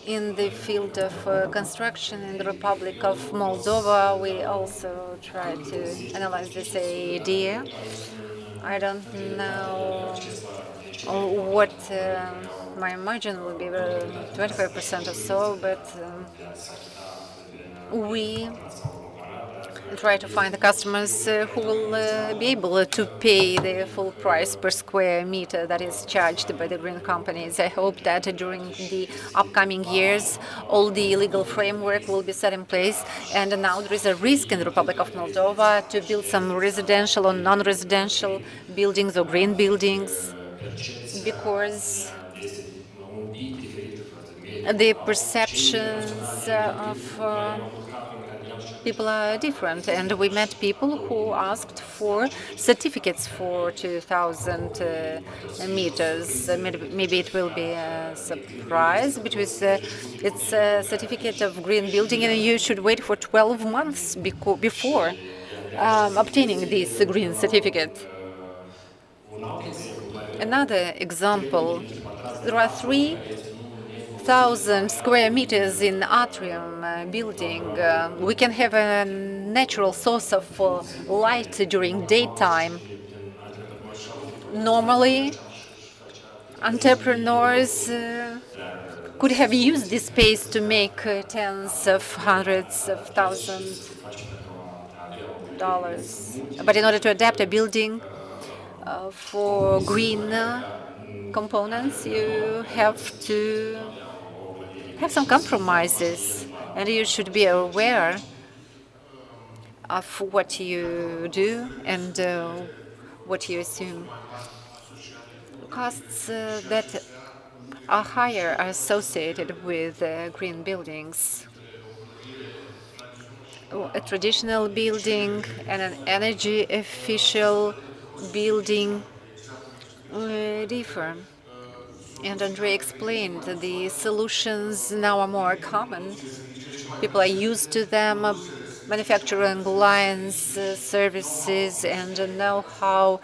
Speaker 2: In the field of construction in the Republic of Moldova, we also try to analyze this idea. I don't know what my margin will be, 25% or so, but we try to find the customers who will be able to pay the full price per square meter that is charged by the green companies. I hope that during the upcoming years, all the legal framework will be set in place. And now there is a risk in the Republic of Moldova to build some residential or non-residential buildings or green buildings, because the perceptions of people are different, and we met people who asked for certificates for 2,000 meters. Maybe it will be a surprise, because it's a certificate of green building, and you should wait for 12 months before obtaining this green certificate. Another example, there are 3,000 square meters in atrium building. We can have a natural source of light during daytime. Normally, entrepreneurs could have used this space to make tens of hundreds of thousands dollars. But in order to adapt a building for green components, you have to have some compromises, and you should be aware of what you do and what you assume. Costs that are higher are associated with green buildings. A traditional building and an energy efficient building differ. And Andrei explained the solutions now are more common. People are used to them, manufacturing lines, services, and know how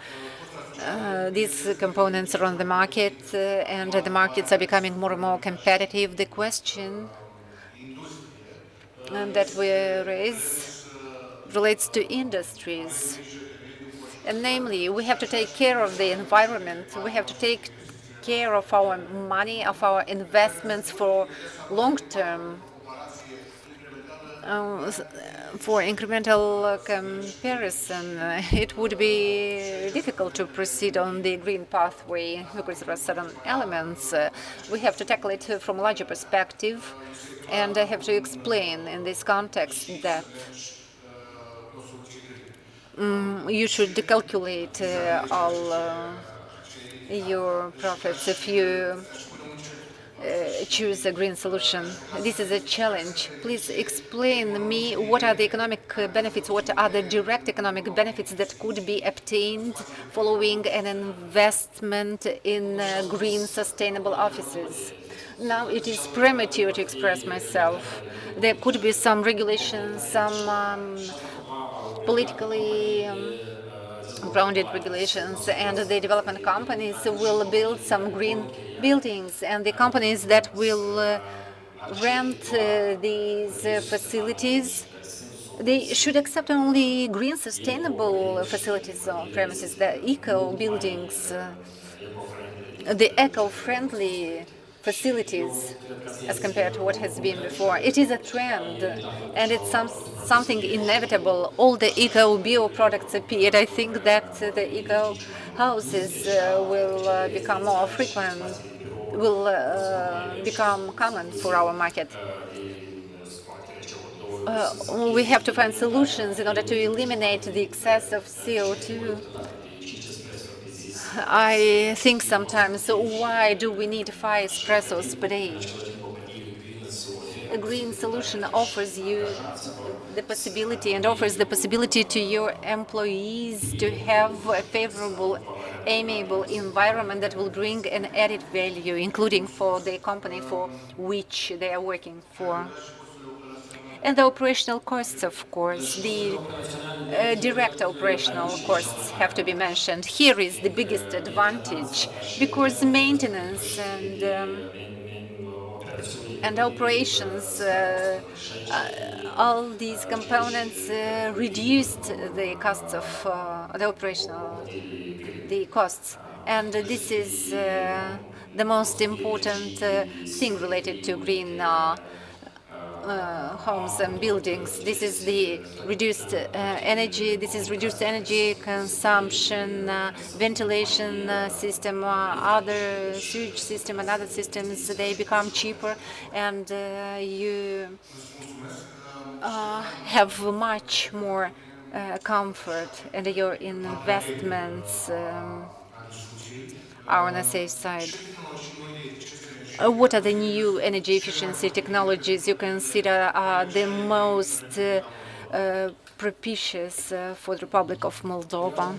Speaker 2: these components are on the market, and the markets are becoming more and more competitive. The question that we raise relates to industries. And namely, we have to take care of the environment. We have to take care of our money, of our investments for long term. For incremental comparison, it would be difficult to proceed on the green pathway because there are certain elements. We have to tackle it from a larger perspective, and I have to explain in this context that you should calculate all your profits if you choose a green solution. This is a challenge. Please explain me what are the economic benefits, what are the direct economic benefits that could be obtained following an investment in green sustainable offices. Now it is premature to express myself. There could be some regulations, some politically grounded regulations, and the development companies will build some green buildings, and the companies that will rent these facilities, they should accept only green sustainable facilities on premises, the eco buildings, the eco-friendly facilities as compared to what has been before. It is a trend, and it's something inevitable. All the eco-bio products appeared. I think that the eco houses will become more frequent, will become common for our market. We have to find solutions in order to eliminate the excess of CO2. I think sometimes, why do we need 5 espressos per day? a green solution offers you the possibility and offers the possibility to your employees to have a favorable, amiable environment that will bring an added value, including for the company for which they are working for. And the operational costs, of course, the direct operational costs have to be mentioned. Here is the biggest advantage, because maintenance and operations, all these components reduced the costs of the costs. And this is the most important thing related to green homes and buildings. This is the reduced energy. This is reduced energy consumption, ventilation system, other sewage system, and other systems. They become cheaper, and you have much more comfort, and your investments are on a safe side. What are the new energy efficiency technologies you consider are the most propitious for the Republic of Moldova?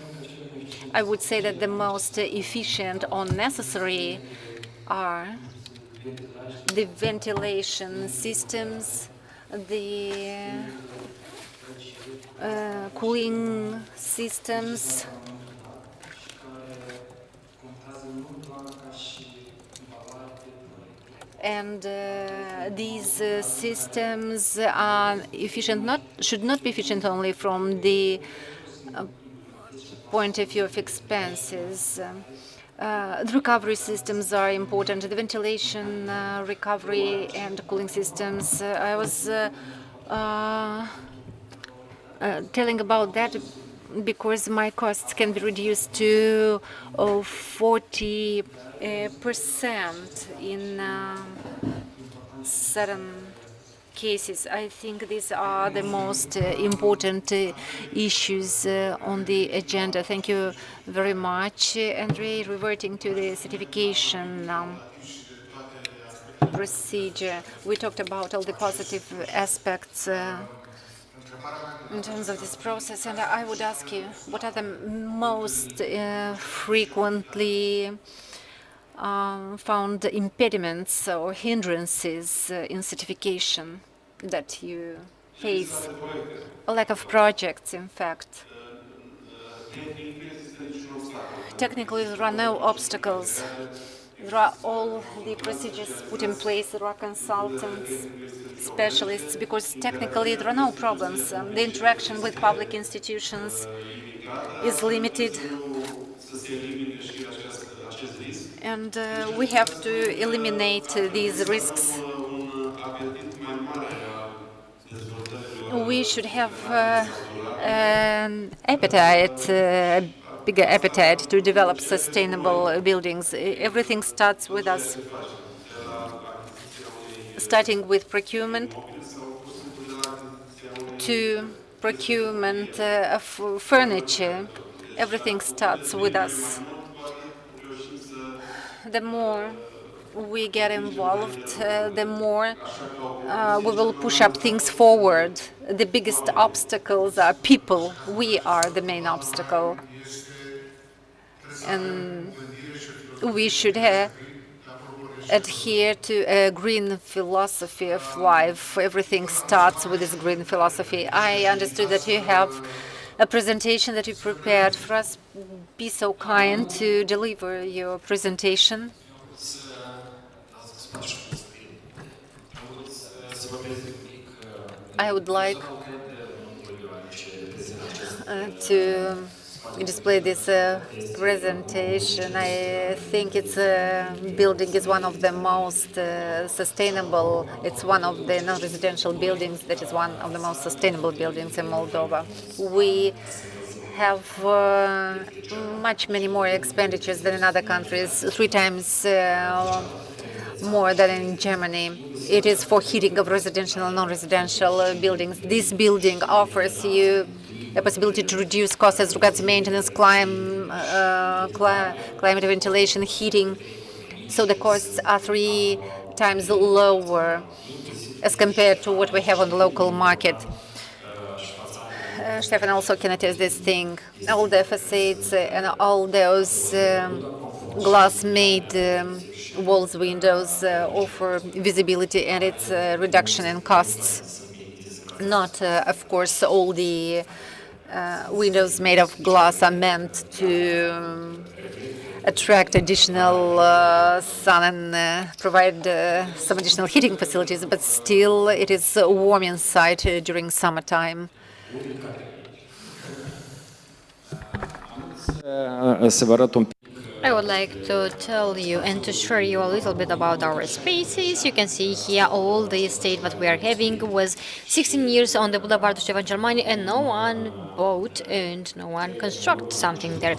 Speaker 2: I would say that the most efficient or necessary are the ventilation systems, the cooling systems, and these systems are efficient, should not be efficient only from the point of view of expenses. The recovery systems are important, the ventilation, recovery, and cooling systems. I was telling about that because my costs can be reduced to 40% in certain cases. I think these are the most important issues on the agenda. Thank you very much, Andrei. Reverting to the certification procedure, we talked about all the positive aspects in terms of this process, and I would ask you, what are the most frequently found impediments or hindrances in certification that you face? A lack of projects, in fact. Technically, there are no obstacles. There are all the procedures put in place. There are consultants, specialists, because technically there are no problems. The interaction with public institutions is limited, and we have to eliminate these risks. We should have an appetite, bigger appetite to develop sustainable buildings. Everything starts with us, starting with procurement to procurement of furniture. Everything starts with us. The more we get involved, the more we will push up things forward. The biggest obstacles are people. We are the main obstacle. And we should adhere to a green philosophy of life. Everything starts with this green philosophy. I understood that you have a presentation that you prepared for us. Be so kind to deliver your presentation. I would like to display this presentation. I think its building is one of the most sustainable. It's one of the non-residential buildings that is one of the most sustainable buildings in Moldova. We have many more expenditures than in other countries, 3 times more than in Germany. It is for heating of residential and non-residential buildings. This building offers you a possibility to reduce costs as regards maintenance, climate, ventilation, heating. So the costs are 3 times lower. as compared to what we have on the local market. Stefan also can attest this thing. All the facades and all those glass-made walls, windows offer visibility and its reduction in costs. Not, of course, all the windows made of glass are meant to attract additional sun and provide some additional heating facilities, but still it is warm inside during summertime.
Speaker 6: I would like to tell you and to share you a little bit about our spaces. You can see here all the estate that we are having was 16 years on the Boulevard of Stefan Germani, and no one bought and no one constructed something there.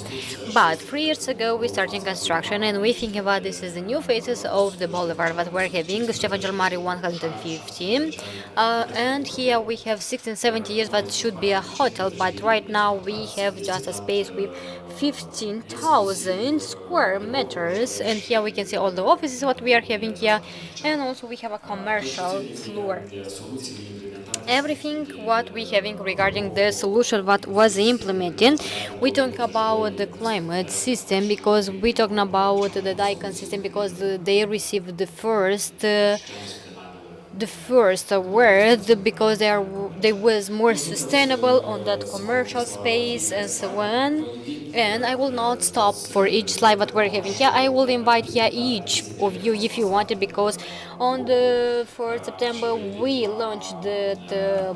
Speaker 6: But 3 years ago we started construction, and we think about this as the new phases of the boulevard that we're having, Stefan Germani 150. And here we have 16, 70 years that should be a hotel, but right now we have just a space with 15,000 square meters, and here we can see all the offices what we are having here, and also we have a commercial floor. Everything what we having regarding the solution what was implemented, we talk about the climate system because we talking about the DICON system because they received the first award because they was more sustainable on that commercial space and so on. And I will not stop for each slide that we're having here. I will invite here each of you if you wanted, because on the 4th September we launched the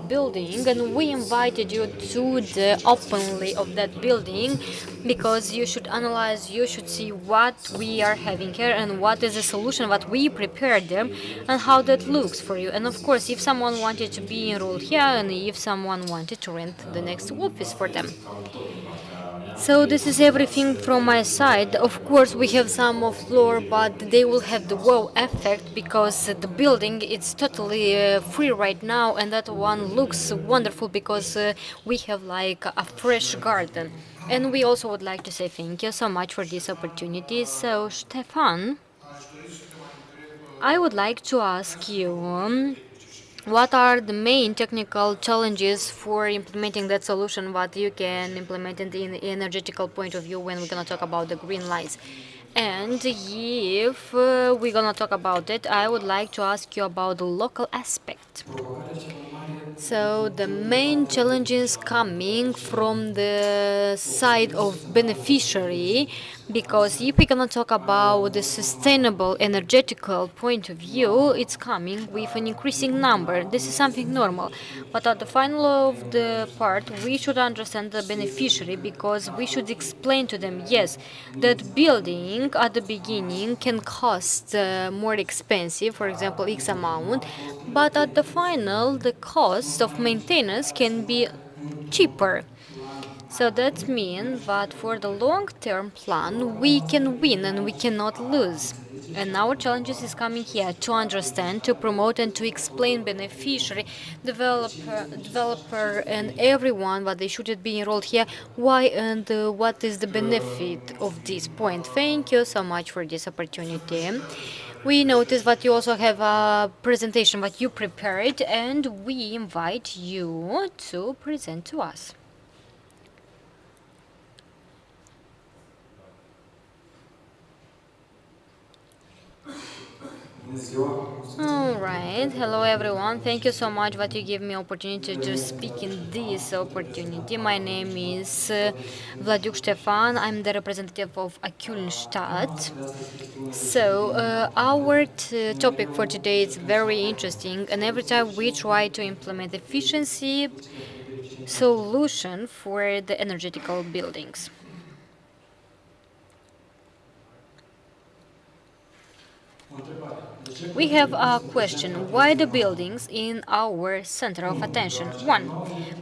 Speaker 6: building and we invited you to the openly of that building because you should analyze, you should see what we are having here and what is the solution that we prepared them and how that looks for you. And of course, if someone wanted to be enrolled here and if someone wanted to rent the next office for them. So this is everything from my side. Of course, we have some of floor, but they will have the wow effect because the building it's totally free right now, and that one looks wonderful because we have like a fresh garden. And we also would like to say thank you so much for this opportunity. So, Stefan, I would like to ask you, what are the main technical challenges for implementing that solution, what you can implement in the energetical point of view when we're going to talk about the green lights? And if we're going to talk about it, I would like to ask you about the local aspect. So the main challenges coming from the side of beneficiary, because if we're gonna talk about the sustainable energetical point of view, it's coming with an increasing number. This is something normal. But at the final of the part, we should understand the beneficiary because we should explain to them, yes, that building at the beginning can cost more expensive, for example, X amount, but at the final, the cost of maintenance can be cheaper. So that means that for the long-term plan, we can win and we cannot lose. And our challenges is coming here to understand, to promote, and to explain beneficiary, developer, and everyone that they should be enrolled here, why and what is the benefit of this point. Thank you so much for this opportunity. We noticed that you also have a presentation that you prepared, and we invite you to present to us. All right. Hello, everyone. Thank you so much that you give me opportunity to speak in this opportunity. My name is Vladyuk Stefan. I'm the representative of Akülnstadt. So our topic for today is very interesting, and every time we try to implement efficiency solution for the energetical buildings. We have a question, why the buildings in our center of attention? One,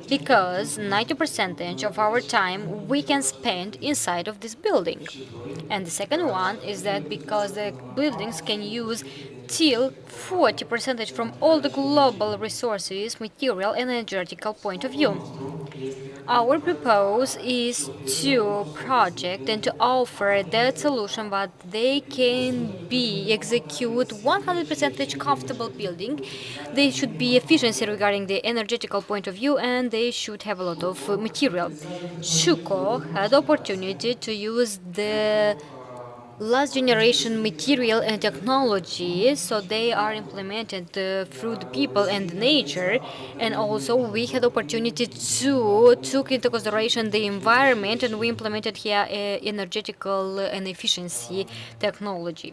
Speaker 6: because 90% of our time we can spend inside of this building. And the second one is that because the buildings can use till 40% from all the global resources, material and energetical point of view. Our purpose is to project and to offer that solution that they can be execute 100% comfortable building. They should be efficiency regarding the energetical point of view, and they should have a lot of material. Shuko had opportunity to use the last generation material and technology, so they are implemented through the people and nature. And also we had opportunity to took into consideration the environment, and we implemented here energetical and efficiency technology.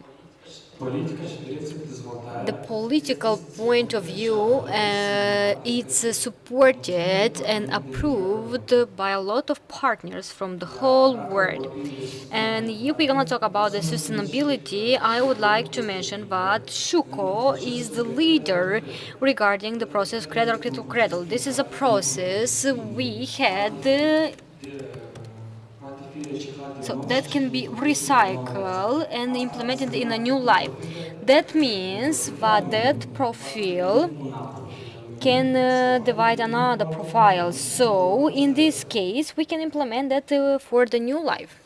Speaker 6: The political point of view, it's supported and approved by a lot of partners from the whole world. And if we're gonna talk about the sustainability, I would like to mention that Shuko is the leader regarding the process cradle to cradle. This is a process we had so that can be recycled and implemented in a new life. That means that that profile can divide another profile. So in this case, we can implement that for the new life.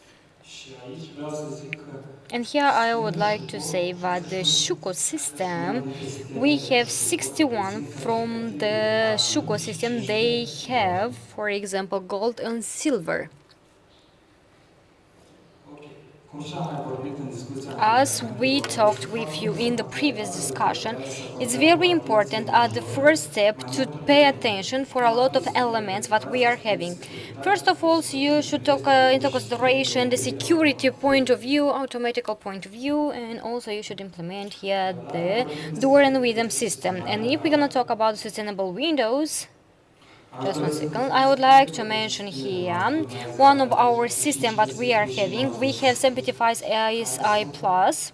Speaker 6: And here I would like to say that the Shuko system, we have 61 from the Shuko system. They have, for example, gold and silver. As we talked with you in the previous discussion, it's very important at the first step to pay attention for a lot of elements that we are having. First of all, you should take into consideration the security point of view, automatical point of view, and also you should implement here the door and rhythm system. And if we're gonna talk about sustainable windows, just one second. I would like to mention here one of our system that we are having. We have 75 ASI Plus,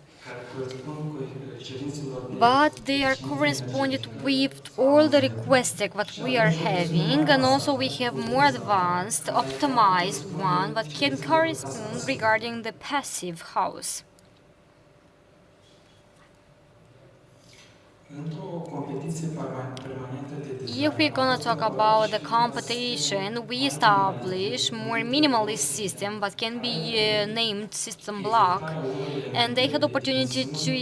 Speaker 6: but they are corresponded with all the requested that we are having, and also we have more advanced, optimized one that can correspond regarding the passive house. If we're gonna talk about the competition, we establish more minimalist system that can be named system block, and they had opportunity to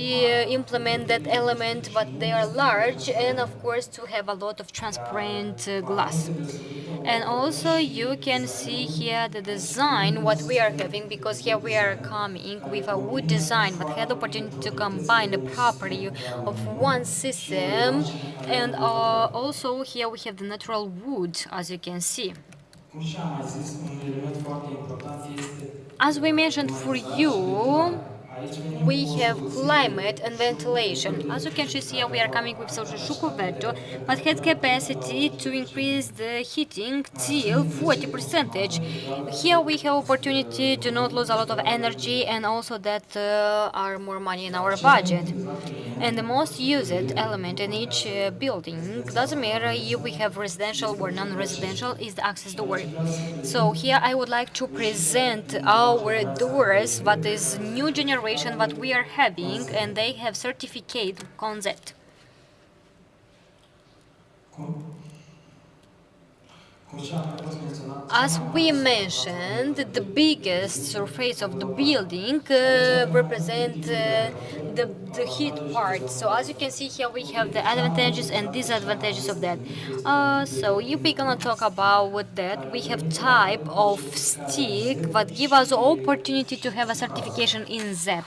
Speaker 6: implement that element, but they are large, and of course to have a lot of transparent glass. And also you can see here the design what we are having, because here we are coming with a wood design but had opportunity to combine the property of one system, and also here we have the natural wood, as you can see. As we mentioned for you, we have climate and ventilation. As you can see here, we are coming with social Shukuveto, but has capacity to increase the heating till 40%. Here we have opportunity to not lose a lot of energy, and also that are more money in our budget. And the most used element in each building, doesn't matter if we have residential or non-residential, is the access door. So here I would like to present our doors, that is new generation that we are having, and they have certificate concept. As we mentioned, the biggest surface of the building represent the heat part. So as you can see here, we have the advantages and disadvantages of that. So if we're gonna talk about that, we have type of stick that give us opportunity to have a certification in ZEP.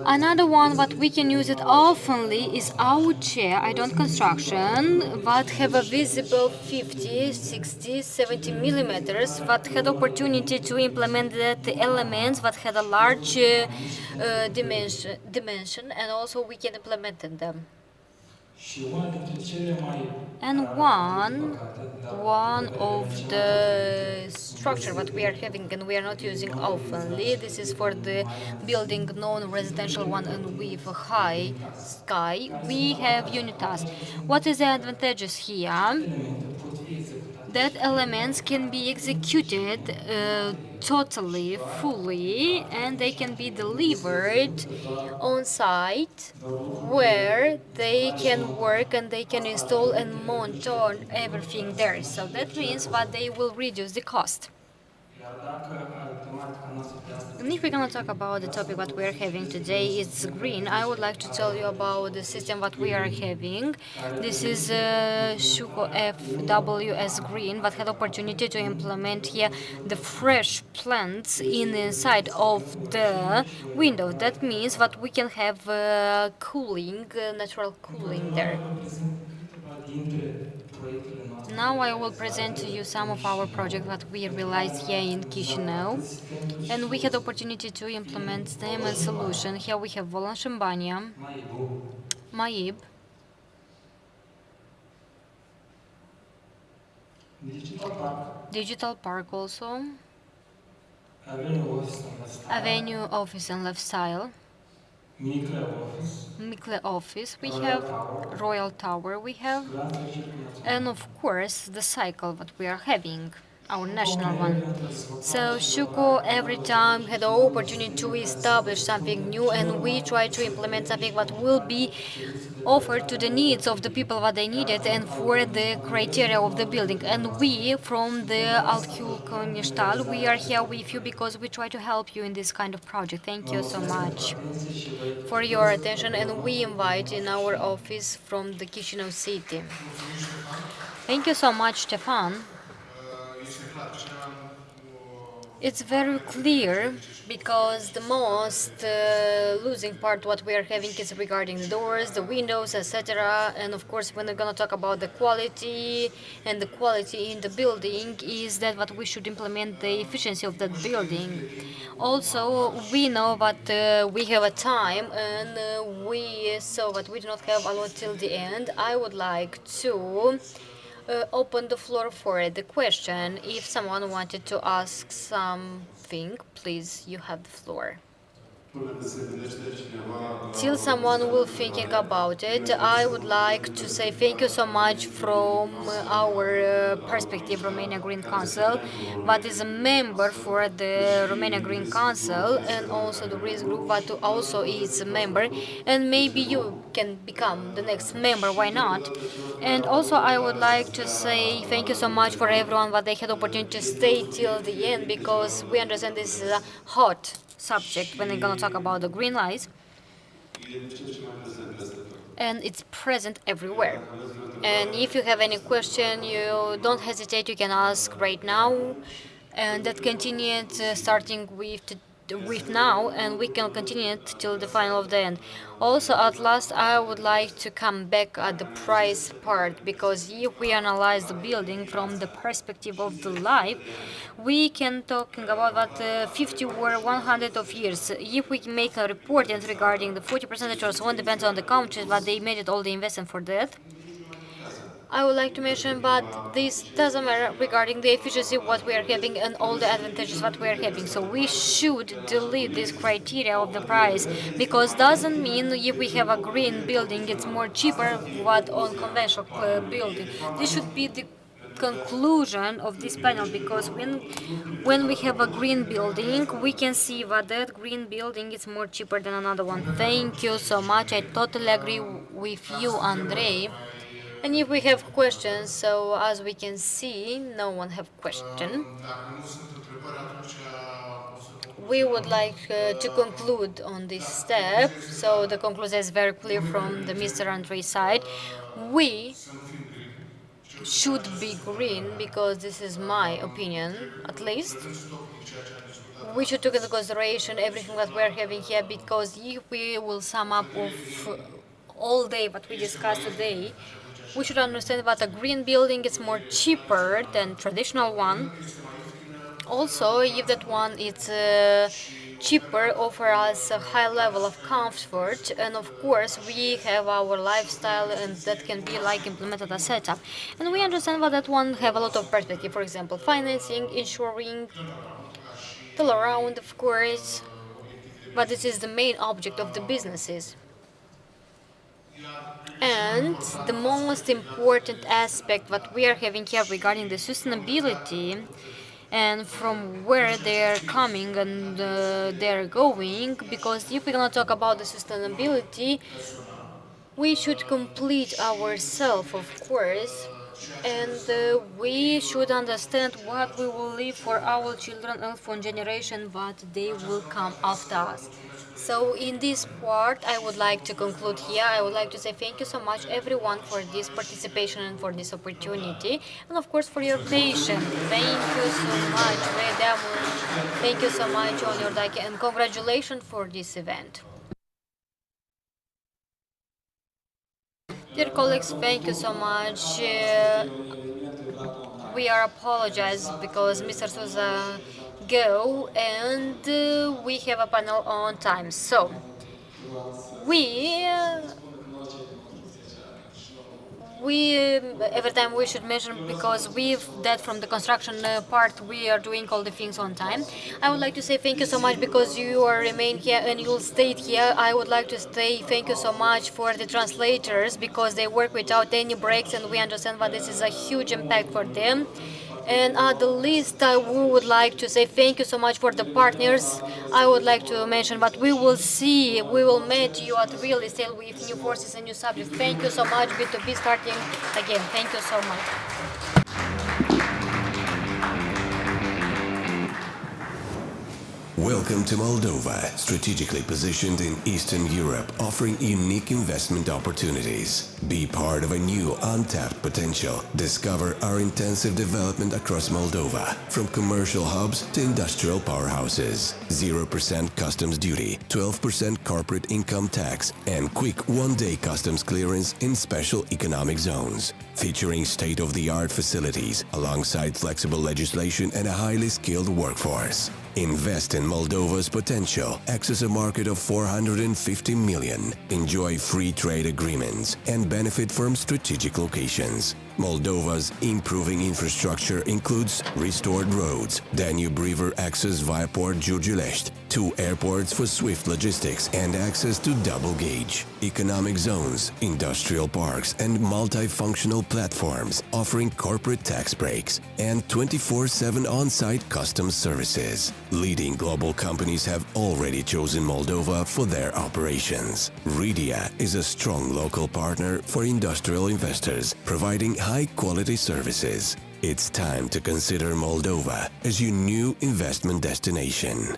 Speaker 6: Another one that we can use it oftenly is our chair, I don't construction, that have a visible 50, 60, 70 millimeters, that had opportunity to implement the elements that had a large dimension, and also we can implement them. And one of the structure that we are having and we are not using oftenly, this is for the building non-residential one and with a high sky, we have unitas. What is the advantages here? that elements can be executed totally, fully, and they can be delivered on site where they can work and they can install and monitor everything there. So that means that they will reduce the cost. And if we're gonna talk about the topic that we're having today, it's green. I would like to tell you about the system that we are having. This is Shuko FWS Green that had opportunity to implement here the fresh plants inside of the window. That means that we can have cooling, natural cooling there. Now I will present to you some of our projects that we realized here in Chisinau. And we had the opportunity to implement them and solution. Here we have Volanshambania, Maib, Digital Park also, Avenue Office and Lifestyle, Mikle Office we have, Royal Tower we have, and of course the cycle that we are having, our national one. So Shuko every time had the opportunity to establish something new, and we try to implement something that will be offered to the needs of the people what they needed and for the criteria of the building. And we from the Althul we are here with you because we try to help you in this kind of project. Thank you so much for your attention, and we invite in our office from the Chisinau city. Thank you so much, Stefan. It's very clear because the most losing part what we are having is regarding the doors, the windows, etc. And of course, when we're gonna talk about the quality and the quality in the building, is that what we should implement the efficiency of that building. Also, we know that we have a time, and we saw that we do not have a lot till the end. I would like to open the floor for the question. If someone wanted to ask something, please, you have the floor. Till someone will thinking about it, I would like to say thank you so much from our perspective, Romania Green Council, that is a member for the Romania Green Council, and also the risk group that also is a member, and maybe you can become the next member, why not? And also I would like to say thank you so much for everyone that they had opportunity to stay till the end, because we understand this is a hot subject when we're going to talk about the green lights, and it's present everywhere. And if you have any question, you don't hesitate, you can ask right now, and that continues starting with now, and we can continue it till the final of the end. Also, at last, I would like to come back at the price part, because if we analyze the building from the perspective of the life, we can talking about that 50 or 100 of years. If we make a report and regarding the 40% or so on, depends on the countries, but they made it all the investment for that. I would like to mention, but this doesn't matter regarding the efficiency what we are having and all the advantages what we are having. So we should delete this criteria of the price, because doesn't mean if we have a green building it's more cheaper what on conventional building. This should be the conclusion of this panel, because when we have a green building, we can see that that green building is more cheaper than another one. Thank you so much. I totally agree with you, Andrei. And if we have questions, so as we can see, no one have question. We would like to conclude on this step. So the conclusion is very clear from the Mr. Andrei side. We should be green, because this is my opinion, at least. We should take into consideration everything that we're having here, because if we will sum up of all day what we discussed today, we should understand that a green building is more cheaper than traditional one. Also, if that one is cheaper, offer us a high level of comfort, and of course we have our lifestyle, and that can be like implemented as setup. And we understand that one have a lot of perspective, for example, financing, insuring, all around, of course, but this is the main object of the businesses. And the most important aspect what we are having here regarding the sustainability and from where they're coming and they're going, because if we're going to talk about the sustainability, we should complete ourselves, of course, and we should understand what we will leave for our children and for generation what they will come after us. So in this part, I would like to conclude here. I would like to say thank you so much everyone for this participation and for this opportunity, and of course for your patience. Thank you so much, thank you so much on your like, and congratulations for this event. Dear colleagues, thank you so much. We are apologize because Mr. Souza go and we have a panel on time. So we every time we should mention because we've that from the construction part we are doing all the things on time. I would like to say thank you so much because you are remain here and you'll stay here. I would like to say thank you so much for the translators because they work without any breaks and we understand that this is a huge impact for them. And at the least, I would like to say thank you so much for the partners. I would like to mention that we will meet you at real estate with new forces and new subjects. Thank you so much, B2B starting again. Thank you so much.
Speaker 12: Welcome to Moldova, strategically positioned in Eastern Europe, offering unique investment opportunities. Be part of a new untapped potential. Discover our intensive development across Moldova, from commercial hubs to industrial powerhouses. 0% customs duty, 12% corporate income tax, and quick one-day customs clearance in special economic zones. Featuring state-of-the-art facilities, alongside flexible legislation and a highly skilled workforce. Invest in Moldova's potential, access a market of 450 million, enjoy free trade agreements, and benefit from strategic locations. Moldova's improving infrastructure includes restored roads, Danube River access via Port Giurgiulești, 2 airports for swift logistics and access to double gauge, economic zones, industrial parks, and multifunctional platforms offering corporate tax breaks, and 24/7 on-site customs services. Leading global companies have already chosen Moldova for their operations. Redia is a strong local partner for industrial investors, providing high-quality services. It's time to consider Moldova as your new investment destination.